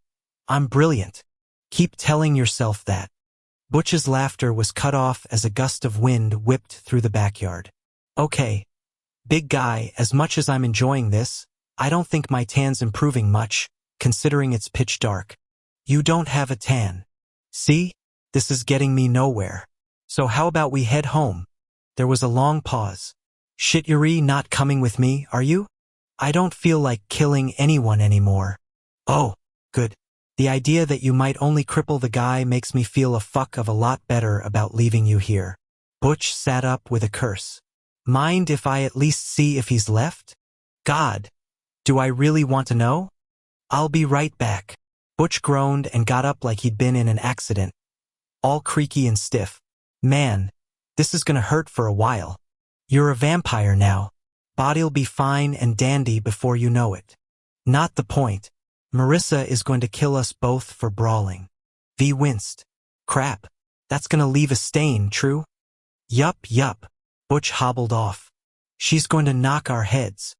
I'm brilliant. Keep telling yourself that. Butch's laughter was cut off as a gust of wind whipped through the backyard. Okay. Big guy, as much as I'm enjoying this, I don't think my tan's improving much, considering it's pitch dark. You don't have a tan. See? This is getting me nowhere. So how about we head home? There was a long pause. Shit, you're not coming with me, are you? I don't feel like killing anyone anymore. Oh, good. The idea that you might only cripple the guy makes me feel a fuck of a lot better about leaving you here. Butch sat up with a curse. Mind if I at least see if he's left? God, do I really want to know? I'll be right back. Butch groaned and got up like he'd been in an accident. All creaky and stiff. Man, this is gonna hurt for a while. You're a vampire now. Body'll be fine and dandy before you know it. Not the point. Marissa is going to kill us both for brawling. V winced. Crap. That's gonna leave a stain, true? Yup. Butch hobbled off. She's going to knock our heads.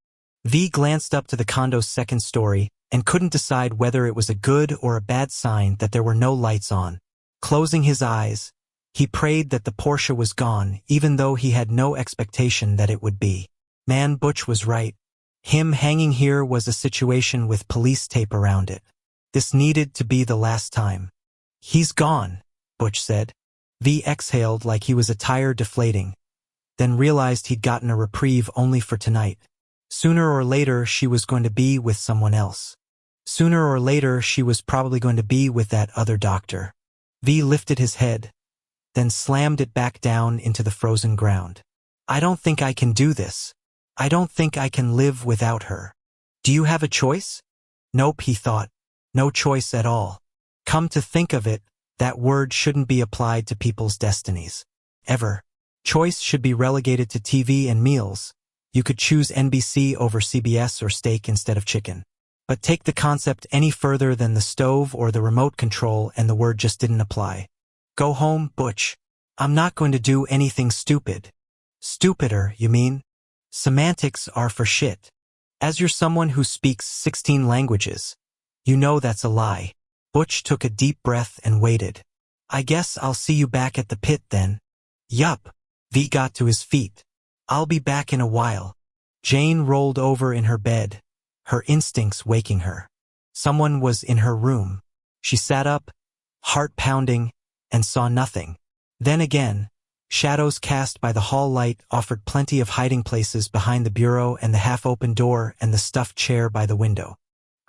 V glanced up to the condo's second story and couldn't decide whether it was a good or a bad sign that there were no lights on. Closing his eyes, he prayed that the Porsche was gone, even though he had no expectation that it would be. Man, Butch was right. Him hanging here was a situation with police tape around it. This needed to be the last time. He's gone, Butch said. V exhaled like he was a tire deflating, then realized he'd gotten a reprieve only for tonight. Sooner or later, she was going to be with someone else. Sooner or later, she was probably going to be with that other doctor. V lifted his head, then slammed it back down into the frozen ground. I don't think I can do this. I don't think I can live without her. Do you have a choice? Nope, he thought. No choice at all. Come to think of it, that word shouldn't be applied to people's destinies. Ever. Choice should be relegated to TV and meals. You could choose NBC over CBS or steak instead of chicken. But take the concept any further than the stove or the remote control and the word just didn't apply. Go home, Butch. I'm not going to do anything stupid. Stupider, you mean? Semantics are for shit. As you're someone who speaks 16 languages, you know that's a lie. Butch took a deep breath and waited. I guess I'll see you back at the pit then. Yup. V got to his feet. "I'll be back in a while." Jane rolled over in her bed, her instincts waking her. Someone was in her room. She sat up, heart pounding, and saw nothing. Then again, shadows cast by the hall light offered plenty of hiding places behind the bureau and the half-open door and the stuffed chair by the window.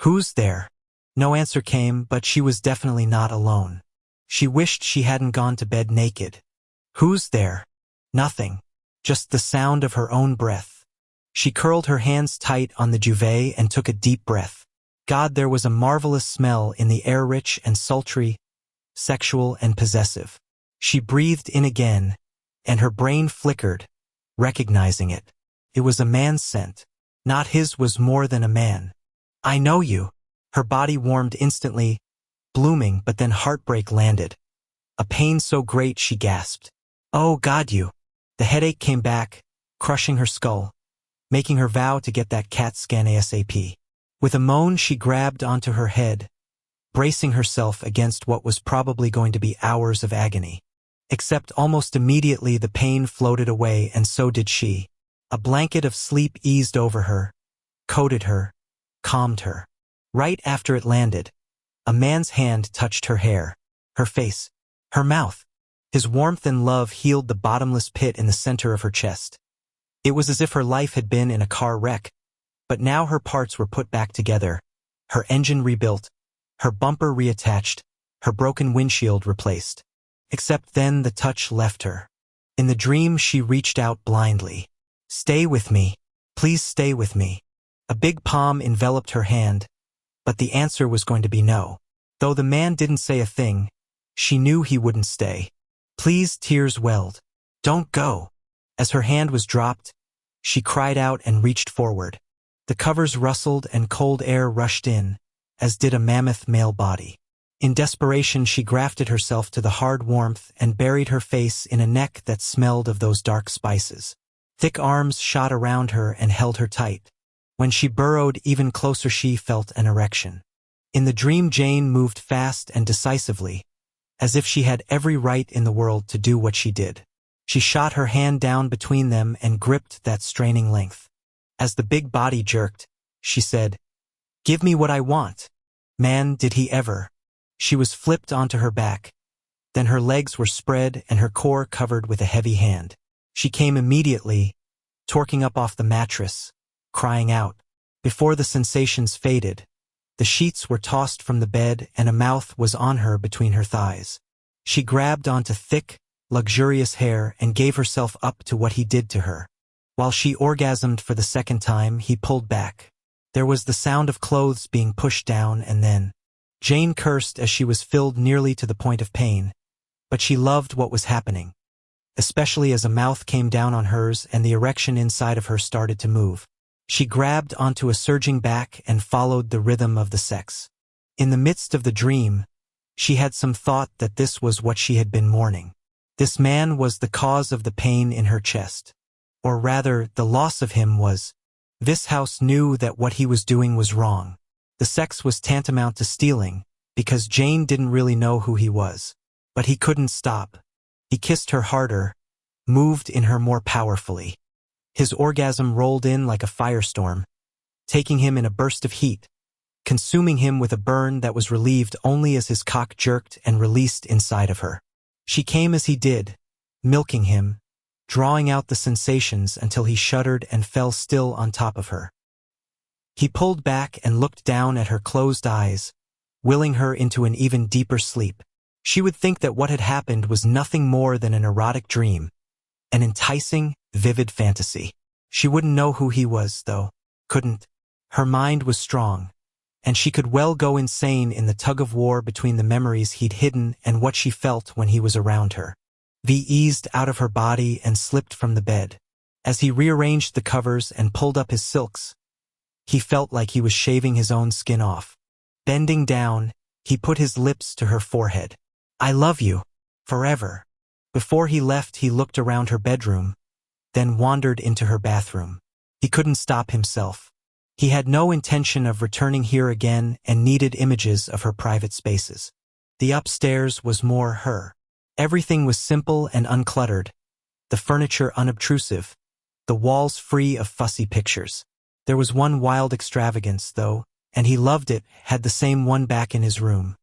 "Who's there?" No answer came, but she was definitely not alone. She wished she hadn't gone to bed naked. "Who's there?" Nothing. Just the sound of her own breath. She curled her hands tight on the duvet and took a deep breath. God, there was a marvelous smell in the air, rich and sultry, sexual and possessive. She breathed in again, and her brain flickered, recognizing it. It was a man's scent. Not his was more than a man. "I know you." Her body warmed instantly, blooming, but then heartbreak landed. A pain so great she gasped. "Oh God, you." The headache came back, crushing her skull, making her vow to get that CAT scan ASAP. With a moan, she grabbed onto her head, bracing herself against what was probably going to be hours of agony. Except almost immediately the pain floated away, and so did she. A blanket of sleep eased over her, coated her, calmed her. Right after it landed, a man's hand touched her hair, her face, her mouth. His warmth and love healed the bottomless pit in the center of her chest. It was as if her life had been in a car wreck, but now her parts were put back together, her engine rebuilt, her bumper reattached, her broken windshield replaced. Except then the touch left her. In the dream she reached out blindly. "Stay with me. Please stay with me." A big palm enveloped her hand, but the answer was going to be no. Though the man didn't say a thing, she knew he wouldn't stay. "Please," tears welled. "Don't go." As her hand was dropped, she cried out and reached forward. The covers rustled and cold air rushed in, as did a mammoth male body. In desperation, she grafted herself to the hard warmth and buried her face in a neck that smelled of those dark spices. Thick arms shot around her and held her tight. When she burrowed even closer, she felt an erection. In the dream, Jane moved fast and decisively, as if she had every right in the world to do what she did. She shot her hand down between them and gripped that straining length. As the big body jerked, she said, "Give me what I want." Man, did he ever. She was flipped onto her back. Then her legs were spread and her core covered with a heavy hand. She came immediately, torquing up off the mattress, crying out. Before the sensations faded, the sheets were tossed from the bed and a mouth was on her between her thighs. She grabbed onto thick, luxurious hair and gave herself up to what he did to her. While she orgasmed for the second time, he pulled back. There was the sound of clothes being pushed down, and then Jane cursed as she was filled nearly to the point of pain, but she loved what was happening, especially as a mouth came down on hers and the erection inside of her started to move. She grabbed onto a surging back and followed the rhythm of the sex. In the midst of the dream, she had some thought that this was what she had been mourning. This man was the cause of the pain in her chest. Or rather, the loss of him was. This house knew that what he was doing was wrong. The sex was tantamount to stealing, because Jane didn't really know who he was. But he couldn't stop. He kissed her harder, moved in her more powerfully. His orgasm rolled in like a firestorm, taking him in a burst of heat, consuming him with a burn that was relieved only as his cock jerked and released inside of her. She came as he did, milking him, drawing out the sensations until he shuddered and fell still on top of her. He pulled back and looked down at her closed eyes, willing her into an even deeper sleep. She would think that what had happened was nothing more than an erotic dream, an enticing, vivid fantasy. She wouldn't know who he was, though. Couldn't. Her mind was strong, and she could well go insane in the tug-of-war between the memories he'd hidden and what she felt when he was around her. V eased out of her body and slipped from the bed. As he rearranged the covers and pulled up his silks, he felt like he was shaving his own skin off. Bending down, he put his lips to her forehead. "I love you. Forever." Before he left, he looked around her bedroom, then wandered into her bathroom. He couldn't stop himself. He had no intention of returning here again and needed images of her private spaces. The upstairs was more her. Everything was simple and uncluttered. the furniture unobtrusive, the walls free of fussy pictures. There was one wild extravagance, though, and he loved it, had the same one back in his room.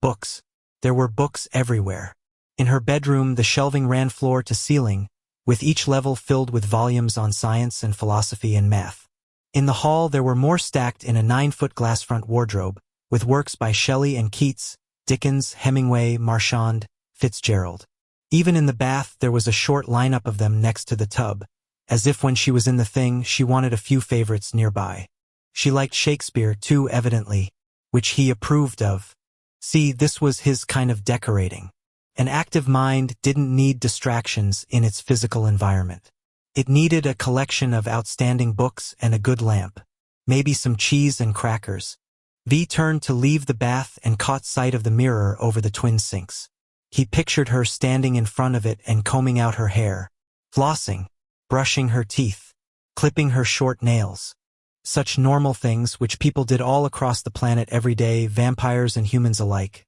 Books. There were books everywhere. In her bedroom, the shelving ran floor to ceiling, with each level filled with volumes on science and philosophy and math. In the hall, there were more stacked in a 9-foot glass-front wardrobe, with works by Shelley and Keats, Dickens, Hemingway, Marchand, Fitzgerald. Even in the bath, there was a short lineup of them next to the tub, as if when she was in the thing, she wanted a few favorites nearby. She liked Shakespeare, too, evidently, which he approved of. See, this was his kind of decorating. An active mind didn't need distractions in its physical environment. It needed a collection of outstanding books and a good lamp. Maybe some cheese and crackers. V turned to leave the bath and caught sight of the mirror over the twin sinks. He pictured her standing in front of it and combing out her hair, flossing, brushing her teeth, clipping her short nails. Such normal things which people did all across the planet every day, vampires and humans alike.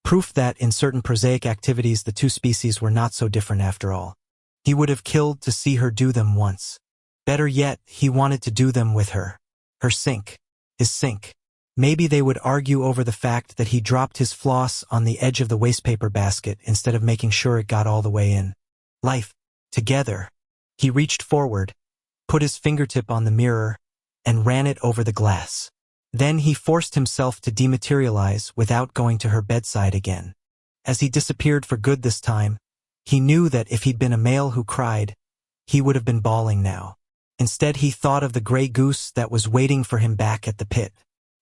Proof that in certain prosaic activities the two species were not so different after all. He would have killed to see her do them once. Better yet, he wanted to do them with her. Her sink. His sink. Maybe they would argue over the fact that he dropped his floss on the edge of the wastepaper basket instead of making sure it got all the way in. Life. Together. He reached forward, put his fingertip on the mirror, and ran it over the glass. Then he forced himself to dematerialize without going to her bedside again. As he disappeared for good this time, he knew that if he'd been a male who cried, he would have been bawling now. Instead, he thought of the gray goose that was waiting for him back at the pit.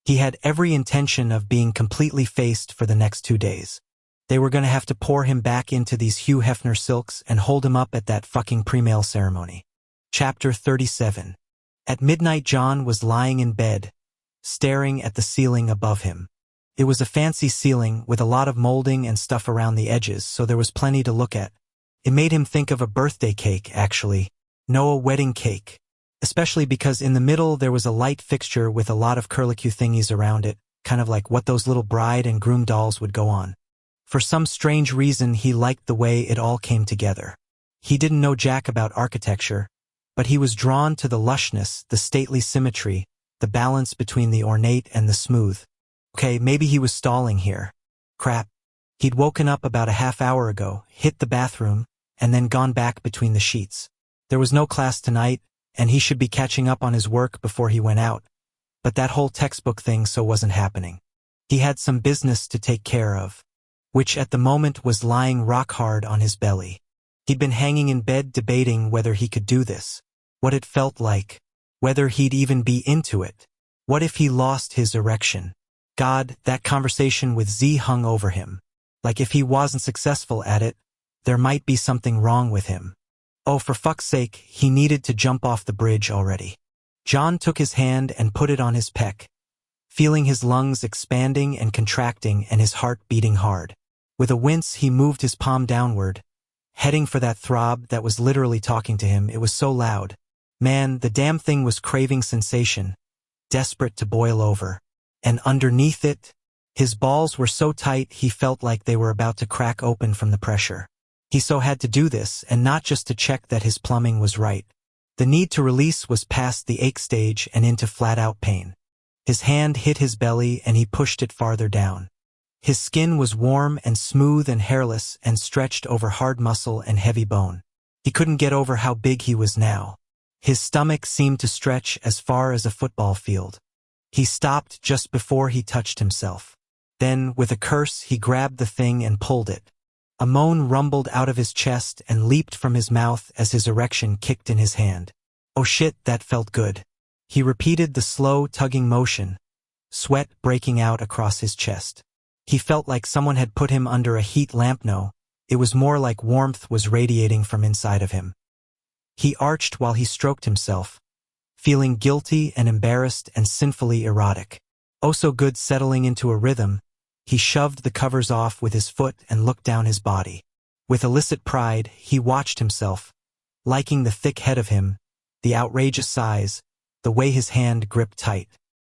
He had every intention of being completely faced for the next 2 days. They were going to have to pour him back into these Hugh Hefner silks and hold him up at that fucking pre-mail ceremony. Chapter 37. At midnight, John was lying in bed, staring at the ceiling above him. It was a fancy ceiling with a lot of molding and stuff around the edges, so there was plenty to look at. It made him think of a birthday cake, actually. No, a wedding cake. Especially because in the middle there was a light fixture with a lot of curlicue thingies around it, kind of like what those little bride and groom dolls would go on. For some strange reason, he liked the way it all came together. He didn't know jack about architecture, but he was drawn to the lushness, the stately symmetry, the balance between the ornate and the smooth. Okay, maybe he was stalling here. Crap. He'd woken up about a half hour ago, hit the bathroom, and then gone back between the sheets. There was no class tonight, and he should be catching up on his work before he went out, but that whole textbook thing so wasn't happening. He had some business to take care of, which at the moment was lying rock hard on his belly. He'd been hanging in bed debating whether he could do this, what it felt like, whether he'd even be into it. What if he lost his erection? God, that conversation with Z hung over him. Like if he wasn't successful at it, there might be something wrong with him. Oh, for fuck's sake, he needed to jump off the bridge already. John took his hand and put it on his pec, feeling his lungs expanding and contracting and his heart beating hard. With a wince, he moved his palm downward, heading for that throb that was literally talking to him. It was so loud. Man, the damn thing was craving sensation, desperate to boil over. And underneath it, his balls were so tight he felt like they were about to crack open from the pressure. He so had to do this, and not just to check that his plumbing was right. The need to release was past the ache stage and into flat-out pain. His hand hit his belly and he pushed it farther down. His skin was warm and smooth and hairless and stretched over hard muscle and heavy bone. He couldn't get over how big he was now. His stomach seemed to stretch as far as a football field. He stopped just before he touched himself. Then, with a curse, he grabbed the thing and pulled it. A moan rumbled out of his chest and leaped from his mouth as his erection kicked in his hand. Oh shit, that felt good. He repeated the slow, tugging motion, sweat breaking out across his chest. He felt like someone had put him under a heat lamp. No, it was more like warmth was radiating from inside of him. He arched while he stroked himself, feeling guilty and embarrassed and sinfully erotic. Oh so good, settling into a rhythm. He shoved the covers off with his foot and looked down his body. With illicit pride, he watched himself, liking the thick head of him, the outrageous size, the way his hand gripped tight.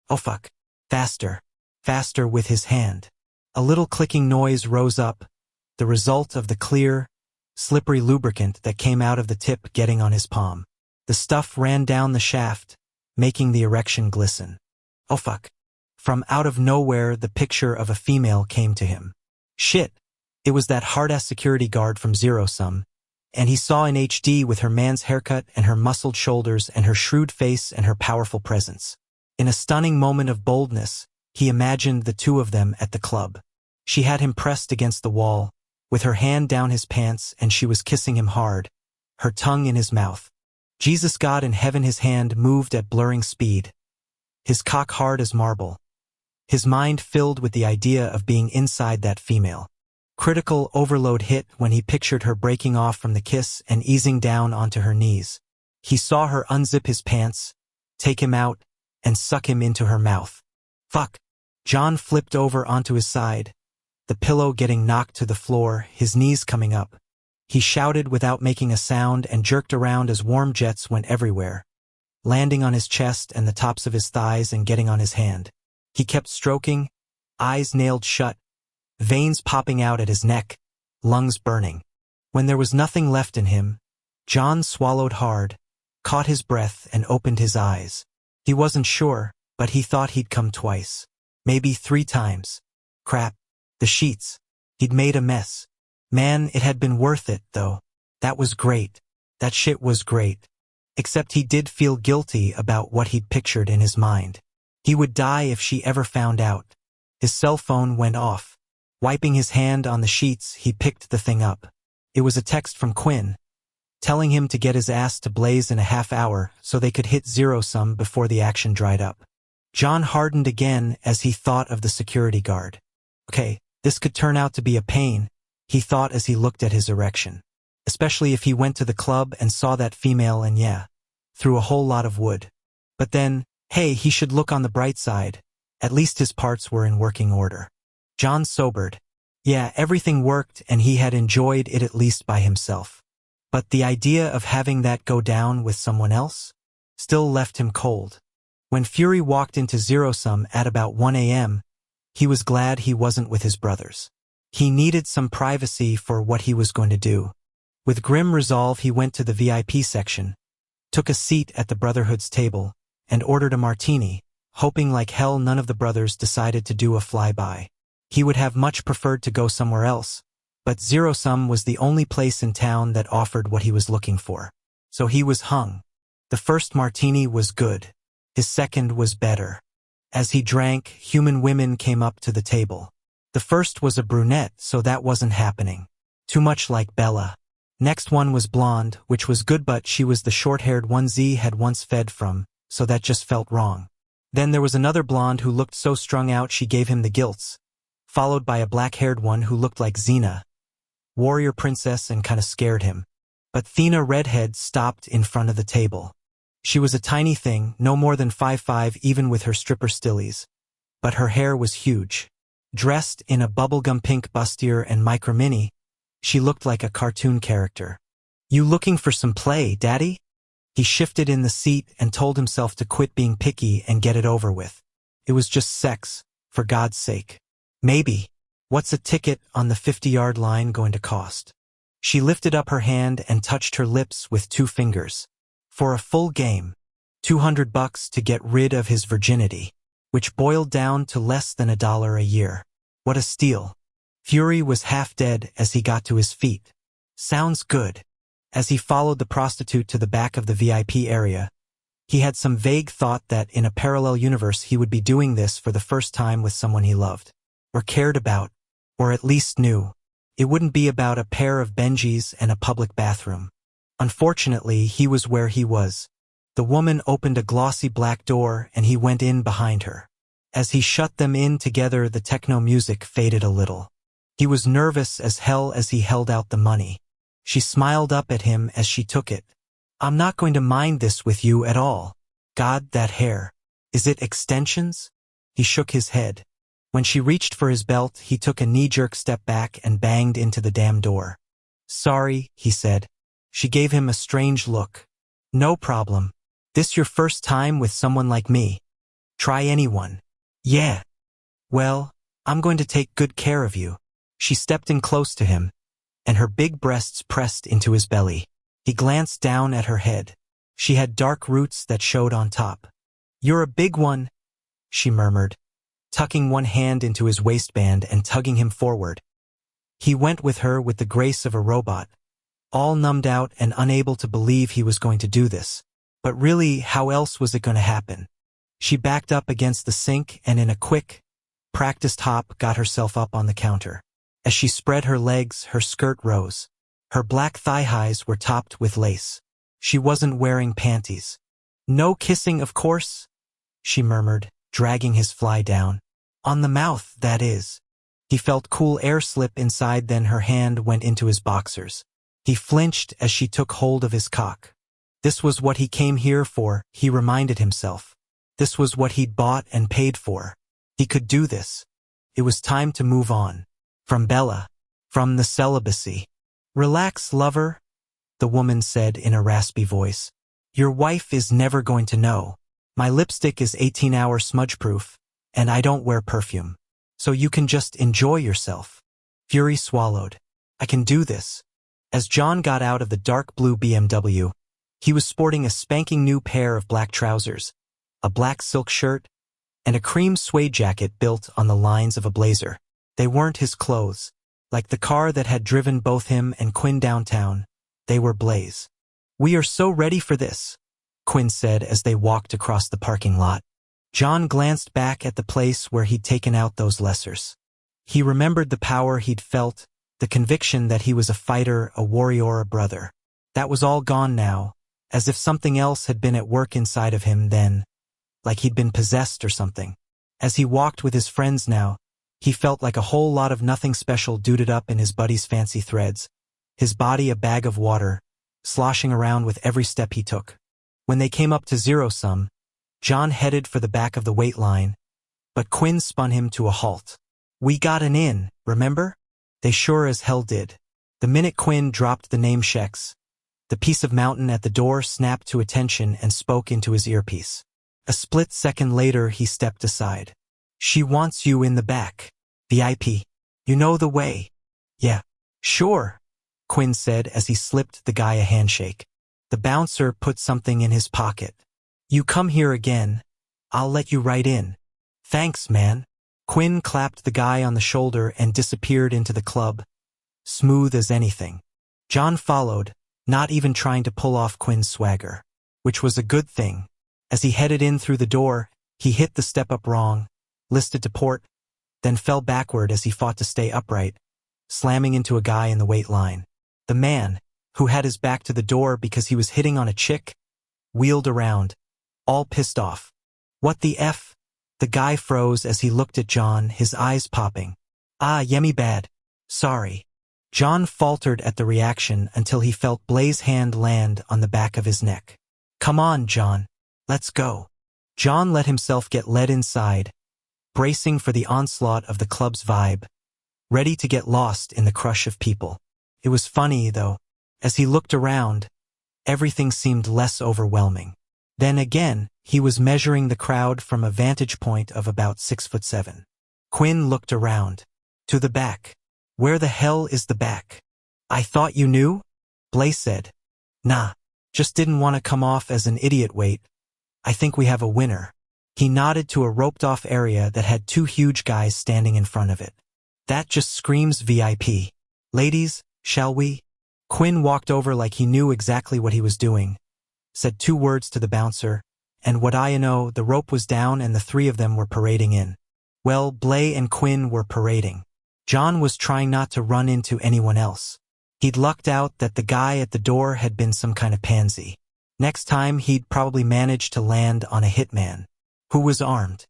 Oh fuck. Faster. Faster with his hand. A little clicking noise rose up, the result of the clear, slippery lubricant that came out of the tip getting on his palm. The stuff ran down the shaft, making the erection glisten. Oh fuck. From out of nowhere, the picture of a female came to him. Shit. It was that hard-ass security guard from Zero Sum, and he saw in HD with her man's haircut and her muscled shoulders and her shrewd face and her powerful presence. In a stunning moment of boldness, he imagined the two of them at the club. She had him pressed against the wall, with her hand down his pants, and she was kissing him hard, her tongue in his mouth. Jesus God in heaven, his hand moved at blurring speed, his cock hard as marble. His mind filled with the idea of being inside that female. Critical overload hit when he pictured her breaking off from the kiss and easing down onto her knees. He saw her unzip his pants, take him out, and suck him into her mouth. Fuck. John flipped over onto his side, the pillow getting knocked to the floor, his knees coming up. He shouted without making a sound and jerked around as warm jets went everywhere, landing on his chest and the tops of his thighs and getting on his hand. He kept stroking, eyes nailed shut, veins popping out at his neck, lungs burning. When there was nothing left in him, John swallowed hard, caught his breath and opened his eyes. He wasn't sure, but he thought he'd come twice. Maybe 3 times. Crap. The sheets. He'd made a mess. Man, it had been worth it, though. That was great. That shit was great. Except he did feel guilty about what he'd pictured in his mind. He would die if she ever found out. His cell phone went off. Wiping his hand on the sheets, he picked the thing up. It was a text from Quinn, telling him to get his ass to Blaze in a half hour so they could hit Zero Sum before the action dried up. John hardened again as he thought of the security guard. Okay, this could turn out to be a pain, he thought as he looked at his erection. Especially if he went to the club and saw that female and threw a whole lot of wood. But then, hey, he should look on the bright side. At least his parts were in working order. John sobered. Yeah, everything worked and he had enjoyed it at least by himself. But the idea of having that go down with someone else still left him cold. When Fury walked into Zero Sum at about 1 a.m., he was glad he wasn't with his brothers. He needed some privacy for what he was going to do. With grim resolve, he went to the VIP section, took a seat at the Brotherhood's table, and ordered a martini, hoping like hell none of the brothers decided to do a flyby. He would have much preferred to go somewhere else, but Zero Sum was the only place in town that offered what he was looking for. So he was hung. The first martini was good. His second was better. As he drank, human women came up to the table. The first was a brunette, so that wasn't happening. Too much like Bella. Next one was blonde, which was good, but she was the short-haired one Z had once fed from, so that just felt wrong. Then there was another blonde who looked so strung out she gave him the gilts, followed by a black-haired one who looked like Xena, warrior princess, and kinda scared him. But Thena Redhead stopped in front of the table. She was a tiny thing, no more than 5'5", even with her stripper stillies. But her hair was huge. Dressed in a bubblegum pink bustier and micro-mini, she looked like a cartoon character. You looking for some play, Daddy? He shifted in the seat and told himself to quit being picky and get it over with. It was just sex, for God's sake. Maybe. What's a ticket on the 50-yard line going to cost? She lifted up her hand and touched her lips with 2 fingers. For a full game, $200 to get rid of his virginity, which boiled down to less than $1 a year. What a steal. Fury was half dead as he got to his feet. Sounds good. As he followed the prostitute to the back of the VIP area, he had some vague thought that in a parallel universe he would be doing this for the first time with someone he loved, or cared about, or at least knew. It wouldn't be about a pair of Benjis and a public bathroom. Unfortunately, he was where he was. The woman opened a glossy black door and he went in behind her. As he shut them in together, the techno music faded a little. He was nervous as hell as he held out the money. She smiled up at him as she took it. I'm not going to mind this with you at all. God, that hair. Is it extensions? He shook his head. When she reached for his belt, he took a knee-jerk step back and banged into the damn door. Sorry, he said. She gave him a strange look. No problem. This your first time with someone like me? Try anyone. Yeah. Well, I'm going to take good care of you. She stepped in close to him, and her big breasts pressed into his belly. He glanced down at her head. She had dark roots that showed on top. "You're a big one," she murmured, tucking one hand into his waistband and tugging him forward. He went with her with the grace of a robot, all numbed out and unable to believe he was going to do this. But really, how else was it going to happen? She backed up against the sink and in a quick, practiced hop got herself up on the counter. As she spread her legs, her skirt rose. Her black thigh-highs were topped with lace. She wasn't wearing panties. "No kissing, of course," she murmured, dragging his fly down. "On the mouth, that is." He felt cool air slip inside, then her hand went into his boxers. He flinched as she took hold of his cock. This was what he came here for, he reminded himself. This was what he'd bought and paid for. He could do this. It was time to move on. From Bella. From the celibacy. "Relax, lover," the woman said in a raspy voice. "Your wife is never going to know. My lipstick is 18-hour smudge-proof, and I don't wear perfume. So you can just enjoy yourself." Fury swallowed. "I can do this." As John got out of the dark blue BMW, he was sporting a spanking new pair of black trousers, a black silk shirt, and a cream suede jacket built on the lines of a blazer. They weren't his clothes. Like the car that had driven both him and Quinn downtown, they were Blaze. "We are so ready for this," Quinn said as they walked across the parking lot. John glanced back at the place where he'd taken out those lessers. He remembered the power he'd felt, the conviction that he was a fighter, a warrior, a brother. That was all gone now, as if something else had been at work inside of him then, like he'd been possessed or something. As he walked with his friends now, he felt like a whole lot of nothing special duded up in his buddy's fancy threads, his body a bag of water, sloshing around with every step he took. When they came up to zero-sum, John headed for the back of the weight line, but Quinn spun him to a halt. "We got an in, remember?" They sure as hell did. The minute Quinn dropped the name checks, the piece of mountain at the door snapped to attention and spoke into his earpiece. A split second later he stepped aside. "She wants you in the back. VIP. You know the way." "Yeah. Sure," Quinn said as he slipped the guy a handshake. The bouncer put something in his pocket. "You come here again, I'll let you right in." "Thanks, man." Quinn clapped the guy on the shoulder and disappeared into the club, smooth as anything. John followed, not even trying to pull off Quinn's swagger, which was a good thing. As he headed in through the door, he hit the step up wrong, listed to port, then fell backward as he fought to stay upright, slamming into a guy in the wait line. The man, who had his back to the door because he was hitting on a chick, wheeled around, all pissed off. "What the F?" The guy froze as he looked at John, his eyes popping. "Ah, yemmy bad. Sorry." John faltered at the reaction until he felt Blaze's hand land on the back of his neck. "Come on, John. Let's go." John let himself get led inside, bracing for the onslaught of the club's vibe, ready to get lost in the crush of people. It was funny, though. As he looked around, everything seemed less overwhelming. Then again, he was measuring the crowd from a vantage point of about 6'7". Quinn looked around. "To the back." "Where the hell is the back?" "I thought you knew?" Blaze said. "Nah, just didn't want to come off as an idiot. Wait, I think we have a winner." He nodded to a roped-off area that had two huge guys standing in front of it. "That just screams VIP. Ladies, shall we?" Quinn walked over like he knew exactly what he was doing, said 2 words to the bouncer, and what I know, the rope was down and the 3 of them were parading in. Well, Blay and Quinn were parading. John was trying not to run into anyone else. He'd lucked out that the guy at the door had been some kind of pansy. Next time he'd probably manage to land on a hitman, who was armed.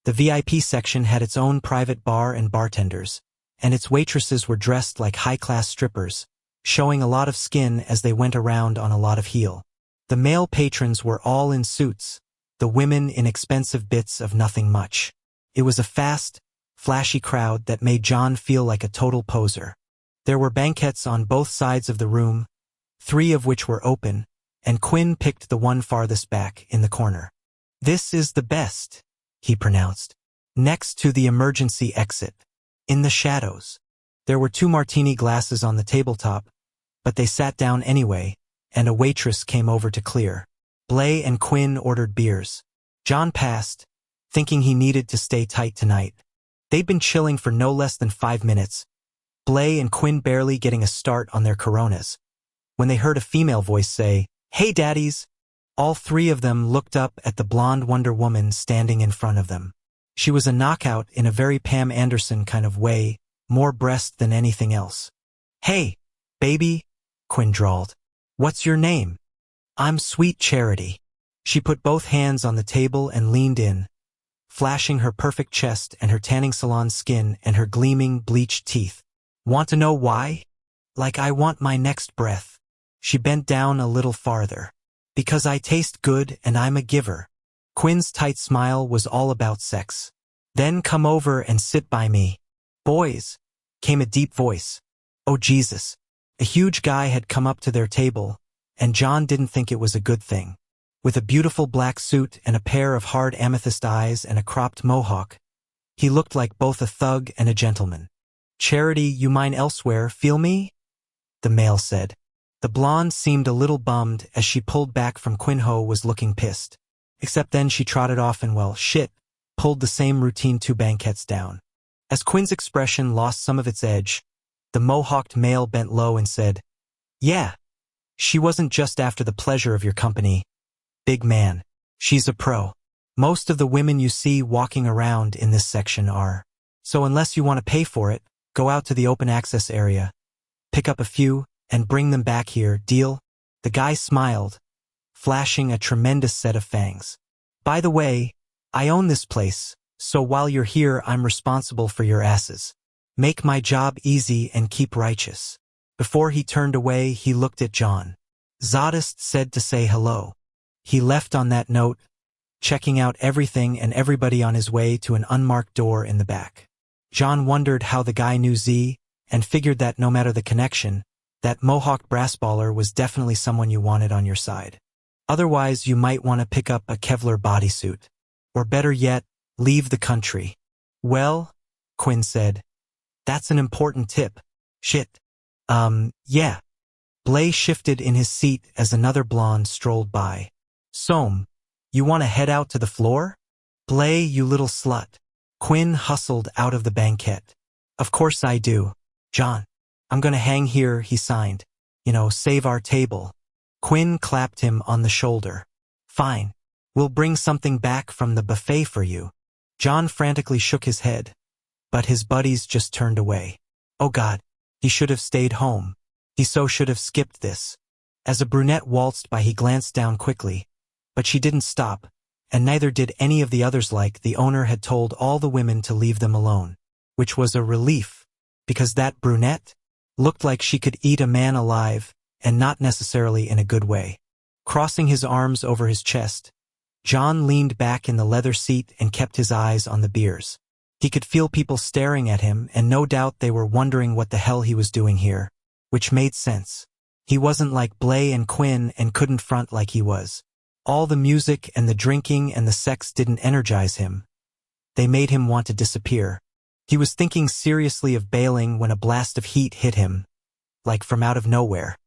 The VIP section had its own private bar and bartenders, and its waitresses were dressed like high-class strippers, showing a lot of skin as they went around on a lot of heel. The male patrons were all in suits, the women in expensive bits of nothing much. It was a fast, flashy crowd that made John feel like a total poser. There were banquettes on both sides of the room, 3 of which were open, and Quinn picked the one farthest back in the corner. "This is the best," he pronounced. "Next to the emergency exit. In the shadows." There were 2 martini glasses on the tabletop, but they sat down anyway, and a waitress came over to clear. Blay and Quinn ordered beers. John passed, thinking he needed to stay tight tonight. They'd been chilling for no less than 5 minutes, Blay and Quinn barely getting a start on their Coronas, when they heard a female voice say, "Hey, daddies!" All 3 of them looked up at the blonde Wonder Woman standing in front of them. She was a knockout in a very Pam Anderson kind of way, more breast than anything else. "Hey, baby," Quinn drawled. "What's your name?" "I'm Sweet Charity." She put both hands on the table and leaned in, flashing her perfect chest and her tanning salon skin and her gleaming, bleached teeth. "Want to know why? Like I want my next breath." She bent down a little farther. "Because I taste good and I'm a giver." Quinn's tight smile was all about sex. "Then come over and sit by me." "Boys," came a deep voice. Oh Jesus. A huge guy had come up to their table, and John didn't think it was a good thing. With a beautiful black suit and a pair of hard amethyst eyes and a cropped mohawk, he looked like both a thug and a gentleman. "Charity, you mine elsewhere, feel me?" the male said. The blonde seemed a little bummed as she pulled back from Quinho was looking pissed. Except then she trotted off and well, shit, pulled the same routine 2 banquettes down. As Quinn's expression lost some of its edge, the mohawked male bent low and said, "Yeah, she wasn't just after the pleasure of your company, big man. She's a pro. Most of the women you see walking around in this section are. So unless you want to pay for it, go out to the open access area, pick up a few, and bring them back here, deal?" The guy smiled, flashing a tremendous set of fangs. "By the way, I own this place, so while you're here I'm responsible for your asses. Make my job easy and keep righteous." Before he turned away, he looked at John. Zadist said to say hello. He left on that note, checking out everything and everybody on his way to an unmarked door in the back. John wondered how the guy knew Z, and figured that no matter the connection, that mohawked brassballer was definitely someone you wanted on your side. Otherwise, you might want to pick up a Kevlar bodysuit. Or better yet, leave the country. "Well," Quinn said, "that's an important tip." "Shit. Yeah." Blay shifted in his seat as another blonde strolled by. "Soam, you want to head out to the floor?" "Blay, you little slut." Quinn hustled out of the banquette. "Of course I do. John. I'm gonna hang here," he signed. Save our table." Quinn clapped him on the shoulder. "Fine. We'll bring something back from the buffet for you." John frantically shook his head, but his buddies just turned away. Oh God, he should have stayed home. He so should have skipped this. As a brunette waltzed by, he glanced down quickly, but she didn't stop, and neither did any of the others. Like the owner had told all the women to leave them alone, which was a relief, because that brunette looked like she could eat a man alive, and not necessarily in a good way. Crossing his arms over his chest, John leaned back in the leather seat and kept his eyes on the beers. He could feel people staring at him, and no doubt they were wondering what the hell he was doing here, which made sense. He wasn't like Blay and Quinn and couldn't front like he was. All the music and the drinking and the sex didn't energize him. They made him want to disappear. He was thinking seriously of bailing when a blast of heat hit him, like from out of nowhere.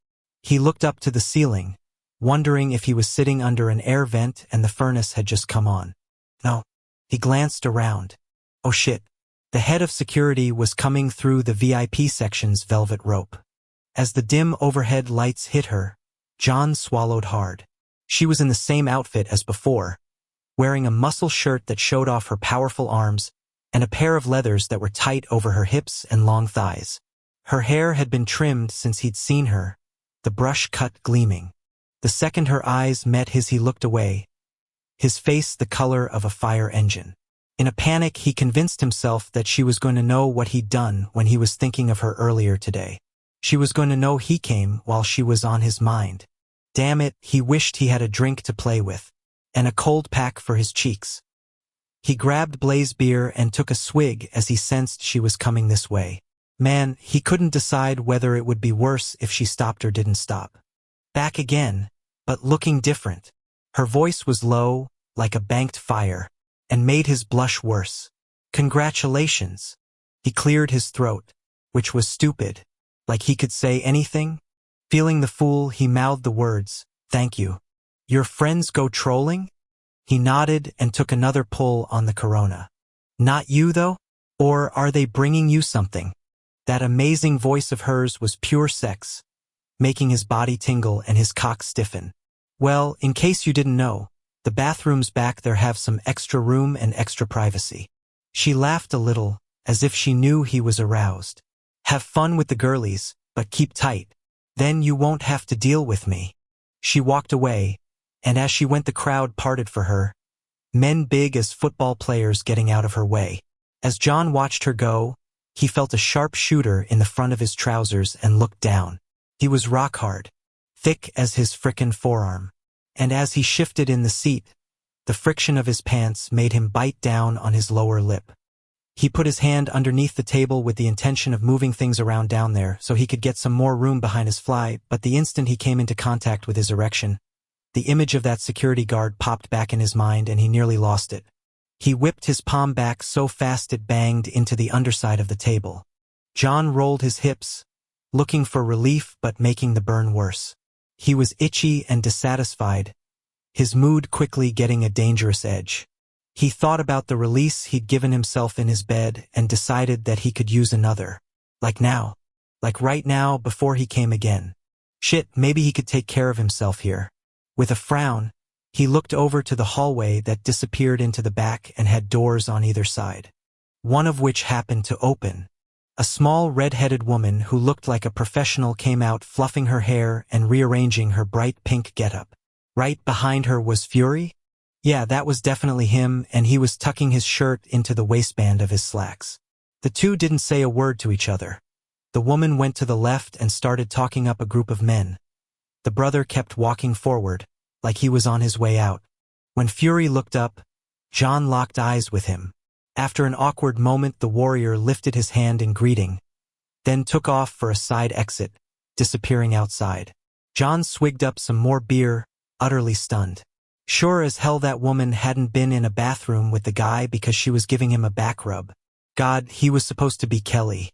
He looked up to the ceiling, wondering if he was sitting under an air vent and the furnace had just come on. No. He glanced around. Oh shit. The head of security was coming through the VIP section's velvet rope. As the dim overhead lights hit her, John swallowed hard. She was in the same outfit as before, wearing a muscle shirt that showed off her powerful arms and a pair of leathers that were tight over her hips and long thighs. Her hair had been trimmed since he'd seen her, the brush cut gleaming. The second her eyes met his, he looked away, his face the color of a fire engine. In a panic, he convinced himself that she was going to know what he'd done when he was thinking of her earlier today. She was going to know he came while she was on his mind. Damn it, he wished he had a drink to play with, and a cold pack for his cheeks. He grabbed Blay's beer and took a swig as he sensed she was coming this way. Man, he couldn't decide whether it would be worse if she stopped or didn't stop. Back again, but looking different. Her voice was low, like a banked fire, and made his blush worse. Congratulations. He cleared his throat. which was stupid. Like he could say anything? Feeling the fool, he mouthed the words, "Thank you." "Your friends go trolling?" He nodded and took another pull on the Corona. "Not you, though? Or are they bringing you something?" That amazing voice of hers was pure sex, making his body tingle and his cock stiffen. "Well, in case you didn't know, the bathrooms back there have some extra room and extra privacy." She laughed a little, as if she knew he was aroused. "Have fun with the girlies, but keep tight. Then you won't have to deal with me." She walked away, and as she went the crowd parted for her, men big as football players getting out of her way. As John watched her go, he felt a sharp shooter in the front of his trousers and looked down. He was rock hard, thick as his frickin' forearm. And as he shifted in the seat, the friction of his pants made him bite down on his lower lip. He put his hand underneath the table with the intention of moving things around down there so he could get some more room behind his fly, but the instant he came into contact with his erection, the image of that security guard popped back in his mind and he nearly lost it. He whipped his palm back so fast it banged into the underside of the table. John rolled his hips, looking for relief but making the burn worse. He was itchy and dissatisfied, his mood quickly getting a dangerous edge. He thought about the release he'd given himself in his bed and decided that he could use another. Like now. Like right now before he came again. Shit, maybe he could take care of himself here. With a frown, he looked over to the hallway that disappeared into the back and had doors on either side. One of which happened to open. A small red-headed woman who looked like a professional came out fluffing her hair and rearranging her bright pink getup. Right behind her was Fury? Yeah, that was definitely him, and he was tucking his shirt into the waistband of his slacks. The two didn't say a word to each other. The woman went to the left and started talking up a group of men. The brother kept walking forward, like he was on his way out. When Fury looked up, John locked eyes with him. After an awkward moment, the warrior lifted his hand in greeting, then took off for a side exit, disappearing outside. John swigged up some more beer, utterly stunned. Sure as hell that woman hadn't been in a bathroom with the guy because she was giving him a back rub. God, he was supposed to be Kelly.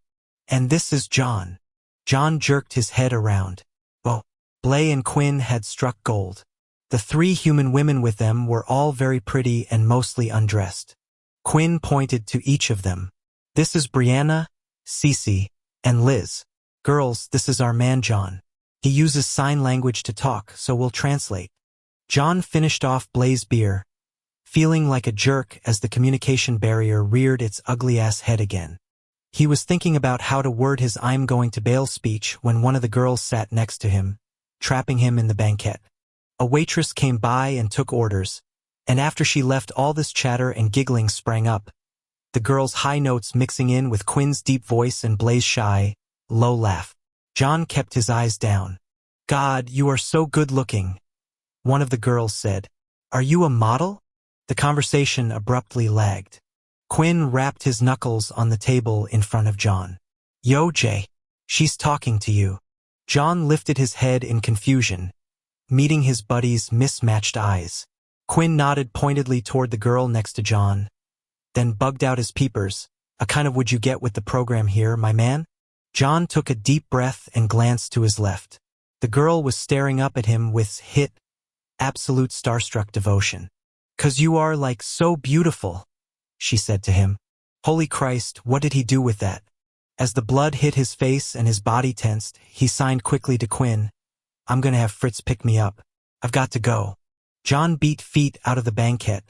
And this is John. John jerked his head around. Oh, Blay and Quinn had struck gold. The three human women with them were all very pretty and mostly undressed. Quinn pointed to each of them. "This is Brianna, Cece, and Liz. Girls, this is our man John. He uses sign language to talk, so we'll translate." John finished off Blay's beer, feeling like a jerk as the communication barrier reared its ugly-ass head again. He was thinking about how to word his "I'm going to bail" speech when one of the girls sat next to him, trapping him in the banquette. A waitress came by and took orders, and after she left all this chatter and giggling sprang up, the girl's high notes mixing in with Quinn's deep voice and Blay's shy, low laugh. John kept his eyes down. "God, you are so good-looking," one of the girls said. "Are you a model?" The conversation abruptly lagged. Quinn rapped his knuckles on the table in front of John. "Yo, Jay. She's talking to you." John lifted his head in confusion, meeting his buddy's mismatched eyes. Quinn nodded pointedly toward the girl next to John, then bugged out his peepers. "A kind of would you get with the program here, my man?" John took a deep breath and glanced to his left. The girl was staring up at him with absolute starstruck devotion. "'Cause you are like so beautiful," she said to him. Holy Christ, what did he do with that? As the blood hit his face and his body tensed, he signed quickly to Quinn. "I'm gonna have Fritz pick me up. I've got to go." John beat feet out of the banquette,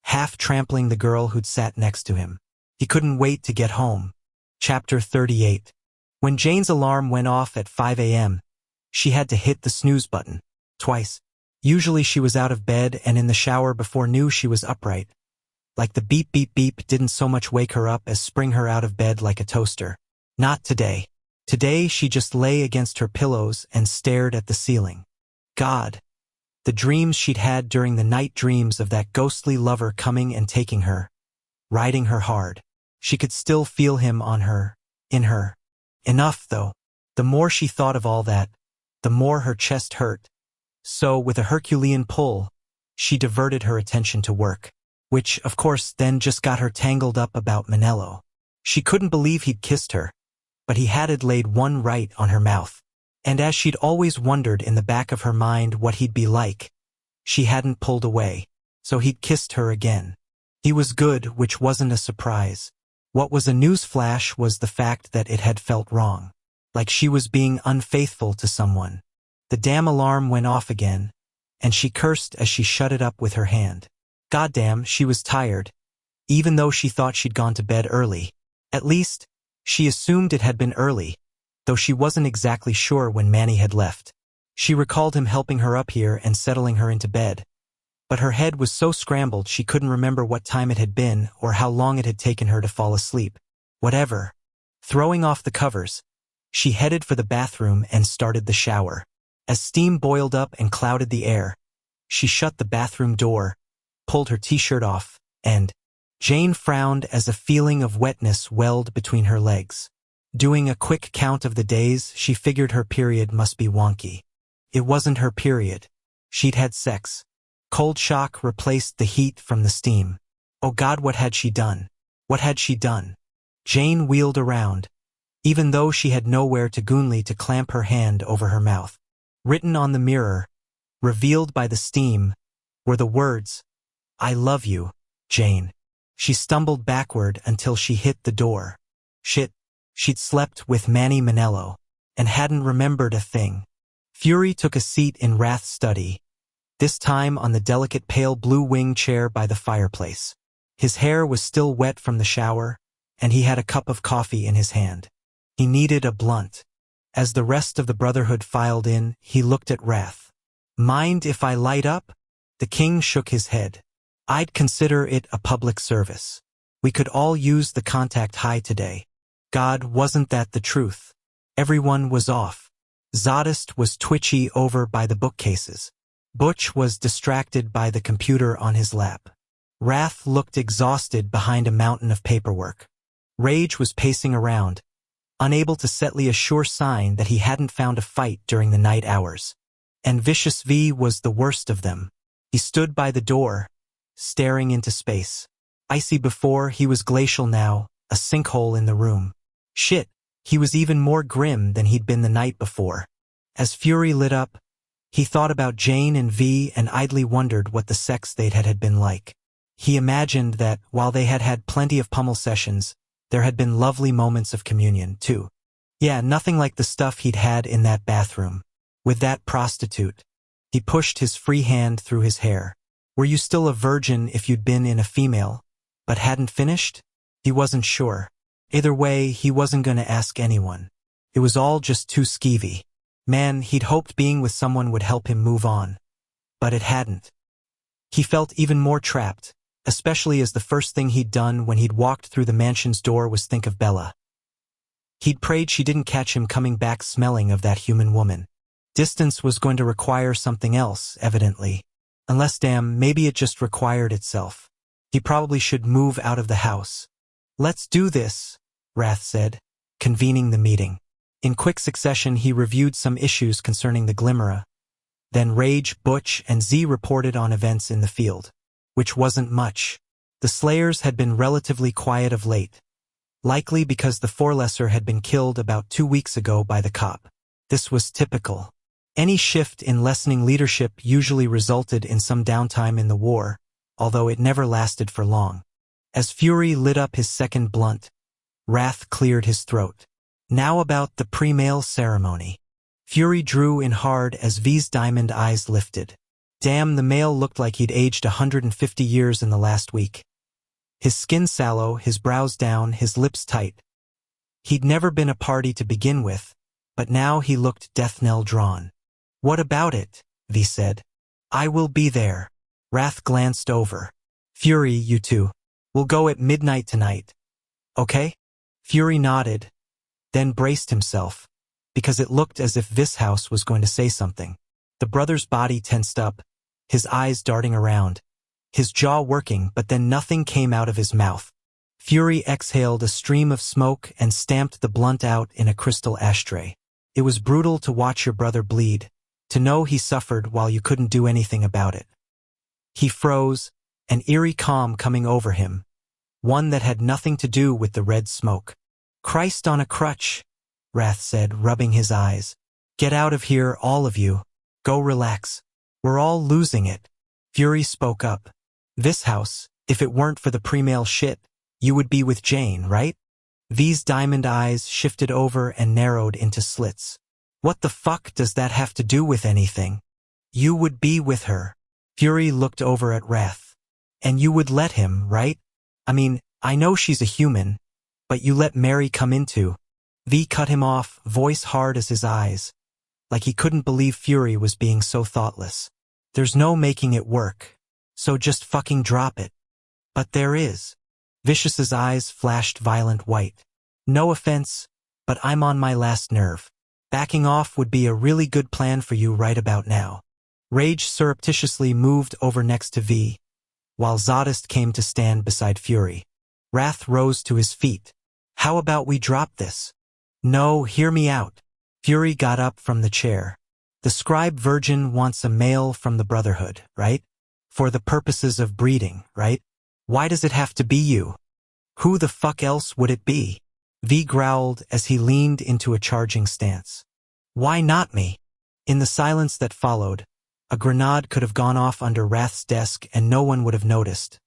half trampling the girl who'd sat next to him. He couldn't wait to get home. Chapter 38. When Jane's alarm went off at 5 a.m., she had to hit the snooze button. Twice. Usually she was out of bed and in the shower before noon she was upright. Like the beep beep beep didn't so much wake her up as spring her out of bed like a toaster. Not today. Today she just lay against her pillows and stared at the ceiling. God. The dreams she'd had during the night, dreams of that ghostly lover coming and taking her, riding her hard. She could still feel him on her, in her. Enough, though. The more she thought of all that, the more her chest hurt. So, with a Herculean pull, she diverted her attention to work, which, of course, then just got her tangled up about Manello. She couldn't believe he'd kissed her. but he had laid one right on her mouth. And as she'd always wondered in the back of her mind what he'd be like, she hadn't pulled away, so he'd kissed her again. He was good, which wasn't a surprise. What was a newsflash was the fact that it had felt wrong, like she was being unfaithful to someone. The damn alarm went off again, and she cursed as she shut it up with her hand. Goddamn, she was tired, even though she thought she'd gone to bed early. At least, she assumed it had been early, though she wasn't exactly sure when Manny had left. She recalled him helping her up here and settling her into bed, but her head was so scrambled she couldn't remember what time it had been or how long it had taken her to fall asleep. Whatever. Throwing off the covers, she headed for the bathroom and started the shower. As steam boiled up and clouded the air, she shut the bathroom door, pulled her t-shirt off, and Jane frowned as a feeling of wetness welled between her legs. Doing a quick count of the days, she figured her period must be wonky. It wasn't her period. She'd had sex. Cold shock replaced the heat from the steam. Oh God, what had she done? What had she done? Jane wheeled around, even though she had nowhere to goonly to clamp her hand over her mouth. Written on the mirror, revealed by the steam, were the words, "I love you, Jane." She stumbled backward until she hit the door. Shit, she'd slept with Manny Manello, and hadn't remembered a thing. Fury took a seat in Wrath's study, this time on the delicate pale blue wing chair by the fireplace. His hair was still wet from the shower, and he had a cup of coffee in his hand. He needed a blunt. As the rest of the Brotherhood filed in, he looked at Wrath. "Mind if I light up?" The king shook his head. "I'd consider it a public service. We could all use the contact high today." God, wasn't that the truth? Everyone was off. Zadist was twitchy over by the bookcases. Butch was distracted by the computer on his lap. Wrath looked exhausted behind a mountain of paperwork. Rage was pacing around, unable to settle a sure sign that he hadn't found a fight during the night hours. And Vicious V was the worst of them. He stood by the door, staring into space. Icy before, he was glacial now, a sinkhole in the room. Shit, he was even more grim than he'd been the night before. As Fury lit up, he thought about Jane and V and idly wondered what the sex they'd had been like. He imagined that, while they had had plenty of pummel sessions, there had been lovely moments of communion, too. Yeah, nothing like the stuff he'd had in that bathroom. With that prostitute. He pushed his free hand through his hair. Were you still a virgin if you'd been in a female, but hadn't finished? He wasn't sure. Either way, he wasn't gonna ask anyone. It was all just too skeevy. Man, he'd hoped being with someone would help him move on. But it hadn't. He felt even more trapped, especially as the first thing he'd done when he'd walked through the mansion's door was think of Bella. He'd prayed she didn't catch him coming back smelling of that human woman. Distance was going to require something else, evidently. Unless, damn, maybe it just required itself. He probably should move out of the house. "Let's do this," Wrath said, convening the meeting. In quick succession, he reviewed some issues concerning the Glimmera. Then Rage, Butch, and Z reported on events in the field. Which wasn't much. The Slayers had been relatively quiet of late. Likely because the Forelesser had been killed about 2 weeks ago by the cop. This was typical. Any shift in lessening leadership usually resulted in some downtime in the war, although it never lasted for long. As Fury lit up his second blunt, Wrath cleared his throat. "Now about the pre-mail ceremony." Fury drew in hard as V's diamond eyes lifted. Damn, the male looked like he'd aged 150 years in the last week. His skin sallow, his brows down, his lips tight. He'd never been a party to begin with, but now he looked death-knell drawn. "What about it?" V said. "I will be there." Wrath glanced over. "Fury, you two. We'll go at midnight tonight. Okay?" Fury nodded, then braced himself, because it looked as if this house was going to say something. The brother's body tensed up, his eyes darting around, his jaw working, but then nothing came out of his mouth. Fury exhaled a stream of smoke and stamped the blunt out in a crystal ashtray. It was brutal to watch your brother bleed, to know he suffered while you couldn't do anything about it. He froze, an eerie calm coming over him, one that had nothing to do with the red smoke. "Christ on a crutch," Wrath said, rubbing his eyes. Get out of here, all of you. Go relax. We're all losing it. Fury spoke up. This house, if it weren't for the pre-mail shit, you would be with Jane, right? V's diamond eyes shifted over and narrowed into slits. What the fuck does that have to do with anything? You would be with her. Fury looked over at Wrath. And you would let him, right? I mean, I know she's a human, but you let Mary come into. V cut him off, voice hard as his eyes, like he couldn't believe Fury was being so thoughtless. There's no making it work, so just fucking drop it. But there is. Vicious's eyes flashed violent white. No offense, but I'm on my last nerve. Backing off would be a really good plan for you right about now. Rage surreptitiously moved over next to V, while Zodist came to stand beside Fury. Wrath rose to his feet. How about we drop this? No, hear me out. Fury got up from the chair. The scribe virgin wants a male from the Brotherhood, right? For the purposes of breeding, right? Why does it have to be you? Who the fuck else would it be? V growled as he leaned into a charging stance. Why not me? In the silence that followed, a grenade could have gone off under Wrath's desk and no one would have noticed.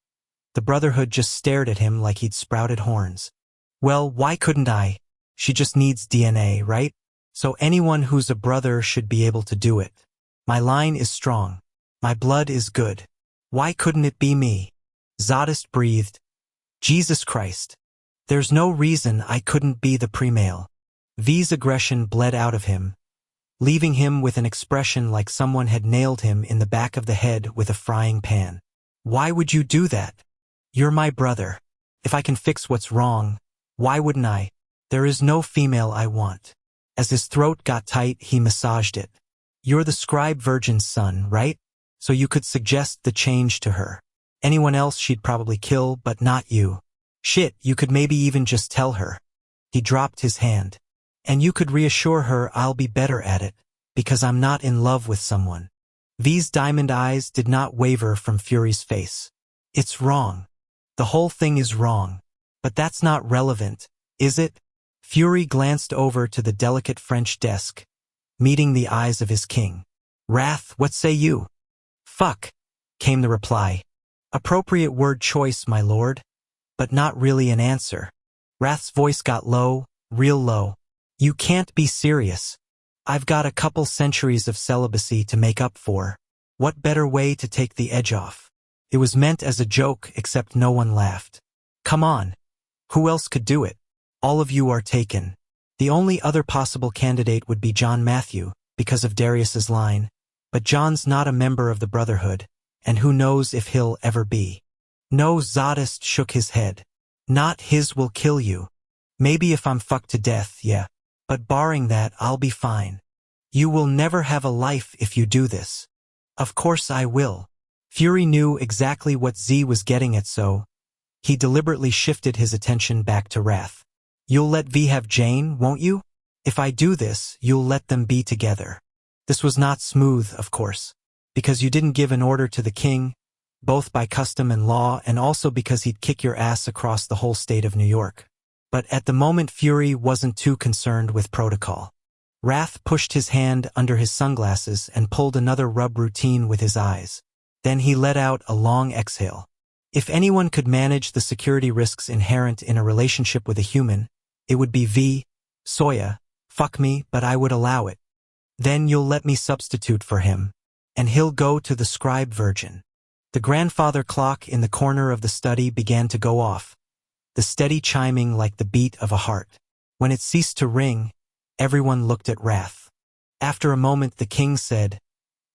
The Brotherhood just stared at him like he'd sprouted horns. Well, why couldn't I? She just needs DNA, right? So anyone who's a brother should be able to do it. My line is strong. My blood is good. Why couldn't it be me? Zodist breathed. Jesus Christ. There's no reason I couldn't be the pre-male. V's aggression bled out of him, leaving him with an expression like someone had nailed him in the back of the head with a frying pan. Why would you do that? You're my brother. If I can fix what's wrong, why wouldn't I? There is no female I want. As his throat got tight, he massaged it. You're the scribe virgin's son, right? So you could suggest the change to her. Anyone else she'd probably kill, but not you. Shit, you could maybe even just tell her. He dropped his hand. And you could reassure her I'll be better at it, because I'm not in love with someone. V's diamond eyes did not waver from Fury's face. It's wrong. The whole thing is wrong. But that's not relevant, is it? Fury glanced over to the delicate French desk, meeting the eyes of his king. Wrath, what say you? Fuck, came the reply. Appropriate word choice, my lord. But not really an answer. Wrath's voice got low, real low. You can't be serious. I've got a couple centuries of celibacy to make up for. What better way to take the edge off? It was meant as a joke, except no one laughed. Come on. Who else could do it? All of you are taken. The only other possible candidate would be John Matthew, because of Darius's line. But John's not a member of the Brotherhood, and who knows if he'll ever be. No, Zodist shook his head. Not his will kill you. Maybe if I'm fucked to death, yeah. But barring that, I'll be fine. You will never have a life if you do this. Of course I will. Fury knew exactly what Z was getting at, so he deliberately shifted his attention back to Wrath. You'll let V have Jane, won't you? If I do this, you'll let them be together. This was not smooth, of course, because you didn't give an order to the king, both by custom and law, and also because he'd kick your ass across the whole state of New York. But at the moment Fury wasn't too concerned with protocol. Wrath pushed his hand under his sunglasses and pulled another rub routine with his eyes. Then he let out a long exhale. If anyone could manage the security risks inherent in a relationship with a human, it would be V. Soya. Fuck me, but I would allow it. Then you'll let me substitute for him, and he'll go to the scribe virgin. The grandfather clock in the corner of the study began to go off, the steady chiming like the beat of a heart. When it ceased to ring, everyone looked at Wrath. After a moment the king said,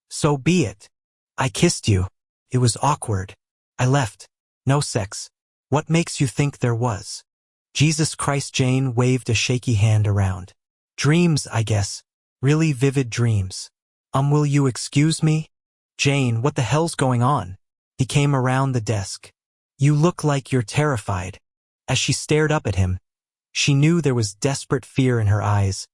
So be it. I kissed you. It was awkward. I left. No sex. What makes you think there was? Jesus Christ. Jane waved a shaky hand around. Dreams, I guess. Really vivid dreams. Will you excuse me? Jane, what the hell's going on? He came around the desk. You look like you're terrified. As she stared up at him, she knew there was desperate fear in her eyes,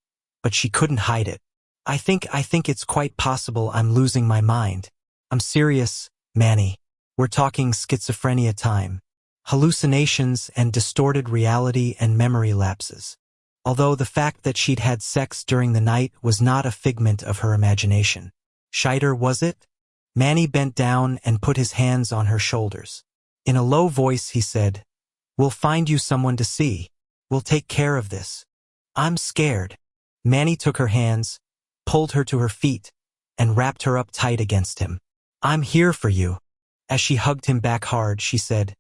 but she couldn't hide it. I think it's quite possible I'm losing my mind. I'm serious, Manny. We're talking schizophrenia time. Hallucinations and distorted reality and memory lapses. although the fact that she'd had sex during the night was not a figment of her imagination. Scheiter, was it? Manny bent down and put his hands on her shoulders. In a low voice he said, "We'll find you someone to see. We'll take care of this." "I'm scared." Manny took her hands, pulled her to her feet, and wrapped her up tight against him. "I'm here for you." As she hugged him back hard, she said,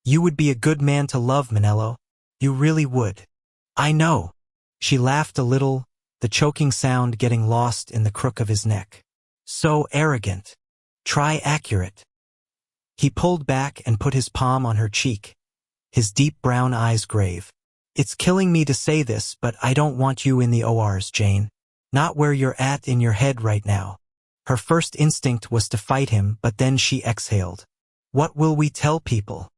"You would be a good man to love, Manello. You really would." "I know." She laughed a little, the choking sound getting lost in the crook of his neck. "So arrogant. Try accurate." He pulled back and put his palm on her cheek, his deep brown eyes grave. "It's killing me to say this, but I don't want you in the ORs, Jane. Not where you're at in your head right now." Her first instinct was to fight him, but then she exhaled. "What will we tell people?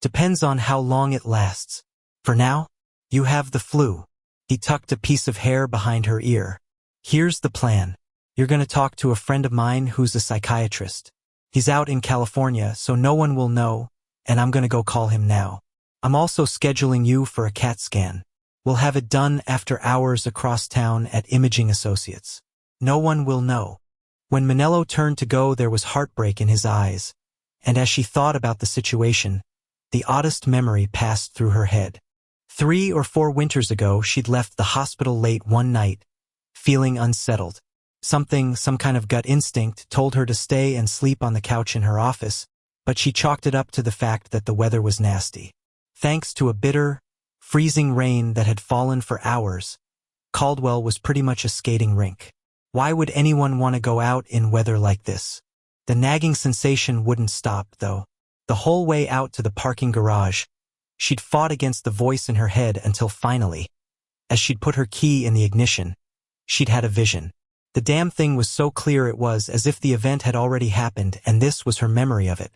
Depends on how long it lasts. For now, you have the flu." He tucked a piece of hair behind her ear. "Here's the plan. You're going to talk to a friend of mine who's a psychiatrist. He's out in California, so no one will know, and I'm going to go call him now. I'm also scheduling you for a CAT scan. We'll have it done after hours across town at Imaging Associates. No one will know." When Manello turned to go, there was heartbreak in his eyes, and as she thought about the situation, the oddest memory passed through her head. 3 or 4 winters ago, she'd left the hospital late one night, feeling unsettled. Some kind of gut instinct told her to stay and sleep on the couch in her office, but she chalked it up to the fact that the weather was nasty. Thanks to a bitter, freezing rain that had fallen for hours, Caldwell was pretty much a skating rink. Why would anyone want to go out in weather like this? The nagging sensation wouldn't stop, though. The whole way out to the parking garage, she'd fought against the voice in her head until finally, as she'd put her key in the ignition, she'd had a vision. The damn thing was so clear it was as if the event had already happened, and this was her memory of it.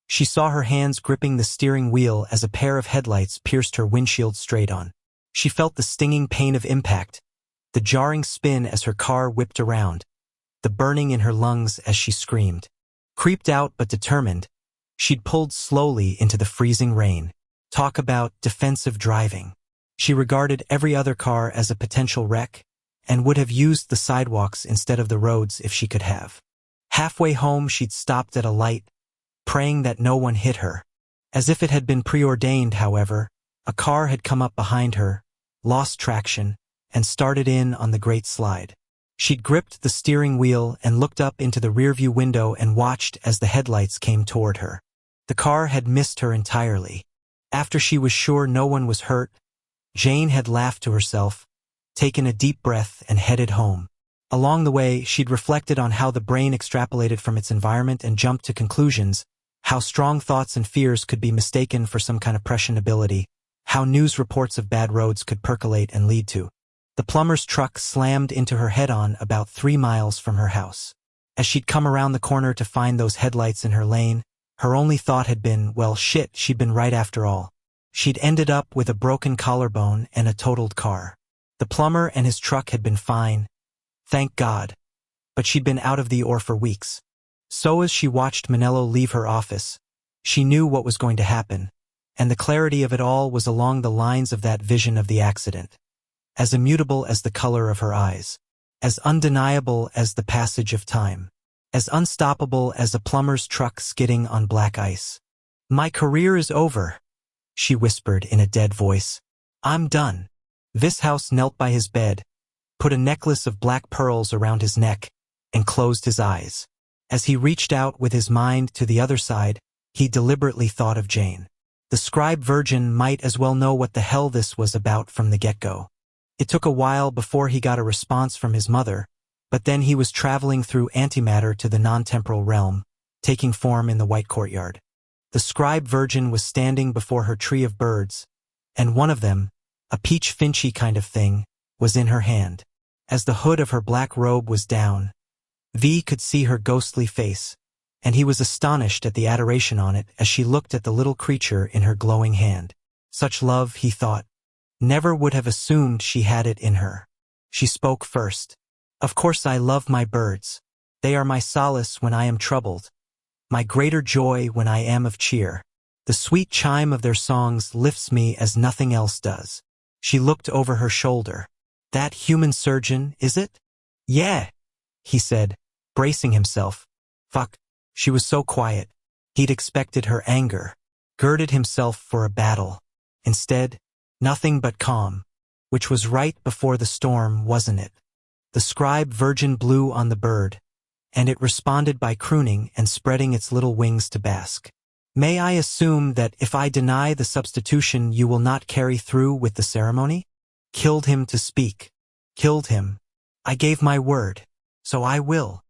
She saw her hands gripping the steering wheel as a pair of headlights pierced her windshield straight on. She felt the stinging pain of impact, the jarring spin as her car whipped around, the burning in her lungs as she screamed. Creeped out but determined, she'd pulled slowly into the freezing rain. Talk about defensive driving. She regarded every other car as a potential wreck, and would have used the sidewalks instead of the roads if she could have. Halfway home, she'd stopped at a light, praying that no one hit her. As if it had been preordained, however, a car had come up behind her, lost traction, and started in on the Great Slide. She'd gripped the steering wheel and looked up into the rearview window and watched as the headlights came toward her. The car had missed her entirely. After she was sure no one was hurt, Jane had laughed to herself, taken a deep breath, and headed home. Along the way, she'd reflected on how the brain extrapolated from its environment and jumped to conclusions, how strong thoughts and fears could be mistaken for some kind of pressionability, how news reports of bad roads could percolate and lead to. The plumber's truck slammed into her head-on about 3 miles from her house. As she'd come around the corner to find those headlights in her lane, her only thought had been, well, shit, she'd been right after all. She'd ended up with a broken collarbone and a totaled car. The plumber and his truck had been fine, thank God, but she'd been out of the OR for weeks. So as she watched Manello leave her office, she knew what was going to happen, and the clarity of it all was along the lines of that vision of the accident. As immutable as the color of her eyes, as undeniable as the passage of time, as unstoppable as a plumber's truck skidding on black ice. "My career is over," she whispered in a dead voice. "I'm done." Vishouse knelt by his bed, put a necklace of black pearls around his neck, and closed his eyes. As he reached out with his mind to the other side, he deliberately thought of Jane. The scribe virgin might as well know what the hell this was about from the get-go. It took a while before he got a response from his mother, but then he was traveling through antimatter to the non-temporal realm, taking form in the white courtyard. The scribe virgin was standing before her tree of birds, and one of them, a peach finchy kind of thing, was in her hand. As the hood of her black robe was down, V could see her ghostly face, and he was astonished at the adoration on it as she looked at the little creature in her glowing hand. Such love, he thought, never would have assumed she had it in her. She spoke first. "Of course I love my birds. They are my solace when I am troubled, my greater joy when I am of cheer. The sweet chime of their songs lifts me as nothing else does." She looked over her shoulder. That human surgeon, is it? Yeah, he said, bracing himself. Fuck. She was so quiet. He'd expected her anger, girded himself for a battle. Instead, nothing but calm, which was right before the storm, wasn't it? The scribe virgin blew on the bird, and it responded by crooning and spreading its little wings to bask. May I assume that if I deny the substitution you will not carry through with the ceremony? Killed him to speak. Killed him. I gave my word, so I will.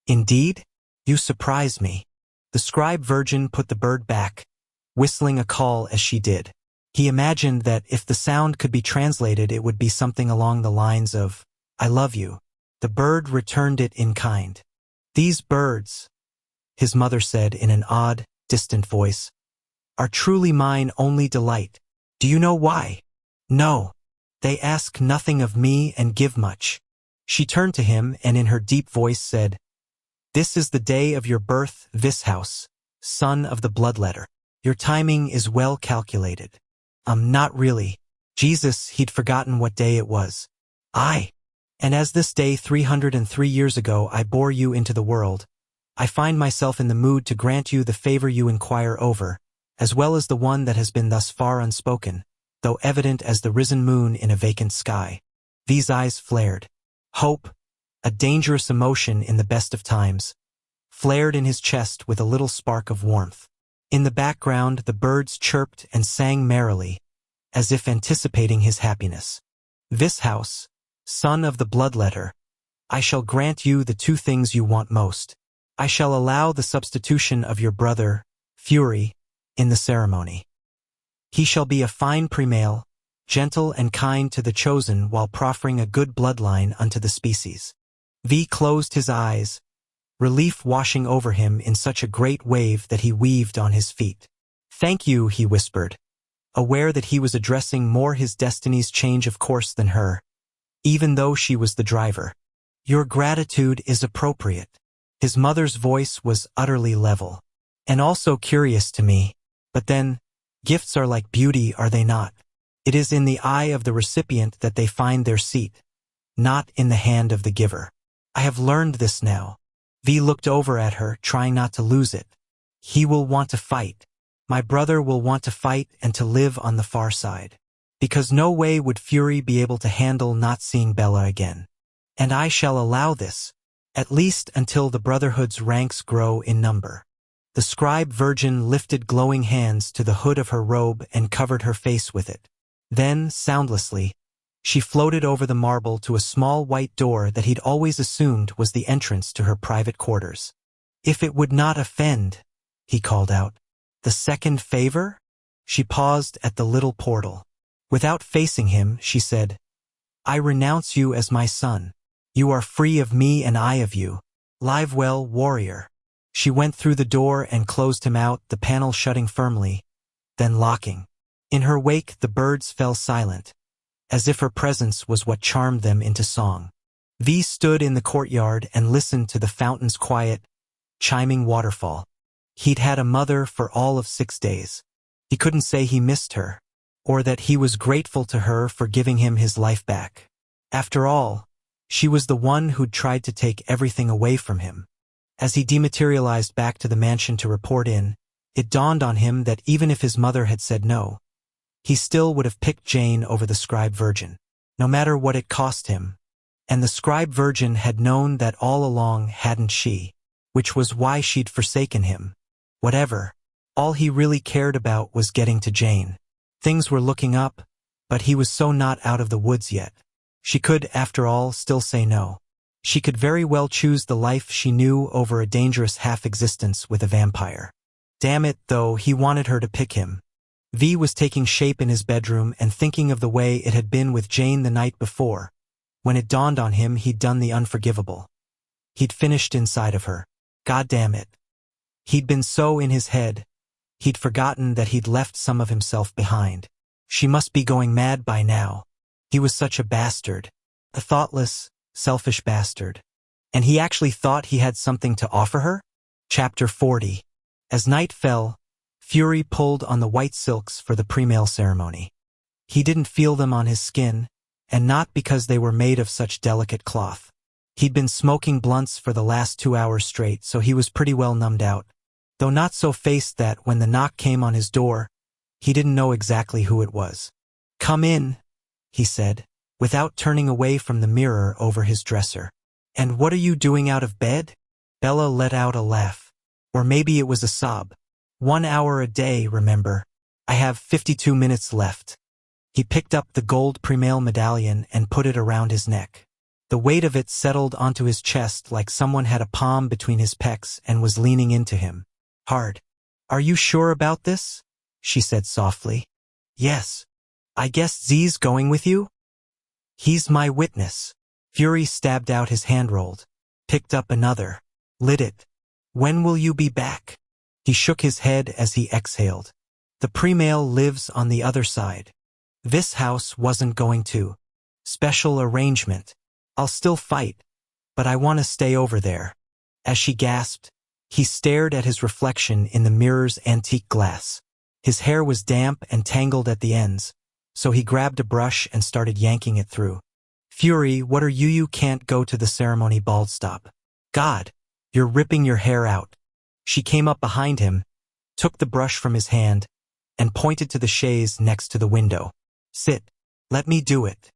Indeed? You surprise me. The scribe virgin put the bird back, whistling a call as she did. He imagined that if the sound could be translated it would be something along the lines of, I love you. The bird returned it in kind. These birds, his mother said in an odd, distant voice, are truly mine only delight. Do you know why? No. They ask nothing of me and give much. She turned to him and in her deep voice said, This is the day of your birth, Vishouse, son of the bloodletter. Your timing is well calculated. Not really. Jesus, he'd forgotten what day it was. And as this day 303 years ago I bore you into the world, I find myself in the mood to grant you the favor you inquire over, as well as the one that has been thus far unspoken, though evident as the risen moon in a vacant sky. These eyes flared. Hope, a dangerous emotion in the best of times, flared in his chest with a little spark of warmth. In the background the birds chirped and sang merrily, as if anticipating his happiness. Vishouse, son of the bloodletter, I shall grant you the two things you want most. I shall allow the substitution of your brother, Fury, in the ceremony. He shall be a fine premale, gentle and kind to the chosen while proffering a good bloodline unto the species. V closed his eyes, relief washing over him in such a great wave that he weaved on his feet. Thank you, he whispered, aware that he was addressing more his destiny's change of course than her, even though she was the driver. Your gratitude is appropriate. His mother's voice was utterly level, and also curious to me, but then, gifts are like beauty, are they not? It is in the eye of the recipient that they find their seat, not in the hand of the giver. I have learned this now. V looked over at her, trying not to lose it. He will want to fight. My brother will want to fight and to live on the far side. Because no way would Fury be able to handle not seeing Bella again. And I shall allow this, at least until the Brotherhood's ranks grow in number. The scribe virgin lifted glowing hands to the hood of her robe and covered her face with it. Then, soundlessly, she floated over the marble to a small white door that he'd always assumed was the entrance to her private quarters. If it would not offend, he called out. The second favor? She paused at the little portal. Without facing him, she said, I renounce you as my son. You are free of me and I of you. Live well, warrior. She went through the door and closed him out, the panel shutting firmly, then locking. In her wake the birds fell silent, as if her presence was what charmed them into song. V stood in the courtyard and listened to the fountain's quiet, chiming waterfall. He'd had a mother for all of 6 days. He couldn't say he missed her, or that he was grateful to her for giving him his life back. After all, she was the one who'd tried to take everything away from him. As he dematerialized back to the mansion to report in, it dawned on him that even if his mother had said no, he still would have picked Jane over the scribe virgin, no matter what it cost him. And the scribe virgin had known that all along, hadn't she? Which was why she'd forsaken him. Whatever, all he really cared about was getting to Jane. Things were looking up, but he was so not out of the woods yet. She could, after all, still say no. She could very well choose the life she knew over a dangerous half-existence with a vampire. Damn it, though, he wanted her to pick him. V was taking shape in his bedroom and thinking of the way it had been with Jane the night before, when it dawned on him he'd done the unforgivable. He'd finished inside of her. God damn it. He'd been so in his head, he'd forgotten that he'd left some of himself behind. She must be going mad by now. He was such a bastard. A thoughtless, selfish bastard. And he actually thought he had something to offer her? Chapter 40. As night fell, Fury pulled on the white silks for the premale ceremony. He didn't feel them on his skin, and not because they were made of such delicate cloth. He'd been smoking blunts for the last 2 hours straight, so he was pretty well numbed out, though not so faced that when the knock came on his door, he didn't know exactly who it was. "Come in," he said, without turning away from the mirror over his dresser. "And what are you doing out of bed?" Bella let out a laugh. Or maybe it was a sob. 1 hour a day, remember? I have 52 minutes left. He picked up the gold pre-mail medallion and put it around his neck. The weight of it settled onto his chest like someone had a palm between his pecs and was leaning into him. Hard. "Are you sure about this?" she said softly. "Yes. I guess Z's going with you?" "He's my witness." Fury stabbed out his hand-rolled, picked up another, lit it. "When will you be back?" He shook his head as he exhaled. "The pre-mail lives on the other side. This house wasn't going to. Special arrangement. I'll still fight, but I want to stay over there." As she gasped, he stared at his reflection in the mirror's antique glass. His hair was damp and tangled at the ends, so he grabbed a brush and started yanking it through. "Fury, what are you? You can't go to the ceremony." Bald, "Stop. God, you're ripping your hair out." She came up behind him, took the brush from his hand, and pointed to the chaise next to the window. "Sit. Let me do it."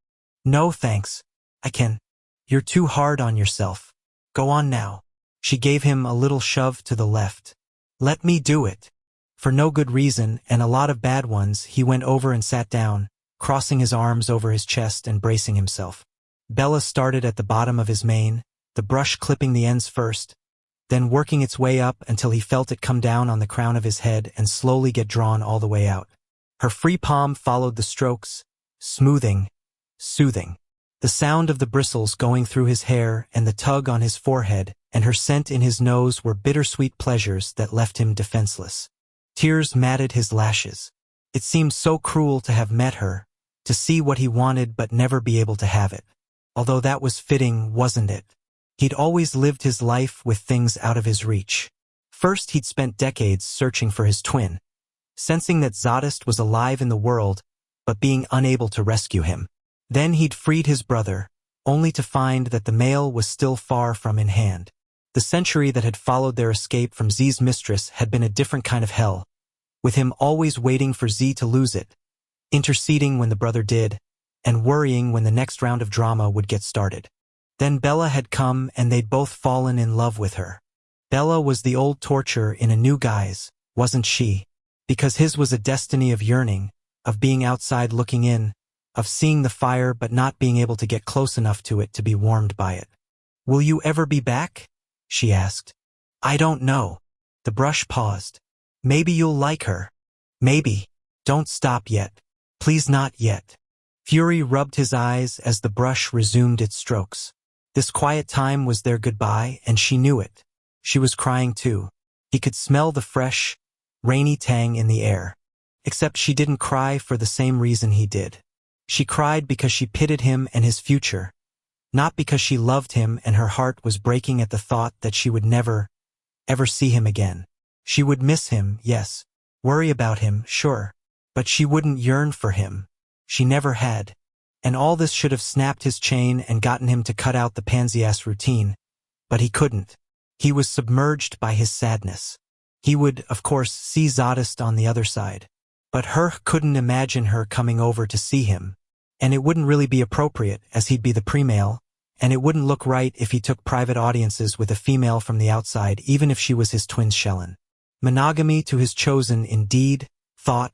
"No thanks. I can. You're too hard on yourself. Go on now." She gave him a little shove to the left. "Let me do it." For no good reason, and a lot of bad ones, he went over and sat down, crossing his arms over his chest and bracing himself. Bella started at the bottom of his mane, the brush clipping the ends first, then working its way up until he felt it come down on the crown of his head and slowly get drawn all the way out. Her free palm followed the strokes, smoothing, soothing. The sound of the bristles going through his hair and the tug on his forehead and her scent in his nose were bittersweet pleasures that left him defenseless. Tears matted his lashes. It seemed so cruel to have met her, to see what he wanted but never be able to have it. Although that was fitting, wasn't it? He'd always lived his life with things out of his reach. First, he'd spent decades searching for his twin, sensing that Zadist was alive in the world, but being unable to rescue him. Then he'd freed his brother, only to find that the male was still far from in hand. The century that had followed their escape from Z's mistress had been a different kind of hell, with him always waiting for Z to lose it, interceding when the brother did, and worrying when the next round of drama would get started. Then Bella had come and they'd both fallen in love with her. Bella was the old torture in a new guise, wasn't she? Because his was a destiny of yearning, of being outside looking in, of seeing the fire but not being able to get close enough to it to be warmed by it. "Will you ever be back?" she asked. "I don't know." The brush paused. "Maybe you'll like her. Maybe. Don't stop yet. Please, not yet." Fury rubbed his eyes as the brush resumed its strokes. This quiet time was their goodbye, and she knew it. She was crying too. He could smell the fresh, rainy tang in the air. Except she didn't cry for the same reason he did. She cried because she pitied him and his future, not because she loved him and her heart was breaking at the thought that she would never, ever see him again. She would miss him, yes. Worry about him, sure. But she wouldn't yearn for him. She never had. And all this should have snapped his chain and gotten him to cut out the pansy-ass routine. But he couldn't. He was submerged by his sadness. He would, of course, see Zadist on the other side. But her couldn't imagine her coming over to see him. And it wouldn't really be appropriate, as he'd be the pre-male, and it wouldn't look right if he took private audiences with a female from the outside, even if she was his twin Shellen. Monogamy to his chosen in deed, thought,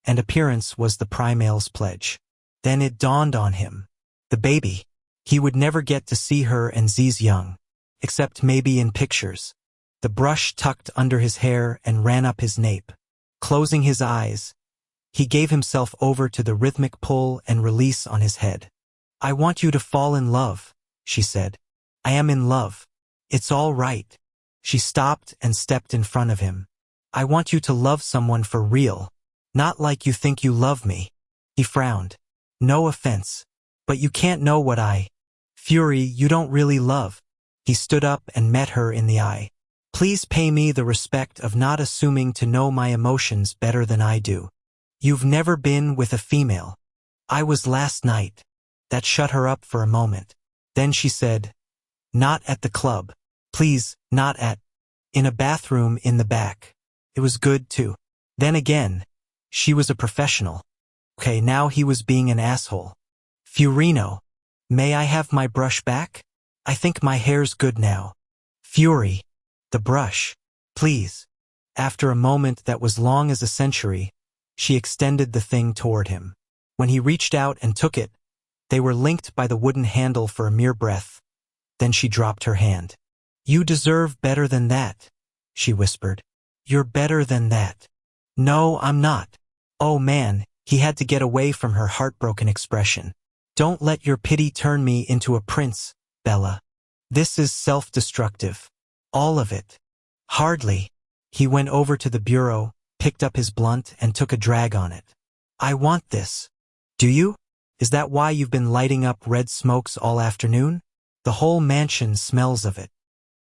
and appearance was the pre-male's pledge. Then it dawned on him. The baby. He would never get to see her and Z's young, except maybe in pictures. The brush tucked under his hair and ran up his nape. Closing his eyes, he gave himself over to the rhythmic pull and release on his head. "I want you to fall in love," she said. "I am in love. It's all right." She stopped and stepped in front of him. "I want you to love someone for real, not like you think you love me." He frowned. "No offense, but you can't know what I... Fury, you don't really love." He stood up and met her in the eye. "Please pay me the respect of not assuming to know my emotions better than I do. You've never been with a female. I was last night. That shut her up for a moment. Then she said, not at the club. Please, not at. In a bathroom in the back. It was good too. Then again, she was a professional. Okay, now he was being an asshole. Fiorino, may I have my brush back? I think my hair's good now. Fury, the brush. Please. After a moment that was long as a century, she extended the thing toward him. When he reached out and took it, they were linked by the wooden handle for a mere breath. Then she dropped her hand. You deserve better than that, she whispered. You're better than that. No, I'm not. Oh man, he had to get away from her heartbroken expression. Don't let your pity turn me into a prince, Bella. This is self-destructive. All of it. Hardly. He went over to the bureau, picked up his blunt and took a drag on it. I want this. Do you? Is that why you've been lighting up red smokes all afternoon? The whole mansion smells of it.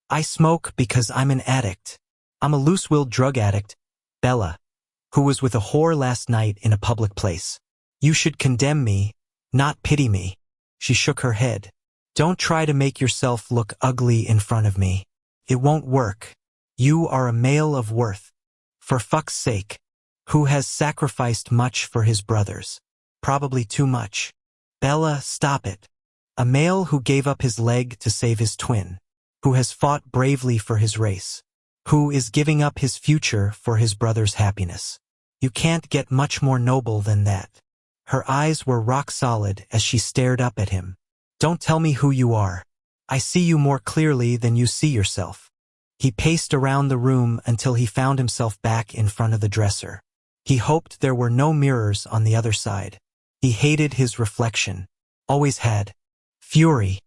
I smoke because I'm an addict. I'm a loose-willed drug addict, Bella, who was with a whore last night in a public place. You should condemn me, not pity me. She shook her head. Don't try to make yourself look ugly in front of me. It won't work. You are a male of worth. For fuck's sake. Who has sacrificed much for his brothers. Probably too much. Bella, stop it. A male who gave up his leg to save his twin. Who has fought bravely for his race. Who is giving up his future for his brother's happiness. You can't get much more noble than that. Her eyes were rock solid as she stared up at him. Don't tell me who you are. I see you more clearly than you see yourself. He paced around the room until he found himself back in front of the dresser. He hoped there were no mirrors on the other side. He hated his reflection. Always had. Fury.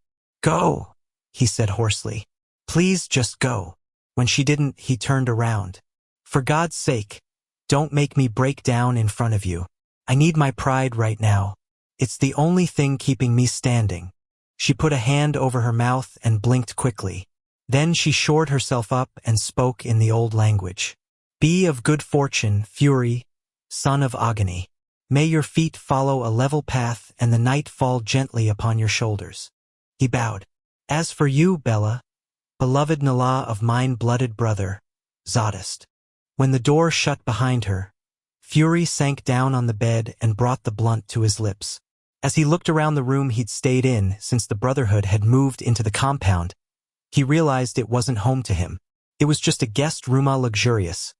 Go, he said hoarsely. Please just go. When she didn't, he turned around. For God's sake, don't make me break down in front of you. I need my pride right now. It's the only thing keeping me standing. She put a hand over her mouth and blinked quickly. Then she shored herself up and spoke in the old language. Be of good fortune, Fury, son of Agony. May your feet follow a level path and the night fall gently upon your shoulders. He bowed. As for you, Bella, beloved Nala of mine blooded brother, Zodist. When the door shut behind her, Fury sank down on the bed and brought the blunt to his lips. As he looked around the room he'd stayed in since the Brotherhood had moved into the compound, he realized it wasn't home to him. It was just a guest rooma luxurious.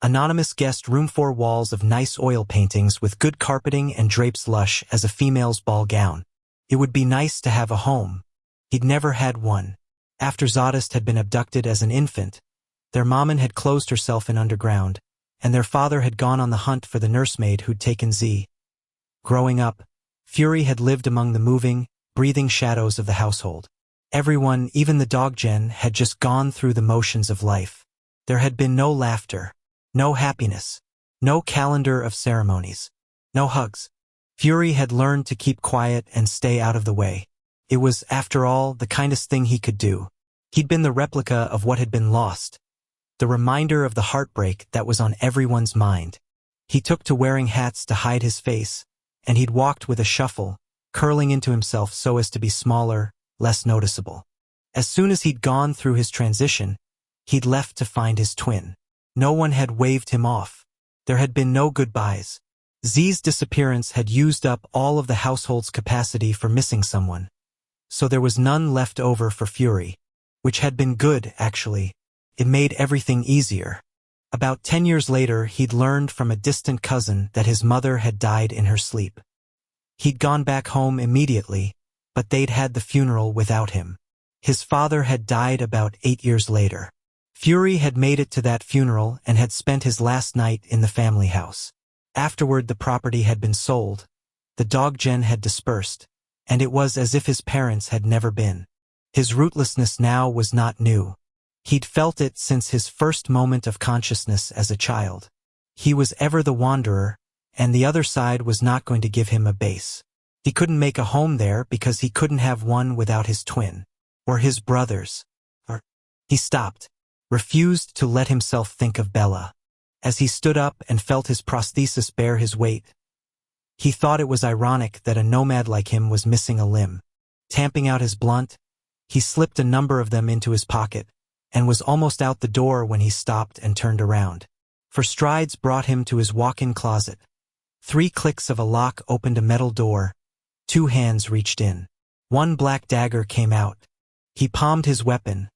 Anonymous guest room, 4 walls of nice oil paintings with good carpeting and drapes lush as a female's ball gown. It would be nice to have a home. He'd never had one. After Zodist had been abducted as an infant, their maman had closed herself in underground, and their father had gone on the hunt for the nursemaid who'd taken Z. Growing up, Fury had lived among the moving, breathing shadows of the household. Everyone, even the dog Jen, had just gone through the motions of life. There had been no laughter, no happiness, no calendar of ceremonies, no hugs. Fury had learned to keep quiet and stay out of the way. It was, after all, the kindest thing he could do. He'd been the replica of what had been lost, the reminder of the heartbreak that was on everyone's mind. He took to wearing hats to hide his face, and he'd walked with a shuffle, curling into himself so as to be smaller, less noticeable. As soon as he'd gone through his transition, he'd left to find his twin. No one had waved him off. There had been no goodbyes. Z's disappearance had used up all of the household's capacity for missing someone. So there was none left over for Fury, which had been good, actually. It made everything easier. About 10 years later, he'd learned from a distant cousin that his mother had died in her sleep. He'd gone back home immediately, but they'd had the funeral without him. His father had died about 8 years later. Fury had made it to that funeral and had spent his last night in the family house. Afterward, the property had been sold, the dog Jen had dispersed, and it was as if his parents had never been. His rootlessness now was not new. He'd felt it since his first moment of consciousness as a child. He was ever the wanderer, and the other side was not going to give him a base. He couldn't make a home there because he couldn't have one without his twin, or his brothers. He stopped, refused to let himself think of Bella. As he stood up and felt his prosthesis bear his weight, He thought it was ironic that a nomad like him was missing a limb. Tamping out his blunt, he slipped a number of them into his pocket, and was almost out the door when he stopped and turned around. For strides brought him to his walk-in closet. 3 clicks of a lock opened a metal door. 2 hands reached in. 1 black dagger came out. He palmed his weapon,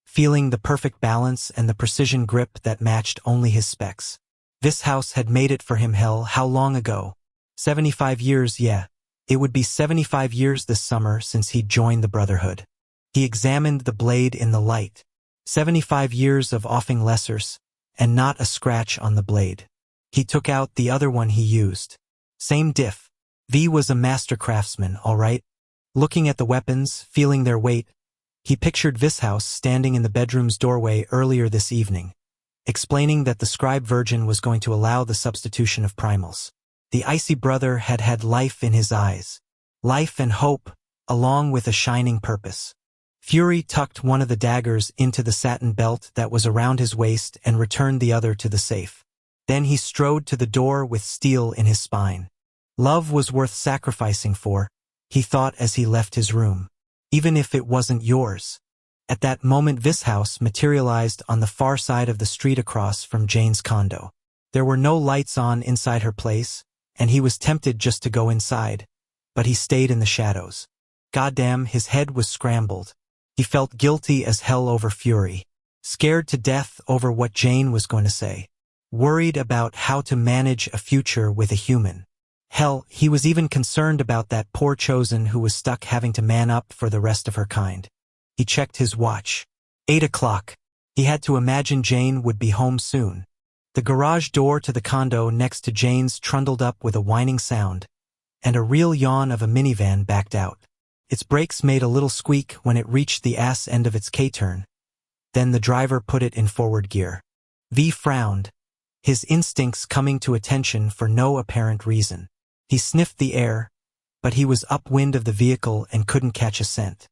feeling the perfect balance and the precision grip that matched only his specs. This house had made it for him. Hell, how long ago? 75 years, yeah. It would be 75 years this summer since he'd joined the Brotherhood. He examined the blade in the light. 75 years of offing lessers, and not a scratch on the blade. He took out the other one he used. Same diff. V was a master craftsman, all right. Looking at the weapons, feeling their weight, he pictured Vishouse standing in the bedroom's doorway earlier this evening, explaining that the scribe virgin was going to allow the substitution of primals. The icy brother had had life in his eyes. Life and hope, along with a shining purpose. Fury tucked one of the daggers into the satin belt that was around his waist and returned the other to the safe. Then he strode to the door with steel in his spine. Love was worth sacrificing for, he thought as he left his room. Even if it wasn't yours. At that moment Vishouse materialized on the far side of the street across from Jane's condo. There were no lights on inside her place, and he was tempted just to go inside, but he stayed in the shadows. Goddamn, his head was scrambled. He felt guilty as hell over Fury, scared to death over what Jane was going to say, worried about how to manage a future with a human. Hell, he was even concerned about that poor Chosen who was stuck having to man up for the rest of her kind. He checked his watch. 8 o'clock. He had to imagine Jane would be home soon. The garage door to the condo next to Jane's trundled up with a whining sound, and a real yawn of a minivan backed out. Its brakes made a little squeak when it reached the ass end of its K-turn. Then the driver put it in forward gear. V frowned, his instincts coming to attention for no apparent reason. He sniffed the air, but he was upwind of the vehicle and couldn't catch a scent.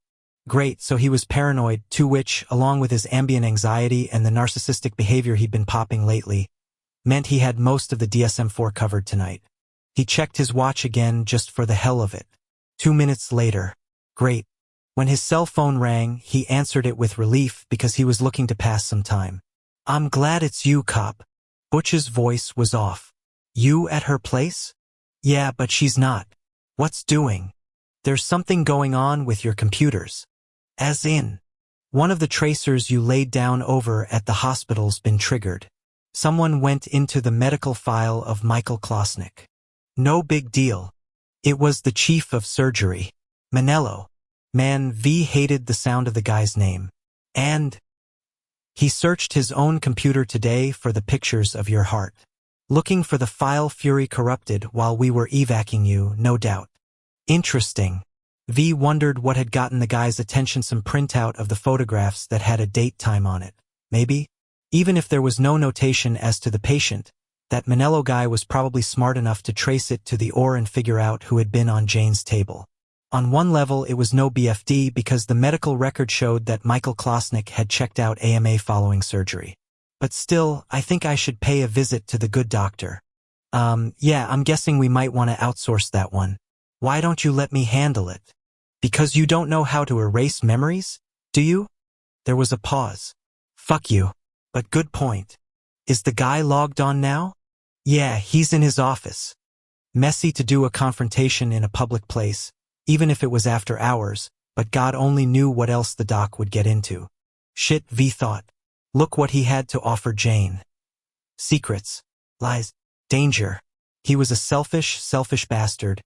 Great, so he was paranoid, to which, along with his ambient anxiety and the narcissistic behavior he'd been popping lately, meant he had most of the DSM-4 covered tonight. He checked his watch again just for the hell of it. 2 minutes later. Great. When his cell phone rang, he answered it with relief because he was looking to pass some time. "I'm glad it's you, cop." Butch's voice was off. "You at her place?" "Yeah, but she's not." "What's doing?" "There's something going on with your computers." "As in?" "One of the tracers you laid down over at the hospital's been triggered. Someone went into the medical file of Michael Klosnick." "No big deal." "It was the chief of surgery. Manello." Man, V hated the sound of the guy's name. "And?" "He searched his own computer today for the pictures of your heart. Looking for the file Fury corrupted while we were evacuating you, no doubt." "Interesting." V wondered what had gotten the guy's attention. Some printout of the photographs that had a date time on it. Maybe? Even if there was no notation as to the patient, that Manello guy was probably smart enough to trace it to the ore and figure out who had been on Jane's table. On one level it was no BFD because the medical record showed that Michael Klosnick had checked out AMA following surgery. But still, I think I should pay a visit to the good doctor. Yeah, I'm guessing we might want to outsource that one. Why don't you let me handle it? Because you don't know how to erase memories, do you? There was a pause. Fuck you. But good point. Is the guy logged on now? Yeah, he's in his office. Messy to do a confrontation in a public place, even if it was after hours, but God only knew what else the doc would get into. Shit, V thought. Look what he had to offer Jane. Secrets, lies, danger. He was a selfish bastard,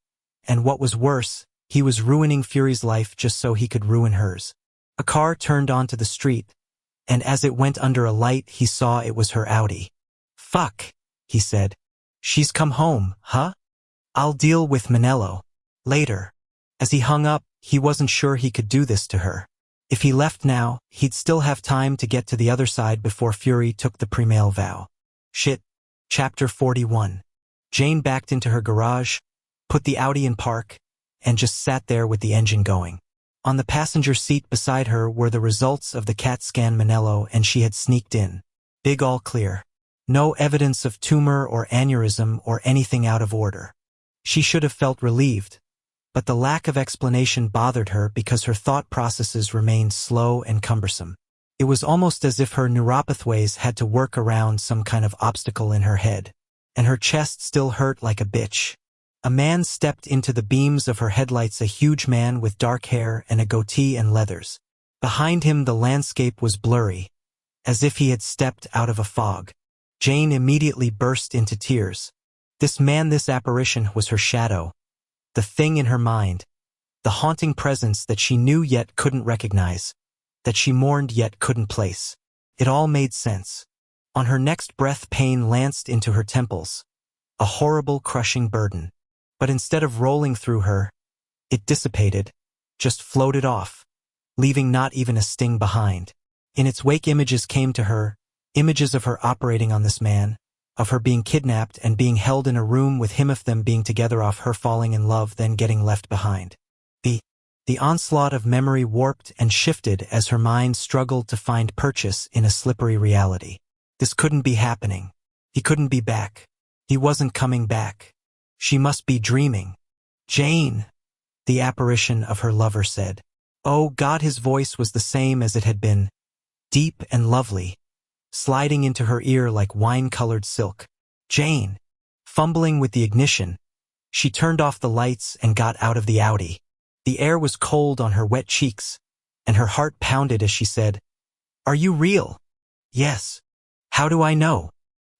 and what was worse, he was ruining Fury's life just so he could ruin hers. A car turned onto the street, and as it went under a light he saw it was her Audi. Fuck, he said. She's come home, huh? I'll deal with Manello. Later. As he hung up, he wasn't sure he could do this to her. If he left now, he'd still have time to get to the other side before Fury took the premale vow. Shit. Chapter 41. Jane backed into her garage, put the Audi in park, and just sat there with the engine going. On the passenger seat beside her were the results of the CAT scan Manello, and she had sneaked in. Big all clear. No evidence of tumor or aneurysm or anything out of order. She should have felt relieved, but the lack of explanation bothered her because her thought processes remained slow and cumbersome. It was almost as if her neuropathways had to work around some kind of obstacle in her head, and her chest still hurt like a bitch. A man stepped into the beams of her headlights, a huge man with dark hair and a goatee and leathers. Behind him the landscape was blurry, as if he had stepped out of a fog. Jane immediately burst into tears. This man, this apparition, was her shadow, the thing in her mind, the haunting presence that she knew yet couldn't recognize, that she mourned yet couldn't place. It all made sense. On her next breath, pain lanced into her temples, a horrible, crushing burden. But instead of rolling through her, it dissipated, just floated off, leaving not even a sting behind. In its wake, images came to her, images of her operating on this man, of her being kidnapped and being held in a room with him, of them being together, of her falling in love, then getting left behind. The onslaught of memory warped and shifted as her mind struggled to find purchase in a slippery reality. This couldn't be happening. He couldn't be back. He wasn't coming back. She must be dreaming. Jane, the apparition of her lover said. Oh God, his voice was the same as it had been, deep and lovely, sliding into her ear like wine-colored silk. Jane, fumbling with the ignition, she turned off the lights and got out of the Audi. The air was cold on her wet cheeks, and her heart pounded as she said, "Are you real?" "Yes." "How do I know?"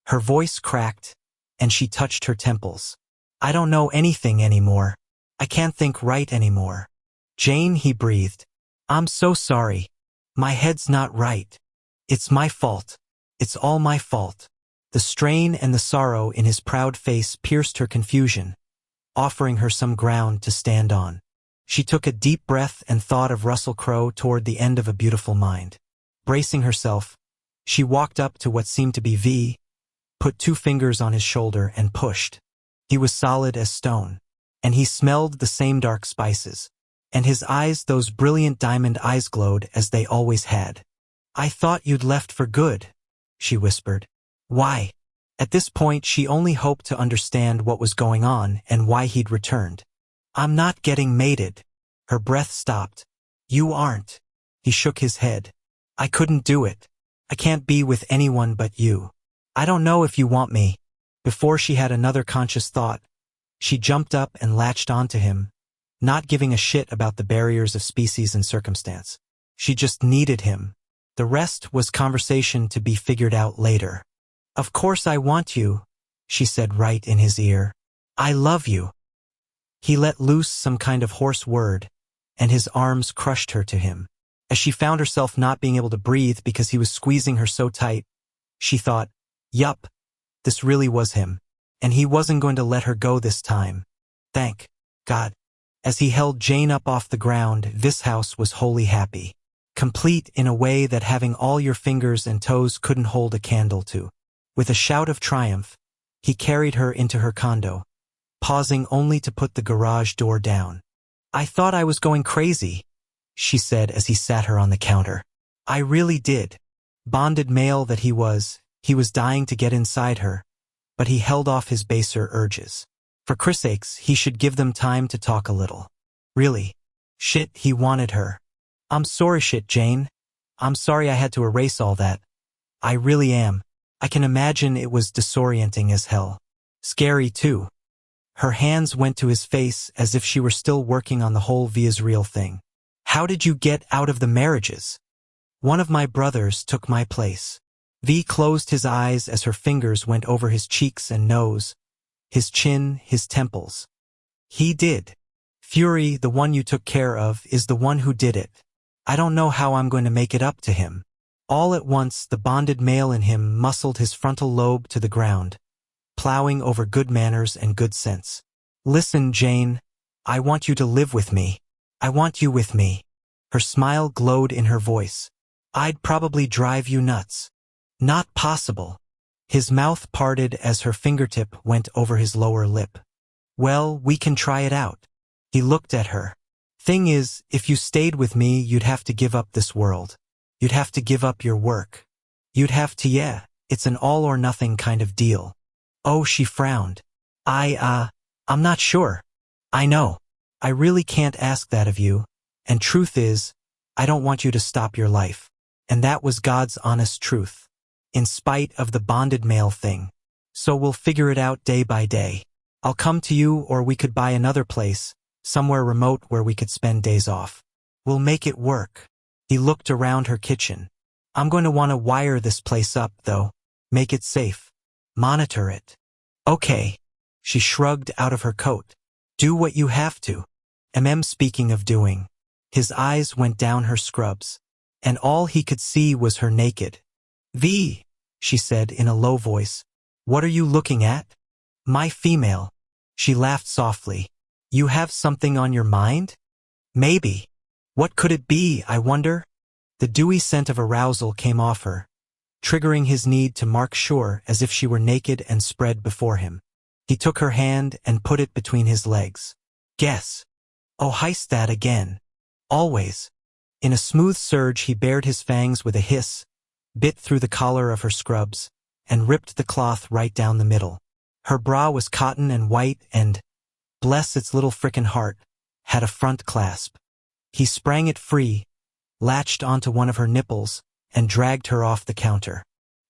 Her voice cracked, and she touched her temples. "I don't know anything anymore. I can't think right anymore." "Jane," he breathed. "I'm so sorry. My head's not right. It's my fault. It's all my fault." The strain and the sorrow in his proud face pierced her confusion, offering her some ground to stand on. She took a deep breath and thought of Russell Crowe toward the end of A Beautiful Mind. Bracing herself, she walked up to what seemed to be V, put 2 fingers on his shoulder and pushed. He was solid as stone, and he smelled the same dark spices, and his eyes, those brilliant diamond eyes, glowed as they always had. "I thought you'd left for good," she whispered. "Why?" At this point she only hoped to understand what was going on and why he'd returned. "I'm not getting mated." Her breath stopped. "You aren't." He shook his head. "I couldn't do it. I can't be with anyone but you. I don't know if you want me." Before she had another conscious thought, she jumped up and latched onto him, not giving a shit about the barriers of species and circumstance. She just needed him. The rest was conversation to be figured out later. "Of course I want you," she said right in his ear. "I love you." He let loose some kind of hoarse word, and his arms crushed her to him. As she found herself not being able to breathe because he was squeezing her so tight, she thought, yup, this really was him, and he wasn't going to let her go this time. Thank God. As he held Jane up off the ground, this house was wholly happy. Complete in a way that having all your fingers and toes couldn't hold a candle to. With a shout of triumph, he carried her into her condo, pausing only to put the garage door down. "I thought I was going crazy," she said as he sat her on the counter. "I really did." Bonded male that he was dying to get inside her, but he held off his baser urges. For Chris' sakes, he should give them time to talk a little. Really. Shit, he wanted her. "I'm sorry, shit, Jane. I'm sorry I had to erase all that. I really am. I can imagine it was disorienting as hell. Scary, too." Her hands went to his face as if she were still working on the whole Via's real thing. "How did you get out of the marriages?" "One of my brothers took my place." V closed his eyes as her fingers went over his cheeks and nose, his chin, his temples. "He did. Fury, the one you took care of, is the one who did it. I don't know how I'm going to make it up to him." All at once, the bonded male in him muscled his frontal lobe to the ground, plowing over good manners and good sense. "Listen, Jane, I want you to live with me. I want you with me." Her smile glowed in her voice. "I'd probably drive you nuts." "Not possible." His mouth parted as her fingertip went over his lower lip. "Well, we can try it out." He looked at her. "Thing is, if you stayed with me, you'd have to give up this world. You'd have to give up your work. You'd have to, yeah, it's an all or nothing kind of deal." Oh, she frowned. I'm not sure. I know. I really can't ask that of you, and truth is, I don't want you to stop your life. And that was God's honest truth. In spite of the bonded male thing. So we'll figure it out day by day. I'll come to you, or we could buy another place, somewhere remote where we could spend days off. We'll make it work. He looked around her kitchen. I'm going to want to wire this place up, though. Make it safe. Monitor it. Okay. She shrugged out of her coat. Do what you have to. Speaking of doing. His eyes went down her scrubs. And all he could see was her naked. She said in a low voice. What are you looking at? My female. She laughed softly. You have something on your mind? Maybe. What could it be, I wonder? The dewy scent of arousal came off her, triggering his need to mark sure as if she were naked and spread before him. He took her hand and put it between his legs. Guess. Oh, heist that again. Always. In a smooth surge he bared his fangs with a hiss, bit through the collar of her scrubs, and ripped the cloth right down the middle. Her bra was cotton and white and, bless its little frickin' heart, had a front clasp. He sprang it free, latched onto one of her nipples, and dragged her off the counter.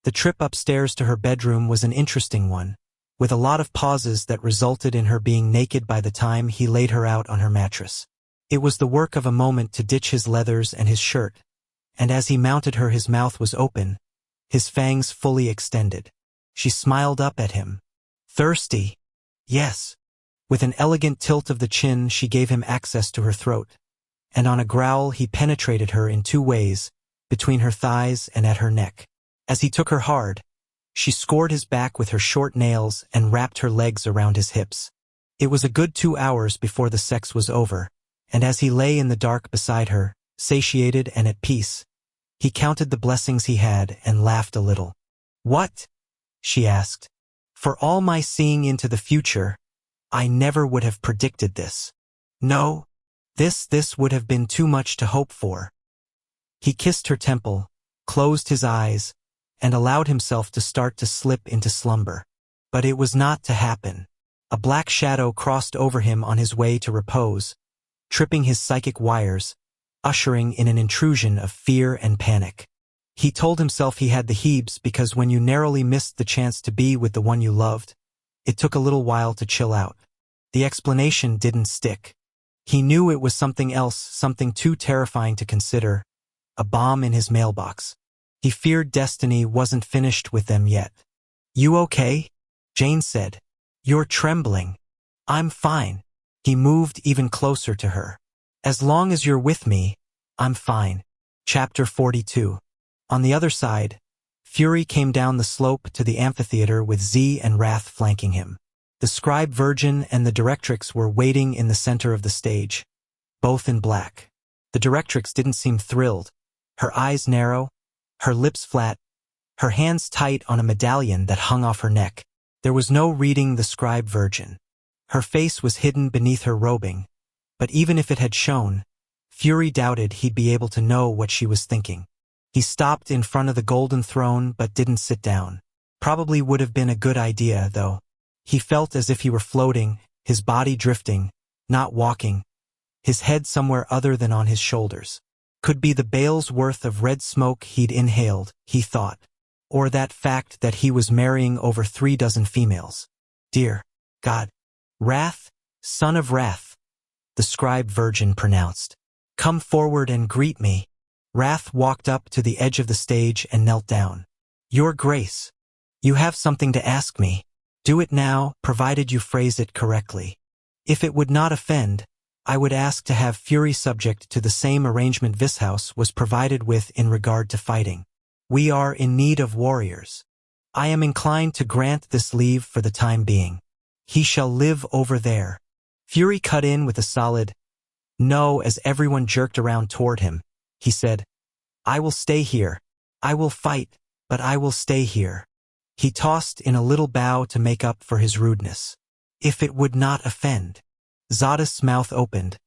The trip upstairs to her bedroom was an interesting one, with a lot of pauses that resulted in her being naked by the time he laid her out on her mattress. It was the work of a moment to ditch his leathers and his shirt, and as he mounted her his mouth was open, his fangs fully extended. She smiled up at him. Thirsty? Yes. With an elegant tilt of the chin she gave him access to her throat, and on a growl he penetrated her in two ways, between her thighs and at her neck. As he took her hard, she scored his back with her short nails and wrapped her legs around his hips. It was a good 2 hours before the sex was over, and as he lay in the dark beside her, satiated and at peace, he counted the blessings he had and laughed a little. What? She asked. For all my seeing into the future, I never would have predicted this. No, this would have been too much to hope for. He kissed her temple, closed his eyes, and allowed himself to start to slip into slumber. But it was not to happen. A black shadow crossed over him on his way to repose, tripping his psychic wires, ushering in an intrusion of fear and panic. He told himself he had the heebs because when you narrowly missed the chance to be with the one you loved, it took a little while to chill out. The explanation didn't stick. He knew it was something else, something too terrifying to consider, a bomb in his mailbox. He feared destiny wasn't finished with them yet. You okay? Jane said. You're trembling. I'm fine. He moved even closer to her. As long as you're with me, I'm fine. Chapter 42. On the other side, Fury came down the slope to the amphitheater with Z and Wrath flanking him. The scribe virgin and the directrix were waiting in the center of the stage, both in black. The directrix didn't seem thrilled, her eyes narrow, her lips flat, her hands tight on a medallion that hung off her neck. There was no reading the scribe virgin. Her face was hidden beneath her robing, but even if it had shown, Fury doubted he'd be able to know what she was thinking. He stopped in front of the golden throne but didn't sit down. Probably would have been a good idea, though. He felt as if he were floating, his body drifting, not walking, his head somewhere other than on his shoulders. Could be the bale's worth of red smoke he'd inhaled, he thought, or that fact that he was marrying over 36 females. Dear God. Wrath, son of Wrath, the scribe virgin pronounced. Come forward and greet me. Wrath walked up to the edge of the stage and knelt down. Your Grace, you have something to ask me. Do it now, provided you phrase it correctly. If it would not offend, I would ask to have Fury subject to the same arrangement this house was provided with in regard to fighting. We are in need of warriors. I am inclined to grant this leave for the time being. He shall live over there. Fury cut in with a solid no as everyone jerked around toward him. He said, I will stay here. I will fight, but I will stay here. He tossed in a little bow to make up for his rudeness. If it would not offend. Zadis' mouth opened.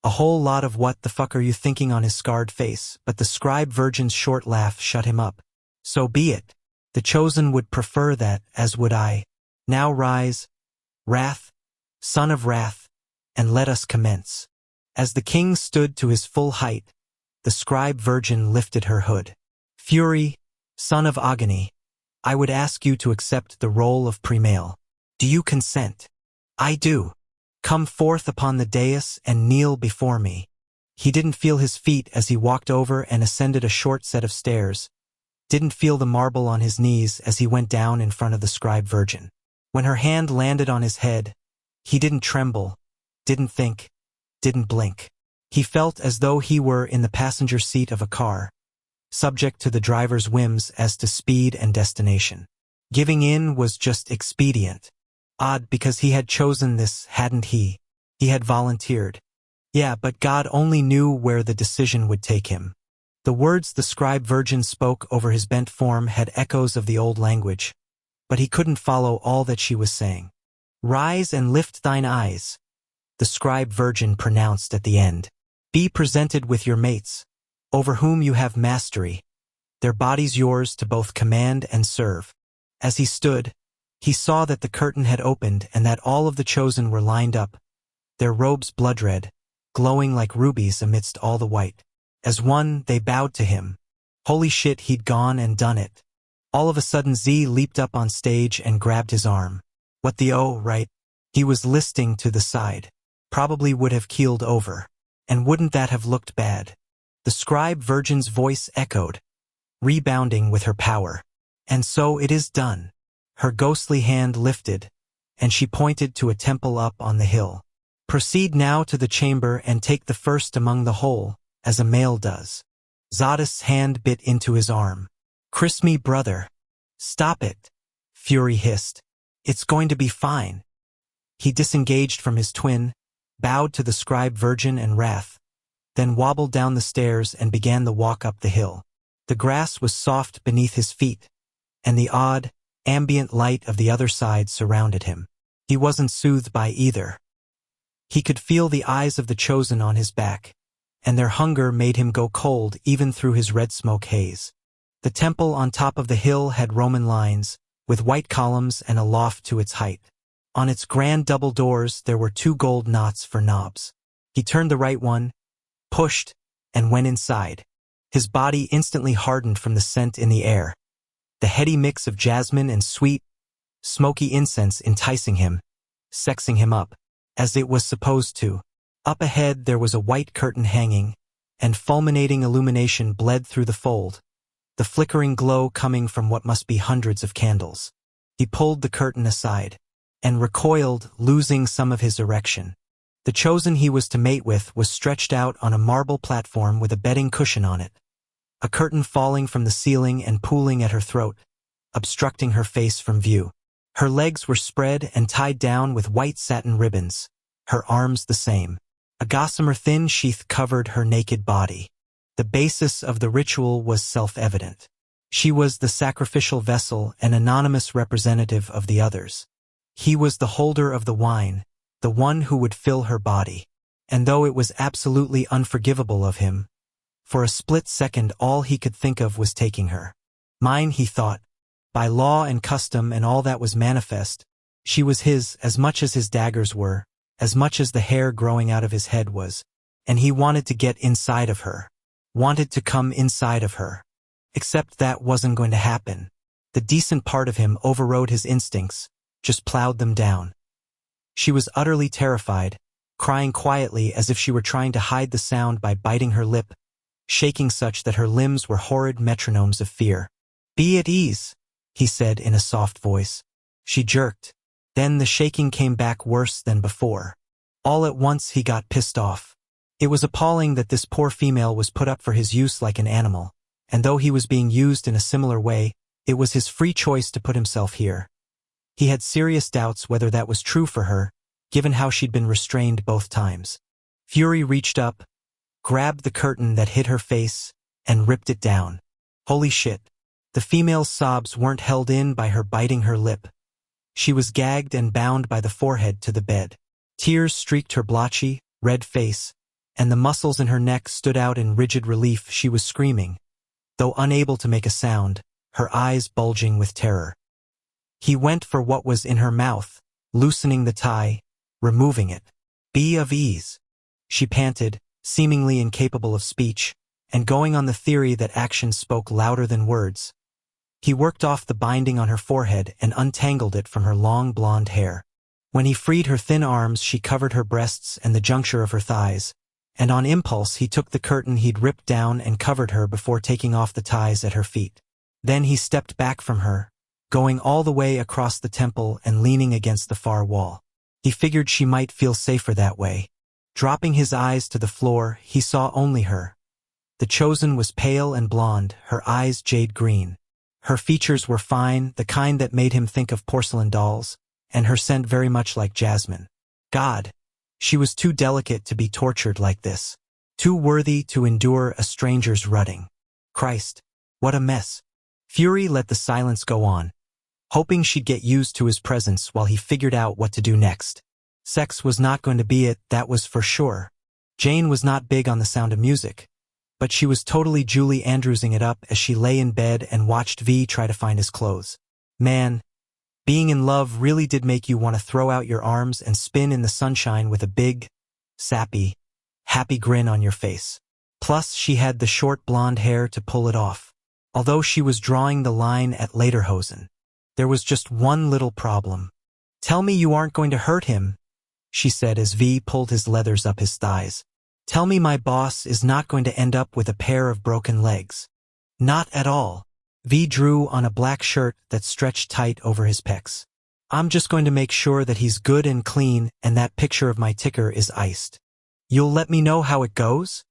A whole lot of what the fuck are you thinking on his scarred face, but the scribe virgin's short laugh shut him up. So be it. The chosen would prefer that, as would I. Now rise. Wrath, son of wrath, and let us commence. As the king stood to his full height, the scribe virgin lifted her hood. Fury, son of agony, I would ask you to accept the role of primale. Do you consent? I do. Come forth upon the dais and kneel before me. He didn't feel his feet as he walked over and ascended a short set of stairs, didn't feel the marble on his knees as he went down in front of the scribe virgin. When her hand landed on his head, he didn't tremble, didn't think, didn't blink. He felt as though he were in the passenger seat of a car, subject to the driver's whims as to speed and destination. Giving in was just expedient. Odd, because he had chosen this, hadn't he? He had volunteered. Yeah, but God only knew where the decision would take him. The words the scribe virgin spoke over his bent form had echoes of the old language, but he couldn't follow all that she was saying. Rise and lift thine eyes, the scribe virgin pronounced at the end. Be presented with your mates, over whom you have mastery, their bodies yours to both command and serve. As he stood, he saw that the curtain had opened and that all of the chosen were lined up, their robes blood-red, glowing like rubies amidst all the white. As one, they bowed to him. Holy shit, he'd gone and done it. All of a sudden Z leaped up on stage and grabbed his arm. What the right? He was listing to the side. Probably would have keeled over. And wouldn't that have looked bad? The scribe virgin's voice echoed, rebounding with her power. And so it is done. Her ghostly hand lifted, and she pointed to a temple up on the hill. Proceed now to the chamber and take the first among the whole, as a male does. Zadist's hand bit into his arm. Kiss me, brother. Stop it, Fury hissed. It's going to be fine. He disengaged from his twin, bowed to the scribe virgin and wrath, then wobbled down the stairs and began the walk up the hill. The grass was soft beneath his feet, and the odd, ambient light of the other side surrounded him. He wasn't soothed by either. He could feel the eyes of the chosen on his back, and their hunger made him go cold even through his red smoke haze. The temple on top of the hill had Roman lines, with white columns and a loft to its height. On its grand double doors there were 2 gold knots for knobs. He turned the right one, pushed, and went inside. His body instantly hardened from the scent in the air, the heady mix of jasmine and sweet, smoky incense enticing him, sexing him up, as it was supposed to. Up ahead there was a white curtain hanging, and fulminating illumination bled through the fold, the flickering glow coming from what must be hundreds of candles. He pulled the curtain aside, and recoiled, losing some of his erection. The chosen he was to mate with was stretched out on a marble platform with a bedding cushion on it, a curtain falling from the ceiling and pooling at her throat, obstructing her face from view. Her legs were spread and tied down with white satin ribbons, her arms the same. A gossamer thin sheath covered her naked body. The basis of the ritual was self-evident. She was the sacrificial vessel, an anonymous representative of the others. He was the holder of the wine, the one who would fill her body. And though it was absolutely unforgivable of him, for a split second all he could think of was taking her. Mine, he thought. By law and custom and all that was manifest, she was his as much as his daggers were, as much as the hair growing out of his head was. And he wanted to get inside of her. Wanted to come inside of her. Except that wasn't going to happen. The decent part of him overrode his instincts, just plowed them down. She was utterly terrified, crying quietly as if she were trying to hide the sound by biting her lip, shaking such that her limbs were horrid metronomes of fear. Be at ease, he said in a soft voice. She jerked. Then the shaking came back worse than before. All at once he got pissed off. It was appalling that this poor female was put up for his use like an animal, and though he was being used in a similar way, it was his free choice to put himself here. He had serious doubts whether that was true for her, given how she'd been restrained both times. Fury reached up, grabbed the curtain that hid her face, and ripped it down. Holy shit. The female's sobs weren't held in by her biting her lip. She was gagged and bound by the forehead to the bed. Tears streaked her blotchy, red face, and the muscles in her neck stood out in rigid relief. She was screaming, though unable to make a sound, her eyes bulging with terror. He went for what was in her mouth, loosening the tie, removing it. Be of ease, she panted, seemingly incapable of speech, and going on the theory that actions spoke louder than words. He worked off the binding on her forehead and untangled it from her long blonde hair. When he freed her thin arms, she covered her breasts and the juncture of her thighs, and on impulse he took the curtain he'd ripped down and covered her before taking off the ties at her feet. Then he stepped back from her, going all the way across the temple and leaning against the far wall. He figured she might feel safer that way. Dropping his eyes to the floor, he saw only her. The chosen was pale and blonde, her eyes jade green. Her features were fine, the kind that made him think of porcelain dolls, and her scent very much like jasmine. God, she was too delicate to be tortured like this. Too worthy to endure a stranger's rutting. Christ, what a mess. Fury let the silence go on, hoping she'd get used to his presence while he figured out what to do next. Sex was not going to be it, that was for sure. Jane was not big on the sound of music, but she was totally Julie Andrewsing it up as she lay in bed and watched V try to find his clothes. Man, being in love really did make you want to throw out your arms and spin in the sunshine with a big, sappy, happy grin on your face. Plus, she had the short blonde hair to pull it off. Although she was drawing the line at lederhosen, there was just one little problem. Tell me you aren't going to hurt him, she said as V pulled his leathers up his thighs. Tell me my boss is not going to end up with a pair of broken legs. Not at all. V drew on a black shirt that stretched tight over his pecs. I'm just going to make sure that he's good and clean and that picture of my ticker is iced. You'll let me know how it goes?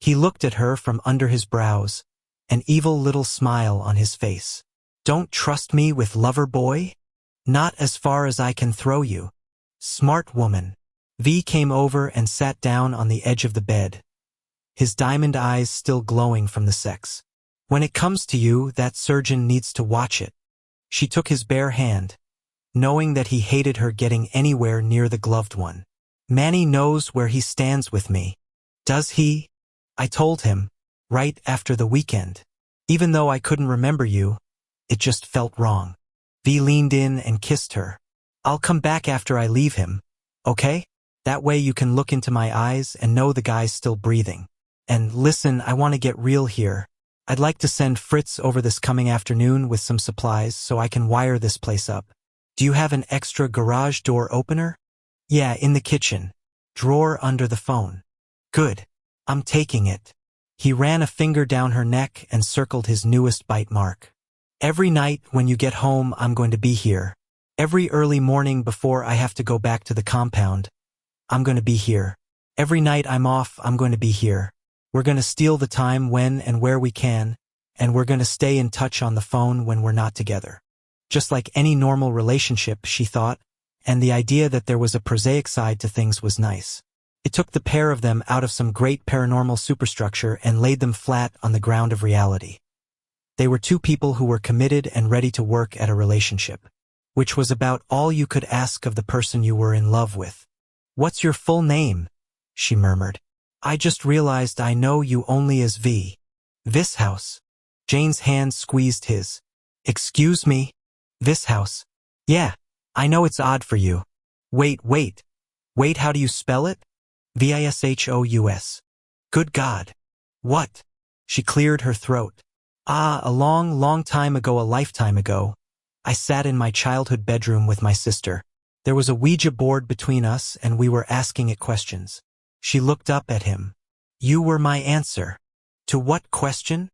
He looked at her from under his brows, an evil little smile on his face. Don't trust me with lover boy? Not as far as I can throw you. Smart woman. V came over and sat down on the edge of the bed, his diamond eyes still glowing from the sex. When it comes to you, that surgeon needs to watch it. She took his bare hand, knowing that he hated her getting anywhere near the gloved one. Manny knows where he stands with me. Does he? I told him, right after the weekend. Even though I couldn't remember you, it just felt wrong. V leaned in and kissed her. I'll come back after I leave him, okay? That way you can look into my eyes and know the guy's still breathing. And listen, I want to get real here. I'd like to send Fritz over this coming afternoon with some supplies so I can wire this place up. Do you have an extra garage door opener? Yeah, in the kitchen. Drawer under the phone. Good. I'm taking it. He ran a finger down her neck and circled his newest bite mark. Every night when you get home, I'm going to be here. Every early morning before I have to go back to the compound, I'm going to be here. Every night I'm off, I'm going to be here. We're going to steal the time when and where we can, and we're going to stay in touch on the phone when we're not together. Just like any normal relationship, she thought, and the idea that there was a prosaic side to things was nice. It took the pair of them out of some great paranormal superstructure and laid them flat on the ground of reality. They were two people who were committed and ready to work at a relationship, which was about all you could ask of the person you were in love with. What's your full name? She murmured. I just realized I know you only as V. Vishouse. Jane's hand squeezed his. Excuse me? Vishouse. Yeah, I know it's odd for you. Wait, how do you spell it? Vishous. Good God. What? She cleared her throat. A long time ago, a lifetime ago, I sat in my childhood bedroom with my sister. There was a Ouija board between us and we were asking it questions. She looked up at him. You were my answer. To what question?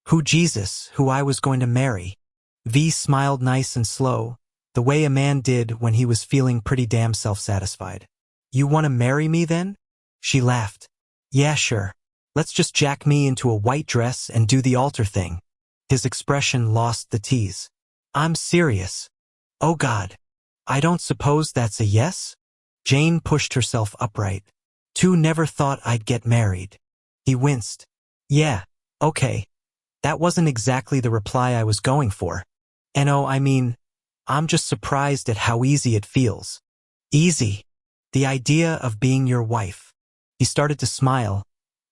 Who Jesus, who I was going to marry. V smiled nice and slow, the way a man did when he was feeling pretty damn self-satisfied. You want to marry me then? She laughed. Yeah, sure. Let's just jack me into a white dress and do the altar thing. His expression lost the tease. I'm serious. Oh God. I don't suppose that's a yes? Jane pushed herself upright. Two never thought I'd get married. He winced. Yeah, okay. That wasn't exactly the reply I was going for. I mean, I'm just surprised at how easy it feels. Easy. The idea of being your wife. He started to smile,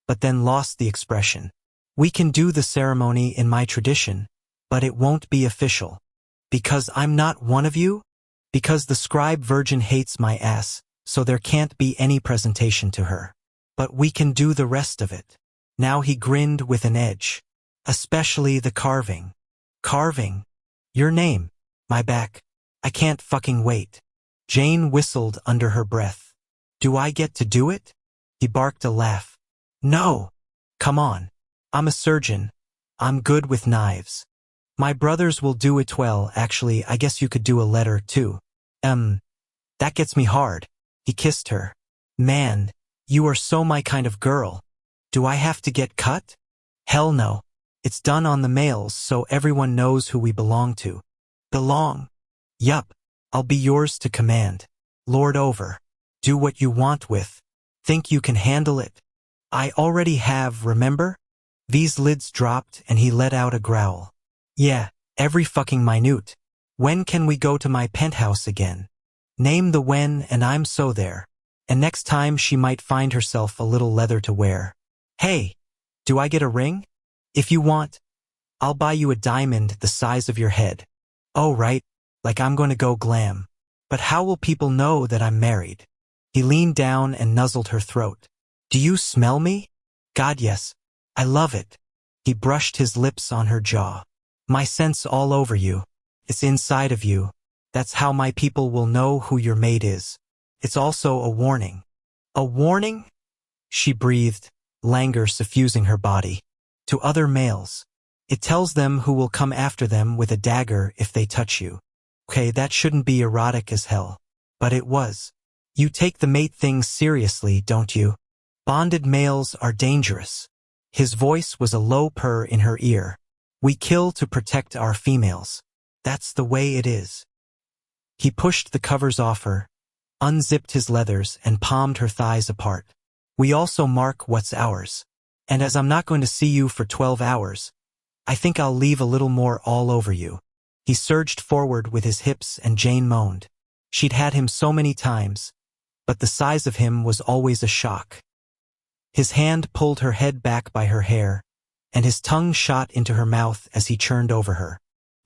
but then lost the expression. We can do the ceremony in my tradition, but it won't be official. Because I'm not one of you? Because the scribe virgin hates my ass, so there can't be any presentation to her. But we can do the rest of it. Now he grinned with an edge. Especially the carving. Carving? Your name. My back. I can't fucking wait. Jane whistled under her breath. Do I get to do it? He barked a laugh. No. Come on. I'm a surgeon. I'm good with knives. My brothers will do it well. Actually, I guess you could do a letter too. That gets me hard. He kissed her. Man, you are so my kind of girl. Do I have to get cut? Hell no. It's done on the mails so everyone knows who we belong to. Belong? Yup. I'll be yours to command. Lord over. Do what you want with. Think you can handle it? I already have, remember? V's lids dropped and he let out a growl. Yeah, every fucking minute. When can we go to my penthouse again? Name the when and I'm so there. And next time she might find herself a little leather to wear. Hey, do I get a ring? If you want, I'll buy you a diamond the size of your head. Oh right, like I'm going to go glam. But how will people know that I'm married? He leaned down and nuzzled her throat. Do you smell me? God yes. I love it. He brushed his lips on her jaw. My scent's all over you. It's inside of you. That's how my people will know who your mate is. It's also a warning. A warning? She breathed, languor suffusing her body. To other males. It tells them who will come after them with a dagger if they touch you. Okay, that shouldn't be erotic as hell. But it was. You take the mate thing seriously, don't you? Bonded males are dangerous. His voice was a low purr in her ear. We kill to protect our females. That's the way it is. He pushed the covers off her, unzipped his leathers and palmed her thighs apart. We also mark what's ours. And as I'm not going to see you for 12 hours, I think I'll leave a little more all over you. He surged forward with his hips and Jane moaned. She'd had him so many times, but the size of him was always a shock. His hand pulled her head back by her hair, and his tongue shot into her mouth as he churned over her.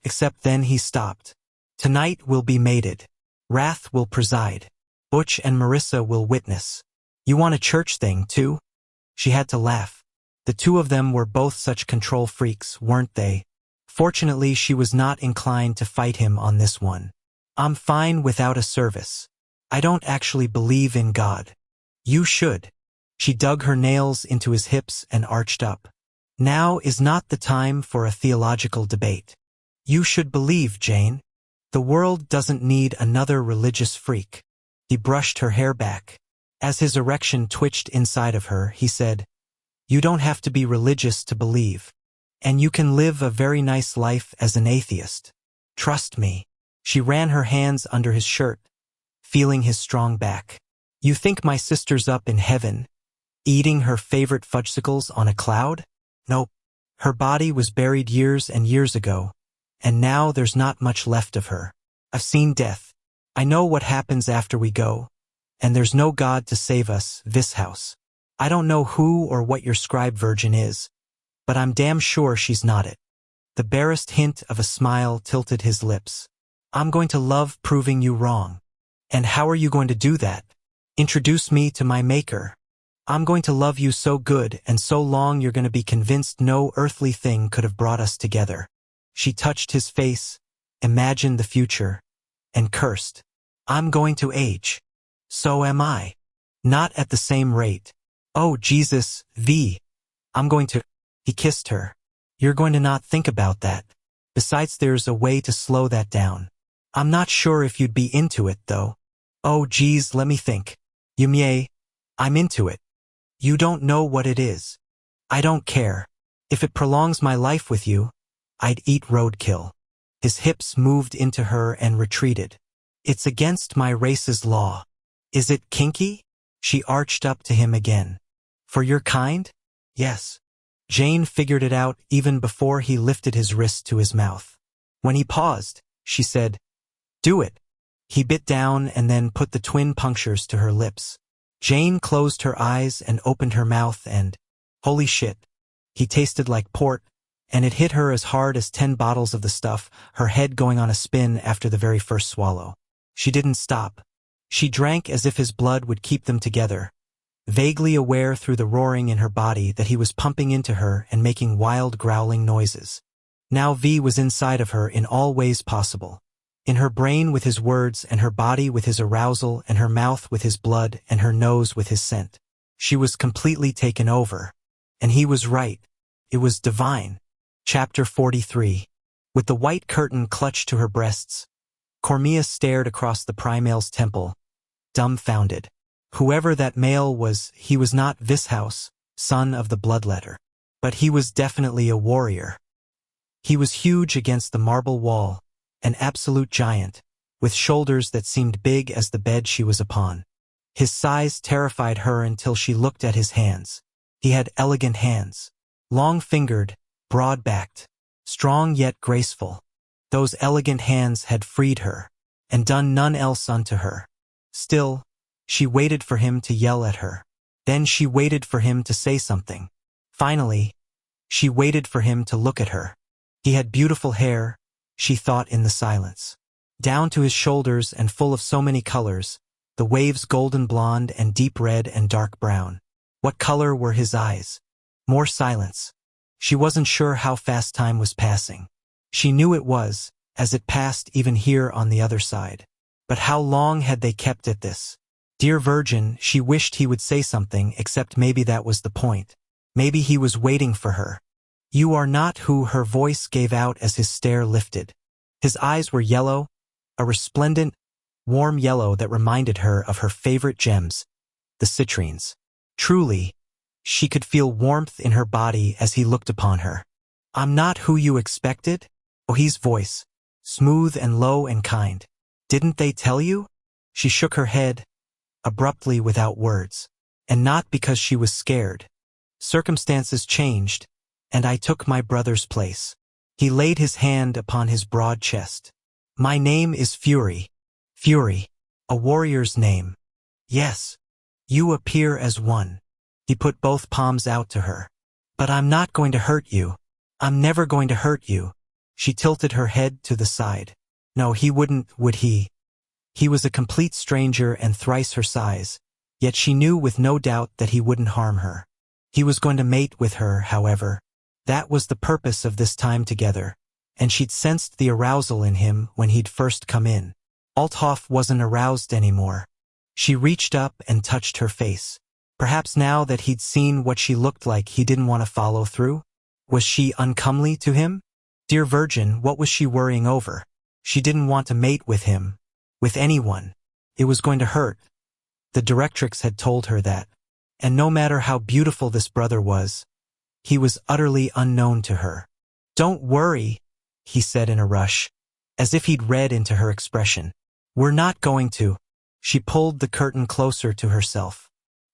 Except then he stopped. Tonight we'll be mated. Wrath will preside. Butch and Marissa will witness. You want a church thing, too? She had to laugh. The two of them were both such control freaks, weren't they? Fortunately, she was not inclined to fight him on this one. I'm fine without a service. I don't actually believe in God. You should. She dug her nails into his hips and arched up. Now is not the time for a theological debate. You should believe, Jane. The world doesn't need another religious freak. He brushed her hair back. As his erection twitched inside of her, he said, You don't have to be religious to believe. And you can live a very nice life as an atheist. Trust me. She ran her hands under his shirt, feeling his strong back. You think my sister's up in heaven, eating her favorite fudgesicles on a cloud? Nope. Her body was buried years and years ago, and now there's not much left of her. I've seen death. I know what happens after we go, and there's no God to save us, this house. I don't know who or what your scribe virgin is, but I'm damn sure she's not it. The barest hint of a smile tilted his lips. I'm going to love proving you wrong. And how are you going to do that? Introduce me to my maker. I'm going to love you so good and so long you're going to be convinced no earthly thing could have brought us together. She touched his face, imagined the future, and cursed. I'm going to age. So am I. Not at the same rate. Oh, Jesus, I'm going to... He kissed her. You're going to not think about that. Besides, there's a way to slow that down. I'm not sure if you'd be into it, though. Oh, geez, let me think. I'm into it. You don't know what it is. I don't care. If it prolongs my life with you, I'd eat roadkill. His hips moved into her and retreated. It's against my race's law. Is it kinky? She arched up to him again. For your kind? Yes. Jane figured it out even before he lifted his wrist to his mouth. When he paused, she said, Do it. He bit down and then put the twin punctures to her lips. Jane closed her eyes and opened her mouth and, holy shit, he tasted like port, and it hit her as hard as 10 bottles of the stuff, her head going on a spin after the very first swallow. She didn't stop. She drank as if his blood would keep them together, vaguely aware through the roaring in her body that he was pumping into her and making wild growling noises. Now V was inside of her in all ways possible. In her brain with his words, and her body with his arousal, and her mouth with his blood, and her nose with his scent. She was completely taken over. And he was right. It was divine. Chapter 43. With the white curtain clutched to her breasts, Cormia stared across the Primale's temple, dumbfounded. Whoever that male was, he was not Vishouse, son of the Bloodletter. But he was definitely a warrior. He was huge against the marble wall, an absolute giant, with shoulders that seemed big as the bed she was upon. His size terrified her until she looked at his hands. He had elegant hands, long-fingered, broad-backed, strong yet graceful. Those elegant hands had freed her, and done none else unto her. Still, she waited for him to yell at her. Then she waited for him to say something. Finally, she waited for him to look at her. He had beautiful hair, she thought in the silence, down to his shoulders and full of so many colors, the waves golden blonde and deep red and dark brown. What color were his eyes? More silence. She wasn't sure how fast time was passing. She knew it was, as it passed even here on the other side. But how long had they kept at this? Dear Virgin, she wished he would say something, except maybe that was the point. Maybe he was waiting for her. You are not who, her voice gave out as his stare lifted. His eyes were yellow, a resplendent, warm yellow that reminded her of her favorite gems, the citrines. Truly, she could feel warmth in her body as he looked upon her. I'm not who you expected? Oh, his voice, smooth and low and kind. Didn't they tell you? She shook her head, abruptly without words. And not because she was scared. Circumstances changed, and I took my brother's place. He laid his hand upon his broad chest. My name is Fury. Fury, a warrior's name. Yes, you appear as one. He put both palms out to her. But I'm not going to hurt you. I'm never going to hurt you. She tilted her head to the side. No, he wouldn't, would he? He was a complete stranger and thrice her size, yet she knew with no doubt that he wouldn't harm her. He was going to mate with her, however. That was the purpose of this time together, and she'd sensed the arousal in him when he'd first come in. Althoff wasn't aroused anymore. She reached up and touched her face. Perhaps now that he'd seen what she looked like, he didn't want to follow through? Was she uncomely to him? Dear Virgin, what was she worrying over? She didn't want to mate with him. With anyone. It was going to hurt. The directrix had told her that. And no matter how beautiful this brother was, he was utterly unknown to her. Don't worry, he said in a rush, as if he'd read into her expression. We're not going to. She pulled the curtain closer to herself.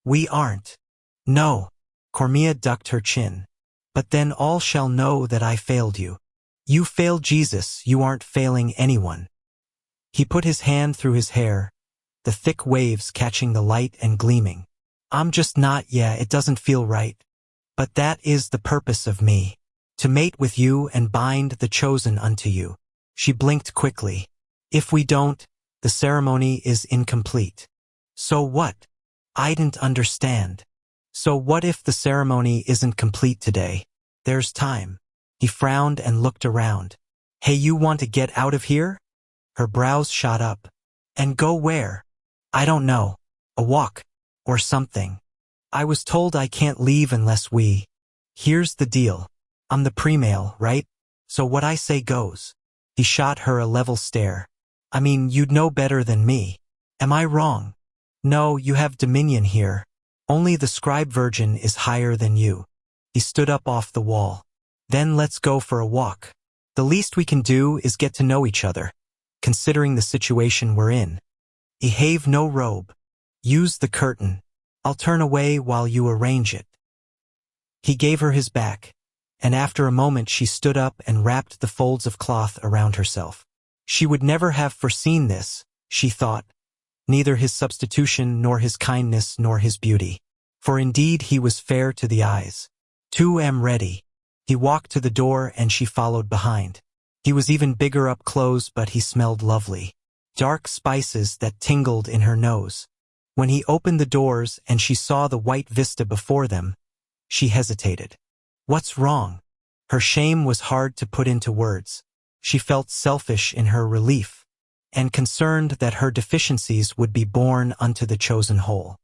We aren't. No. Cormia ducked her chin. But then all shall know that I failed you. You failed Jesus, you aren't failing anyone. He put his hand through his hair, the thick waves catching the light and gleaming. I'm just not, it doesn't feel right. But that is the purpose of me. To mate with you and bind the chosen unto you. She blinked quickly. If we don't, the ceremony is incomplete. So what? I didn't understand. So what if the ceremony isn't complete today? There's time. He frowned and looked around. Hey, you want to get out of here? Her brows shot up. And go where? I don't know. A walk. Or something. I was told I can't leave unless we. Here's the deal. I'm the Primale, right? So what I say goes. He shot her a level stare. I mean, you'd know better than me. Am I wrong? No, you have dominion here. Only the scribe virgin is higher than you. He stood up off the wall. Then let's go for a walk. The least we can do is get to know each other, considering the situation we're in. I have no robe. Use the curtain. I'll turn away while you arrange it. He gave her his back, and after a moment she stood up and wrapped the folds of cloth around herself. She would never have foreseen this, she thought, neither his substitution nor his kindness nor his beauty. For indeed he was fair to the eyes. Too am ready. He walked to the door and she followed behind. He was even bigger up close, but he smelled lovely. dark spices that tingled in her nose. When he opened the doors and she saw the white vista before them, she hesitated. What's wrong? Her shame was hard to put into words. She felt selfish in her relief, and concerned that her deficiencies would be borne unto the chosen whole.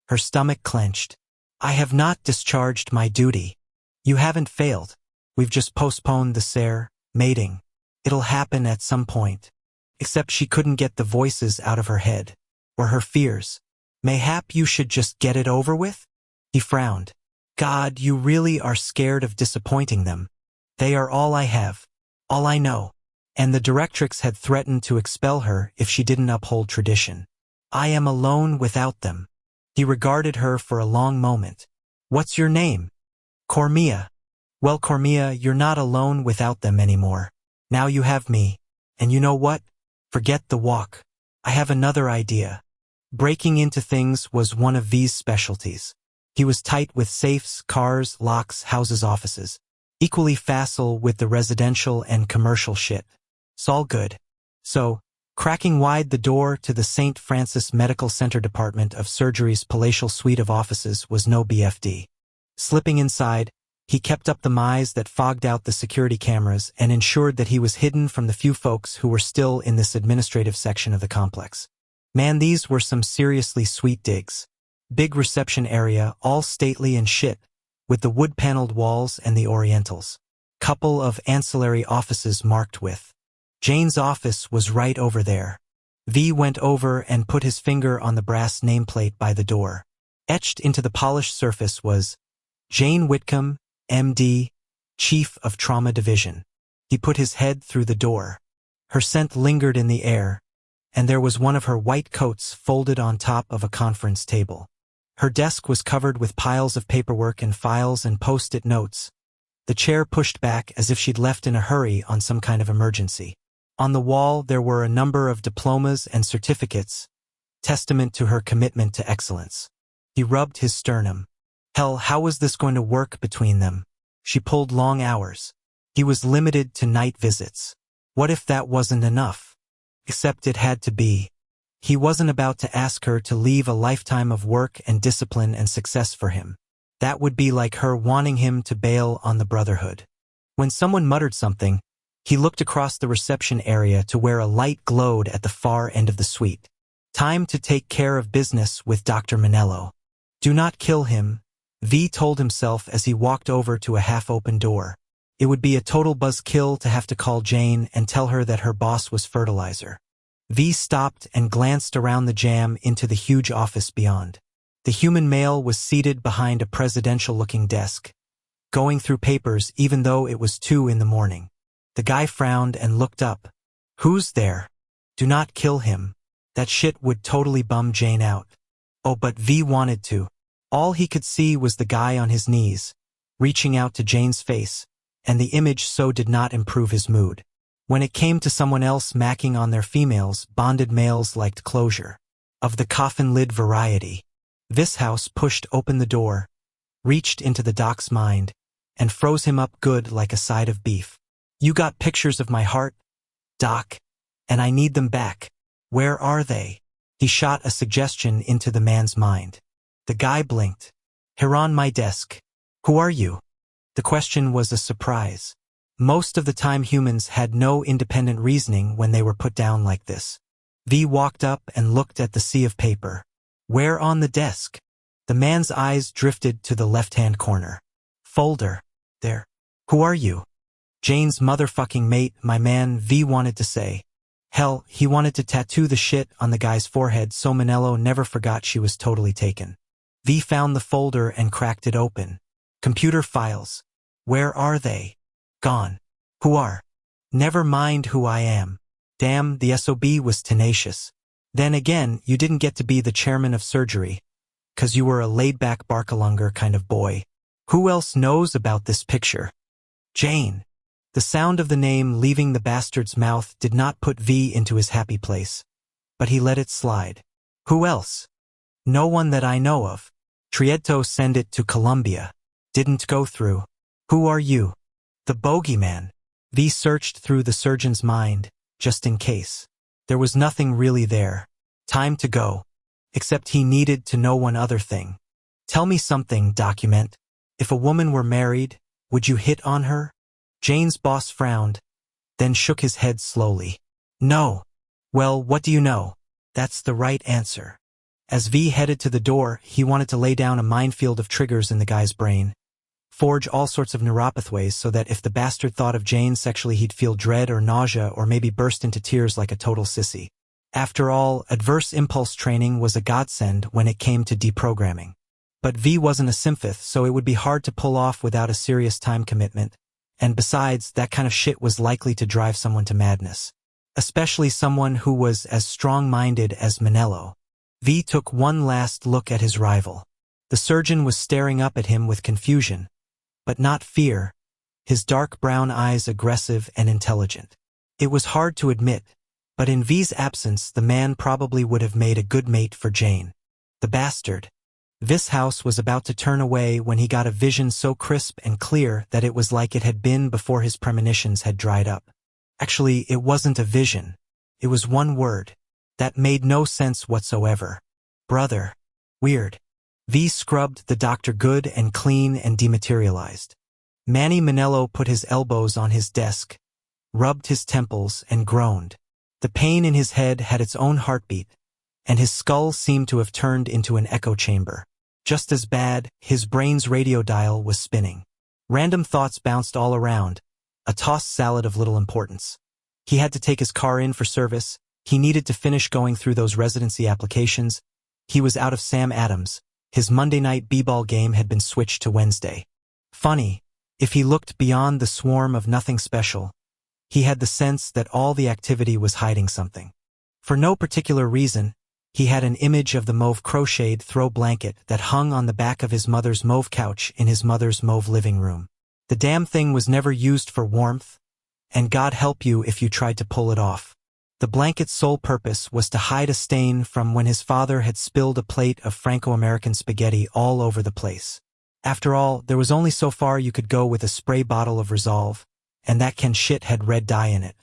Her stomach clenched. I have not discharged my duty. You haven't failed. We've just postponed the mating. It'll happen at some point. Except she couldn't get the voices out of her head, or her fears. Mayhap you should just get it over with? He frowned. God, you really are scared of disappointing them. They are all I have, all I know. And the directrix had threatened to expel her if she didn't uphold tradition. I am alone without them. He regarded her for a long moment. What's your name? Cormia. Well, Cormia, you're not alone without them anymore. Now you have me. And you know what? Forget the walk. I have another idea. Breaking into things was one of V's specialties. He was tight with safes, cars, locks, houses, offices. Equally facile with the residential and commercial shit. It's all good. So, cracking wide the door to the St. Francis Medical Center Department of Surgery's palatial suite of offices was no BFD. Slipping inside, he kept up the mize that fogged out the security cameras and ensured that he was hidden from the few folks who were still in this administrative section of the complex. Man, these were some seriously sweet digs. Big reception area, all stately and shit, with the wood-paneled walls and the orientals. Couple of ancillary offices marked with. Jane's office was right over there. V went over and put his finger on the brass nameplate by the door. Etched into the polished surface was Jane Whitcomb, MD, Chief of Trauma Division. He put his head through the door. Her scent lingered in the air, and there was one of her white coats folded on top of a conference table. Her desk was covered with piles of paperwork and files and post-it notes. The chair pushed back as if she'd left in a hurry on some kind of emergency. On the wall there were a number of diplomas and certificates, testament to her commitment to excellence. He rubbed his sternum. Hell, how was this going to work between them? She pulled long hours. He was limited to night visits. What if that wasn't enough? Except it had to be. He wasn't about to ask her to leave a lifetime of work and discipline and success for him. That would be like her wanting him to bail on the Brotherhood. When someone muttered something, he looked across the reception area to where a light glowed at the far end of the suite. Time to take care of business with Dr. Manello. Do not kill him, V told himself as he walked over to a half-open door. It would be a total buzzkill to have to call Jane and tell her that her boss was fertilizer. V stopped and glanced around the jam into the huge office beyond. The human male was seated behind a presidential-looking desk, going through papers even though it was 2 in the morning. The guy frowned and looked up. Who's there? Do not kill him. That shit would totally bum Jane out. Oh, but V wanted to. All he could see was the guy on his knees, reaching out to Jane's face, and the image so did not improve his mood. When it came to someone else macking on their females, bonded males liked closure. Of the coffin lid variety. Vishouse pushed open the door, reached into the doc's mind, and froze him up good like a side of beef. You got pictures of my heart, Doc, and I need them back. Where are they? He shot a suggestion into the man's mind. The guy blinked. Here on my desk. Who are you? The question was a surprise. Most of the time humans had no independent reasoning when they were put down like this. V walked up and looked at the sea of paper. Where on the desk? The man's eyes drifted to the left-hand corner. Folder. There. Who are you? Jane's motherfucking mate, my man, V wanted to say. Hell, he wanted to tattoo the shit on the guy's forehead so Manello never forgot she was totally taken. V found the folder and cracked it open. Computer files. Where are they? Gone. Who are? Never mind who I am. Damn, the SOB was tenacious. Then again, you didn't get to be the chairman of surgery, 'cause you were a laid-back Barkelunger kind of boy. Who else knows about this picture? Jane. The sound of the name leaving the bastard's mouth did not put V into his happy place, but he let it slide. Who else? No one that I know of. Trieto sent it to Columbia. Didn't go through. Who are you? The bogeyman. V searched through the surgeon's mind, just in case. There was nothing really there. Time to go. Except he needed to know one other thing. Tell me something, document. If a woman were married, would you hit on her? Jane's boss frowned, then shook his head slowly. No. Well, what do you know? That's the right answer. As V headed to the door, he wanted to lay down a minefield of triggers in the guy's brain. Forge all sorts of neuropathies so that if the bastard thought of Jane sexually he'd feel dread or nausea or maybe burst into tears like a total sissy. After all, adverse impulse training was a godsend when it came to deprogramming. But V wasn't a sympath, so it would be hard to pull off without a serious time commitment. And besides, that kind of shit was likely to drive someone to madness. Especially someone who was as strong-minded as Manello. V took one last look at his rival. The surgeon was staring up at him with confusion, but not fear, his dark brown eyes aggressive and intelligent. It was hard to admit, but in V's absence the man probably would have made a good mate for Jane. The bastard. Vishouse was about to turn away when he got a vision so crisp and clear that it was like it had been before his premonitions had dried up. Actually, it wasn't a vision. It was one word. That made no sense whatsoever. Brother. Weird. V scrubbed the doctor good and clean and dematerialized. Manny Manello put his elbows on his desk, rubbed his temples, and groaned. The pain in his head had its own heartbeat, and his skull seemed to have turned into an echo chamber. Just as bad, his brain's radio dial was spinning. Random thoughts bounced all around, a tossed salad of little importance. He had to take his car in for service, he needed to finish going through those residency applications, he was out of Sam Adams, his Monday night b-ball game had been switched to Wednesday. Funny, if he looked beyond the swarm of nothing special, he had the sense that all the activity was hiding something. For no particular reason, he had an image of the mauve crocheted throw blanket that hung on the back of his mother's mauve couch in his mother's mauve living room. The damn thing was never used for warmth, and God help you if you tried to pull it off. The blanket's sole purpose was to hide a stain from when his father had spilled a plate of Franco-American spaghetti all over the place. After all, there was only so far you could go with a spray bottle of Resolve, and that can shit had red dye in it,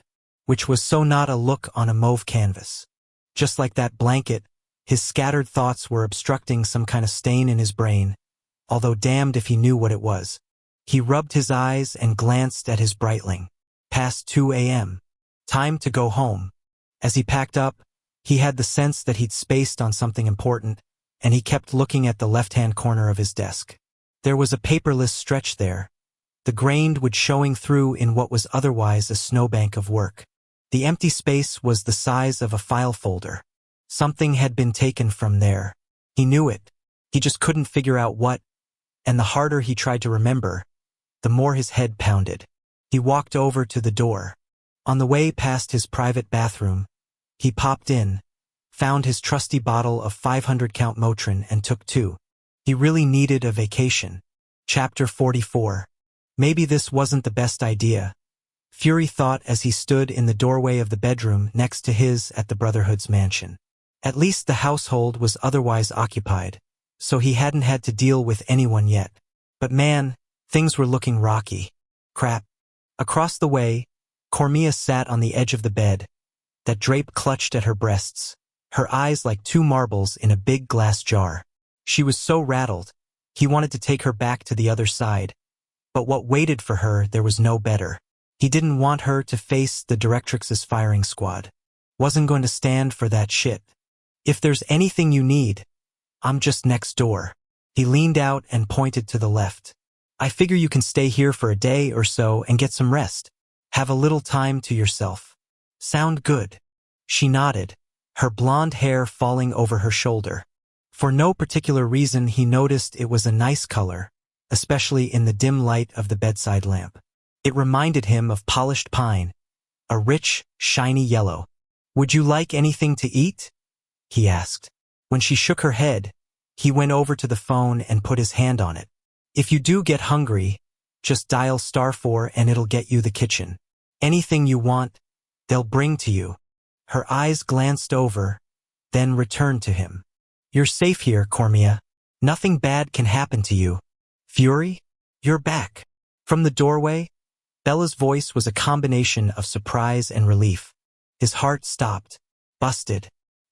which was so not a look on a mauve canvas. Just like that blanket, his scattered thoughts were obstructing some kind of stain in his brain, although damned if he knew what it was. He rubbed his eyes and glanced at his Breitling. Past 2 a.m. Time to go home. As he packed up, he had the sense that he'd spaced on something important, and he kept looking at the left-hand corner of his desk. There was a paperless stretch there, the grained wood showing through in what was otherwise a snowbank of work. The empty space was the size of a file folder. Something had been taken from there. He knew it. He just couldn't figure out what, and the harder he tried to remember, the more his head pounded. He walked over to the door. On the way past his private bathroom, he popped in, found his trusty bottle of 500-count Motrin and took 2. He really needed a vacation. Chapter 44. Maybe this wasn't the best idea, Fury thought as he stood in the doorway of the bedroom next to his at the Brotherhood's mansion. At least the household was otherwise occupied, so he hadn't had to deal with anyone yet. But man, things were looking rocky. Crap. Across the way, Cormia sat on the edge of the bed, that drape clutched at her breasts, her eyes like 2 marbles in a big glass jar. She was so rattled, he wanted to take her back to the other side. But what waited for her there was no better. He didn't want her to face the Directrix's firing squad. Wasn't going to stand for that shit. If there's anything you need, I'm just next door. He leaned out and pointed to the left. I figure you can stay here for a day or so and get some rest. Have a little time to yourself. Sound good? She nodded, her blonde hair falling over her shoulder. For no particular reason he noticed it was a nice color, especially in the dim light of the bedside lamp. It reminded him of polished pine, a rich, shiny yellow. Would you like anything to eat? He asked. When she shook her head, he went over to the phone and put his hand on it. If you do get hungry, just dial *4 and it'll get you the kitchen. Anything you want, they'll bring to you. Her eyes glanced over, then returned to him. You're safe here, Cormia. Nothing bad can happen to you. Fury? You're back. From the doorway, Bella's voice was a combination of surprise and relief. His heart stopped. busted.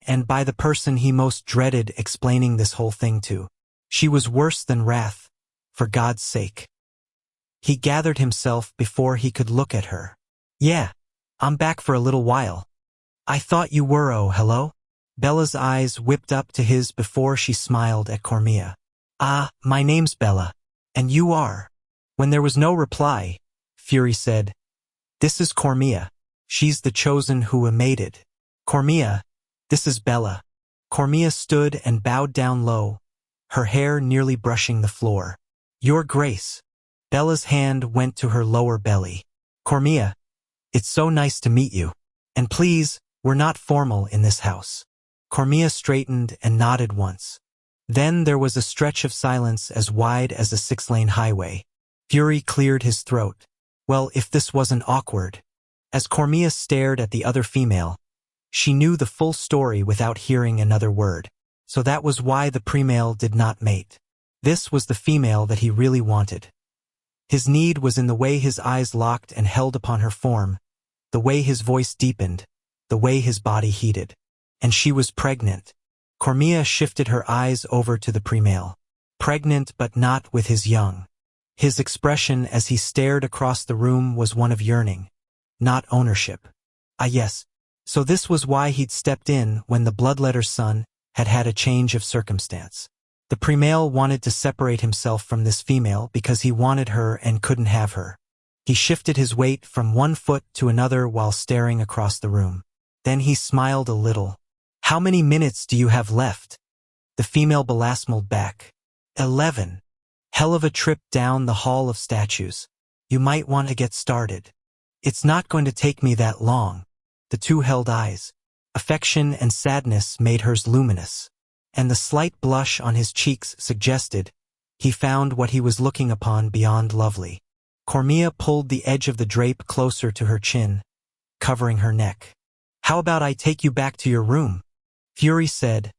And by the person he most dreaded explaining this whole thing to. She was worse than wrath, for God's sake. He gathered himself before he could look at her. Yeah, I'm back for a little while. I thought you were. Oh, hello? Bella's eyes whipped up to his before she smiled at Cormia. Ah, my name's Bella. And you are? When there was no reply, Fury said, This is Cormia. She's the chosen who mated. Cormia, this is Bella. Cormia stood and bowed down low, her hair nearly brushing the floor. Your Grace. Bella's hand went to her lower belly. Cormia, it's so nice to meet you. And please, we're not formal in this house. Cormia straightened and nodded once. Then there was a stretch of silence as wide as a 6-lane highway. Fury cleared his throat. Well, if this wasn't awkward. As Cormia stared at the other female, she knew the full story without hearing another word. So that was why the pre-male did not mate. This was the female that he really wanted. His need was in the way his eyes locked and held upon her form, the way his voice deepened, the way his body heated. And she was pregnant. Cormia shifted her eyes over to the pre-male. Pregnant but not with his young. His expression as he stared across the room was one of yearning, not ownership. Ah yes, so this was why he'd stepped in when the bloodletter's son had had a change of circumstance. The pre-male wanted to separate himself from this female because he wanted her and couldn't have her. He shifted his weight from one foot to another while staring across the room. Then he smiled a little. How many minutes do you have left? The female belasmled back. 11. Hell of a trip down the hall of statues. You might want to get started. It's not going to take me that long. The two held eyes. Affection and sadness made hers luminous, and the slight blush on his cheeks suggested he found what he was looking upon beyond lovely. Cormia pulled the edge of the drape closer to her chin, covering her neck. How about I take you back to your room? Fury said,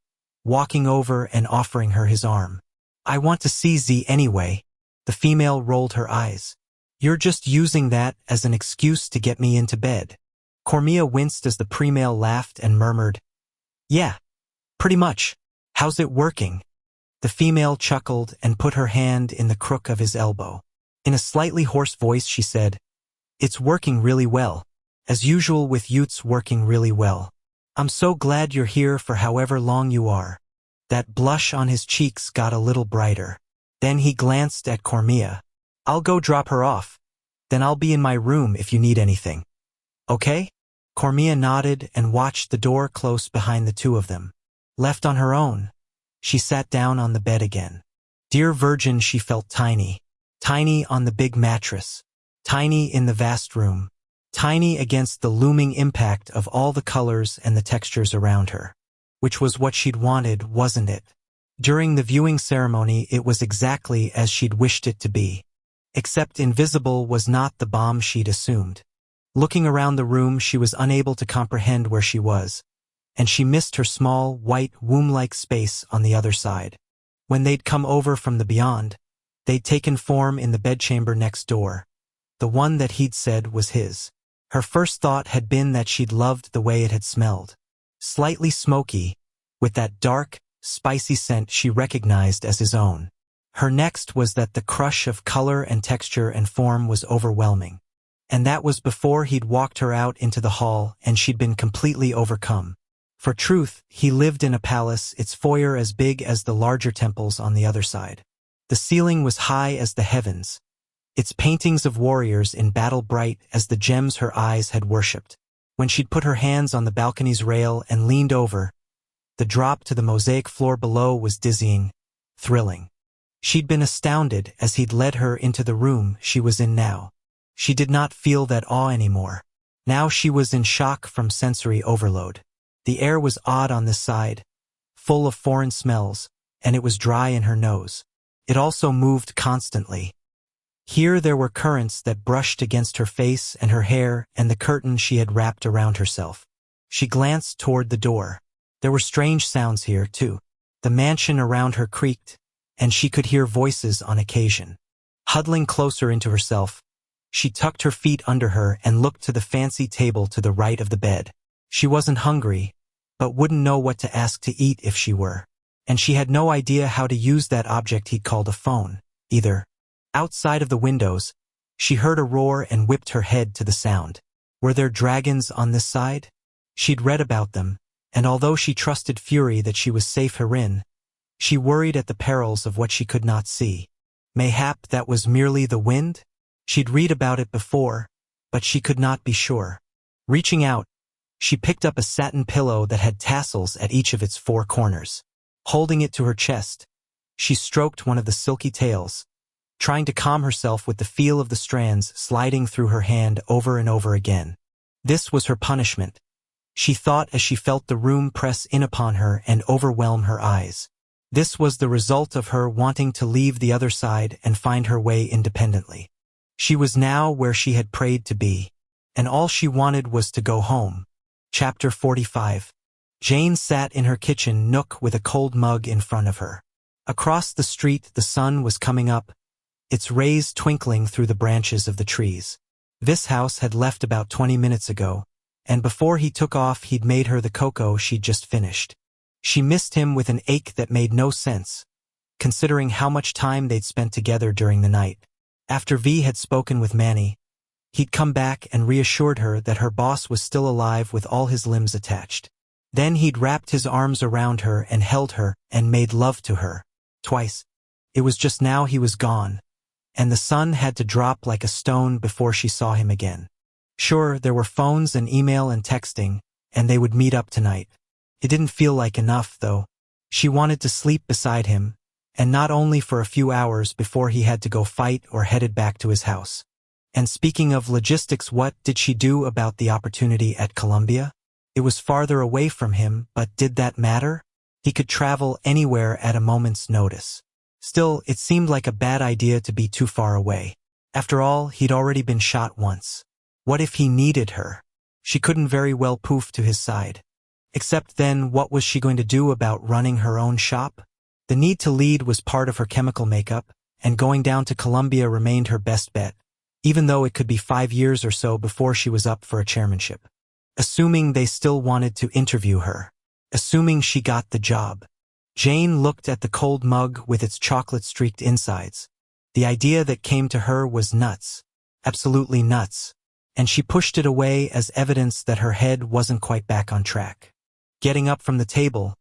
walking over and offering her his arm. I want to see Z anyway. The female rolled her eyes. You're just using that as an excuse to get me into bed. Cormia winced as the pre-male laughed and murmured, Yeah, pretty much. How's it working? The female chuckled and put her hand in the crook of his elbow. In a slightly hoarse voice she said, It's working really well. As usual with youths working really well. I'm so glad you're here for however long you are. That blush on his cheeks got a little brighter. Then he glanced at Cormia. I'll go drop her off. Then I'll be in my room if you need anything. Okay? Cormia nodded and watched the door close behind the two of them. Left on her own, she sat down on the bed again. Dear Virgin, she felt tiny. Tiny on the big mattress. Tiny in the vast room. Tiny against the looming impact of all the colors and the textures around her. Which was what she'd wanted, wasn't it? During the viewing ceremony it was exactly as she'd wished it to be. Except invisible was not the bomb she'd assumed. Looking around the room she was unable to comprehend where she was, and she missed her small, white, womb-like space on the other side. When they'd come over from the beyond, they'd taken form in the bedchamber next door, the one that he'd said was his. Her first thought had been that she'd loved the way it had smelled. Slightly smoky, with that dark, spicy scent she recognized as his own. Her next was that the crush of color and texture and form was overwhelming. And that was before he'd walked her out into the hall and she'd been completely overcome. For truth, he lived in a palace, its foyer as big as the larger temples on the other side. The ceiling was high as the heavens, its paintings of warriors in battle bright as the gems her eyes had worshipped. When she'd put her hands on the balcony's rail and leaned over, the drop to the mosaic floor below was dizzying, thrilling. She'd been astounded as he'd led her into the room she was in now. She did not feel that awe anymore. Now she was in shock from sensory overload. The air was odd on this side, full of foreign smells, and it was dry in her nose. It also moved constantly. Here there were currents that brushed against her face and her hair and the curtain she had wrapped around herself. She glanced toward the door. There were strange sounds here, too. The mansion around her creaked, and she could hear voices on occasion. Huddling closer into herself, she tucked her feet under her and looked to the fancy table to the right of the bed. She wasn't hungry, but wouldn't know what to ask to eat if she were. And she had no idea how to use that object he'd called a phone, either. Outside of the windows, she heard a roar and whipped her head to the sound. Were there dragons on this side? She'd read about them, and although she trusted Fury that she was safe herein, she worried at the perils of what she could not see. Mayhap that was merely the wind? She'd read about it before, but she could not be sure. Reaching out, she picked up a satin pillow that had tassels at each of its four corners. Holding it to her chest, she stroked one of the silky tails, trying to calm herself with the feel of the strands sliding through her hand over and over again. This was her punishment, she thought as she felt the room press in upon her and overwhelm her eyes. This was the result of her wanting to leave the other side and find her way independently. She was now where she had prayed to be, and all she wanted was to go home. Chapter 45. Jane sat in her kitchen nook with a cold mug in front of her. Across the street the sun was coming up, its rays twinkling through the branches of the trees. This house had left about 20 minutes ago, and before he took off he'd made her the cocoa she'd just finished. She missed him with an ache that made no sense, considering how much time they'd spent together during the night. After V had spoken with Manny, he'd come back and reassured her that her boss was still alive with all his limbs attached. Then he'd wrapped his arms around her and held her and made love to her. Twice. It was just now he was gone, and the sun had to drop like a stone before she saw him again. Sure, there were phones and email and texting, and they would meet up tonight. It didn't feel like enough, though. She wanted to sleep beside him, and not only for a few hours before he had to go fight or headed back to his house. And speaking of logistics, what did she do about the opportunity at Columbia? It was farther away from him, but did that matter? He could travel anywhere at a moment's notice. Still, it seemed like a bad idea to be too far away. After all, he'd already been shot once. What if he needed her? She couldn't very well poof to his side. Except then, what was she going to do about running her own shop? The need to lead was part of her chemical makeup, and going down to Columbia remained her best bet, even though it could be 5 years or so before she was up for a chairmanship. Assuming they still wanted to interview her. Assuming she got the job. Jane looked at the cold mug with its chocolate-streaked insides. The idea that came to her was nuts. Absolutely nuts. And she pushed it away as evidence that her head wasn't quite back on track. Getting up from the table,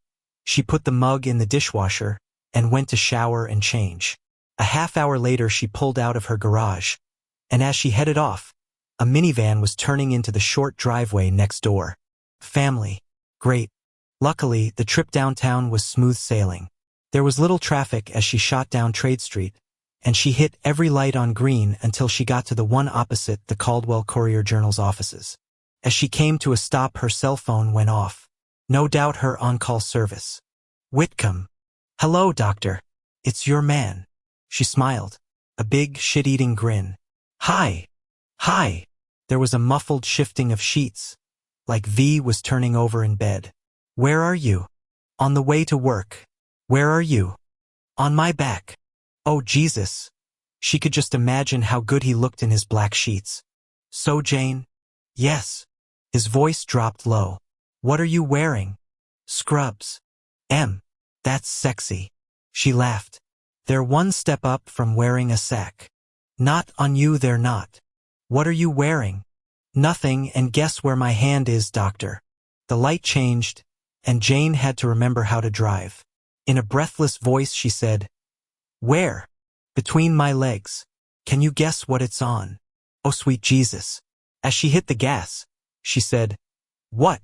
she put the mug in the dishwasher and went to shower and change. A half hour later she pulled out of her garage, and as she headed off, a minivan was turning into the short driveway next door. Family. Great. Luckily, the trip downtown was smooth sailing. There was little traffic as she shot down Trade Street, and she hit every light on green until she got to the one opposite the Caldwell Courier-Journal's offices. As she came to a stop, her cell phone went off. No doubt her on-call service. Whitcomb. Hello, doctor. It's your man. She smiled. A big, shit-eating grin. Hi. Hi. There was a muffled shifting of sheets, like V was turning over in bed. Where are you? On the way to work. Where are you? On my back. Oh, Jesus. She could just imagine how good he looked in his black sheets. So, Jane? Yes. His voice dropped low. What are you wearing? Scrubs. That's sexy. She laughed. They're one step up from wearing a sack. Not on you, they're not. What are you wearing? Nothing, and guess where my hand is, doctor. The light changed, and Jane had to remember how to drive. In a breathless voice she said, Where? Between my legs. Can you guess what it's on? Oh, sweet Jesus. As she hit the gas, she said, What?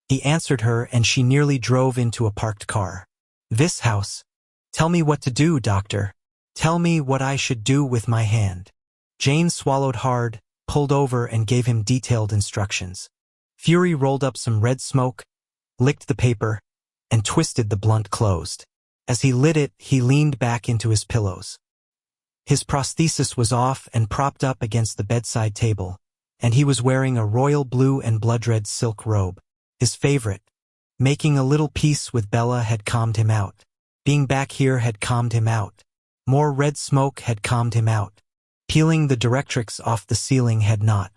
He answered her, and she nearly drove into a parked car. This house. Tell me what to do, doctor. Tell me what I should do with my hand. Jane swallowed hard, pulled over, and gave him detailed instructions. Fury rolled up some red smoke, licked the paper, and twisted the blunt closed. As he lit it, he leaned back into his pillows. His prosthesis was off and propped up against the bedside table, and he was wearing a royal blue and blood-red silk robe. His favorite. Making a little peace with Bella had calmed him out. Being back here had calmed him out. More red smoke had calmed him out. Peeling the directrix off the ceiling had not.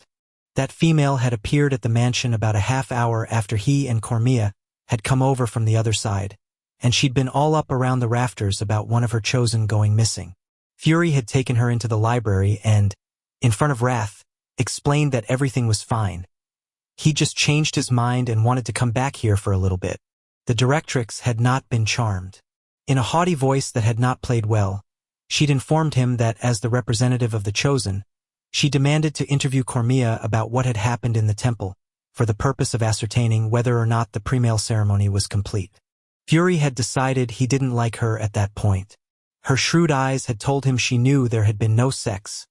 That female had appeared at the mansion about a half hour after he and Cormia had come over from the other side, and she'd been all up around the rafters about one of her chosen going missing. Fury had taken her into the library and, in front of Wrath, explained that everything was fine. He just changed his mind and wanted to come back here for a little bit. The directrix had not been charmed. In a haughty voice that had not played well, she'd informed him that as the representative of the Chosen, she demanded to interview Cormia about what had happened in the temple, for the purpose of ascertaining whether or not the premale ceremony was complete. Fury had decided he didn't like her at that point. Her shrewd eyes had told him she knew there had been no sex,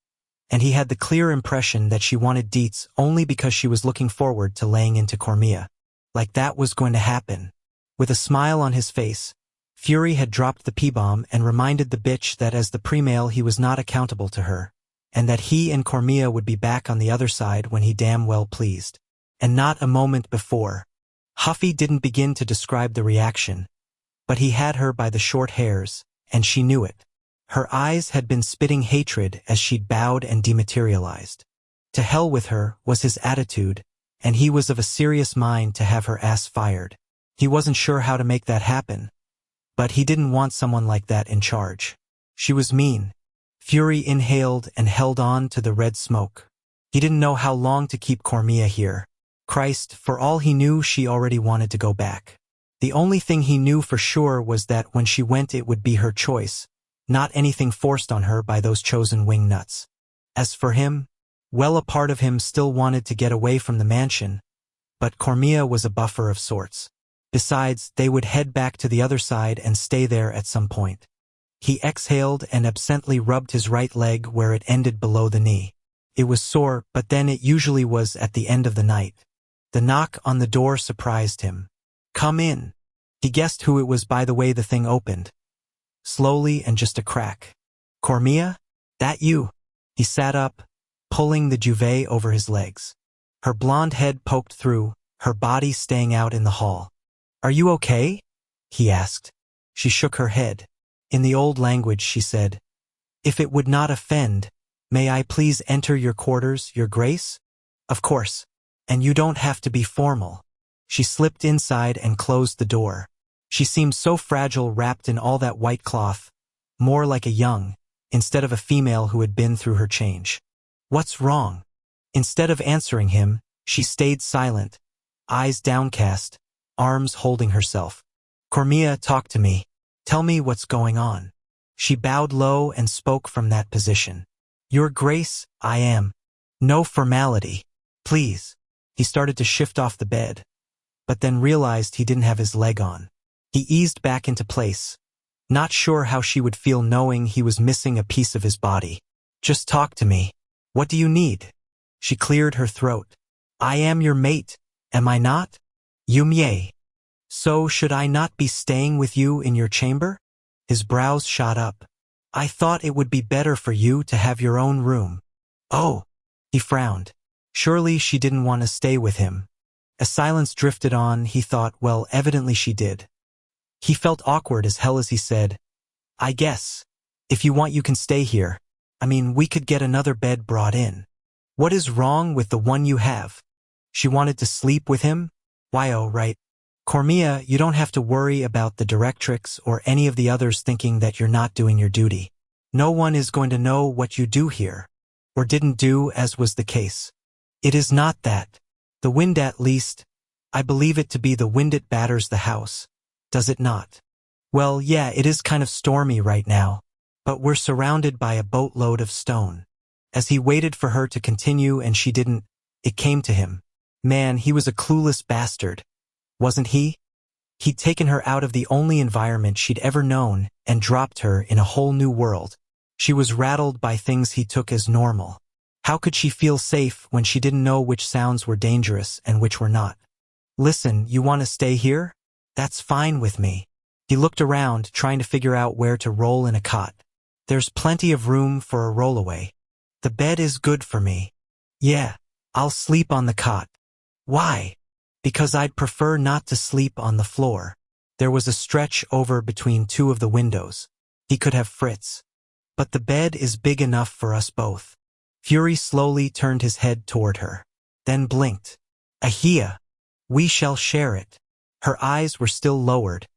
and he had the clear impression that she wanted deets only because she was looking forward to laying into Cormia. Like that was going to happen. With a smile on his face, Fury had dropped the P-bomb and reminded the bitch that as the premale he was not accountable to her, and that he and Cormia would be back on the other side when he damn well pleased. And not a moment before. Huffy didn't begin to describe the reaction, but he had her by the short hairs, and she knew it. Her eyes had been spitting hatred as she'd bowed and dematerialized. To hell with her was his attitude, and he was of a serious mind to have her ass fired. He wasn't sure how to make that happen, but he didn't want someone like that in charge. She was mean. Fury inhaled and held on to the red smoke. He didn't know how long to keep Cormia here. Christ, for all he knew, she already wanted to go back. The only thing he knew for sure was that when she went it would be her choice, not anything forced on her by those chosen wing nuts. As for him, well, a part of him still wanted to get away from the mansion, but Cormia was a buffer of sorts. Besides, they would head back to the other side and stay there at some point. He exhaled and absently rubbed his right leg where it ended below the knee. It was sore, but then it usually was at the end of the night. The knock on the door surprised him. "Come in." He guessed who it was by the way the thing opened. Slowly and just a crack. "Cormia? That you?" He sat up, pulling the duvet over his legs. Her blonde head poked through, her body staying out in the hall. "Are you okay?" he asked. She shook her head. In the old language she said, "If it would not offend, may I please enter your quarters, your grace?" "Of course. And you don't have to be formal." She slipped inside and closed the door. She seemed so fragile wrapped in all that white cloth, more like a young, instead of a female who had been through her change. "What's wrong?" Instead of answering him, she stayed silent, eyes downcast, arms holding herself. "Cormia, talk to me. Tell me what's going on." She bowed low and spoke from that position. "Your Grace, I am. No formality. Please." He started to shift off the bed, but then realized he didn't have his leg on. He eased back into place, not sure how she would feel knowing he was missing a piece of his body. "Just talk to me. What do you need?" She cleared her throat. "I am your mate, am I not? Yumye. So should I not be staying with you in your chamber?" His brows shot up. "I thought it would be better for you to have your own room." "Oh." He frowned. Surely she didn't want to stay with him. As silence drifted on, he thought, well, evidently she did. He felt awkward as hell as he said, "I guess. If you want you can stay here. I mean, we could get another bed brought in." "What is wrong with the one you have?" She wanted to sleep with him? Why, oh, right. "Cormia, you don't have to worry about the directrix or any of the others thinking that you're not doing your duty. No one is going to know what you do here, or didn't do, as was the case. It is not that. The wind, at least, I believe it to be the wind, it batters the house. Does it not?" "Well, yeah, it is kind of stormy right now, but we're surrounded by a boatload of stone." As he waited for her to continue and she didn't, it came to him. Man, he was a clueless bastard. Wasn't he? He'd taken her out of the only environment she'd ever known and dropped her in a whole new world. She was rattled by things he took as normal. How could she feel safe when she didn't know which sounds were dangerous and which were not? "Listen, you want to stay here? That's fine with me." He looked around, trying to figure out where to roll in a cot. "There's plenty of room for a rollaway. The bed is good for me." "Yeah, I'll sleep on the cot." "Why?" "Because I'd prefer not to sleep on the floor." There was a stretch over between two of the windows. He could have Fritz. "But the bed is big enough for us both." Fury slowly turned his head toward her, then blinked. "Ahia. We shall share it." Her eyes were still lowered,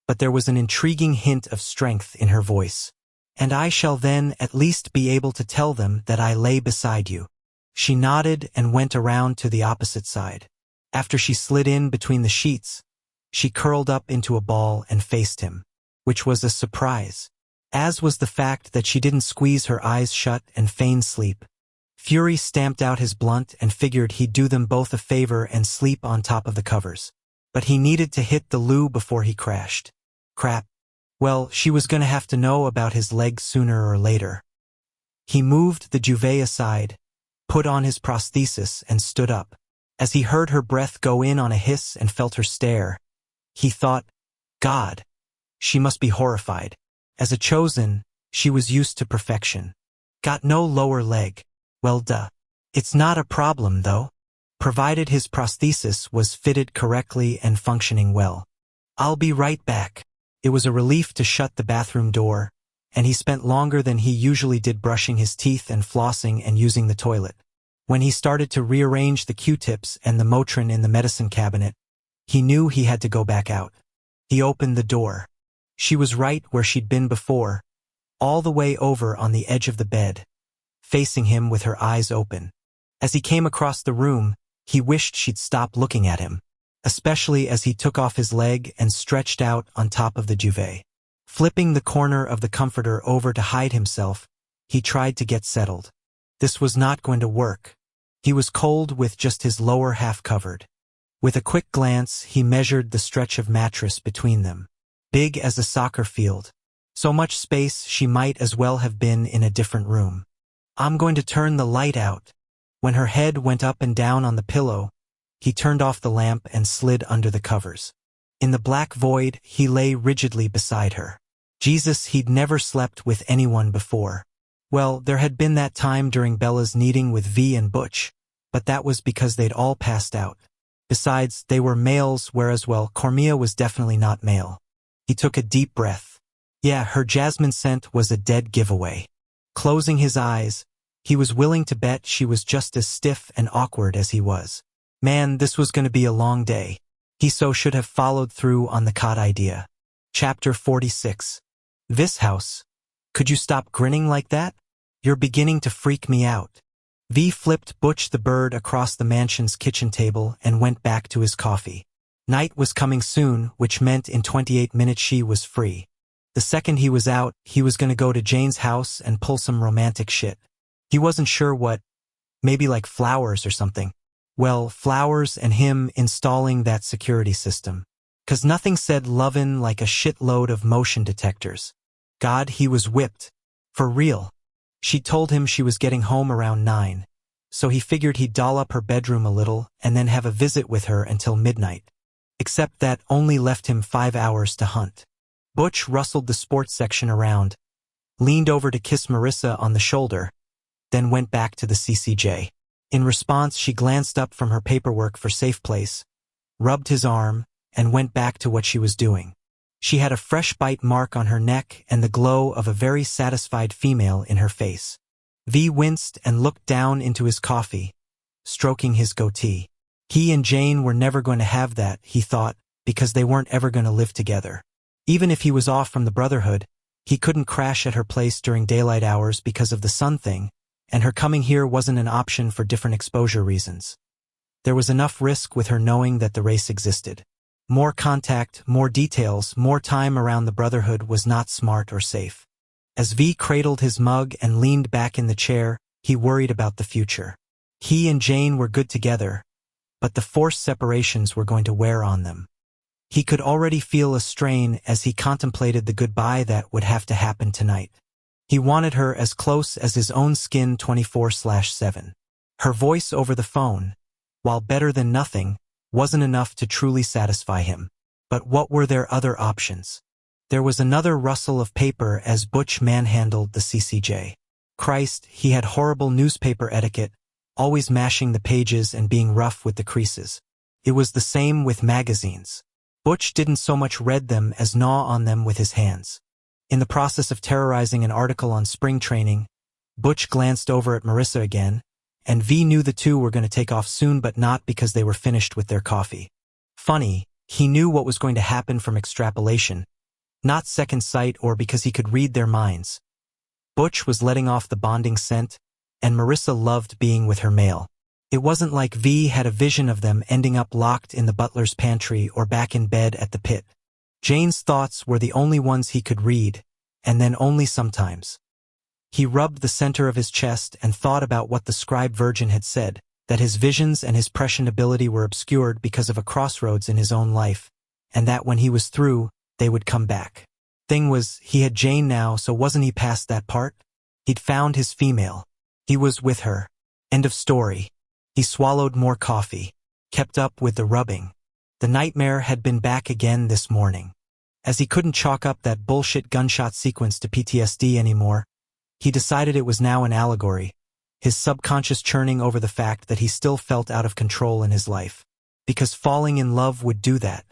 but there was an intriguing hint of strength in her voice. "And I shall then at least be able to tell them that I lay beside you." She nodded and went around to the opposite side. After she slid in between the sheets, she curled up into a ball and faced him, which was a surprise, as was the fact that she didn't squeeze her eyes shut and feign sleep. Fury stamped out his blunt and figured he'd do them both a favor and sleep on top of the covers. But he needed to hit the loo before he crashed. Crap. Well, she was gonna have to know about his leg sooner or later. He moved the duvet aside, put on his prosthesis, and stood up. As he heard her breath go in on a hiss and felt her stare, he thought, God, she must be horrified. As a chosen, she was used to perfection. Got no lower leg. Well, duh. It's not a problem, though, provided his prosthesis was fitted correctly and functioning well. I'll be right back. It was a relief to shut the bathroom door, and he spent longer than he usually did brushing his teeth and flossing and using the toilet. When he started to rearrange the Q-tips and the Motrin in the medicine cabinet, he knew he had to go back out. He opened the door. She was right where she'd been before, all the way over on the edge of the bed, facing him with her eyes open. As he came across the room, he wished she'd stop looking at him, especially as he took off his leg and stretched out on top of the duvet. Flipping the corner of the comforter over to hide himself, he tried to get settled. This was not going to work. He was cold with just his lower half covered. With a quick glance, he measured the stretch of mattress between them. Big as a soccer field. So much space she might as well have been in a different room. I'm going to turn the light out. When her head went up and down on the pillow, he turned off the lamp and slid under the covers. In the black void, he lay rigidly beside her. Jesus, he'd never slept with anyone before. Well, there had been that time during Bella's meeting with V and Butch, but that was because they'd all passed out. Besides, they were males, whereas, well, Cormia was definitely not male. He took a deep breath. Yeah, her jasmine scent was a dead giveaway. Closing his eyes, he was willing to bet she was just as stiff and awkward as he was. Man, this was going to be a long day. He so should have followed through on the cot idea. Chapter 46. This house. Could you stop grinning like that? You're beginning to freak me out. V flipped Butch the bird across the mansion's kitchen table and went back to his coffee. Night was coming soon, which meant in 28 minutes she was free. The second he was out, he was going to go to Jane's house and pull some romantic shit. He wasn't sure what. Maybe like flowers or something. Well, flowers and him installing that security system. 'Cause nothing said lovin' like a shitload of motion detectors. God, he was whipped. For real. She told him she was getting home around 9, so he figured he'd doll up her bedroom a little and then have a visit with her until midnight. Except that only left him 5 hours to hunt. Butch rustled the sports section around, leaned over to kiss Marissa on the shoulder, then went back to the CCJ. In response, she glanced up from her paperwork for Safe Place, rubbed his arm, and went back to what she was doing. She had a fresh bite mark on her neck and the glow of a very satisfied female in her face. V winced and looked down into his coffee, stroking his goatee. He and Jane were never going to have that, he thought, because they weren't ever going to live together. Even if he was off from the Brotherhood, he couldn't crash at her place during daylight hours because of the sun thing, and her coming here wasn't an option for different exposure reasons. There was enough risk with her knowing that the race existed. More contact, more details, more time around the Brotherhood was not smart or safe. As V cradled his mug and leaned back in the chair, he worried about the future. He and Jane were good together, but the forced separations were going to wear on them. He could already feel a strain as he contemplated the goodbye that would have to happen tonight. He wanted her as close as his own skin 24/7. Her voice over the phone, while better than nothing, wasn't enough to truly satisfy him. But what were their other options? There was another rustle of paper as Butch manhandled the CCJ. Christ, he had horrible newspaper etiquette, always mashing the pages and being rough with the creases. It was the same with magazines. Butch didn't so much read them as gnaw on them with his hands. In the process of terrorizing an article on spring training, Butch glanced over at Marissa again, and V knew the two were going to take off soon, but not because they were finished with their coffee. Funny, He knew what was going to happen from extrapolation, not second sight or because he could read their minds. Butch was letting off the bonding scent, and Marissa loved being with her male. It wasn't like V had a vision of them ending up locked in the butler's pantry or back in bed at the pit. Jane's thoughts were the only ones he could read, and then only sometimes. He rubbed the center of his chest and thought about what the scribe virgin had said, that his visions and his prescient ability were obscured because of a crossroads in his own life, and that when he was through, they would come back. Thing was, he had Jane now, so wasn't he past that part? He'd found his female. He was with her. End of story. He swallowed more coffee, kept up with the rubbing. The nightmare had been back again this morning. As he couldn't chalk up that bullshit gunshot sequence to PTSD anymore, he decided it was now an allegory, his subconscious churning over the fact that he still felt out of control in his life. Because falling in love would do that.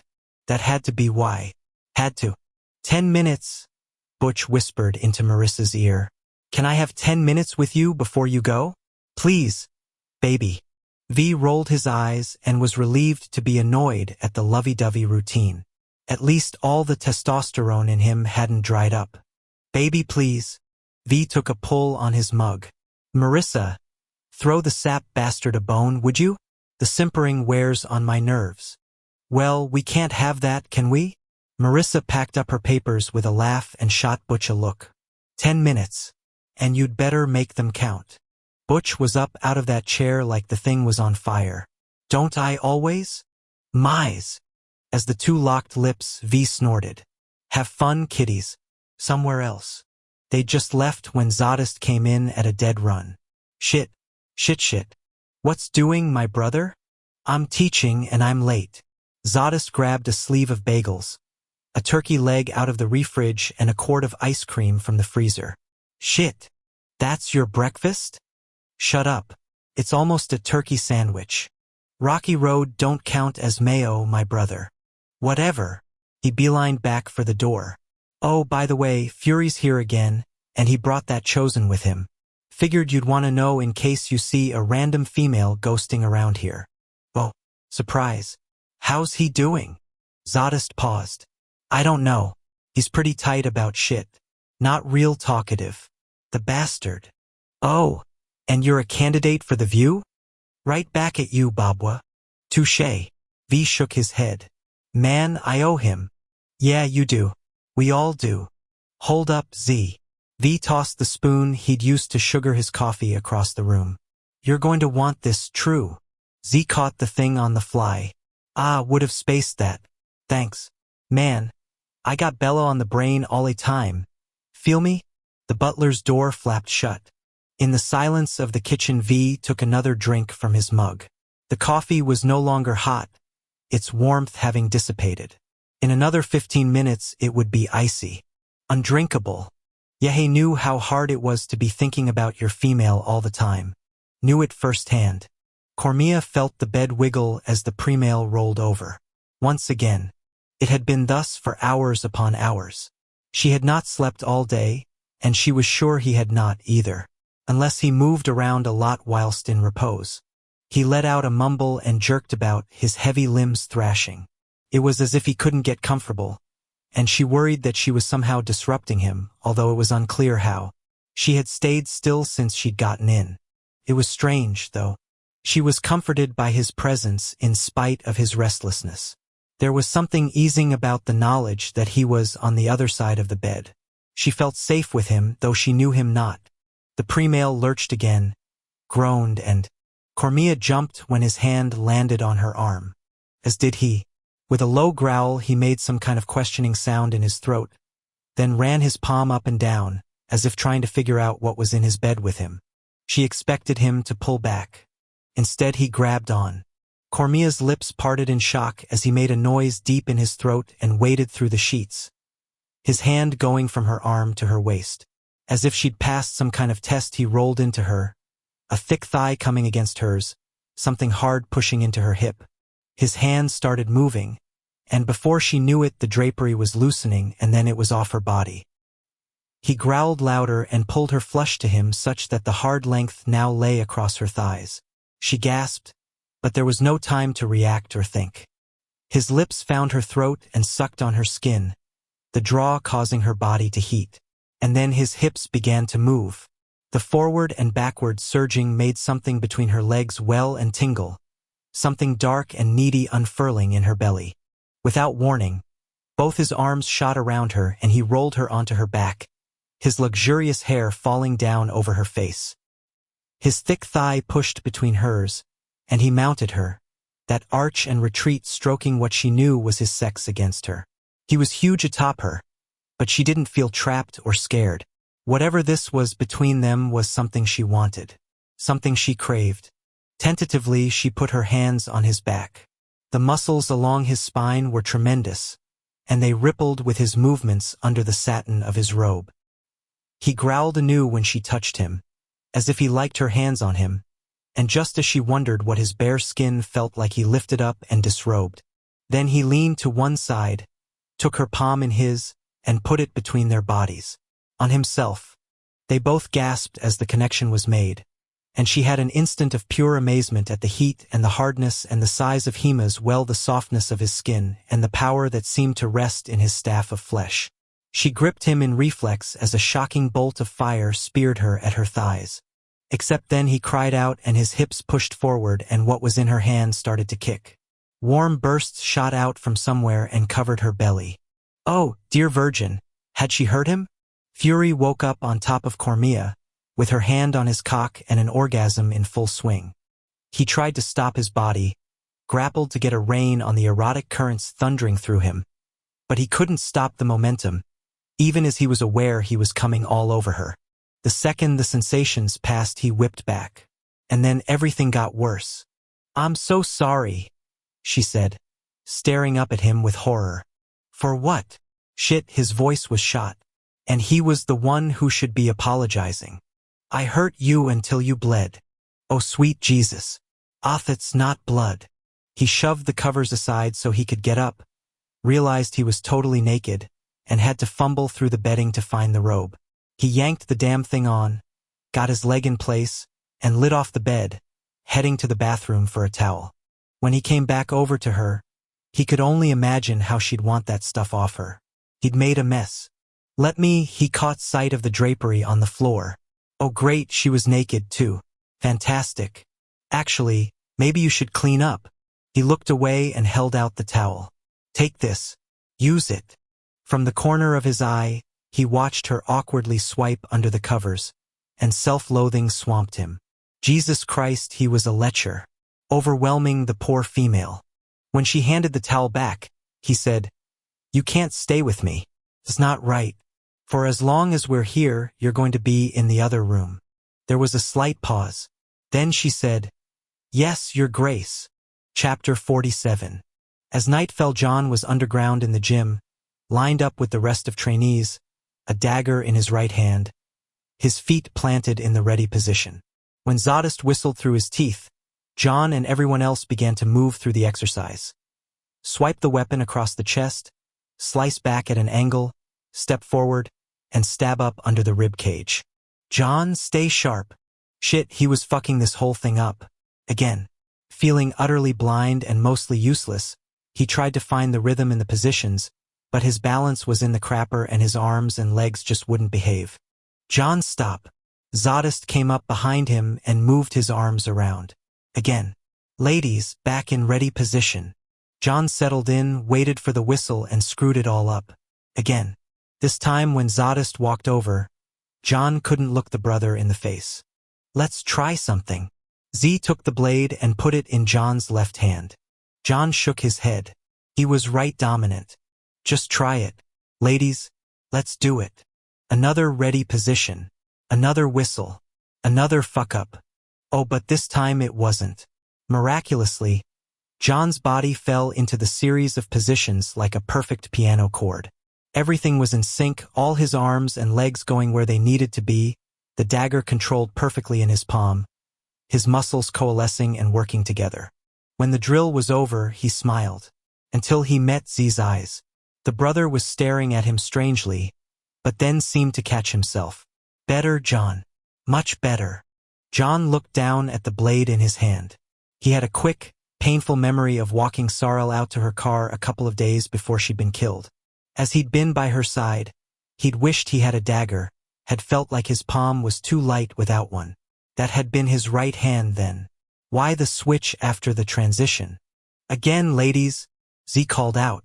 That had to be why. Had to. 10 minutes, Butch whispered into Marissa's ear. Can I have 10 minutes with you before you go? Please, baby. V rolled his eyes and was relieved to be annoyed at the lovey-dovey routine. At least all the testosterone in him hadn't dried up. Baby, please. V took a pull on his mug. Marissa, throw the sap bastard a bone, would you? The simpering wears on my nerves. Well, we can't have that, can we? Marissa packed up her papers with a laugh and shot Butch a look. 10 minutes. And you'd better make them count. Butch was up out of that chair like the thing was on fire. Don't I always? Mize. As the two locked lips, V snorted. Have fun, kiddies. Somewhere else. They'd just left when Zodist came in at a dead run. Shit. What's doing, my brother? I'm teaching and I'm late. Zodist grabbed a sleeve of bagels, a turkey leg out of the refrige and a quart of ice cream from the freezer. Shit. That's your breakfast? Shut up. It's almost a turkey sandwich. Rocky Road don't count as mayo, my brother. Whatever. He beelined back for the door. Oh, by the way, Fury's here again, and he brought that chosen with him. Figured you'd want to know in case you see a random female ghosting around here. Oh, surprise. How's he doing? Zodist paused. I don't know. He's pretty tight about shit. Not real talkative. The bastard. Oh, and you're a candidate for the View? Right back at you, Babwa. Touché. V shook his head. Man, I owe him. Yeah, you do. We all do. Hold up, Z. V tossed the spoon he'd used to sugar his coffee across the room. You're going to want this, true. Z caught the thing on the fly. Ah, would have spaced that. Thanks. Man, I got Bella on the brain all the time. Feel me? The butler's door flapped shut. In the silence of the kitchen, V took another drink from his mug. The coffee was no longer hot, its warmth having dissipated. In another 15 minutes it would be icy. Undrinkable. Yehe knew how hard it was to be thinking about your female all the time. Knew it firsthand. Cormia felt the bed wiggle as the pre-mail rolled over. Once again. It had been thus for hours upon hours. She had not slept all day, and she was sure he had not either, unless he moved around a lot whilst in repose. He let out a mumble and jerked about, his heavy limbs thrashing. It was as if he couldn't get comfortable, and she worried that she was somehow disrupting him, although it was unclear how. She had stayed still since she'd gotten in. It was strange, though. She was comforted by his presence in spite of his restlessness. There was something easing about the knowledge that he was on the other side of the bed. She felt safe with him, though she knew him not. The pre-mail lurched again, groaned, and Cormia jumped when his hand landed on her arm. As did he. With a low growl, he made some kind of questioning sound in his throat, then ran his palm up and down, as if trying to figure out what was in his bed with him. She expected him to pull back. Instead, he grabbed on. Cormia's lips parted in shock as he made a noise deep in his throat and waded through the sheets, his hand going from her arm to her waist. As if she'd passed some kind of test, he rolled into her, a thick thigh coming against hers, something hard pushing into her hip. His hand started moving, and before she knew it, the drapery was loosening and then it was off her body. He growled louder and pulled her flush to him such that the hard length now lay across her thighs. She gasped, but there was no time to react or think. His lips found her throat and sucked on her skin, the draw causing her body to heat. And then his hips began to move. The forward and backward surging made something between her legs well and tingle, something dark and needy unfurling in her belly. Without warning, both his arms shot around her and he rolled her onto her back, his luxurious hair falling down over her face. His thick thigh pushed between hers, and he mounted her, that arch and retreat stroking what she knew was his sex against her. He was huge atop her, but she didn't feel trapped or scared. Whatever this was between them was something she wanted, something she craved. Tentatively, she put her hands on his back. The muscles along his spine were tremendous, and they rippled with his movements under the satin of his robe. He growled anew when she touched him, as if he liked her hands on him, and just as she wondered what his bare skin felt like, he lifted up and disrobed. Then he leaned to one side, took her palm in his, and put it between their bodies. On himself. They both gasped as the connection was made, and she had an instant of pure amazement at the heat and the hardness and the size of Hima's, well, the softness of his skin and the power that seemed to rest in his staff of flesh. She gripped him in reflex as a shocking bolt of fire speared her at her thighs. Except then he cried out and his hips pushed forward and what was in her hand started to kick. Warm bursts shot out from somewhere and covered her belly. Oh, dear Virgin, had she hurt him? Fury woke up on top of Cormia, with her hand on his cock and an orgasm in full swing. He tried to stop his body, grappled to get a rein on the erotic currents thundering through him, but he couldn't stop the momentum, even as he was aware he was coming all over her. The second the sensations passed, he whipped back. And then everything got worse. "I'm so sorry," she said, staring up at him with horror. "For what?" Shit, his voice was shot. And he was the one who should be apologizing. "I hurt you until you bled. Oh, sweet Jesus. It's not blood." He shoved the covers aside so he could get up, realized he was totally naked, and had to fumble through the bedding to find the robe. He yanked the damn thing on, got his leg in place, and lit off the bed, heading to the bathroom for a towel. When he came back over to her, he could only imagine how she'd want that stuff off her. He'd made a mess. He caught sight of the drapery on the floor. Oh great, she was naked too. Fantastic. Actually, maybe you should clean up. He looked away and held out the towel. "Take this. Use it." From the corner of his eye, he watched her awkwardly swipe under the covers, and self-loathing swamped him. Jesus Christ, he was a lecher, overwhelming the poor female. When she handed the towel back, he said, "You can't stay with me. It's not right. For as long as we're here, you're going to be in the other room." There was a slight pause. Then she said, "Yes, Your Grace." Chapter 47. As night fell, John was underground in the gym, lined up with the rest of trainees, a dagger in his right hand, his feet planted in the ready position. When Zodist whistled through his teeth, John and everyone else began to move through the exercise. Swipe the weapon across the chest, slice back at an angle, step forward, and stab up under the rib cage. John, stay sharp. Shit, he was fucking this whole thing up. Again. Feeling utterly blind and mostly useless, he tried to find the rhythm in the positions, but his balance was in the crapper and his arms and legs just wouldn't behave. "John, stop." Zodist came up behind him and moved his arms around. Again. "Ladies, back in ready position." John settled in, waited for the whistle and screwed it all up. Again. This time when Zodist walked over, John couldn't look the brother in the face. "Let's try something." Z took the blade and put it in John's left hand. John shook his head. He was right, dominant. "Just try it. Ladies, let's do it." Another ready position. Another whistle. Another fuck up. Oh, but this time it wasn't. Miraculously, John's body fell into the series of positions like a perfect piano chord. Everything was in sync, all his arms and legs going where they needed to be, the dagger controlled perfectly in his palm, his muscles coalescing and working together. When the drill was over, he smiled. Until he met Z's eyes. The brother was staring at him strangely, but then seemed to catch himself. "Better, John. Much better." John looked down at the blade in his hand. He had a quick, painful memory of walking Sarah out to her car a couple of days before she'd been killed. As he'd been by her side, he'd wished he had a dagger, had felt like his palm was too light without one. That had been his right hand then. Why the switch after the transition? Again, ladies, Z called out.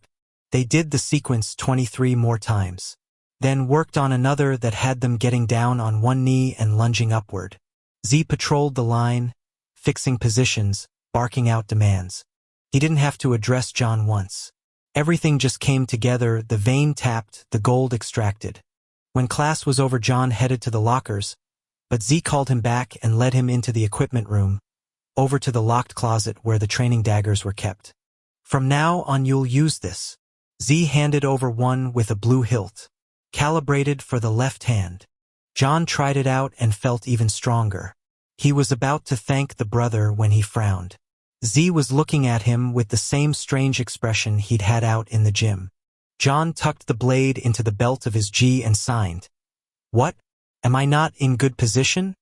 They did the sequence 23 more times. Then worked on another that had them getting down on one knee and lunging upward. Z patrolled the line, fixing positions, barking out demands. He didn't have to address John once. Everything just came together, the vein tapped, the gold extracted. When class was over, John headed to the lockers, but Z called him back and led him into the equipment room, over to the locked closet where the training daggers were kept. From now on you'll use this. Z handed over one with a blue hilt, calibrated for the left hand. John tried it out and felt even stronger. He was about to thank the brother when he frowned. Z was looking at him with the same strange expression he'd had out in the gym. John tucked the blade into the belt of his G and signed. What? Am I not in good position?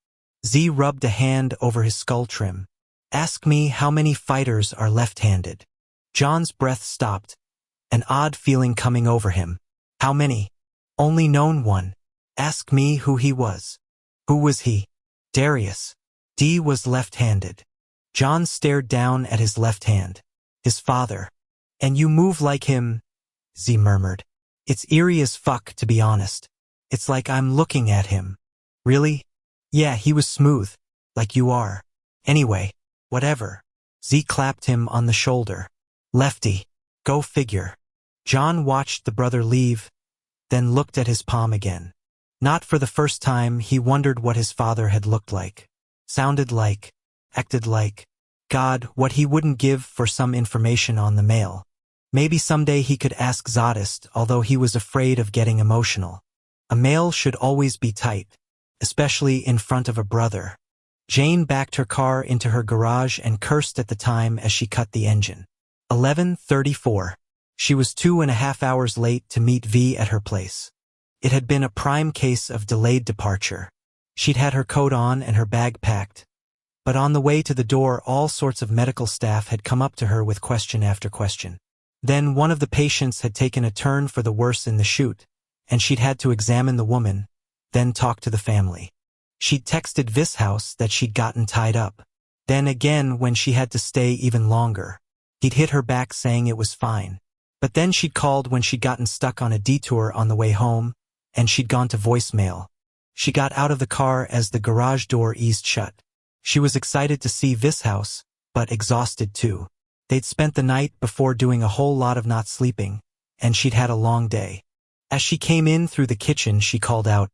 Z rubbed a hand over his skull trim. Ask me how many fighters are left-handed. John's breath stopped, an odd feeling coming over him. How many? Only known one. Ask me who he was. Who was he? Darius. D was left-handed. John stared down at his left hand. His father. And you move like him, Z murmured. It's eerie as fuck, to be honest. It's like I'm looking at him. Really? Yeah, he was smooth. Like you are. Anyway, whatever. Z clapped him on the shoulder. Lefty. Go figure. John watched the brother leave, then looked at his palm again. Not for the first time, he wondered what his father had looked like. Sounded like. Acted like. God, what he wouldn't give for some information on the mail. Maybe someday he could ask Zadist, although he was afraid of getting emotional. A male should always be tight, especially in front of a brother. Jane backed her car into her garage and cursed at the time as she cut the engine. 11:34. She was 2.5 hours late to meet V at her place. It had been a prime case of delayed departure. She'd had her coat on and her bag packed, but on the way to the door all sorts of medical staff had come up to her with question after question. Then one of the patients had taken a turn for the worse in the chute, and she'd had to examine the woman, then talk to the family. She'd texted Vis house that she'd gotten tied up. Then again when she had to stay even longer. He'd hit her back saying it was fine. But then she'd called when she'd gotten stuck on a detour on the way home, and she'd gone to voicemail. She got out of the car as the garage door eased shut. She was excited to see Vis house, but exhausted too. They'd spent the night before doing a whole lot of not sleeping, and she'd had a long day. As she came in through the kitchen, she called out,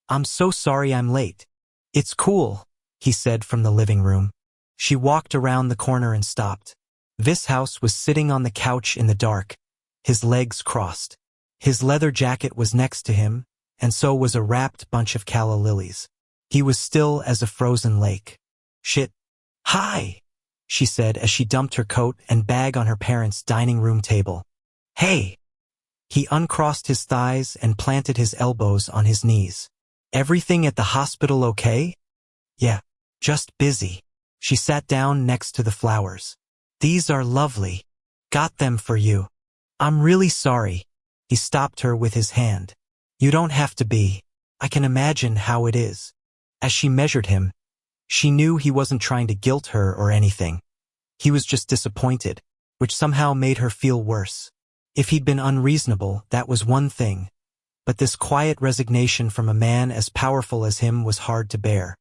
"I'm so sorry I'm late." "It's cool," he said from the living room. She walked around the corner and stopped. Vis house was sitting on the couch in the dark, his legs crossed. His leather jacket was next to him, and so was a wrapped bunch of calla lilies. He was still as a frozen lake. "Shit. Hi," she said as she dumped her coat and bag on her parents' dining room table. "Hey." He uncrossed his thighs and planted his elbows on his knees. "Everything at the hospital okay?" "Yeah, just busy." She sat down next to the flowers. "These are lovely. Got them for you." "I'm really sorry." He stopped her with his hand. "You don't have to be. I can imagine how it is." As she measured him, she knew he wasn't trying to guilt her or anything. He was just disappointed, which somehow made her feel worse. If he'd been unreasonable, that was one thing, but this quiet resignation from a man as powerful as him was hard to bear.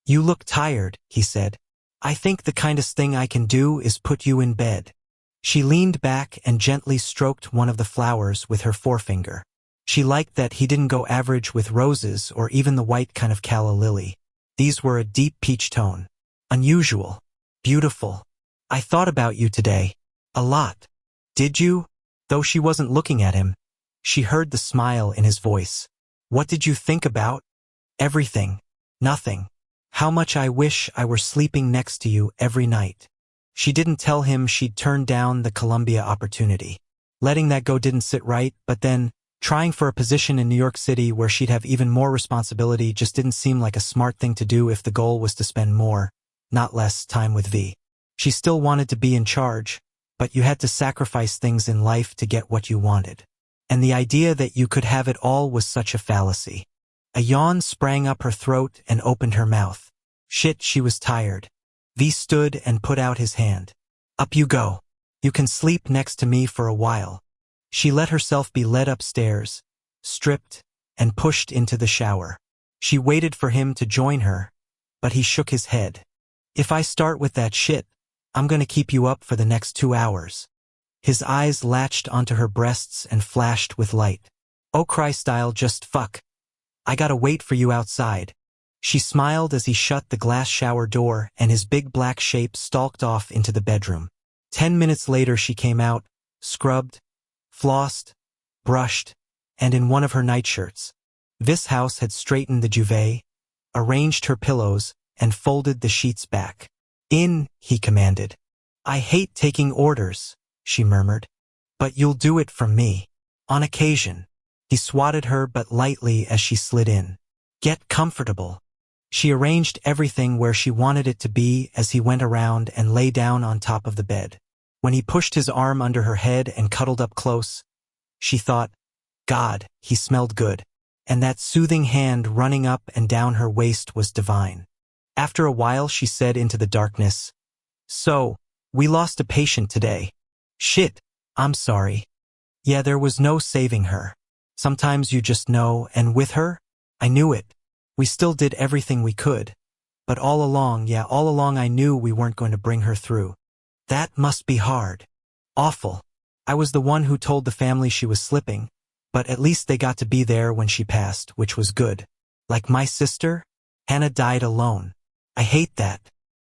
"You look tired," he said. "I think the kindest thing I can do is put you in bed." She leaned back and gently stroked one of the flowers with her forefinger. She liked that he didn't go average with roses or even the white kind of calla lily. These were a deep peach tone. Unusual. Beautiful. "I thought about you today. A lot." "Did you?" Though she wasn't looking at him, she heard the smile in his voice. "What did you think about?" "Everything. Nothing. How much I wish I were sleeping next to you every night." She didn't tell him she'd turned down the Columbia opportunity. Letting that go didn't sit right, but then, trying for a position in New York City where she'd have even more responsibility just didn't seem like a smart thing to do if the goal was to spend more, not less, time with V. She still wanted to be in charge, but you had to sacrifice things in life to get what you wanted. And the idea that you could have it all was such a fallacy. A yawn sprang up her throat and opened her mouth. Shit, she was tired. V stood and put out his hand. Up you go. You can sleep next to me for a while. She let herself be led upstairs, stripped, and pushed into the shower. She waited for him to join her, but he shook his head. If I start with that shit, I'm gonna keep you up for the next 2 hours. His eyes latched onto her breasts and flashed with light. Oh Christ, I'll just fuck. I gotta wait for you outside. She smiled as he shut the glass shower door and his big black shape stalked off into the bedroom. 10 minutes later she came out, scrubbed, flossed, brushed, and in one of her nightshirts. This house had straightened the duvet, arranged her pillows, and folded the sheets back. In, he commanded. I hate taking orders, she murmured. But you'll do it from me. On occasion. He swatted her but lightly as she slid in. Get comfortable. She arranged everything where she wanted it to be as he went around and lay down on top of the bed. When he pushed his arm under her head and cuddled up close, she thought, God, he smelled good. And that soothing hand running up and down her waist was divine. After a while she said into the darkness, So, we lost a patient today. Shit, I'm sorry. Yeah, there was no saving her. Sometimes you just know, and with her, I knew it. We still did everything we could. But all along I knew we weren't going to bring her through. That must be hard. Awful. I was the one who told the family she was slipping, but at least they got to be there when she passed, which was good. Like my sister, Hannah died alone. I hate that.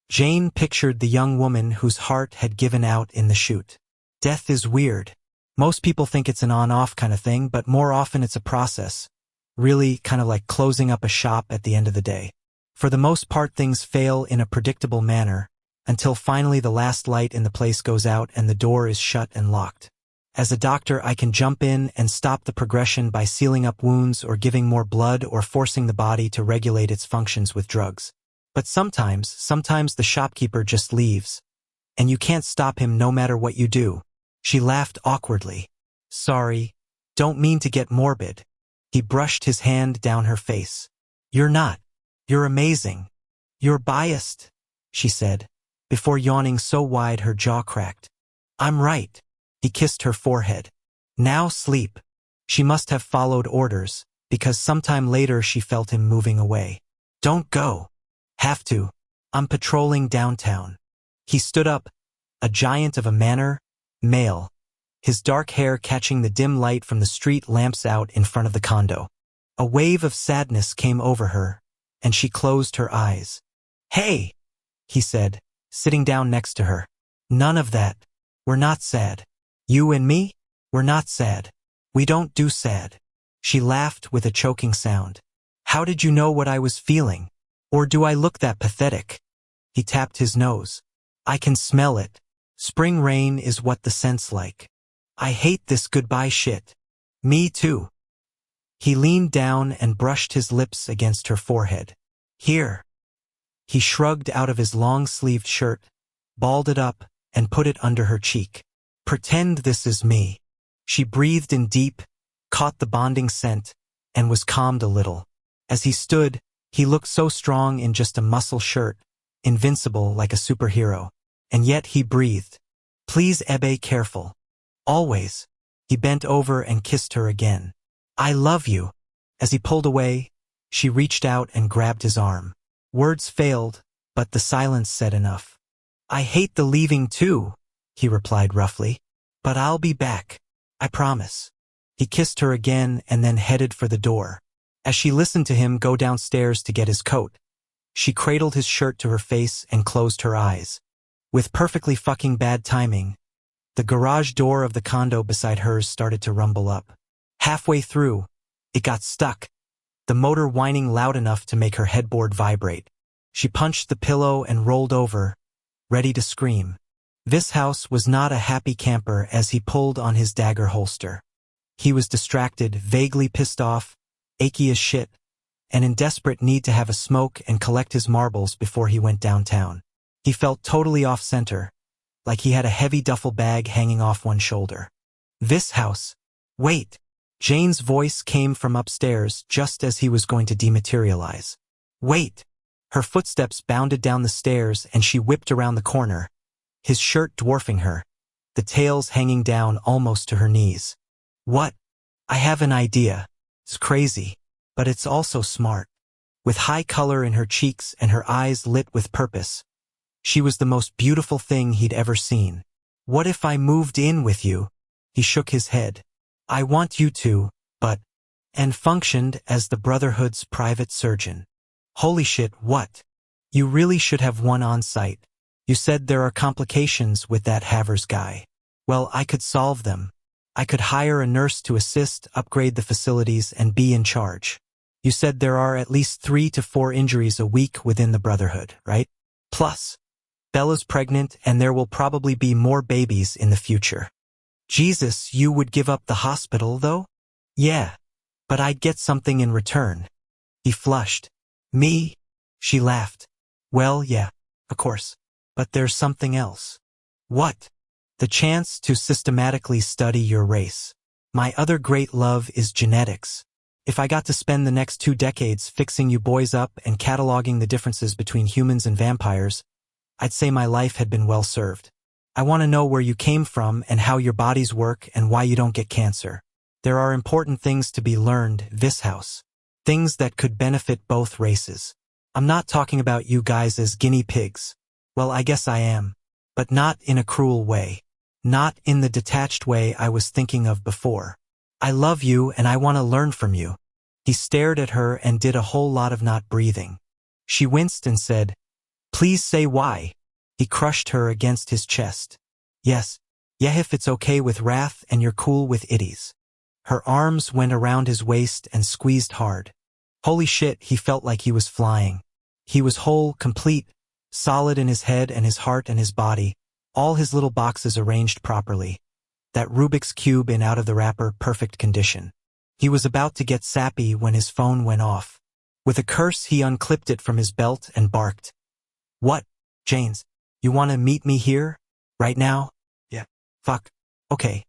Jane pictured the young woman whose heart had given out in the chute. Death is weird. Most people think it's an on-off kind of thing, but more often it's a process. Really kind of like closing up a shop at the end of the day. For the most part things fail in a predictable manner, until finally the last light in the place goes out and the door is shut and locked. As a doctor, I can jump in and stop the progression by sealing up wounds or giving more blood or forcing the body to regulate its functions with drugs. But sometimes the shopkeeper just leaves, and you can't stop him no matter what you do. She laughed awkwardly. Sorry, don't mean to get morbid. He brushed his hand down her face. You're not. You're amazing. You're biased, she said, before yawning so wide her jaw cracked. I'm right. He kissed her forehead. Now sleep. She must have followed orders, because sometime later she felt him moving away. Don't go. Have to. I'm patrolling downtown. He stood up, a giant of a manner, male, his dark hair catching the dim light from the street lamps out in front of the condo. A wave of sadness came over her, and she closed her eyes. Hey, he said, sitting down next to her. None of that. We're not sad. You and me? We're not sad. We don't do sad. She laughed with a choking sound. How did you know what I was feeling? Or do I look that pathetic? He tapped his nose. I can smell it. Spring rain is what the scent's like. I hate this goodbye shit. Me too. He leaned down and brushed his lips against her forehead. Here. He shrugged out of his long-sleeved shirt, balled it up, and put it under her cheek. Pretend this is me. She breathed in deep, caught the bonding scent, and was calmed a little. As he stood, he looked so strong in just a muscle shirt, invincible like a superhero. And yet he breathed. Please, Ebe, careful. Always. He bent over and kissed her again. I love you. As he pulled away, she reached out and grabbed his arm. Words failed, but the silence said enough. I hate the leaving too, he replied roughly. But I'll be back. I promise. He kissed her again and then headed for the door. As she listened to him go downstairs to get his coat, she cradled his shirt to her face and closed her eyes. With perfectly fucking bad timing, the garage door of the condo beside hers started to rumble up. Halfway through, it got stuck, the motor whining loud enough to make her headboard vibrate. She punched the pillow and rolled over, ready to scream. This house was not a happy camper as he pulled on his dagger holster. He was distracted, vaguely pissed off, achy as shit, and in desperate need to have a smoke and collect his marbles before he went downtown. He felt totally off-center, like he had a heavy duffel bag hanging off one shoulder. This house. Wait. Jane's voice came from upstairs just as he was going to dematerialize. Wait. Her footsteps bounded down the stairs and she whipped around the corner, his shirt dwarfing her, the tails hanging down almost to her knees. What? I have an idea. It's crazy, but it's also smart. With high color in her cheeks and her eyes lit with purpose, she was the most beautiful thing he'd ever seen. What if I moved in with you? He shook his head. I want you to, but... And functioned as the Brotherhood's private surgeon. Holy shit, what? You really should have one on site. You said there are complications with that Havers guy. Well, I could solve them. I could hire a nurse to assist, upgrade the facilities, and be in charge. You said there are at least 3 to 4 injuries a week within the Brotherhood, right? Plus, Bella's pregnant and there will probably be more babies in the future. Jesus, you would give up the hospital, though? Yeah, but I'd get something in return. He flushed. Me? She laughed. Well, yeah, of course. But there's something else. What? The chance to systematically study your race. My other great love is genetics. If I got to spend the next 2 decades fixing you boys up and cataloging the differences between humans and vampires, I'd say my life had been well served. I want to know where you came from and how your bodies work and why you don't get cancer. There are important things to be learned, this house. Things that could benefit both races. I'm not talking about you guys as guinea pigs. Well, I guess I am. But not in a cruel way. Not in the detached way I was thinking of before. I love you and I want to learn from you. He stared at her and did a whole lot of not breathing. She winced and said, Please say why. He crushed her against his chest. Yes, yeah, if it's okay with Wrath and you're cool with Itties. Her arms went around his waist and squeezed hard. Holy shit, he felt like he was flying. He was whole, complete, solid in his head and his heart and his body, all his little boxes arranged properly. That Rubik's Cube in out of the wrapper, perfect condition. He was about to get sappy when his phone went off. With a curse, he unclipped it from his belt and barked. What? Janes, you want to meet me here? Right now? Yeah. Fuck. Okay.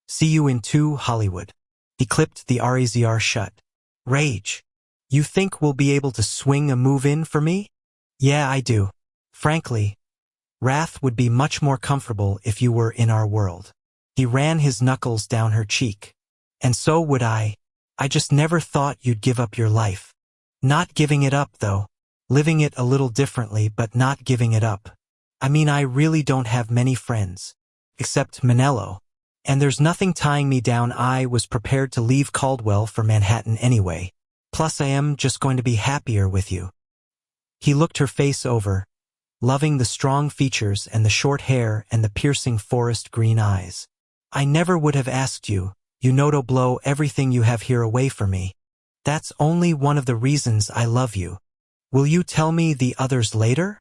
See you in 2 Hollywood. He clipped the RAZR shut. Rage. You think we'll be able to swing a move-in for me? Yeah, I do. Frankly, Wrath would be much more comfortable if you were in our world. He ran his knuckles down her cheek. And so would I. I just never thought you'd give up your life. Not giving it up, though. Living it a little differently, but not giving it up. I mean, I really don't have many friends. Except Manello. And there's nothing tying me down. I was prepared to leave Caldwell for Manhattan anyway. Plus I am just going to be happier with you. He looked her face over, loving the strong features and the short hair and the piercing forest green eyes. I never would have asked you, to blow everything you have here away from me. That's only one of the reasons I love you. Will you tell me the others later?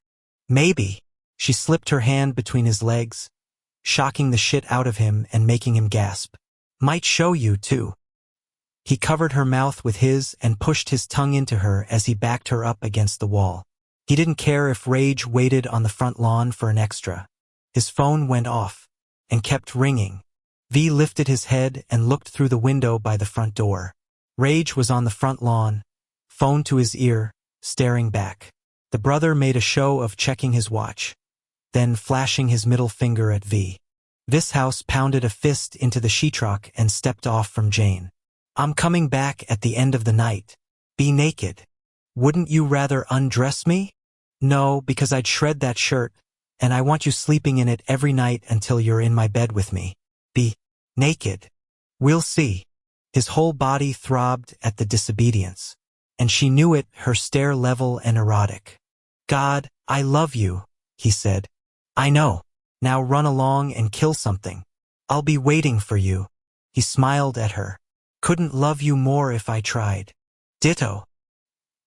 Maybe. She slipped her hand between his legs, shocking the shit out of him and making him gasp. Might show you, too. He covered her mouth with his and pushed his tongue into her as he backed her up against the wall. He didn't care if Rage waited on the front lawn for an extra. His phone went off and kept ringing. V lifted his head and looked through the window by the front door. Rage was on the front lawn, phone to his ear, staring back. The brother made a show of checking his watch, then flashing his middle finger at V. This house pounded a fist into the sheetrock and stepped off from Jane. I'm coming back at the end of the night. Be naked. Wouldn't you rather undress me? No, because I'd shred that shirt, and I want you sleeping in it every night until you're in my bed with me. Be naked. We'll see. His whole body throbbed at the disobedience, and she knew it, her stare level and erotic. God, I love you, he said. I know. Now run along and kill something. I'll be waiting for you. He smiled at her. Couldn't love you more if I tried. Ditto.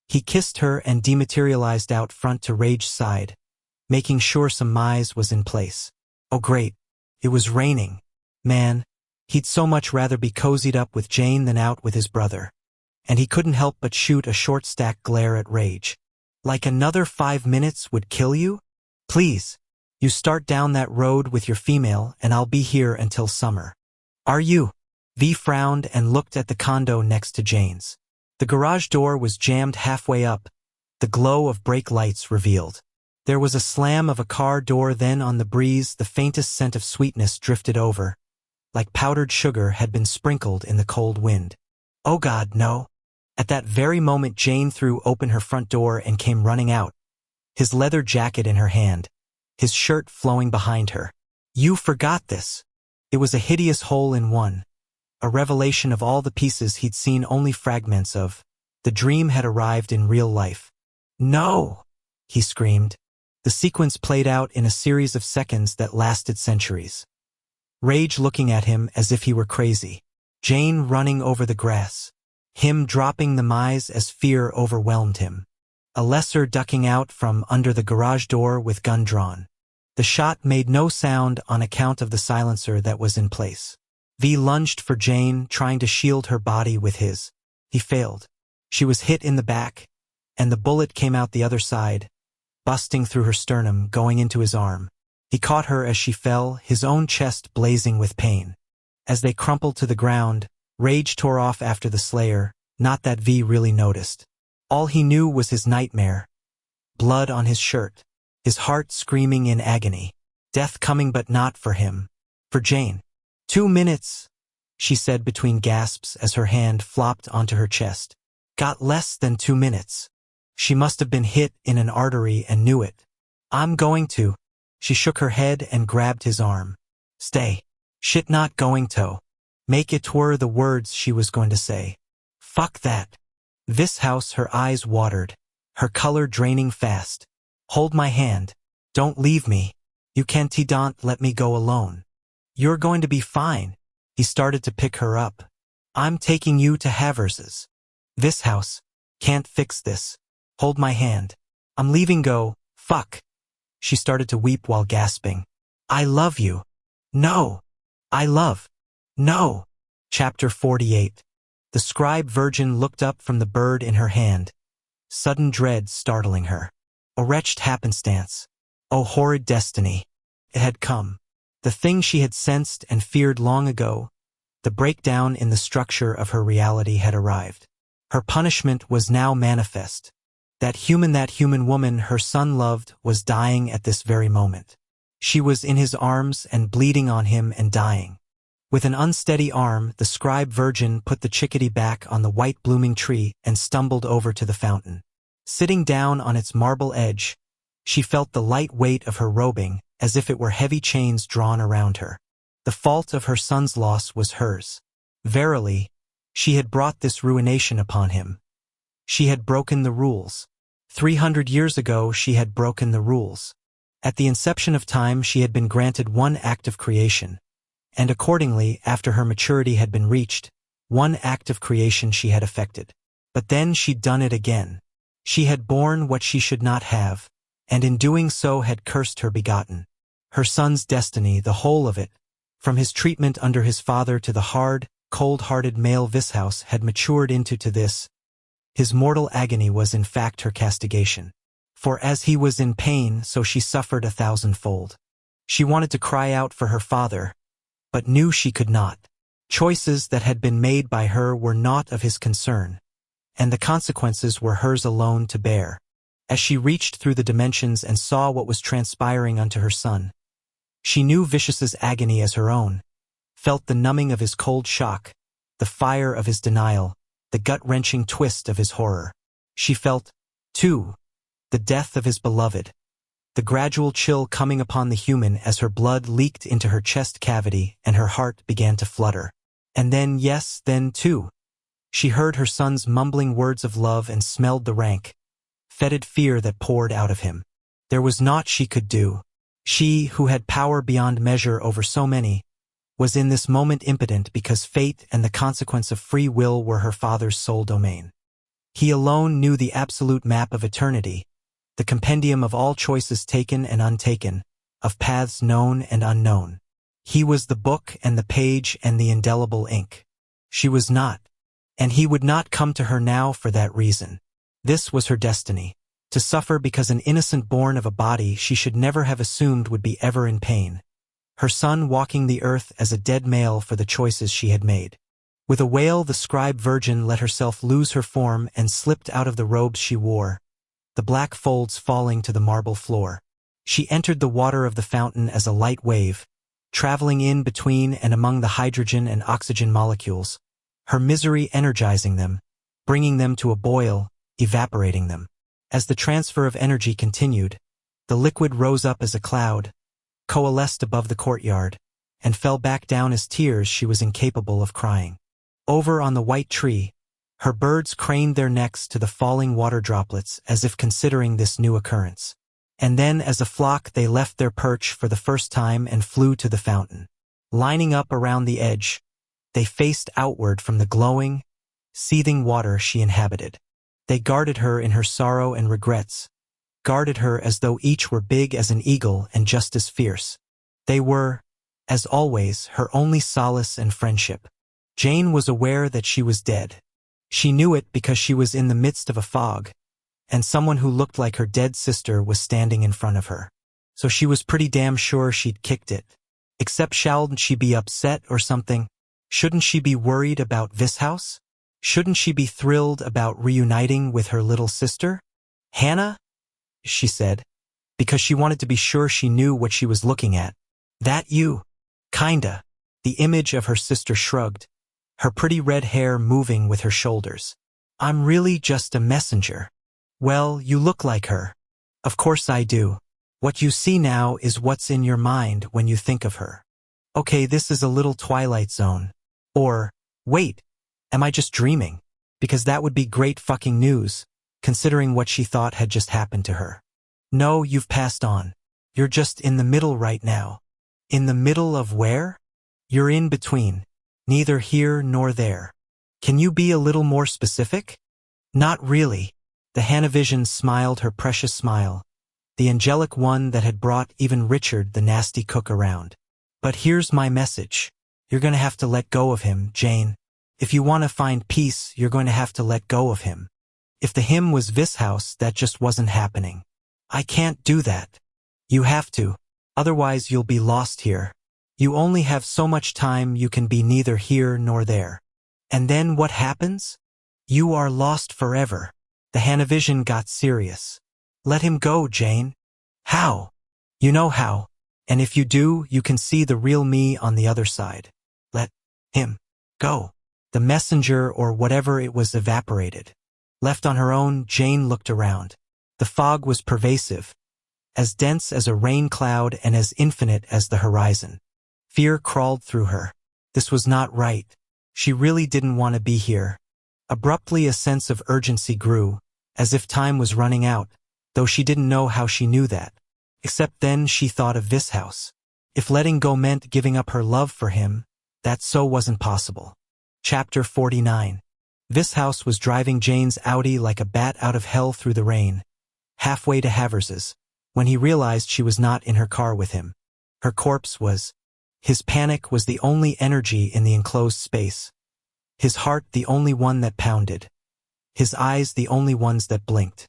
He kissed her and dematerialized out front to Rage's side, making sure some mize was in place. Oh great. It was raining. Man, he'd so much rather be cozied up with Jane than out with his brother. And he couldn't help but shoot a short stack glare at Rage. Like another 5 minutes would kill you? Please. You start down that road with your female and I'll be here until summer. Are you? V frowned and looked at the condo next to Jane's. The garage door was jammed halfway up, the glow of brake lights revealed. There was a slam of a car door, then on the breeze the faintest scent of sweetness drifted over, like powdered sugar had been sprinkled in the cold wind. Oh God, no. At that very moment Jane threw open her front door and came running out, his leather jacket in her hand, his shirt flowing behind her. You forgot this. It was a hideous hole-in-one, a revelation of all the pieces he'd seen only fragments of. The dream had arrived in real life. No! He screamed. The sequence played out in a series of seconds that lasted centuries. Rage looking at him as if he were crazy. Jane running over the grass. Him dropping the mice as fear overwhelmed him. A lesser ducking out from under the garage door with gun drawn. The shot made no sound on account of the silencer that was in place. V lunged for Jane, trying to shield her body with his. He failed. She was hit in the back, and the bullet came out the other side, busting through her sternum, going into his arm. He caught her as she fell, his own chest blazing with pain. As they crumpled to the ground, rage tore off after the slayer, not that V really noticed. All he knew was his nightmare. Blood on his shirt. His heart screaming in agony. Death coming, but not for him. For Jane. 2 minutes, she said between gasps as her hand flopped onto her chest. Got less than 2 minutes. She must have been hit in an artery and knew it. I'm going to. She shook her head and grabbed his arm. Stay. Shit, not going to. Make it were the words she was going to say. Fuck that. This house, her eyes watered, her color draining fast. Hold my hand. Don't leave me. You don't let me go alone. You're going to be fine. He started to pick her up. I'm taking you to Havers's. This house. Can't fix this. Hold my hand. I'm leaving, go. Fuck. She started to weep while gasping. I love you. No. I love. No. Chapter 48. The scribe virgin looked up from the bird in her hand. Sudden dread startling her. O wretched happenstance. O horrid destiny. It had come. The thing she had sensed and feared long ago. The breakdown in the structure of her reality had arrived. Her punishment was now manifest. That human woman her son loved was dying at this very moment. She was in his arms and bleeding on him and dying. With an unsteady arm, the scribe virgin put the chickadee back on the white blooming tree and stumbled over to the fountain. Sitting down on its marble edge, she felt the light weight of her robing as if it were heavy chains drawn around her. The fault of her son's loss was hers. Verily, she had brought this ruination upon him. She had broken the rules. 300 years ago she had broken the rules. At the inception of time she had been granted one act of creation, and accordingly, after her maturity had been reached, one act of creation she had effected. But then she'd done it again. She had borne what she should not have, and in doing so had cursed her begotten. Her son's destiny, the whole of it, from his treatment under his father to the hard, cold-hearted male Vishouse, had matured into this. His mortal agony was in fact her castigation. For as he was in pain, so she suffered 1,000-fold. She wanted to cry out for her father, but knew she could not. Choices that had been made by her were not of his concern, and the consequences were hers alone to bear. As she reached through the dimensions and saw what was transpiring unto her son, she knew Vicious's agony as her own, felt the numbing of his cold shock, the fire of his denial, the gut-wrenching twist of his horror. She felt, too, the death of his beloved, the gradual chill coming upon the human as her blood leaked into her chest cavity and her heart began to flutter. And then, yes, then, too, she heard her son's mumbling words of love and smelled the rank, fetid fear that poured out of him. There was naught she could do. She, who had power beyond measure over so many, was in this moment impotent because fate and the consequence of free will were her father's sole domain. He alone knew the absolute map of eternity, the compendium of all choices taken and untaken, of paths known and unknown. He was the book and the page and the indelible ink. She was not, and he would not come to her now for that reason. This was her destiny. To suffer because an innocent born of a body she should never have assumed would be ever in pain. Her son walking the earth as a dead male for the choices she had made. With a wail the scribe virgin let herself lose her form and slipped out of the robes she wore, the black folds falling to the marble floor. She entered the water of the fountain as a light wave, traveling in between and among the hydrogen and oxygen molecules, her misery energizing them, bringing them to a boil, evaporating them. As the transfer of energy continued, the liquid rose up as a cloud, coalesced above the courtyard, and fell back down as tears she was incapable of crying. Over on the white tree, her birds craned their necks to the falling water droplets as if considering this new occurrence. And then as a flock they left their perch for the first time and flew to the fountain. Lining up around the edge, they faced outward from the glowing, seething water she inhabited. They guarded her in her sorrow and regrets, guarded her as though each were big as an eagle and just as fierce. They were, as always, her only solace and friendship. Jane was aware that she was dead. She knew it because she was in the midst of a fog, and someone who looked like her dead sister was standing in front of her. So she was pretty damn sure she'd kicked it. Except shouldn't she be upset or something? Shouldn't she be worried about this house? Shouldn't she be thrilled about reuniting with her little sister? Hannah? She said, because she wanted to be sure she knew what she was looking at. That you? Kinda. The image of her sister shrugged, her pretty red hair moving with her shoulders. I'm really just a messenger. Well, you look like her. Of course I do. What you see now is what's in your mind when you think of her. Okay, this is a little Twilight Zone. Or, wait, am I just dreaming? Because that would be great fucking news, considering what she thought had just happened to her. No, you've passed on. You're just in the middle right now. In the middle of where? You're in between. Neither here nor there. Can you be a little more specific? Not really. The Hanavision smiled her precious smile, the angelic one that had brought even Richard the nasty cook around. But here's my message. You're going to have to let go of him, Jane. If you want to find peace, you're going to have to let go of him. If the him was this house, that just wasn't happening. I can't do that. You have to. Otherwise you'll be lost here. You only have so much time you can be neither here nor there. And then what happens? You are lost forever. The Hanavision got serious. Let him go, Jane. How? You know how. And if you do, you can see the real me on the other side. Let him go. The messenger or whatever it was evaporated. Left on her own, Jane looked around. The fog was pervasive, as dense as a rain cloud and as infinite as the horizon. Fear crawled through her. This was not right. She really didn't want to be here. Abruptly a sense of urgency grew, as if time was running out, though she didn't know how she knew that. Except then she thought of this house. If letting go meant giving up her love for him, that so wasn't possible. Chapter 49. This house was driving Jane's Audi like a bat out of hell through the rain, halfway to Havers's, when he realized she was not in her car with him. Her corpse was. His panic was the only energy in the enclosed space. His heart the only one that pounded. His eyes the only ones that blinked.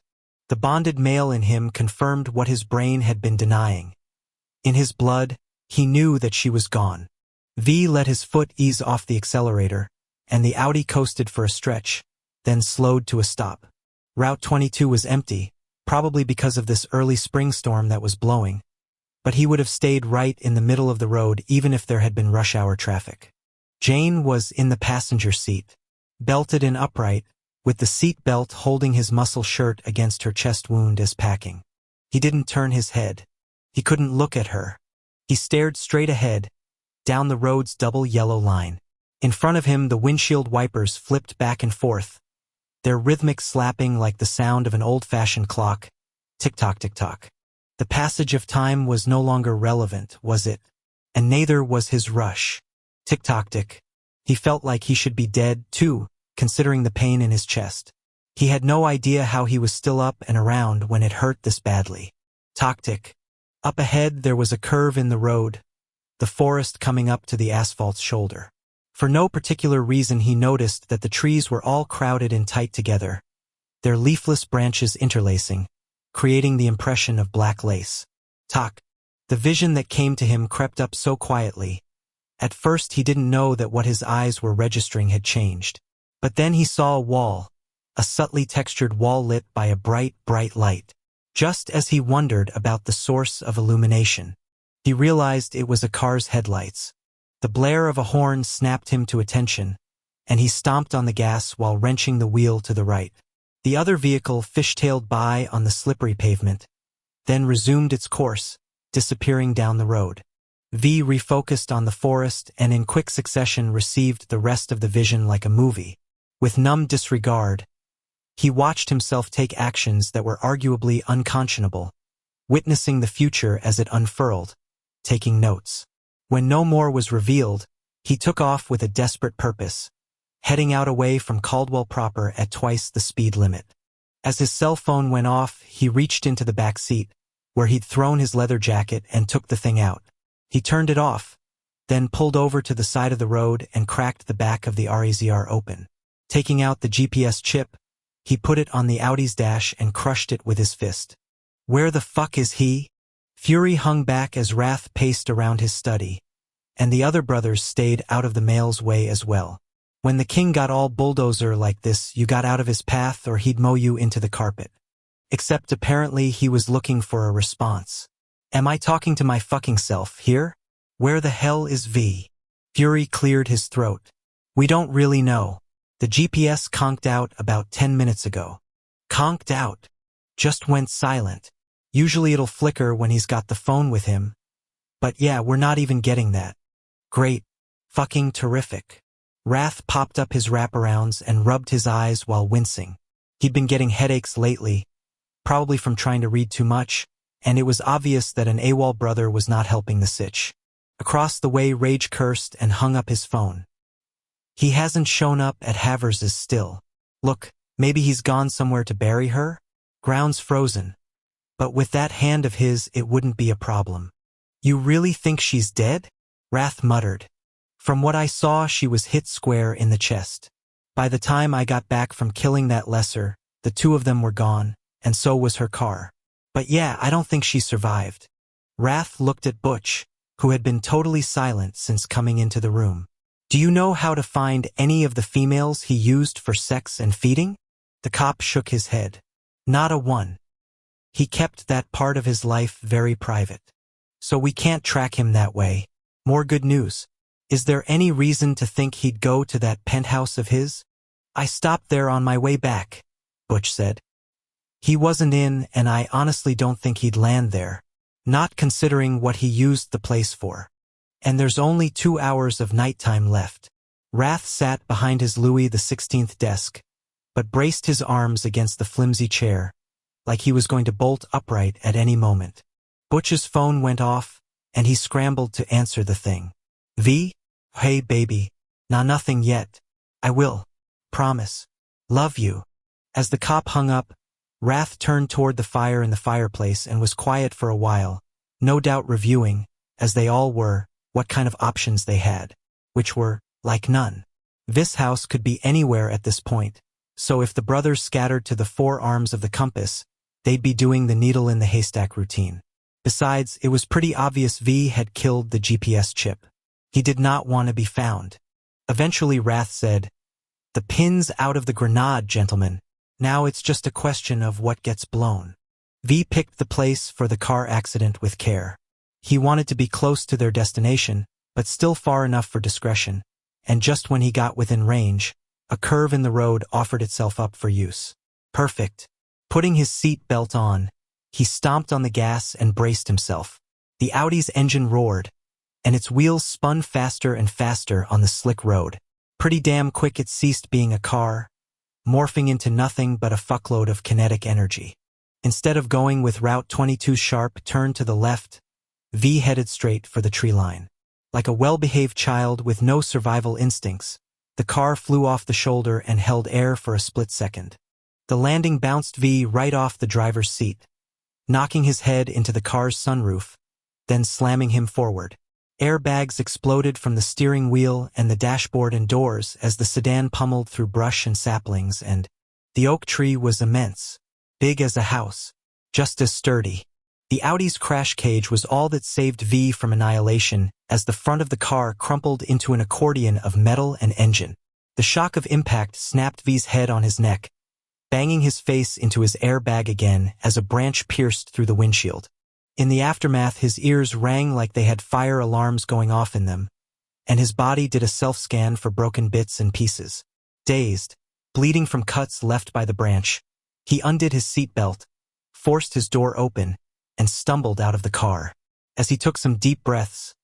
The bonded male in him confirmed what his brain had been denying. In his blood, he knew that she was gone. V let his foot ease off the accelerator, and the Audi coasted for a stretch, then slowed to a stop. Route 22 was empty, probably because of this early spring storm that was blowing, but he would have stayed right in the middle of the road even if there had been rush hour traffic. Jane was in the passenger seat, belted in upright, with the seat belt holding his muscle shirt against her chest wound as packing. He didn't turn his head. He couldn't look at her. He stared straight ahead, down the road's double yellow line. In front of him the windshield wipers flipped back and forth, their rhythmic slapping like the sound of an old-fashioned clock. Tick-tock, tick-tock. The passage of time was no longer relevant, was it? And neither was his rush. Tick-tock-tick. He felt like he should be dead, too, considering the pain in his chest. He had no idea how he was still up and around when it hurt this badly. Tock-tick. Up ahead there was a curve in the road, the forest coming up to the asphalt's shoulder. For no particular reason he noticed that the trees were all crowded in tight together, their leafless branches interlacing, creating the impression of black lace. Talk. The vision that came to him crept up so quietly. At first he didn't know that what his eyes were registering had changed. But then he saw a wall, a subtly textured wall lit by a bright, bright light. Just as he wondered about the source of illumination, he realized it was a car's headlights. The blare of a horn snapped him to attention, and he stomped on the gas while wrenching the wheel to the right. The other vehicle fishtailed by on the slippery pavement, then resumed its course, disappearing down the road. V refocused on the forest and in quick succession received the rest of the vision like a movie. With numb disregard, he watched himself take actions that were arguably unconscionable, witnessing the future as it unfurled, taking notes. When no more was revealed, he took off with a desperate purpose, heading out away from Caldwell proper at twice the speed limit. As his cell phone went off, he reached into the back seat, where he'd thrown his leather jacket, and took the thing out. He turned it off, then pulled over to the side of the road and cracked the back of the RAZR open. Taking out the GPS chip, he put it on the Audi's dash and crushed it with his fist. Where the fuck is he? Fury hung back as wrath paced around his study, and the other brothers stayed out of the male's way as well. When the king got all bulldozer like this, you got out of his path or he'd mow you into the carpet. Except apparently he was looking for a response. Am I talking to my fucking self here? Where the hell is V? Fury cleared his throat. We don't really know. The GPS conked out about 10 minutes ago. Conked out. Just went silent. Usually it'll flicker when he's got the phone with him. But yeah, we're not even getting that. Great. Fucking terrific. Wrath popped up his wraparounds and rubbed his eyes while wincing. He'd been getting headaches lately, probably from trying to read too much, and it was obvious that an AWOL brother was not helping the sitch. Across the way, Rage cursed and hung up his phone. He hasn't shown up at Havers's still. Look, maybe he's gone somewhere to bury her? Ground's frozen. But with that hand of his, it wouldn't be a problem. You really think she's dead? Wrath muttered. From what I saw, she was hit square in the chest. By the time I got back from killing that lesser, the two of them were gone, and so was her car. But yeah, I don't think she survived. Wrath looked at Butch, who had been totally silent since coming into the room. Do you know how to find any of the females he used for sex and feeding? The cop shook his head. Not a one. He kept that part of his life very private. So we can't track him that way. More good news. Is there any reason to think he'd go to that penthouse of his? I stopped there on my way back, Butch said. He wasn't in, and I honestly don't think he'd land there, not considering what he used the place for. And there's only 2 hours of nighttime left. Wrath sat behind his Louis XVI desk, but braced his arms against the flimsy chair, like he was going to bolt upright at any moment. Butch's phone went off, and he scrambled to answer the thing. V? Hey baby. Nah, nothing yet. I will. Promise. Love you. As the cop hung up, Wrath turned toward the fire in the fireplace and was quiet for a while, no doubt reviewing, as they all were, what kind of options they had, which were, like none. This house could be anywhere at this point, so if the brothers scattered to the 4 arms of the compass, they'd be doing the needle in the haystack routine. Besides, it was pretty obvious V had killed the GPS chip. He did not want to be found. Eventually Wrath said, "The pin's out of the grenade, gentlemen. Now it's just a question of what gets blown." V picked the place for the car accident with care. He wanted to be close to their destination, but still far enough for discretion, and just when he got within range, a curve in the road offered itself up for use. Perfect. Putting his seat belt on, he stomped on the gas and braced himself. The Audi's engine roared, and its wheels spun faster and faster on the slick road. Pretty damn quick it ceased being a car, morphing into nothing but a fuckload of kinetic energy. Instead of going with Route 22's sharp turn to the left, V headed straight for the tree line. Like a well-behaved child with no survival instincts, the car flew off the shoulder and held air for a split second. The landing bounced V right off the driver's seat, knocking his head into the car's sunroof, then slamming him forward. Airbags exploded from the steering wheel and the dashboard and doors as the sedan pummeled through brush and saplings, and the oak tree was immense, big as a house. just as sturdy. The Audi's crash cage was all that saved V from annihilation as the front of the car crumpled into an accordion of metal and engine. The shock of impact snapped V's head on his neck, banging his face into his airbag again as a branch pierced through the windshield. In the aftermath, his ears rang like they had fire alarms going off in them, and his body did a self-scan for broken bits and pieces. Dazed, bleeding from cuts left by the branch, he undid his seatbelt, forced his door open, and stumbled out of the car. As he took some deep breaths,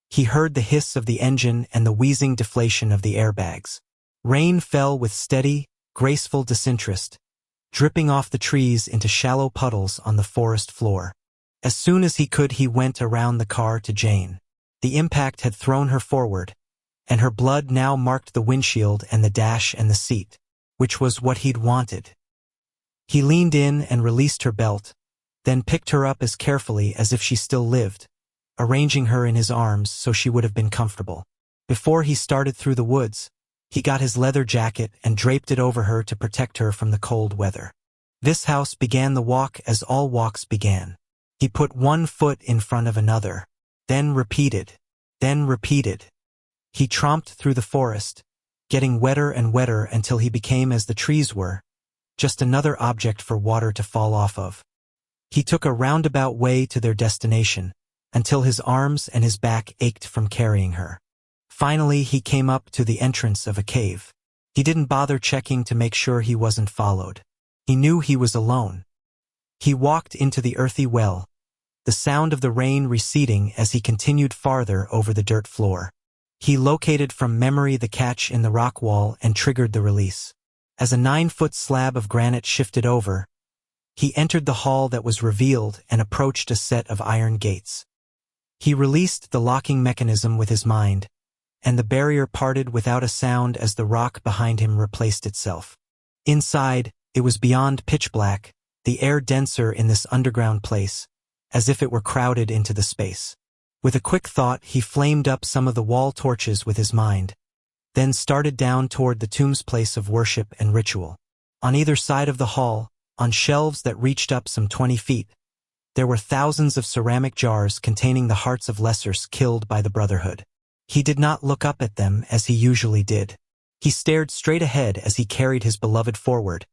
he heard the hiss of the engine and the wheezing deflation of the airbags. Rain fell with steady, graceful disinterest, dripping off the trees into shallow puddles on the forest floor. As soon as he could, he went around the car to Jane. The impact had thrown her forward, and her blood now marked the windshield and the dash and the seat, which was what he'd wanted. He leaned in and released her belt, then picked her up as carefully as if she still lived, arranging her in his arms so she would have been comfortable. Before he started through the woods, he got his leather jacket and draped it over her to protect her from the cold weather. This house began the walk as all walks began. He put one foot in front of another, then repeated, then repeated. He tromped through the forest, getting wetter and wetter until he became as the trees were, just another object for water to fall off of. He took a roundabout way to their destination, until his arms and his back ached from carrying her. Finally, he came up to the entrance of a cave. He didn't bother checking to make sure he wasn't followed. He knew he was alone. He walked into the earthy well, the sound of the rain receding as he continued farther over the dirt floor. He located from memory the catch in the rock wall and triggered the release. As a 9-foot slab of granite shifted over, he entered the hall that was revealed and approached a set of iron gates. He released the locking mechanism with his mind, and the barrier parted without a sound as the rock behind him replaced itself. Inside, it was beyond pitch black, the air denser in this underground place, as if it were crowded into the space. With a quick thought, he flamed up some of the wall torches with his mind, then started down toward the tomb's place of worship and ritual. On either side of the hall, on shelves that reached up some 20 feet, there were thousands of ceramic jars containing the hearts of lessers killed by the Brotherhood. He did not look up at them as he usually did. He stared straight ahead as he carried his beloved forward,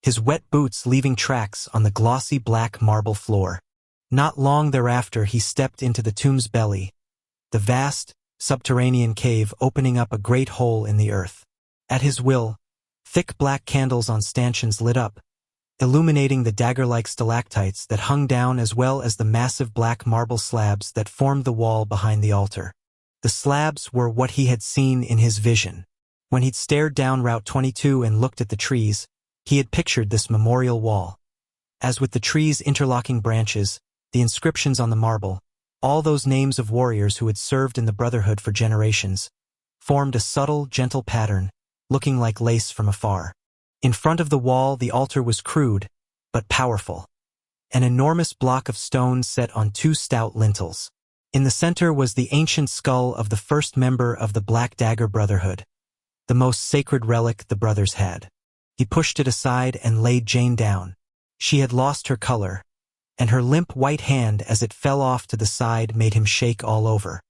his wet boots leaving tracks on the glossy black marble floor. Not long thereafter, he stepped into the tomb's belly, the vast, subterranean cave opening up a great hole in the earth. At his will, thick black candles on stanchions lit up, illuminating the dagger-like stalactites that hung down as well as the massive black marble slabs that formed the wall behind the altar. The slabs were what he had seen in his vision. When he'd stared down Route 22 and looked at the trees, he had pictured this memorial wall. As with the trees' interlocking branches, the inscriptions on the marble, all those names of warriors who had served in the Brotherhood for generations, formed a subtle, gentle pattern, looking like lace from afar. In front of the wall, the altar was crude, but powerful. An enormous block of stone set on 2 stout lintels. In the center was the ancient skull of the first member of the Black Dagger Brotherhood, the most sacred relic the brothers had. He pushed it aside and laid Jane down. She had lost her color, and her limp white hand as it fell off to the side made him shake all over.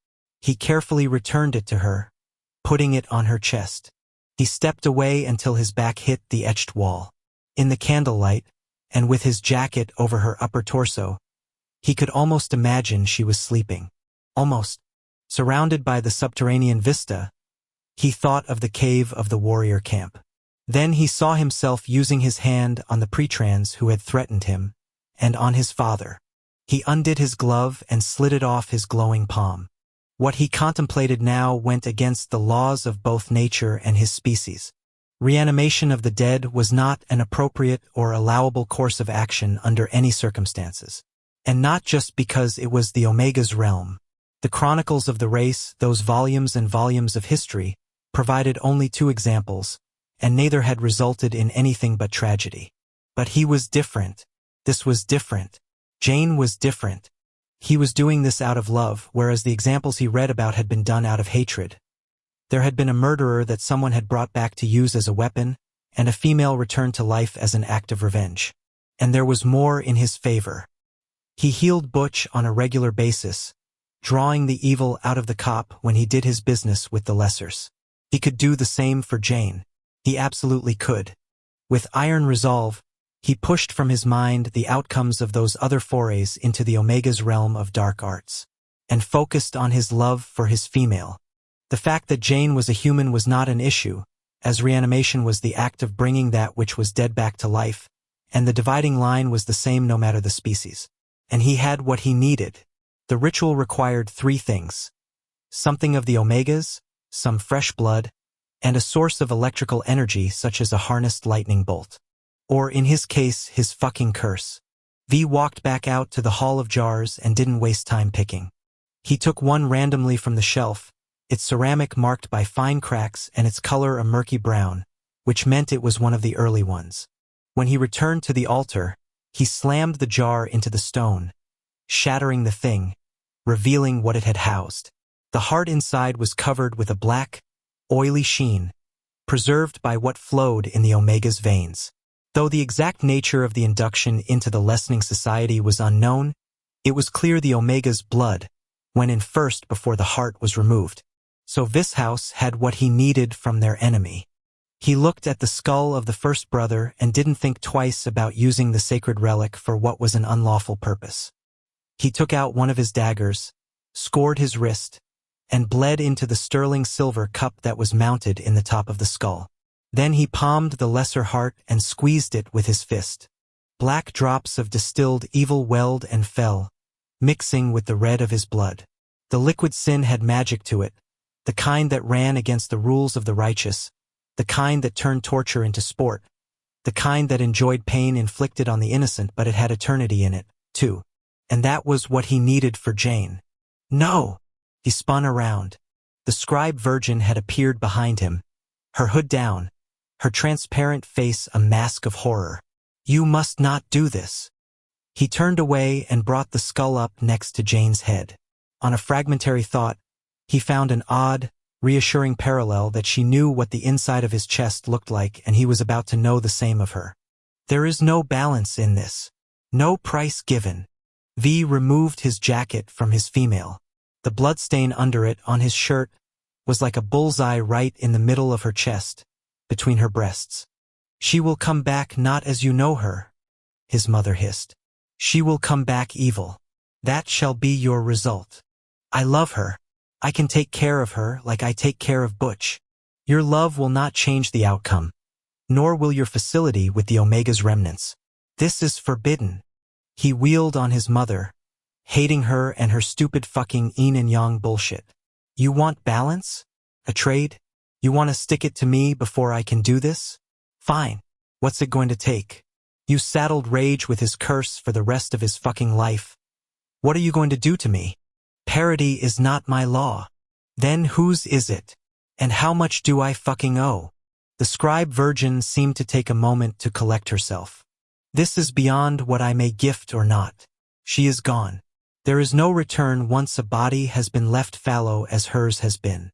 He carefully returned it to her, putting it on her chest. He stepped away until his back hit the etched wall. In the candlelight, and with his jacket over her upper torso, he could almost imagine she was sleeping. Almost. Surrounded by the subterranean vista, he thought of the cave of the warrior camp. Then he saw himself using his hand on the pretrans who had threatened him, and on his father. He undid his glove and slid it off his glowing palm. What he contemplated now went against the laws of both nature and his species. Reanimation of the dead was not an appropriate or allowable course of action under any circumstances. And not just because it was the Omega's realm. The chronicles of the race, those volumes and volumes of history, provided only 2 examples, and neither had resulted in anything but tragedy. But he was different. This was different. Jane was different. He was doing this out of love, whereas the examples he read about had been done out of hatred. There had been a murderer that someone had brought back to use as a weapon, and a female returned to life as an act of revenge. and there was more in his favor. He healed Butch on a regular basis, drawing the evil out of the cop when he did his business with the lessers. He could do the same for Jane. He absolutely could. With iron resolve, he pushed from his mind the outcomes of those other forays into the Omega's realm of dark arts, and focused on his love for his female. The fact that Jane was a human was not an issue, as reanimation was the act of bringing that which was dead back to life, and the dividing line was the same no matter the species. And he had what he needed. The ritual required 3 things: something of the Omegas, some fresh blood, and a source of electrical energy such as a harnessed lightning bolt. Or in his case, his fucking curse. V walked back out to the Hall of Jars and didn't waste time picking. He took one randomly from the shelf, its ceramic marked by fine cracks and its color a murky brown, which meant it was one of the early ones. When he returned to the altar, he slammed the jar into the stone, shattering the thing, revealing what it had housed. The heart inside was covered with a black, oily sheen, preserved by what flowed in the Omega's veins. Though the exact nature of the induction into the lessening society was unknown, it was clear the Omega's blood went in first before the heart was removed. So this house had what he needed from their enemy. He looked at the skull of the first brother and didn't think twice about using the sacred relic for what was an unlawful purpose. He took out one of his daggers, scored his wrist, and bled into the sterling silver cup that was mounted in the top of the skull. Then he palmed the lesser heart and squeezed it with his fist. Black drops of distilled evil welled and fell, mixing with the red of his blood. The liquid sin had magic to it, the kind that ran against the rules of the righteous, the kind that turned torture into sport, the kind that enjoyed pain inflicted on the innocent, but it had eternity in it, too. And that was what he needed for Jane. No! He spun around. The scribe virgin had appeared behind him, her hood down, her transparent face a mask of horror. You must not do this. He turned away and brought the skull up next to Jane's head. On a fragmentary thought, he found an odd, reassuring parallel that she knew what the inside of his chest looked like, and he was about to know the same of her. There is no balance in this. No price given. V removed his jacket from his female. The bloodstain under it on his shirt was like a bullseye right in the middle of her chest, between her breasts. She will come back not as you know her, his mother hissed. She will come back evil. That shall be your result. I love her. I can take care of her like I take care of Butch. Your love will not change the outcome, nor will your facility with the Omega's remnants. This is forbidden. He wheeled on his mother, hating her and her stupid fucking yin and yang bullshit. You want balance? A trade? You want to stick it to me before I can do this? Fine. What's it going to take? You saddled rage with his curse for the rest of his fucking life. What are you going to do to me? Parity is not my law. Then whose is it? And how much do I fucking owe? The scribe virgin seemed to take a moment to collect herself. This is beyond what I may gift or not. She is gone. There is no return once a body has been left fallow as hers has been.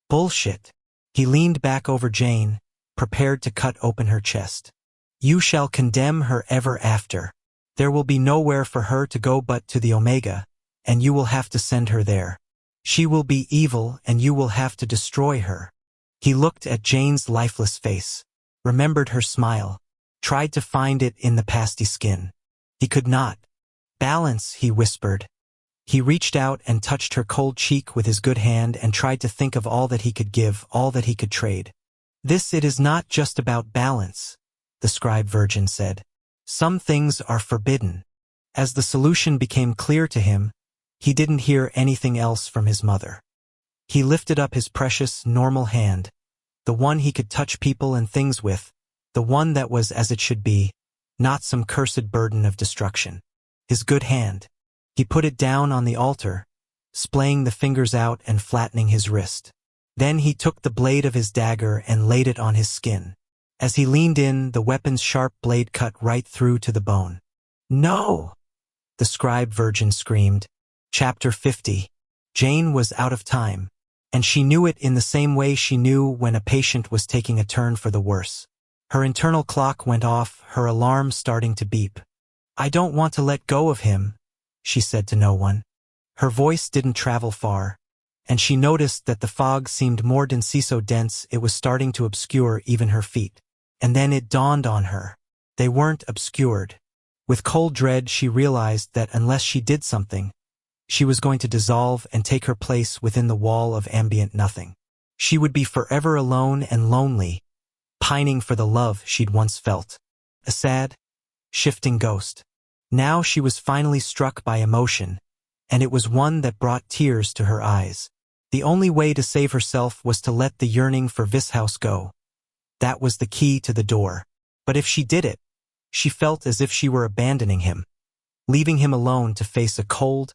Bullshit. He leaned back over Jane, prepared to cut open her chest. You shall condemn her ever after. There will be nowhere for her to go but to the Omega, and you will have to send her there. She will be evil and you will have to destroy her. He looked at Jane's lifeless face, remembered her smile, tried to find it in the pasty skin. He could not. Balance, he whispered. He reached out and touched her cold cheek with his good hand and tried to think of all that he could give, all that he could trade. It is not just about balance, the scribe virgin said. Some things are forbidden. As the solution became clear to him, he didn't hear anything else from his mother. He lifted up his precious, normal hand, the one he could touch people and things with, the one that was as it should be, not some cursed burden of destruction. His good hand. He put it down on the altar, splaying the fingers out and flattening his wrist. Then he took the blade of his dagger and laid it on his skin. As he leaned in, the weapon's sharp blade cut right through to the bone. No! The scribe virgin screamed. Chapter 50. Jane was out of time, and she knew it in the same way she knew when a patient was taking a turn for the worse. Her internal clock went off, her alarm starting to beep. I don't want to let go of him, she said to no one. Her voice didn't travel far, and she noticed that the fog seemed more so dense it was starting to obscure even her feet. And then it dawned on her. They weren't obscured. With cold dread she realized that unless she did something, she was going to dissolve and take her place within the wall of ambient nothing. She would be forever alone and lonely, pining for the love she'd once felt. A sad, shifting ghost. Now she was finally struck by emotion, and it was one that brought tears to her eyes. The only way to save herself was to let the yearning for this house go. That was the key to the door. But if she did it, she felt as if she were abandoning him, leaving him alone to face a cold,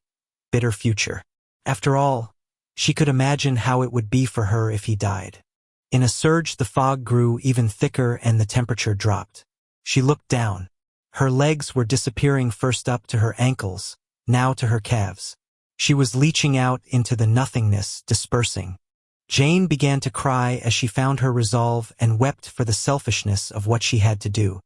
bitter future. After all, she could imagine how it would be for her if he died. In a surge the fog grew even thicker and the temperature dropped. She looked down. Her legs were disappearing, first up to her ankles, now to her calves. She was leaching out into the nothingness, dispersing. Jane began to cry as she found her resolve and wept for the selfishness of what she had to do.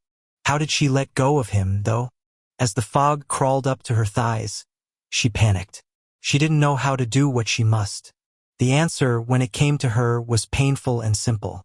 How did she let go of him, though? As the fog crawled up to her thighs, she panicked. She didn't know how to do what she must. The answer, when it came to her, was painful and simple.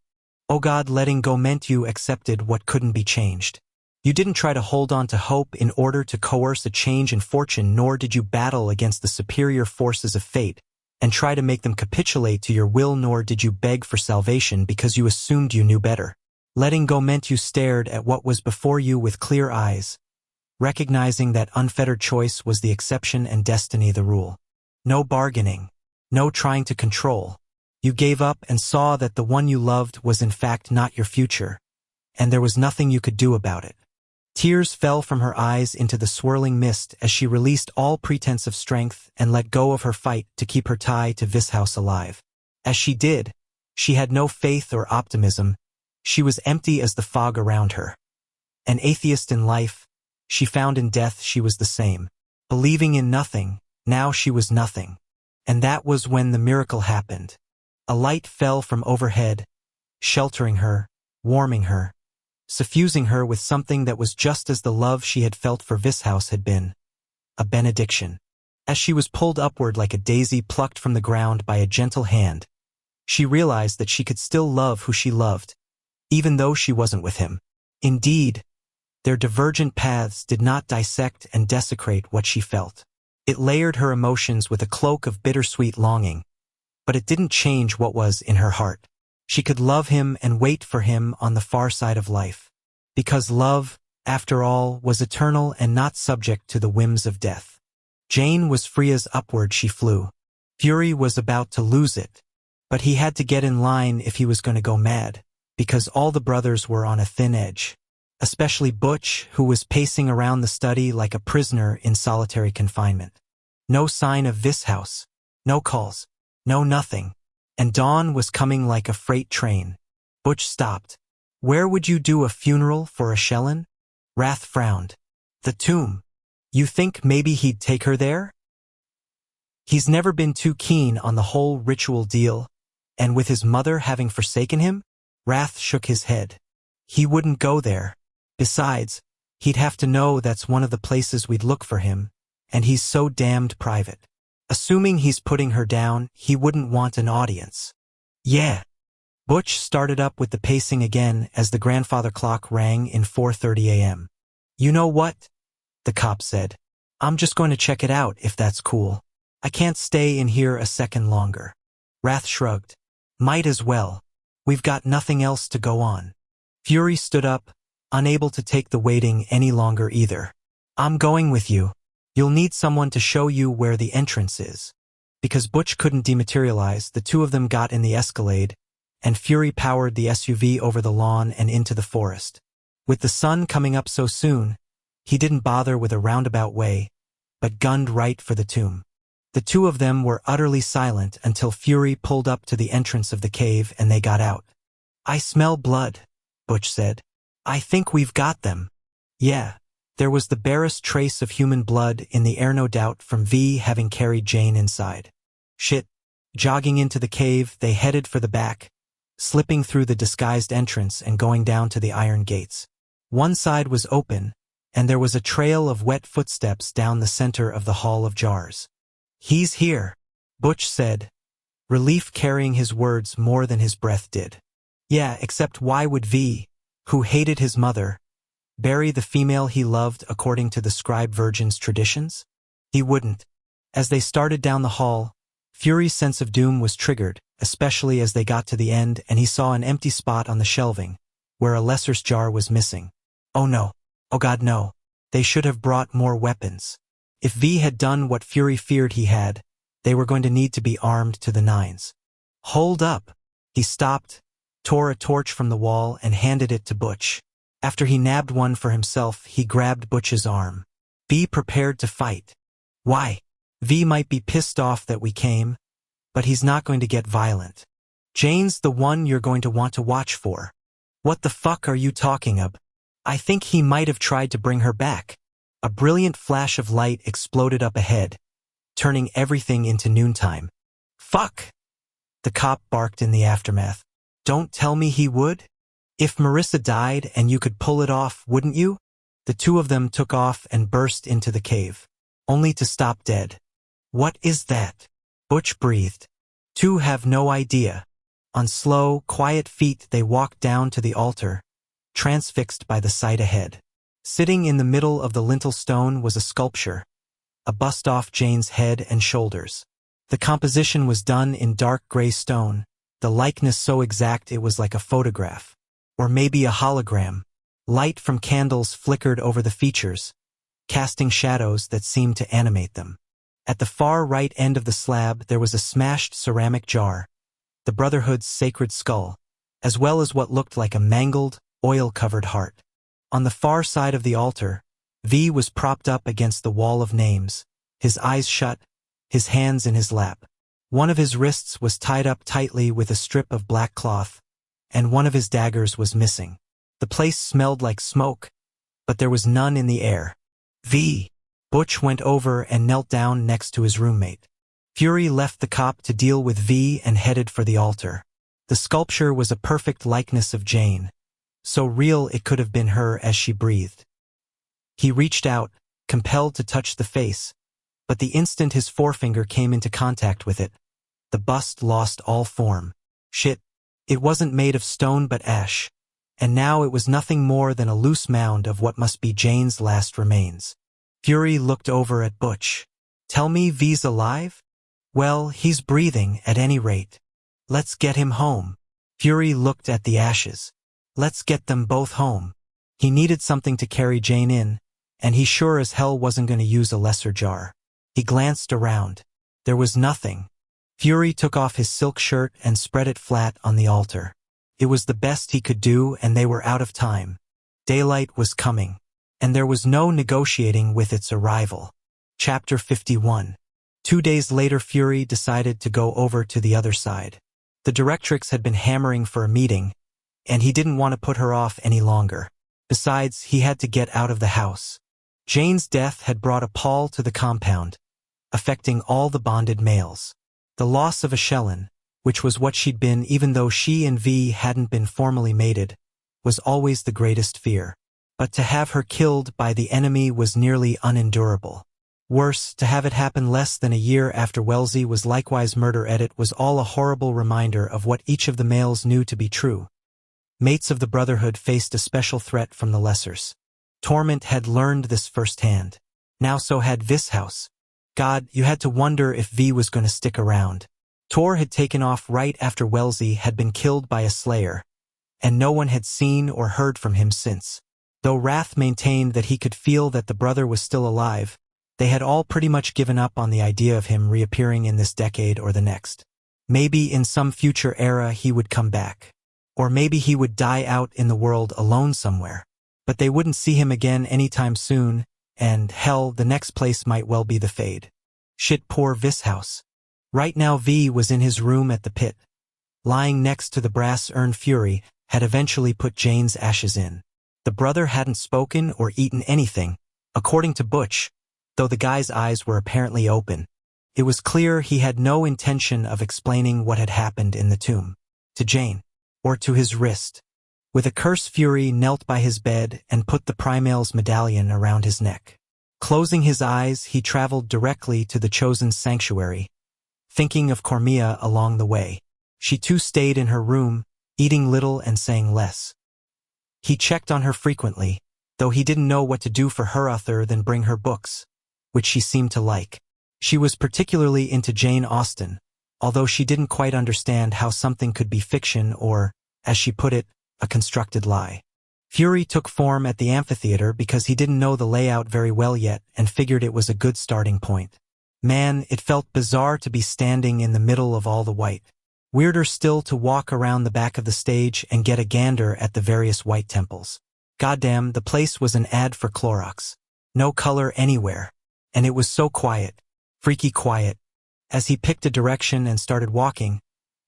Oh God, letting go meant you accepted what couldn't be changed. You didn't try to hold on to hope in order to coerce a change in fortune, nor did you battle against the superior forces of fate and try to make them capitulate to your will, nor did you beg for salvation because you assumed you knew better. Letting go meant you stared at what was before you with clear eyes, recognizing that unfettered choice was the exception and destiny the rule. No bargaining, no trying to control. You gave up and saw that the one you loved was in fact not your future, and there was nothing you could do about it. Tears fell from her eyes into the swirling mist as she released all pretense of strength and let go of her fight to keep her tie to this house alive. As she did, she had no faith or optimism. She was empty as the fog around her. An atheist in life, she found in death she was the same. Believing in nothing, now she was nothing. And that was when the miracle happened. A light fell from overhead, sheltering her, warming her, suffusing her with something that was just as the love she had felt for this house had been. A benediction. As she was pulled upward like a daisy plucked from the ground by a gentle hand, she realized that she could still love who she loved, even though she wasn't with him. Indeed, their divergent paths did not dissect and desecrate what she felt. It layered her emotions with a cloak of bittersweet longing, but it didn't change what was in her heart. She could love him and wait for him on the far side of life. Because love, after all, was eternal and not subject to the whims of death. Jane was free as upward she flew. Fury was about to lose it, but he had to get in line if he was going to go mad, because all the brothers were on a thin edge. Especially Butch, who was pacing around the study like a prisoner in solitary confinement. No sign of this house. No calls. No nothing. And dawn was coming like a freight train. Butch stopped. Where would you do a funeral for a Shellin? Wrath frowned. The tomb. You think maybe he'd take her there? He's never been too keen on the whole ritual deal, and with his mother having forsaken him? Wrath shook his head. He wouldn't go there. Besides, he'd have to know that's one of the places we'd look for him, and he's so damned private. Assuming he's putting her down, he wouldn't want an audience. Yeah. Butch started up with the pacing again as the grandfather clock rang in 4:30 a.m. You know what? The cop said. I'm just going to check it out if that's cool. I can't stay in here a second longer. Wrath shrugged. Might as well. We've got nothing else to go on. Fury stood up, unable to take the waiting any longer either. I'm going with you. You'll need someone to show you where the entrance is. Because Butch couldn't dematerialize, the two of them got in the Escalade, and Fury powered the SUV over the lawn and into the forest. With the sun coming up so soon, he didn't bother with a roundabout way, but gunned right for the tomb. The two of them were utterly silent until Fury pulled up to the entrance of the cave and they got out. I smell blood, Butch said. I think we've got them. Yeah. There was the barest trace of human blood in the air, no doubt, from V having carried Jane inside. Shit. Jogging into the cave, they headed for the back, slipping through the disguised entrance and going down to the iron gates. One side was open, and there was a trail of wet footsteps down the center of the hall of jars. "He's here," Butch said, relief carrying his words more than his breath did. Yeah, except why would V, who hated his mother, bury the female he loved according to the scribe virgin's traditions? He wouldn't. As they started down the hall, Fury's sense of doom was triggered, especially as they got to the end and he saw an empty spot on the shelving, where a Lesser's jar was missing. Oh no. Oh God no. They should have brought more weapons. If V had done what Fury feared he had, they were going to need to be armed to the nines. Hold up. He stopped, tore a torch from the wall and handed it to Butch. After he nabbed one for himself, he grabbed Butch's arm. Be prepared to fight. Why? V might be pissed off that we came, but he's not going to get violent. Jane's the one you're going to want to watch for. What the fuck are you talking about? I think he might have tried to bring her back. A brilliant flash of light exploded up ahead, turning everything into noontime. Fuck! The cop barked in the aftermath. Don't tell me he would? If Marissa died and you could pull it off, wouldn't you? The two of them took off and burst into the cave, only to stop dead. What is that? Butch breathed. Two have no idea. On slow, quiet feet they walked down to the altar, transfixed by the sight ahead. Sitting in the middle of the lintel stone was a sculpture, a bust off Jane's head and shoulders. The composition was done in dark gray stone, the likeness so exact it was like a photograph, or maybe a hologram. Light from candles flickered over the features, casting shadows that seemed to animate them. At the far right end of the slab there was a smashed ceramic jar, the Brotherhood's sacred skull, as well as what looked like a mangled, oil-covered heart. On the far side of the altar, V was propped up against the wall of names, his eyes shut, his hands in his lap. One of his wrists was tied up tightly with a strip of black cloth, and one of his daggers was missing. The place smelled like smoke, but there was none in the air. V. Butch went over and knelt down next to his roommate. Fury left the cop to deal with V and headed for the altar. The sculpture was a perfect likeness of Jane, so real it could have been her as she breathed. He reached out, compelled to touch the face, but the instant his forefinger came into contact with it, the bust lost all form. Shit. It wasn't made of stone but ash, and now it was nothing more than a loose mound of what must be Jane's last remains. Fury looked over at Butch. Tell me V's alive? Well, he's breathing at any rate. Let's get him home. Fury looked at the ashes. Let's get them both home. He needed something to carry Jane in, and he sure as hell wasn't going to use a lesser jar. He glanced around. There was nothing. Fury took off his silk shirt and spread it flat on the altar. It was the best he could do, and they were out of time. Daylight was coming, and there was no negotiating with its arrival. Chapter 51. 2 days later, Fury decided to go over to the other side. The directrix had been hammering for a meeting, and he didn't want to put her off any longer. Besides, he had to get out of the house. Jane's death had brought a pall to the compound, affecting all the bonded males. The loss of Echelon, which was what she'd been even though she and V hadn't been formally mated, was always the greatest fear. But to have her killed by the enemy was nearly unendurable. Worse, to have it happen less than a year after Wellesley was likewise murdered was all a horrible reminder of what each of the males knew to be true. Mates of the Brotherhood faced a special threat from the Lessers. Torment had learned this firsthand. Now so had this house. God, you had to wonder if V was going to stick around. Tor had taken off right after Wellesley had been killed by a slayer, and no one had seen or heard from him since. Though Wrath maintained that he could feel that the brother was still alive, they had all pretty much given up on the idea of him reappearing in this decade or the next. Maybe in some future era he would come back. Or maybe he would die out in the world alone somewhere. But they wouldn't see him again anytime soon, and hell, the next place might well be the Fade. Shit, poor Vis house. Right now V was in his room at the pit. Lying next to the brass urn Fury had eventually put Jane's ashes in. The brother hadn't spoken or eaten anything, according to Butch, though the guy's eyes were apparently open. It was clear he had no intention of explaining what had happened in the tomb. To Jane. Or to his wrist. With a curse, Fury knelt by his bed and put the Primal's medallion around his neck. Closing his eyes, he traveled directly to the chosen sanctuary, thinking of Cormia along the way. She too stayed in her room, eating little and saying less. He checked on her frequently, though he didn't know what to do for her other than bring her books, which she seemed to like. She was particularly into Jane Austen, although she didn't quite understand how something could be fiction or, as she put it, a constructed lie. Fury took form at the amphitheater because he didn't know the layout very well yet and figured it was a good starting point. Man, it felt bizarre to be standing in the middle of all the white. Weirder still to walk around the back of the stage and get a gander at the various white temples. Goddamn, the place was an ad for Clorox. No color anywhere. And it was so quiet. Freaky quiet. As he picked a direction and started walking,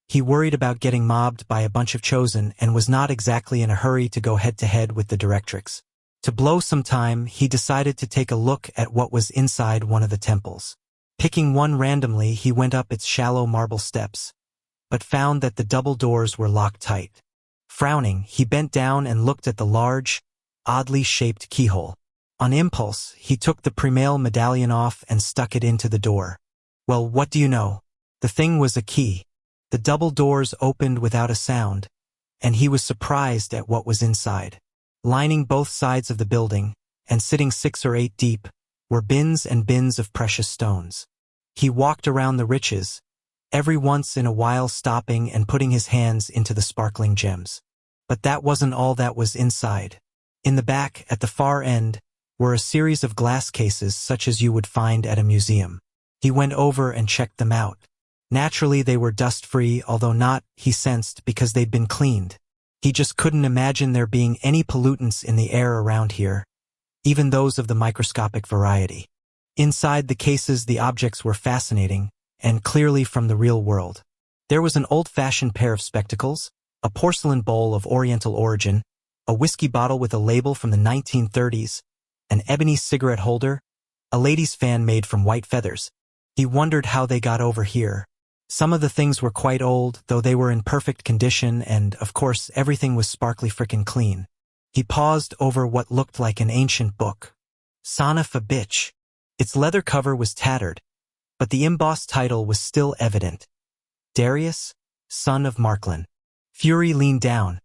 he worried about getting mobbed by a bunch of chosen and was not exactly in a hurry to go head-to-head with the directrix. To blow some time, he decided to take a look at what was inside one of the temples. Picking one randomly, he went up its shallow marble steps, but found that the double doors were locked tight. Frowning, he bent down and looked at the large, oddly shaped keyhole. On impulse, he took the Primal medallion off and stuck it into the door. Well, what do you know? The thing was a key. The double doors opened without a sound, and he was surprised at what was inside. Lining both sides of the building, and sitting 6 or 8 deep, were bins and bins of precious stones. He walked around the riches, every once in a while stopping and putting his hands into the sparkling gems. But that wasn't all that was inside. In the back, at the far end, were a series of glass cases such as you would find at a museum. He went over and checked them out. Naturally, they were dust-free, although not, he sensed, because they'd been cleaned. He just couldn't imagine there being any pollutants in the air around here, even those of the microscopic variety. Inside the cases, the objects were fascinating, and clearly from the real world. There was an old-fashioned pair of spectacles, a porcelain bowl of Oriental origin, a whiskey bottle with a label from the 1930s, an ebony cigarette holder, a ladies' fan made from white feathers. He wondered how they got over here. Some of the things were quite old, though they were in perfect condition, and, of course, everything was sparkly frickin' clean. He paused over what looked like an ancient book. Son of a bitch. Its leather cover was tattered, but the embossed title was still evident. Darius, son of Marklin. Fury leaned down,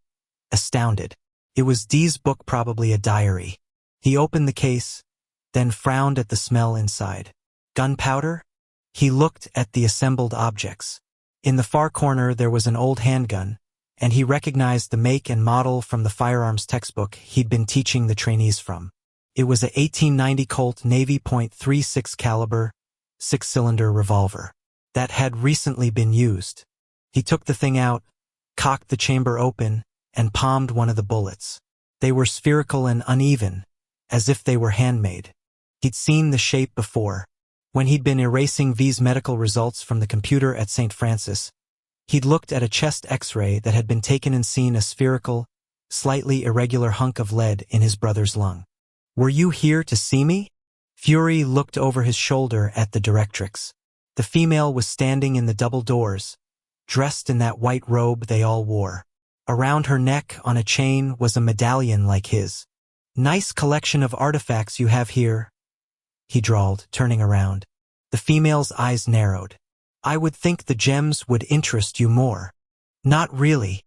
astounded. It was Dee's book, probably a diary. He opened the case, then frowned at the smell inside. Gunpowder? He looked at the assembled objects. In the far corner there was an old handgun, and he recognized the make and model from the firearms textbook he'd been teaching the trainees from. It was a 1890 Colt Navy .36 caliber, 6-cylinder revolver that had recently been used. He took the thing out, cocked the chamber open, and palmed one of the bullets. They were spherical and uneven, as if they were handmade. He'd seen the shape before. When he'd been erasing V's medical results from the computer at St. Francis, he'd looked at a chest X-ray that had been taken and seen a spherical, slightly irregular hunk of lead in his brother's lung. "Were you here to see me?" Fury looked over his shoulder at the directrix. The female was standing in the double doors, dressed in that white robe they all wore. Around her neck, on a chain, was a medallion like his. "Nice collection of artifacts you have here," he drawled, turning around. The female's eyes narrowed. "I would think the gems would interest you more." "Not really."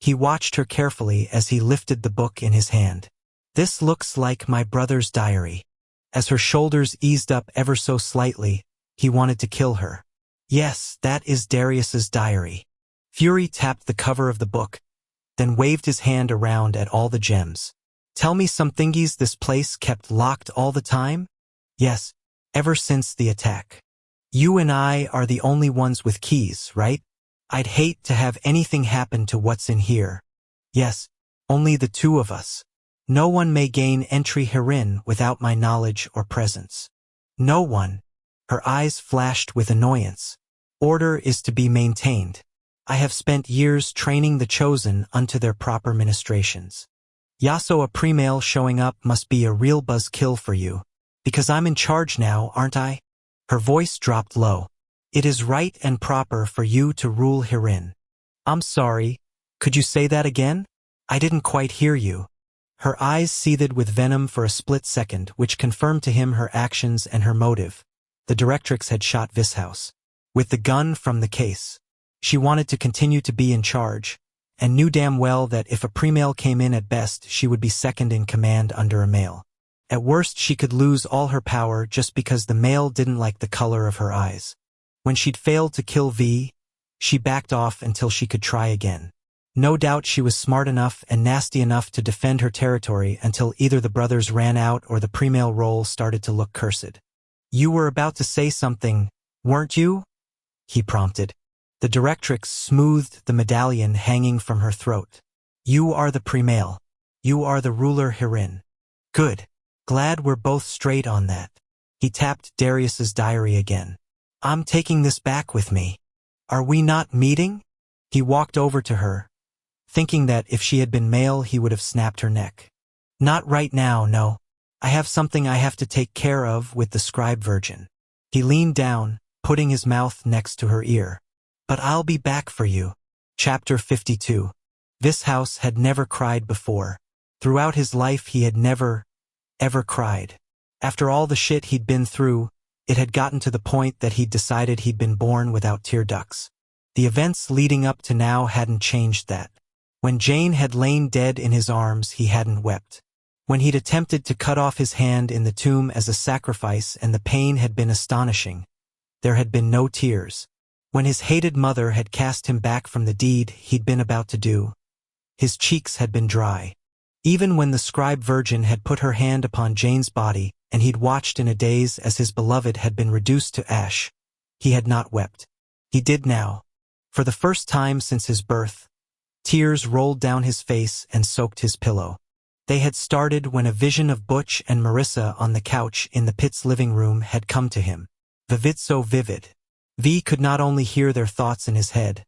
He watched her carefully as he lifted the book in his hand. "This looks like my brother's diary." As her shoulders eased up ever so slightly, he wanted to kill her. "Yes, that is Darius's diary." Fury tapped the cover of the book, then waved his hand around at all the gems. "Tell me some thingies this place kept locked all the time?" "Yes, ever since the attack. You and I are the only ones with keys, right? I'd hate to have anything happen to what's in here." "Yes, only the two of us. No one may gain entry herein without my knowledge or presence." "No one?" Her eyes flashed with annoyance. "Order is to be maintained. I have spent years training the chosen unto their proper ministrations. Yaso, a Primal showing up must be a real buzzkill for you. Because I'm in charge now, aren't I?" Her voice dropped low. "It is right and proper for you to rule herein." "I'm sorry, could you say that again?" I didn't quite hear you. Her eyes seethed with venom for a split second, which confirmed to him her actions and her motive. The directrix had shot Vishouse with the gun from the case. She wanted to continue to be in charge, and knew damn well that if a pre-male came in at best, she would be second in command under a male. At worst, she could lose all her power just because the male didn't like the color of her eyes. When she'd failed to kill V, she backed off until she could try again. No doubt she was smart enough and nasty enough to defend her territory until either the brothers ran out or the pre-male role started to look cursed. You were about to say something, weren't you? He prompted. The directrix smoothed the medallion hanging from her throat. You are the pre-male. You are the ruler herein. Good. Glad we're both straight on that. He tapped Darius's diary again. I'm taking this back with me. Are we not meeting? He walked over to her, thinking that if she had been male he would have snapped her neck. Not right now, no. I have something I have to take care of with the scribe virgin. He leaned down, putting his mouth next to her ear. But I'll be back for you. Chapter 52. Vishouse had never cried before. Throughout his life he had never, ever cried. After all the shit he'd been through, it had gotten to the point that he'd decided he'd been born without tear ducts. The events leading up to now hadn't changed that. When Jane had lain dead in his arms, he hadn't wept. When he'd attempted to cut off his hand in the tomb as a sacrifice and the pain had been astonishing, there had been no tears. When his hated mother had cast him back from the deed he'd been about to do, his cheeks had been dry. Even when the scribe virgin had put her hand upon Jane's body and he'd watched in a daze as his beloved had been reduced to ash, he had not wept. He did now. For the first time since his birth, tears rolled down his face and soaked his pillow. They had started when a vision of Butch and Marissa on the couch in the pit's living room had come to him. Vivid, so vivid. V could not only hear their thoughts in his head,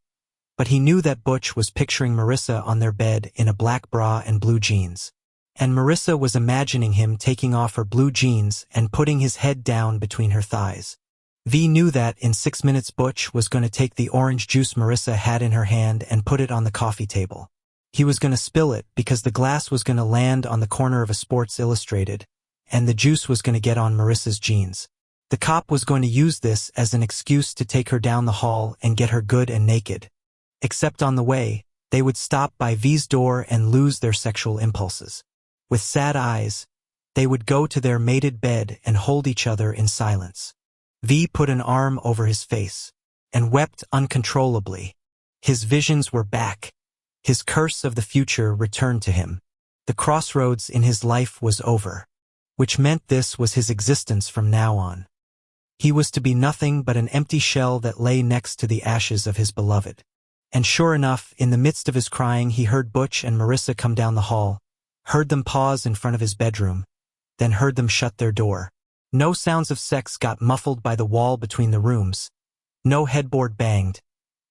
but he knew that Butch was picturing Marissa on their bed in a black bra and blue jeans. And Marissa was imagining him taking off her blue jeans and putting his head down between her thighs. V knew that in 6 minutes Butch was going to take the orange juice Marissa had in her hand and put it on the coffee table. He was going to spill it because the glass was going to land on the corner of a Sports Illustrated, and the juice was going to get on Marissa's jeans. The cop was going to use this as an excuse to take her down the hall and get her good and naked. Except on the way, they would stop by V's door and lose their sexual impulses. With sad eyes, they would go to their mated bed and hold each other in silence. V put an arm over his face and wept uncontrollably. His visions were back. His curse of the future returned to him. The crossroads in his life was over, which meant this was his existence from now on. He was to be nothing but an empty shell that lay next to the ashes of his beloved. And sure enough, in the midst of his crying, he heard Butch and Marissa come down the hall, heard them pause in front of his bedroom, then heard them shut their door. No sounds of sex got muffled by the wall between the rooms. No headboard banged.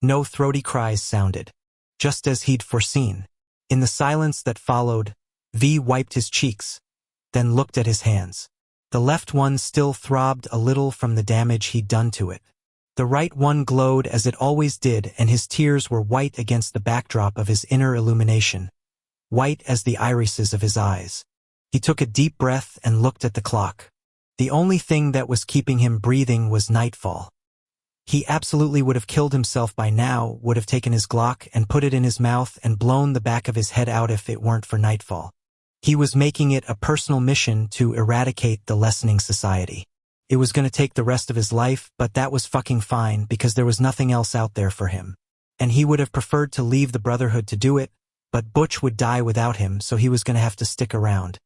No throaty cries sounded. Just as he'd foreseen. In the silence that followed, V wiped his cheeks, then looked at his hands. The left one still throbbed a little from the damage he'd done to it. The right one glowed as it always did, and his tears were white against the backdrop of his inner illumination, white as the irises of his eyes. He took a deep breath and looked at the clock. The only thing that was keeping him breathing was nightfall. He absolutely would have killed himself by now, would have taken his Glock and put it in his mouth and blown the back of his head out if it weren't for nightfall. He was making it a personal mission to eradicate the lessening society. It was going to take the rest of his life, but that was fucking fine because there was nothing else out there for him. And he would have preferred to leave the Brotherhood to do it, but Butch would die without him, so he was going to have to stick around.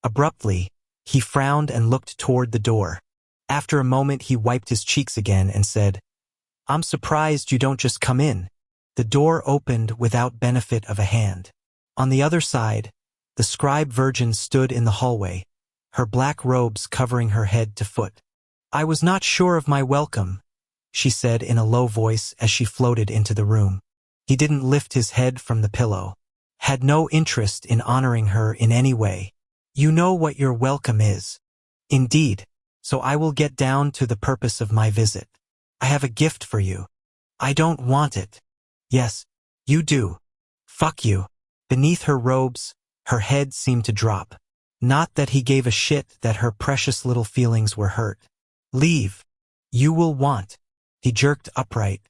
Abruptly, he frowned and looked toward the door. After a moment, he wiped his cheeks again and said, I'm surprised you don't just come in. The door opened without benefit of a hand. On the other side, the scribe virgin stood in the hallway, her black robes covering her head to foot. I was not sure of my welcome, she said in a low voice as she floated into the room. He didn't lift his head from the pillow. Had no interest in honoring her in any way. You know what your welcome is. Indeed, so I will get down to the purpose of my visit. I have a gift for you. I don't want it. Yes, you do. Fuck you. Beneath her robes, her head seemed to drop. Not that he gave a shit that her precious little feelings were hurt. Leave. You will want. He jerked upright.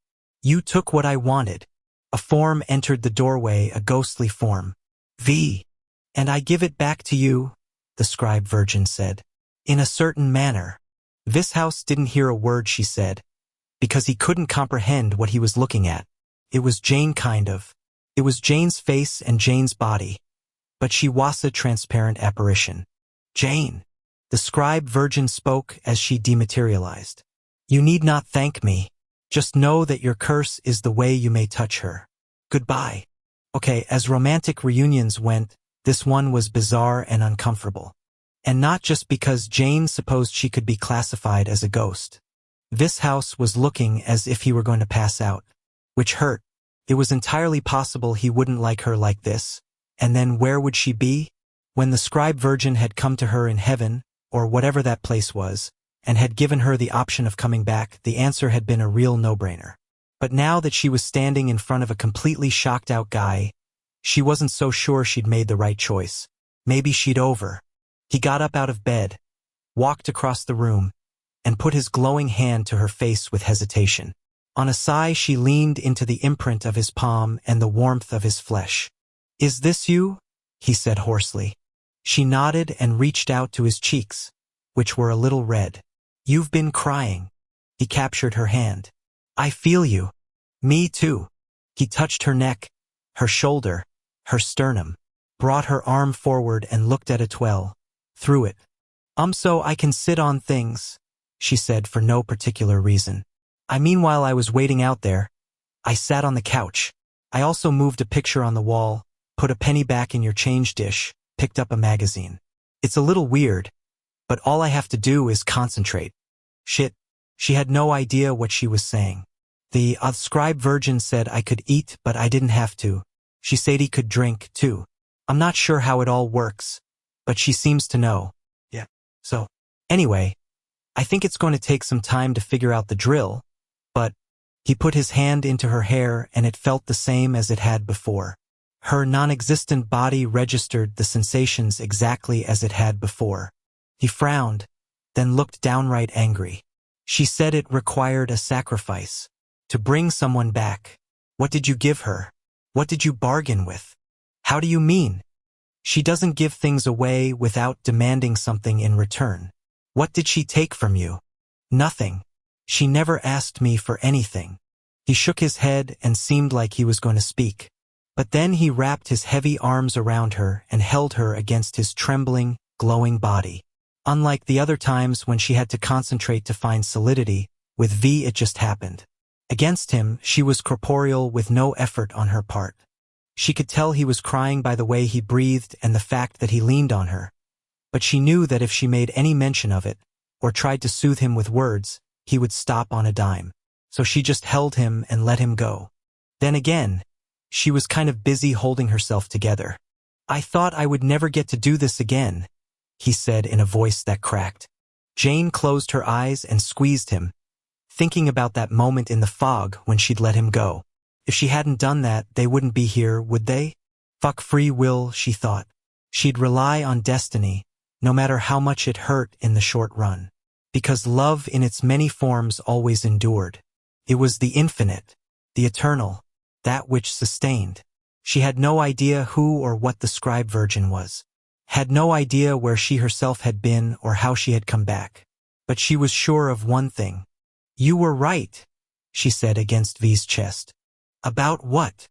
You took what I wanted. A form entered the doorway, a ghostly form. V. And I give it back to you, the scribe virgin said. In a certain manner. Vishouse didn't hear a word she said, because he couldn't comprehend what he was looking at. It was Jane kind of. It was Jane's face and Jane's body. But she was a transparent apparition. Jane. The scribe virgin spoke as she dematerialized. You need not thank me. Just know that your curse is the way you may touch her. Goodbye. Okay, as romantic reunions went, this one was bizarre and uncomfortable. And not just because Jane supposed she could be classified as a ghost. Vishouse was looking as if he were going to pass out. Which hurt. It was entirely possible he wouldn't like her like this. And then where would she be? When the scribe virgin had come to her in heaven, or whatever that place was, and had given her the option of coming back, the answer had been a real no-brainer. But now that she was standing in front of a completely shocked-out guy, she wasn't so sure she'd made the right choice. Maybe she'd over. He got up out of bed, walked across the room, and put his glowing hand to her face with hesitation. On a sigh, she leaned into the imprint of his palm and the warmth of his flesh. Is this you? He said hoarsely. She nodded and reached out to his cheeks, which were a little red. You've been crying. He captured her hand. I feel you. Me too. He touched her neck, her shoulder, her sternum, brought her arm forward and looked at Atwell, through it. So I can sit on things, she said for no particular reason. While I was waiting out there, I sat on the couch. I also moved a picture on the wall, put a penny back in your change dish, picked up a magazine. It's a little weird, but all I have to do is concentrate. Shit. She had no idea what she was saying. The scribe virgin said I could eat, but I didn't have to. She said he could drink, too. I'm not sure how it all works, but she seems to know. Yeah. So, anyway, I think it's going to take some time to figure out the drill, but he put his hand into her hair and it felt the same as it had before. Her non-existent body registered the sensations exactly as it had before. He frowned, then looked downright angry. She said it required a sacrifice. To bring someone back. What did you give her? What did you bargain with? How do you mean? She doesn't give things away without demanding something in return. What did she take from you? Nothing. She never asked me for anything. He shook his head and seemed like he was going to speak. But then he wrapped his heavy arms around her and held her against his trembling, glowing body. Unlike the other times when she had to concentrate to find solidity, with V it just happened. Against him, she was corporeal with no effort on her part. She could tell he was crying by the way he breathed and the fact that he leaned on her. But she knew that if she made any mention of it, or tried to soothe him with words, he would stop on a dime. So she just held him and let him go. Then again, she was kind of busy holding herself together. I thought I would never get to do this again, he said in a voice that cracked. Jane closed her eyes and squeezed him, thinking about that moment in the fog when she'd let him go. If she hadn't done that, they wouldn't be here, would they? Fuck free will, she thought. She'd rely on destiny, no matter how much it hurt in the short run. Because love in its many forms always endured. It was the infinite, the eternal, that which sustained. She had no idea who or what the scribe virgin was. Had no idea where she herself had been or how she had come back. But she was sure of one thing. You were right, she said against V's chest. About what?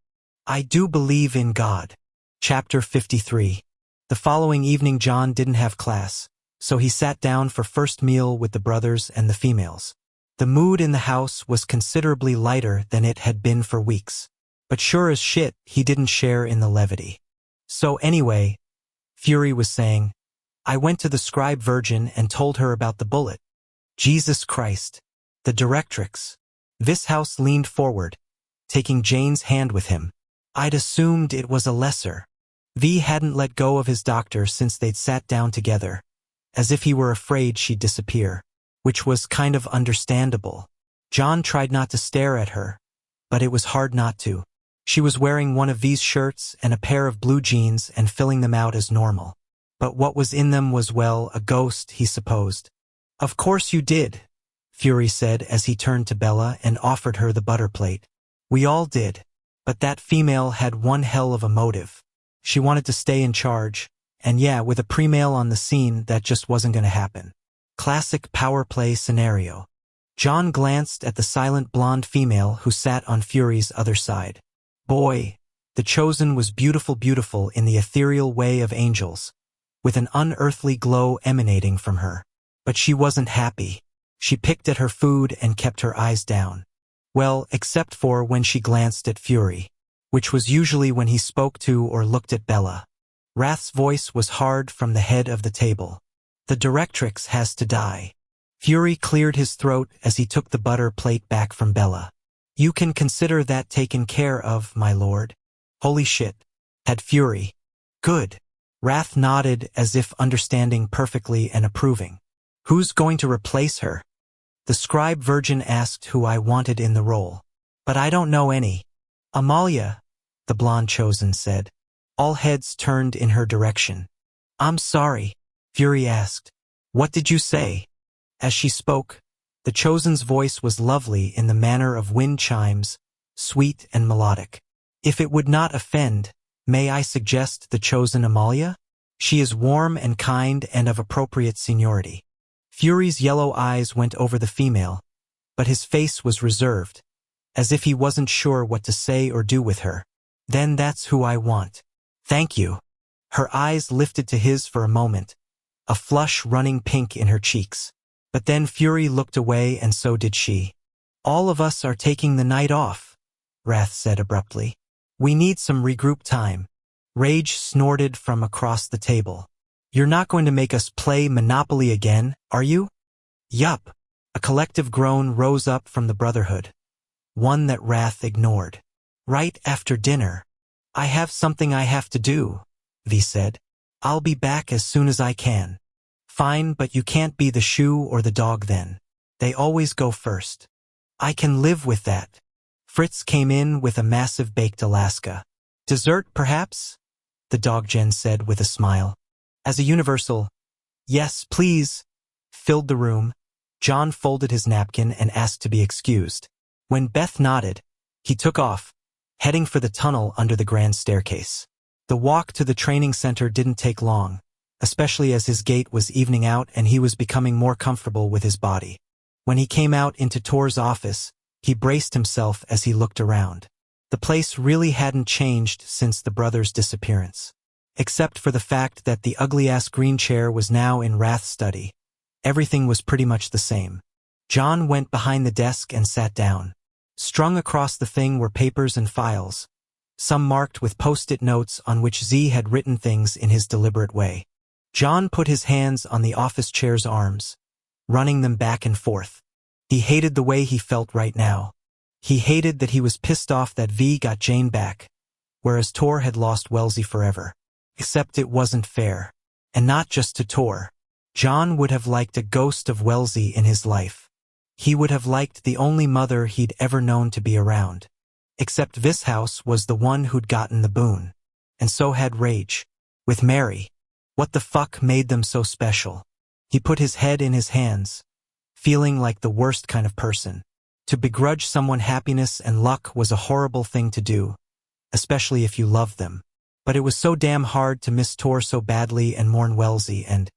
I do believe in God. Chapter 53. The following evening John didn't have class, so he sat down for first meal with the brothers and the females. The mood in the house was considerably lighter than it had been for weeks. But sure as shit, he didn't share in the levity. So anyway, Fury was saying, I went to the scribe virgin and told her about the bullet. Jesus Christ. The directrix. Vishouse leaned forward, taking Jane's hand with him. I'd assumed it was a lesser. V hadn't let go of his doctor since they'd sat down together, as if he were afraid she'd disappear, which was kind of understandable. John tried not to stare at her, but it was hard not to. She was wearing one of V's shirts and a pair of blue jeans and filling them out as normal. But what was in them was, well, a ghost, he supposed. Of course you did, Fury said as he turned to Bella and offered her the butter plate. We all did. But that female had one hell of a motive. She wanted to stay in charge, and yeah, with a pre-mail on the scene, that just wasn't going to happen. Classic power play scenario. John glanced at the silent blonde female who sat on Fury's other side. Boy, the Chosen was beautiful in the ethereal way of angels, with an unearthly glow emanating from her. But she wasn't happy. She picked at her food and kept her eyes down. Well, except for when she glanced at Fury, which was usually when he spoke to or looked at Bella. Wrath's voice was hard from the head of the table. The directrix has to die. Fury cleared his throat as he took the butter plate back from Bella. You can consider that taken care of, my lord. Holy shit, had Fury. Good. Wrath nodded as if understanding perfectly and approving. Who's going to replace her? The scribe virgin asked who I wanted in the role. But I don't know any. Amalia, the blonde Chosen said. All heads turned in her direction. I'm sorry, Fury asked. What did you say? As she spoke, the Chosen's voice was lovely in the manner of wind chimes, sweet and melodic. If it would not offend, may I suggest the Chosen Amalia? She is warm and kind and of appropriate seniority. Fury's yellow eyes went over the female, but his face was reserved, as if he wasn't sure what to say or do with her. Then that's who I want. Thank you. Her eyes lifted to his for a moment, a flush running pink in her cheeks. But then Fury looked away and so did she. All of us are taking the night off, Wrath said abruptly. We need some regroup time. Rage snorted from across the table. You're not going to make us play Monopoly again, are you? Yup. A collective groan rose up from the Brotherhood, one that Wrath ignored. Right after dinner. I have something I have to do, V said. I'll be back as soon as I can. Fine, but you can't be the shoe or the dog then. They always go first. I can live with that. Fritz came in with a massive baked Alaska. Dessert, perhaps? The dog Jen said with a smile. As a universal, yes, please, filled the room, John folded his napkin and asked to be excused. When Beth nodded, he took off, heading for the tunnel under the grand staircase. The walk to the training center didn't take long, especially as his gait was evening out and he was becoming more comfortable with his body. When he came out into Tor's office, he braced himself as he looked around. The place really hadn't changed since the brothers' disappearance. Except for the fact that the ugly-ass green chair was now in Wrath's study. Everything was pretty much the same. John went behind the desk and sat down. Strung across the thing were papers and files, some marked with post-it notes on which Z had written things in his deliberate way. John put his hands on the office chair's arms, running them back and forth. He hated the way he felt right now. He hated that he was pissed off that V got Jane back, whereas Tor had lost Wellesley forever. Except it wasn't fair. And not just to Tor. John would have liked a ghost of Wellesley in his life. He would have liked the only mother he'd ever known to be around. Except this house was the one who'd gotten the boon. And so had Rage. With Mary. What the fuck made them so special? He put his head in his hands, feeling like the worst kind of person. To begrudge someone happiness and luck was a horrible thing to do, especially if you loved them. But it was so damn hard to miss Tor so badly and mourn Wellesley and...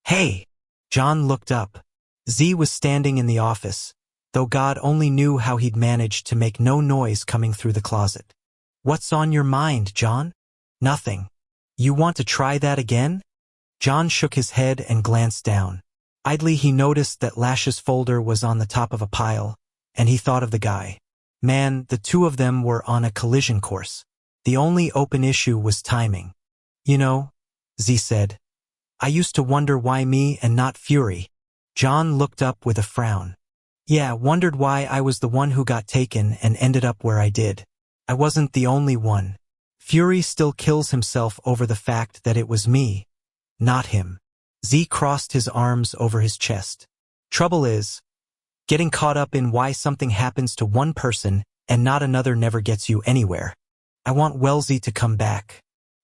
Hey! John looked up. Z was standing in the office, though God only knew how he'd managed to make no noise coming through the closet. What's on your mind, John? Nothing. You want to try that again? John shook his head and glanced down. Idly he noticed that Lash's folder was on the top of a pile, and he thought of the guy. Man, the two of them were on a collision course. The only open issue was timing. You know, Z said, I used to wonder why me and not Fury. John looked up with a frown. Yeah, wondered why I was the one who got taken and ended up where I did. I wasn't the only one. Fury still kills himself over the fact that it was me, not him. Z crossed his arms over his chest. Trouble is, getting caught up in why something happens to one person and not another never gets you anywhere. I want Wellesley to come back.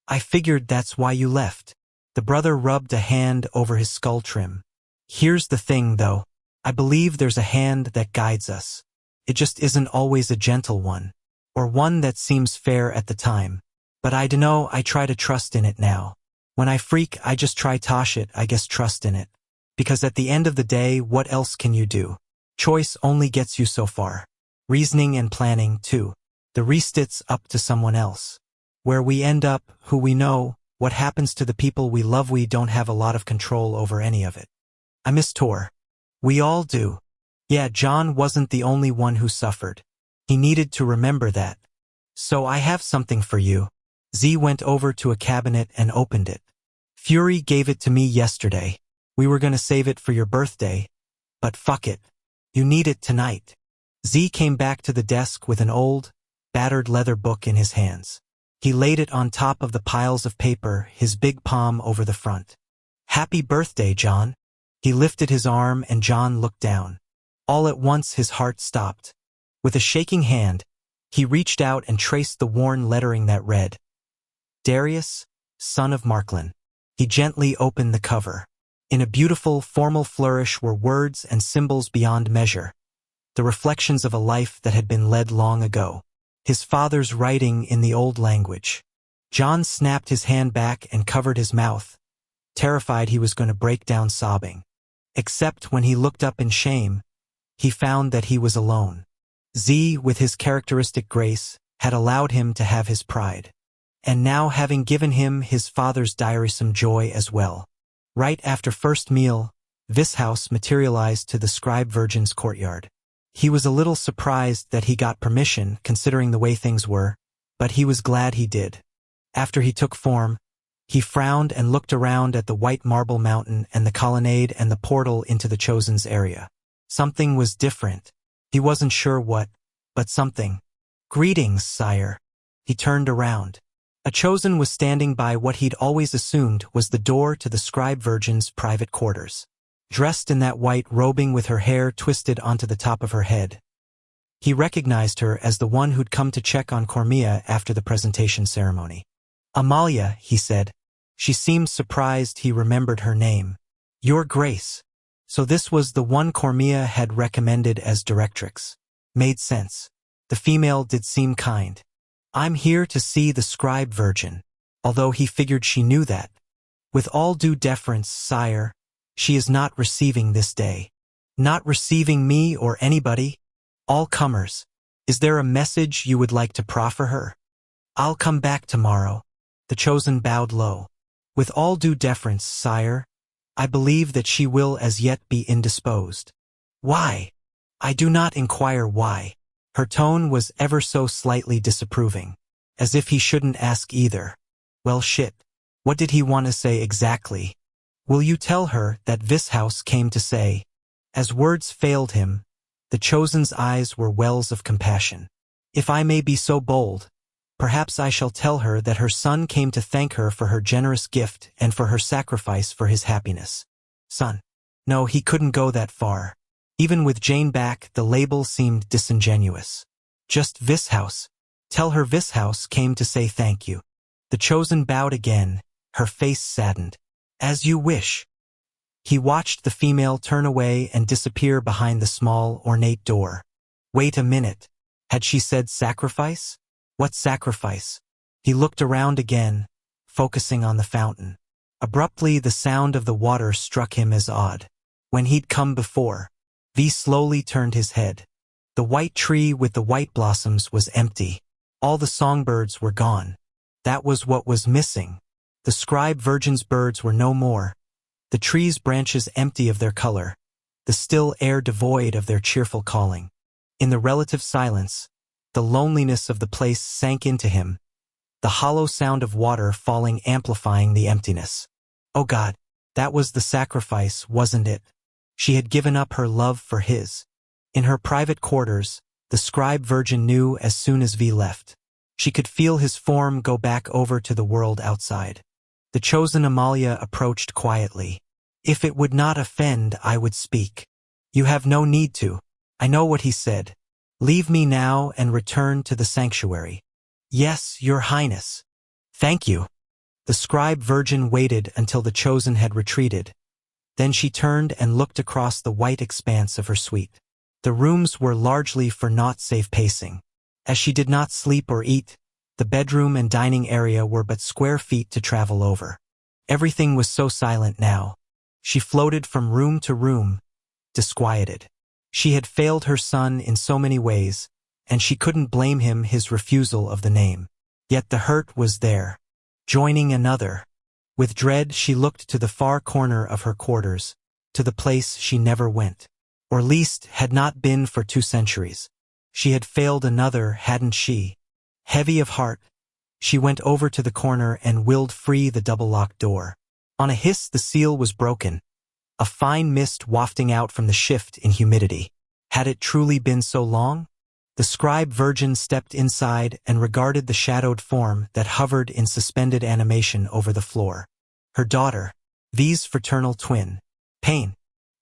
I figured that's why you left. The brother rubbed a hand over his skull trim. Here's the thing, though. I believe there's a hand that guides us. It just isn't always a gentle one, or one that seems fair at the time. But I dunno, I try to trust in it now. When I freak, I just try tosh it, I guess trust in it. Because at the end of the day, what else can you do? Choice only gets you so far. Reasoning and planning, too. The rest's up to someone else. Where we end up, who we know, what happens to the people we love, we don't have a lot of control over any of it. I miss Tor. We all do. Yeah, John wasn't the only one who suffered. He needed to remember that. So I have something for you. Z went over to a cabinet and opened it. Fury gave it to me yesterday. We were gonna save it for your birthday. But fuck it. You need it tonight. Z came back to the desk with an old, battered leather book in his hands. He laid it on top of the piles of paper, his big palm over the front. Happy birthday, John. He lifted his arm and John looked down. All at once his heart stopped. With a shaking hand, he reached out and traced the worn lettering that read, Darius, son of Marklin. He gently opened the cover. In a beautiful, formal flourish were words and symbols beyond measure, the reflections of a life that had been led long ago. His father's writing in the old language. John snapped his hand back and covered his mouth, terrified he was going to break down sobbing. Except when he looked up in shame, he found that he was alone. Z, with his characteristic grace, had allowed him to have his pride. And now having given him his father's diarisome joy as well. Right after first meal, this house materialized to the scribe virgin's courtyard. He was a little surprised that he got permission, considering the way things were, but he was glad he did. After he took form, he frowned and looked around at the white marble mountain and the colonnade and the portal into the Chosen's area. Something was different. He wasn't sure what, but something. Greetings, sire. He turned around. A Chosen was standing by what he'd always assumed was the door to the scribe virgin's private quarters. Dressed in that white robing with her hair twisted onto the top of her head. He recognized her as the one who'd come to check on Cormia after the presentation ceremony. Amalia, he said. She seemed surprised he remembered her name. Your Grace. So this was the one Cormia had recommended as directrix. Made sense. The female did seem kind. I'm here to see the scribe virgin, although he figured she knew that. With all due deference, sire, she is not receiving this day. Not receiving me or anybody? All comers. Is there a message you would like to proffer her? I'll come back tomorrow. The Chosen bowed low. With all due deference, sire, I believe that she will as yet be indisposed. Why? I do not inquire why. Her tone was ever so slightly disapproving, as if he shouldn't ask either. Well shit. What did he want to say exactly? Will you tell her that this house came to say? As words failed him, the Chosen's eyes were wells of compassion. If I may be so bold, perhaps I shall tell her that her son came to thank her for her generous gift and for her sacrifice for his happiness. Son. No, he couldn't go that far. Even with Jane back, the label seemed disingenuous. Just this house. Tell her this house came to say thank you. The Chosen bowed again, her face saddened. As you wish. He watched the female turn away and disappear behind the small, ornate door. Wait a minute. Had she said sacrifice? What sacrifice? He looked around again, focusing on the fountain. Abruptly, the sound of the water struck him as odd. When he'd come before, V slowly turned his head. The white tree with the white blossoms was empty. All the songbirds were gone. That was what was missing. The scribe virgin's birds were no more. The tree's branches empty of their color. The still air devoid of their cheerful calling. In the relative silence, the loneliness of the place sank into him, the hollow sound of water falling amplifying the emptiness. Oh God, that was the sacrifice, wasn't it? She had given up her love for his. In her private quarters, the scribe virgin knew as soon as V left. She could feel his form go back over to the world outside. The Chosen Amalia approached quietly. If it would not offend, I would speak. You have no need to. I know what he said. Leave me now and return to the sanctuary. "Yes, Your Highness." "Thank you." The scribe virgin waited until the chosen had retreated. Then she turned and looked across the white expanse of her suite. The rooms were largely for naught save pacing. As she did not sleep or eat, the bedroom and dining area were but square feet to travel over. Everything was so silent now. She floated from room to room, disquieted. She had failed her son in so many ways, and she couldn't blame him his refusal of the name. Yet the hurt was there. Joining another. With dread she looked to the far corner of her quarters, to the place she never went. Or least had not been for 2 centuries. She had failed another, hadn't she? Heavy of heart, she went over to the corner and willed free the double-locked door. On a hiss the seal was broken, a fine mist wafting out from the shift in humidity. Had it truly been so long? The scribe virgin stepped inside and regarded the shadowed form that hovered in suspended animation over the floor. Her daughter, V's fraternal twin, Pain.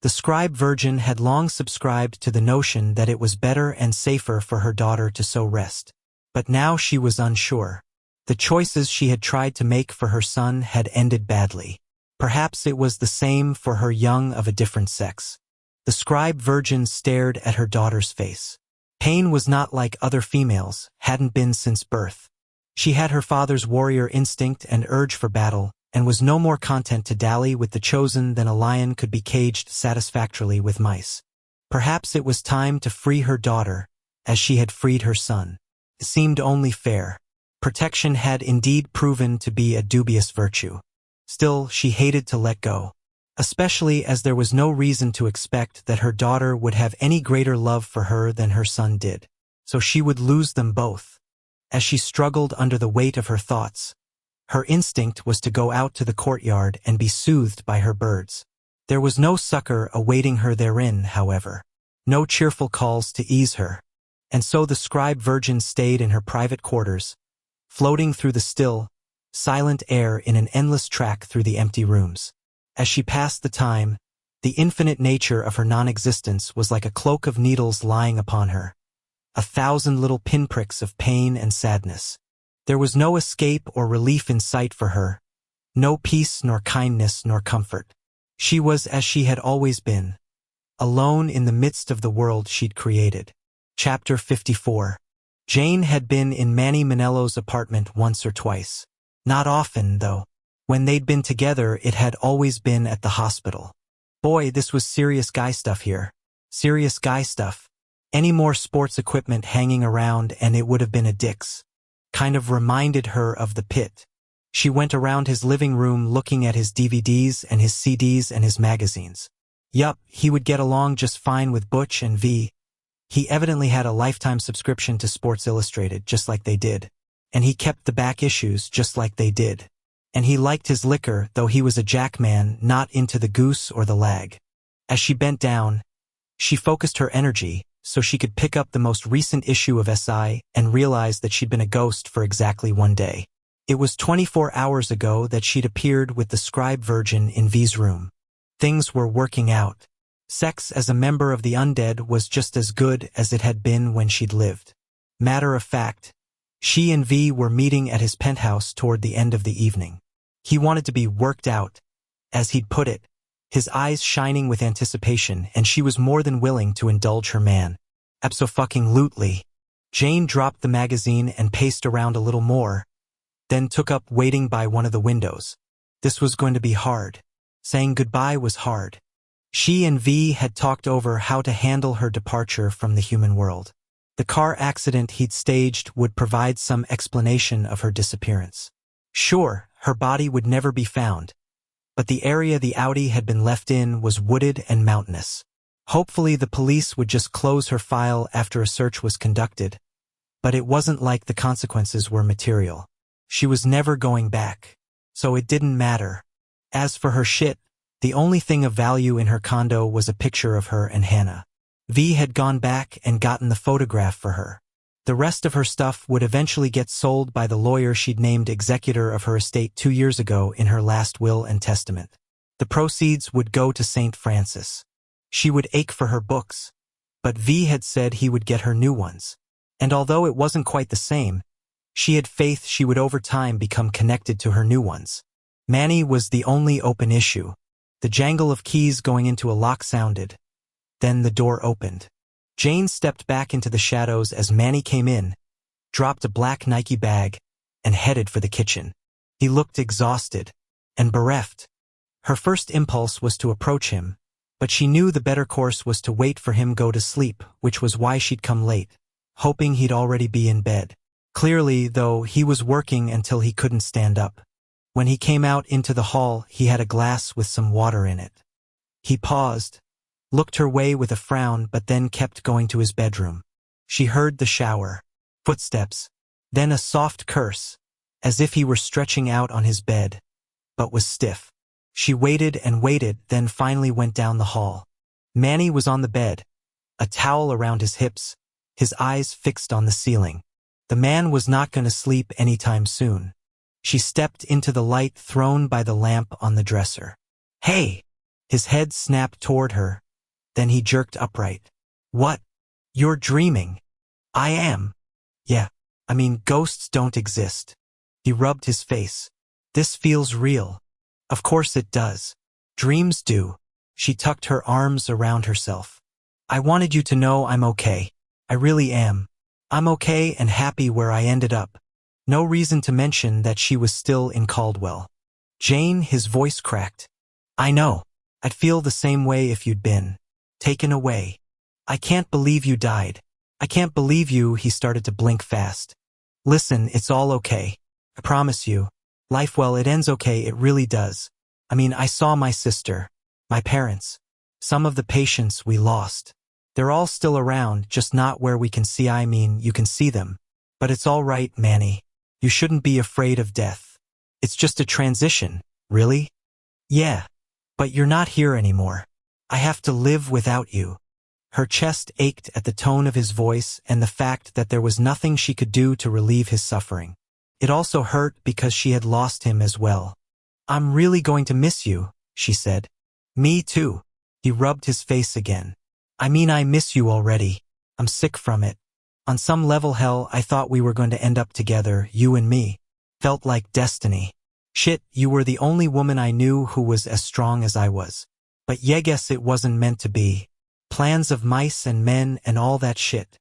The scribe virgin had long subscribed to the notion that it was better and safer for her daughter to so rest. But now she was unsure. The choices she had tried to make for her son had ended badly. Perhaps it was the same for her young of a different sex. The scribe virgin stared at her daughter's face. Pain was not like other females, hadn't been since birth. She had her father's warrior instinct and urge for battle, and was no more content to dally with the chosen than a lion could be caged satisfactorily with mice. Perhaps it was time to free her daughter, as she had freed her son. It seemed only fair. Protection had indeed proven to be a dubious virtue. Still, she hated to let go, especially as there was no reason to expect that her daughter would have any greater love for her than her son did. So she would lose them both. As she struggled under the weight of her thoughts, her instinct was to go out to the courtyard and be soothed by her birds. There was no succor awaiting her therein, however. No cheerful calls to ease her. And so the scribe virgin stayed in her private quarters, floating through the still, silent air in an endless track through the empty rooms. As she passed the time, the infinite nature of her non-existence was like a cloak of needles lying upon her, 1,000 little pinpricks of pain and sadness. There was no escape or relief in sight for her, no peace nor kindness nor comfort. She was as she had always been, alone in the midst of the world she'd created. Chapter 54. Jane had been in Manny Manello's apartment once or twice. Not often, though. When they'd been together, it had always been at the hospital. Boy, this was serious guy stuff here. Serious guy stuff. Any more sports equipment hanging around and it would have been a Dick's. Kind of reminded her of the pit. She went around his living room looking at his DVDs and his CDs and his magazines. Yup, he would get along just fine with Butch and V. He evidently had a lifetime subscription to Sports Illustrated, just like they did. And he kept the back issues, just like they did. And he liked his liquor, though he was a jackman, not into the goose or the lag. As she bent down, she focused her energy, so she could pick up the most recent issue of SI and realize that she'd been a ghost for exactly 1 day. It was 24 hours ago that she'd appeared with the scribe virgin in V's room. Things were working out. Sex as a member of the undead was just as good as it had been when she'd lived. Matter of fact, she and V were meeting at his penthouse toward the end of the evening. He wanted to be worked out, as he'd put it, his eyes shining with anticipation, and she was more than willing to indulge her man. Abso-fucking-lutely. Jane dropped the magazine and paced around a little more, then took up waiting by one of the windows. This was going to be hard. Saying goodbye was hard. She and V had talked over how to handle her departure from the human world. The car accident he'd staged would provide some explanation of her disappearance. Sure, her body would never be found, but the area the Audi had been left in was wooded and mountainous. Hopefully the police would just close her file after a search was conducted, but it wasn't like the consequences were material. She was never going back, so it didn't matter. As for her shit, the only thing of value in her condo was a picture of her and Hannah. V had gone back and gotten the photograph for her. The rest of her stuff would eventually get sold by the lawyer she'd named executor of her estate 2 years ago in her last will and testament. The proceeds would go to St. Francis. She would ache for her books, but V had said he would get her new ones. And although it wasn't quite the same, She had faith she would over time become connected to her new ones. Manny was the only open issue. The jangle of keys going into a lock sounded. Then the door opened. Jane stepped back into the shadows as Manny came in, dropped a black Nike bag, and headed for the kitchen. He looked exhausted and bereft. Her first impulse was to approach him, but she knew the better course was to wait for him go to sleep, which was why she'd come late, hoping he'd already be in bed. Clearly, though, he was working until he couldn't stand up. When he came out into the hall, he had a glass with some water in it. He paused, looked her way with a frown, but then kept going to his bedroom. She heard the shower, footsteps, then a soft curse, as if he were stretching out on his bed, but was stiff. She waited and waited, then finally went down the hall. Manny was on the bed, a towel around his hips, his eyes fixed on the ceiling. The man was not going to sleep anytime soon. She stepped into the light thrown by the lamp on the dresser. "Hey!" His head snapped toward her. Then he jerked upright. "What? You're dreaming." "I am." "Yeah. I mean, ghosts don't exist." He rubbed his face. "This feels real." "Of course it does. Dreams do." She tucked her arms around herself. "I wanted you to know I'm okay. I really am. I'm okay and happy where I ended up." No reason to mention that she was still in Caldwell. "Jane," his voice cracked. "I know. I'd feel the same way if you'd been taken away. I can't believe you died. I can't believe you." He started to blink fast. "Listen, it's all okay. I promise you. Life, well, it ends okay, it really does. I mean, I saw my sister, my parents, some of the patients we lost. They're all still around, just not where we can see. I mean, you can see them. But it's all right, Manny. You shouldn't be afraid of death. It's just a transition, really? Yeah. But you're not here anymore. I have to live without you." Her chest ached at the tone of his voice and the fact that there was nothing she could do to relieve his suffering. It also hurt because she had lost him as well. "I'm really going to miss you," she said. "Me too." He rubbed his face again. "I mean, I miss you already. I'm sick from it. On some level, hell, I thought we were going to end up together, you and me. Felt like destiny. Shit, you were the only woman I knew who was as strong as I was. But yeah, guess it wasn't meant to be. Plans of mice and men and all that shit.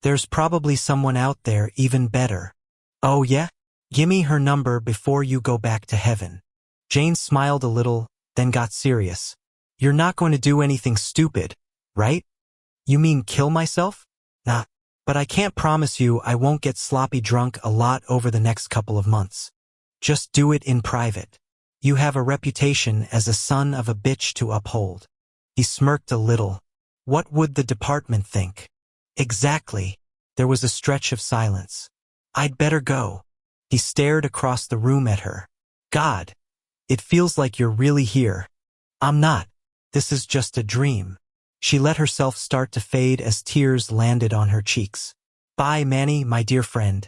There's probably someone out there even better." "Oh yeah? Gimme her number before you go back to heaven." Jane smiled a little, then got serious. "You're not going to do anything stupid, right? You mean kill myself?" "Nah. But I can't promise you I won't get sloppy drunk a lot over the next couple of months. Just do it in private. You have a reputation as a son of a bitch to uphold." He smirked a little. "What would the department think?" "Exactly." There was a stretch of silence. "I'd better go." He stared across the room at her. "God, it feels like you're really here." "I'm not. This is just a dream." She let herself start to fade as tears landed on her cheeks. "Bye, Manny, my dear friend."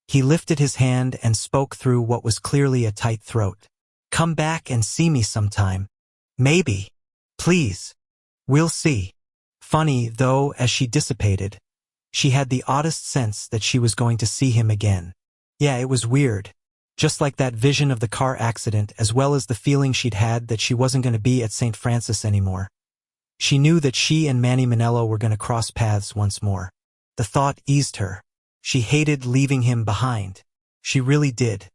He lifted his hand and spoke through what was clearly a tight throat. "Come back and see me sometime. Maybe. Please. We'll see." Funny, though, as she dissipated, she had the oddest sense that she was going to see him again. Yeah, it was weird. Just like that vision of the car accident, as well as the feeling she'd had that she wasn't going to be at St. Francis anymore. She knew that she and Manny Manello were going to cross paths once more. The thought eased her. She hated leaving him behind. She really did.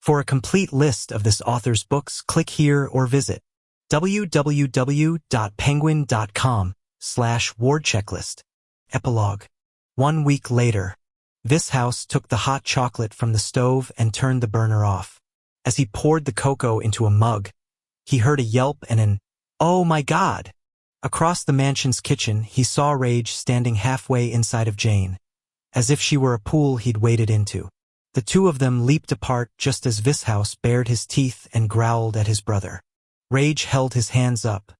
For a complete list of this author's books, click here or visit www.penguin.com/wardchecklist. Epilogue. 1 week later. This house took the hot chocolate from the stove and turned the burner off. As he poured the cocoa into a mug, he heard a yelp and an, "Oh my God!" Across the mansion's kitchen, he saw Rage standing halfway inside of Jane, as if she were a pool he'd waded into. The two of them leaped apart just as Vishouse bared his teeth and growled at his brother. Rage held his hands up.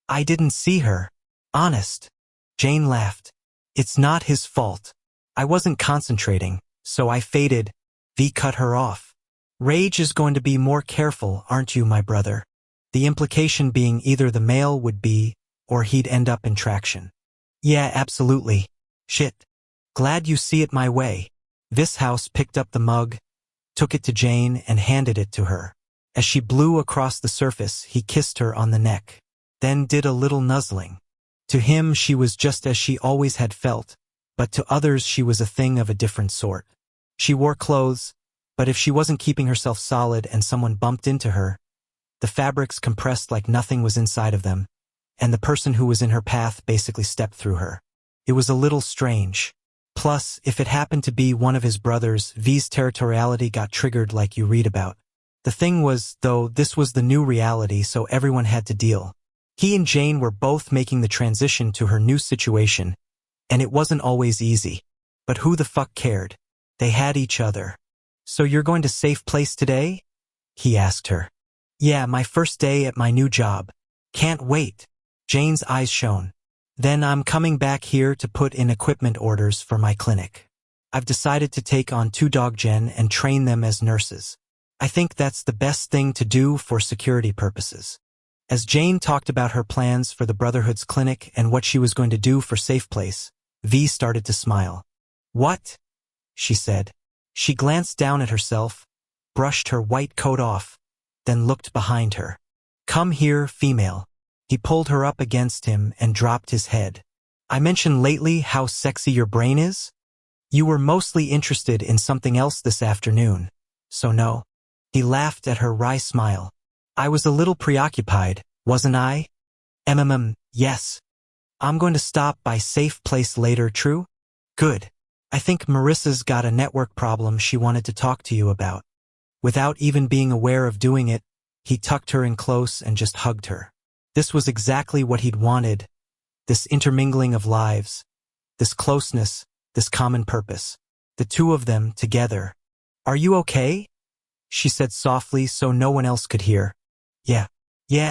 "I didn't see her. Honest." Jane laughed. "It's not his fault. I wasn't concentrating, so I faded." V cut her off. "Rage is going to be more careful, aren't you, my brother?" The implication being either the male would be, or he'd end up in traction. "Yeah, absolutely. Shit. Glad you see it my way." This house picked up the mug, took it to Jane, and handed it to her. As she blew across the surface, he kissed her on the neck, then did a little nuzzling. To him she was just as she always had felt, but to others she was a thing of a different sort. She wore clothes, but if she wasn't keeping herself solid and someone bumped into her, the fabrics compressed like nothing was inside of them, and the person who was in her path basically stepped through her. It was a little strange. Plus, if it happened to be one of his brothers, V's territoriality got triggered like you read about. The thing was, though, this was the new reality, so everyone had to deal. He and Jane were both making the transition to her new situation, and it wasn't always easy. But who the fuck cared? They had each other. "So you're going to Safe Place today?" he asked her. "Yeah, my first day at my new job. Can't wait." Jane's eyes shone. "Then I'm coming back here to put in equipment orders for my clinic. I've decided to take on 2 dog-gen and train them as nurses. I think that's the best thing to do for security purposes." As Jane talked about her plans for the Brotherhood's clinic and what she was going to do for Safe Place, V started to smile. "What?" she said. She glanced down at herself, brushed her white coat off, then looked behind her. "Come here, female." He pulled her up against him and dropped his head. "I mentioned lately how sexy your brain is? You were mostly interested in something else this afternoon, so no." He laughed at her wry smile. "I was a little preoccupied, wasn't I?" Yes. I'm going to stop by Safe Place later, true?" "Good. I think Marissa's got a network problem she wanted to talk to you about." Without even being aware of doing it, he tucked her in close and just hugged her. This was exactly what he'd wanted, this intermingling of lives, this closeness, this common purpose. The two of them together. "Are you okay?" she said softly so no one else could hear. Yeah,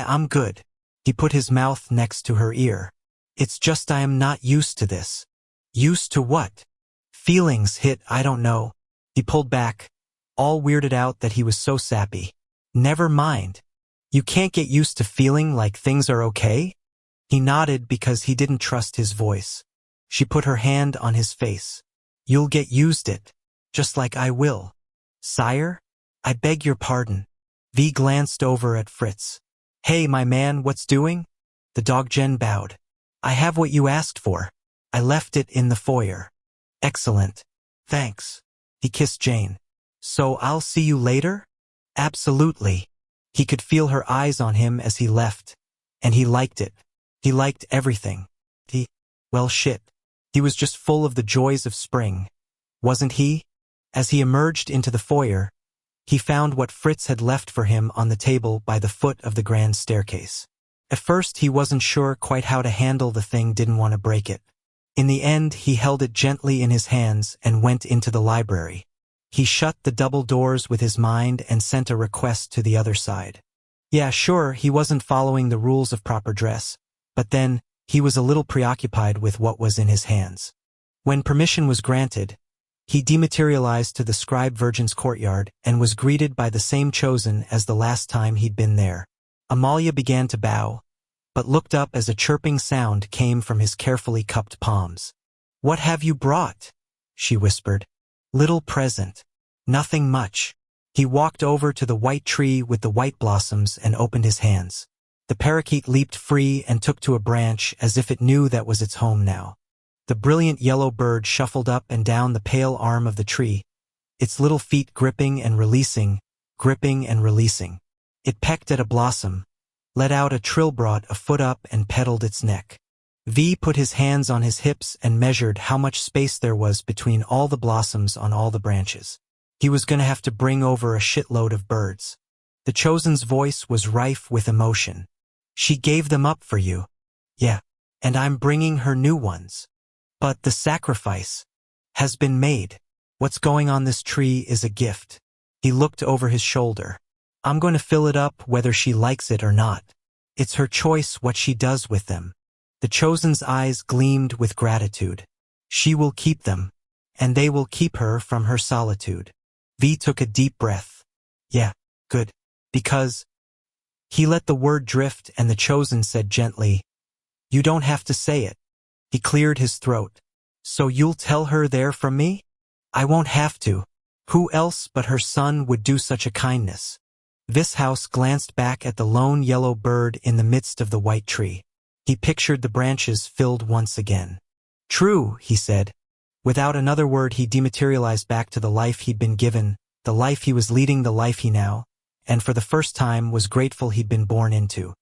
I'm good." He put his mouth next to her ear. "It's just I am not used to this." "Used to what?" "Feelings hit, I don't know." He pulled back, all weirded out that he was so sappy. "Never mind. You can't get used to feeling like things are okay?" He nodded because he didn't trust his voice. She put her hand on his face. "You'll get used it, just like I will." "Sire? I beg your pardon." V glanced over at Fritz. "Hey, my man, what's doing?" The dog-gen bowed. "I have what you asked for. I left it in the foyer." "Excellent. Thanks." He kissed Jane. "So I'll see you later?" "Absolutely." He could feel her eyes on him as he left, and he liked it. He liked everything. Well, shit. He was just full of the joys of spring, wasn't he? As he emerged into the foyer, he found what Fritz had left for him on the table by the foot of the grand staircase. At first he wasn't sure quite how to handle the thing, didn't want to break it. In the end he held it gently in his hands and went into the library. He shut the double doors with his mind and sent a request to the other side. Yeah, sure, he wasn't following the rules of proper dress, but then, he was a little preoccupied with what was in his hands. When permission was granted, he dematerialized to the scribe virgin's courtyard and was greeted by the same chosen as the last time he'd been there. Amalia began to bow, but looked up as a chirping sound came from his carefully cupped palms. "What have you brought?" she whispered. "Little present. Nothing much." He walked over to the white tree with the white blossoms and opened his hands. The parakeet leaped free and took to a branch as if it knew that was its home now. The brilliant yellow bird shuffled up and down the pale arm of the tree, its little feet gripping and releasing, gripping and releasing. It pecked at a blossom, let out a trilbrought a foot up and pedaled its neck. V put his hands on his hips and measured how much space there was between all the blossoms on all the branches. He was going to have to bring over a shitload of birds. The chosen's voice was rife with emotion. "She gave them up for you." "Yeah, and I'm bringing her new ones." "But the sacrifice has been made. What's going on this tree is a gift." He looked over his shoulder. "I'm going to fill it up whether she likes it or not. It's her choice what she does with them." The chosen's eyes gleamed with gratitude. "She will keep them, and they will keep her from her solitude." V took a deep breath. "Yeah, good. Because..." He let the word drift and the chosen said gently, "You don't have to say it." He cleared his throat. "So you'll tell her there from me?" I won't have to. Who else but her son would do such a kindness? Vishouse glanced back at the lone yellow bird in the midst of the white tree. He pictured the branches filled once again. True, he said. Without another word he dematerialized back to the life he'd been given, the life he was leading, the life he now, and for the first time was grateful he'd been born into.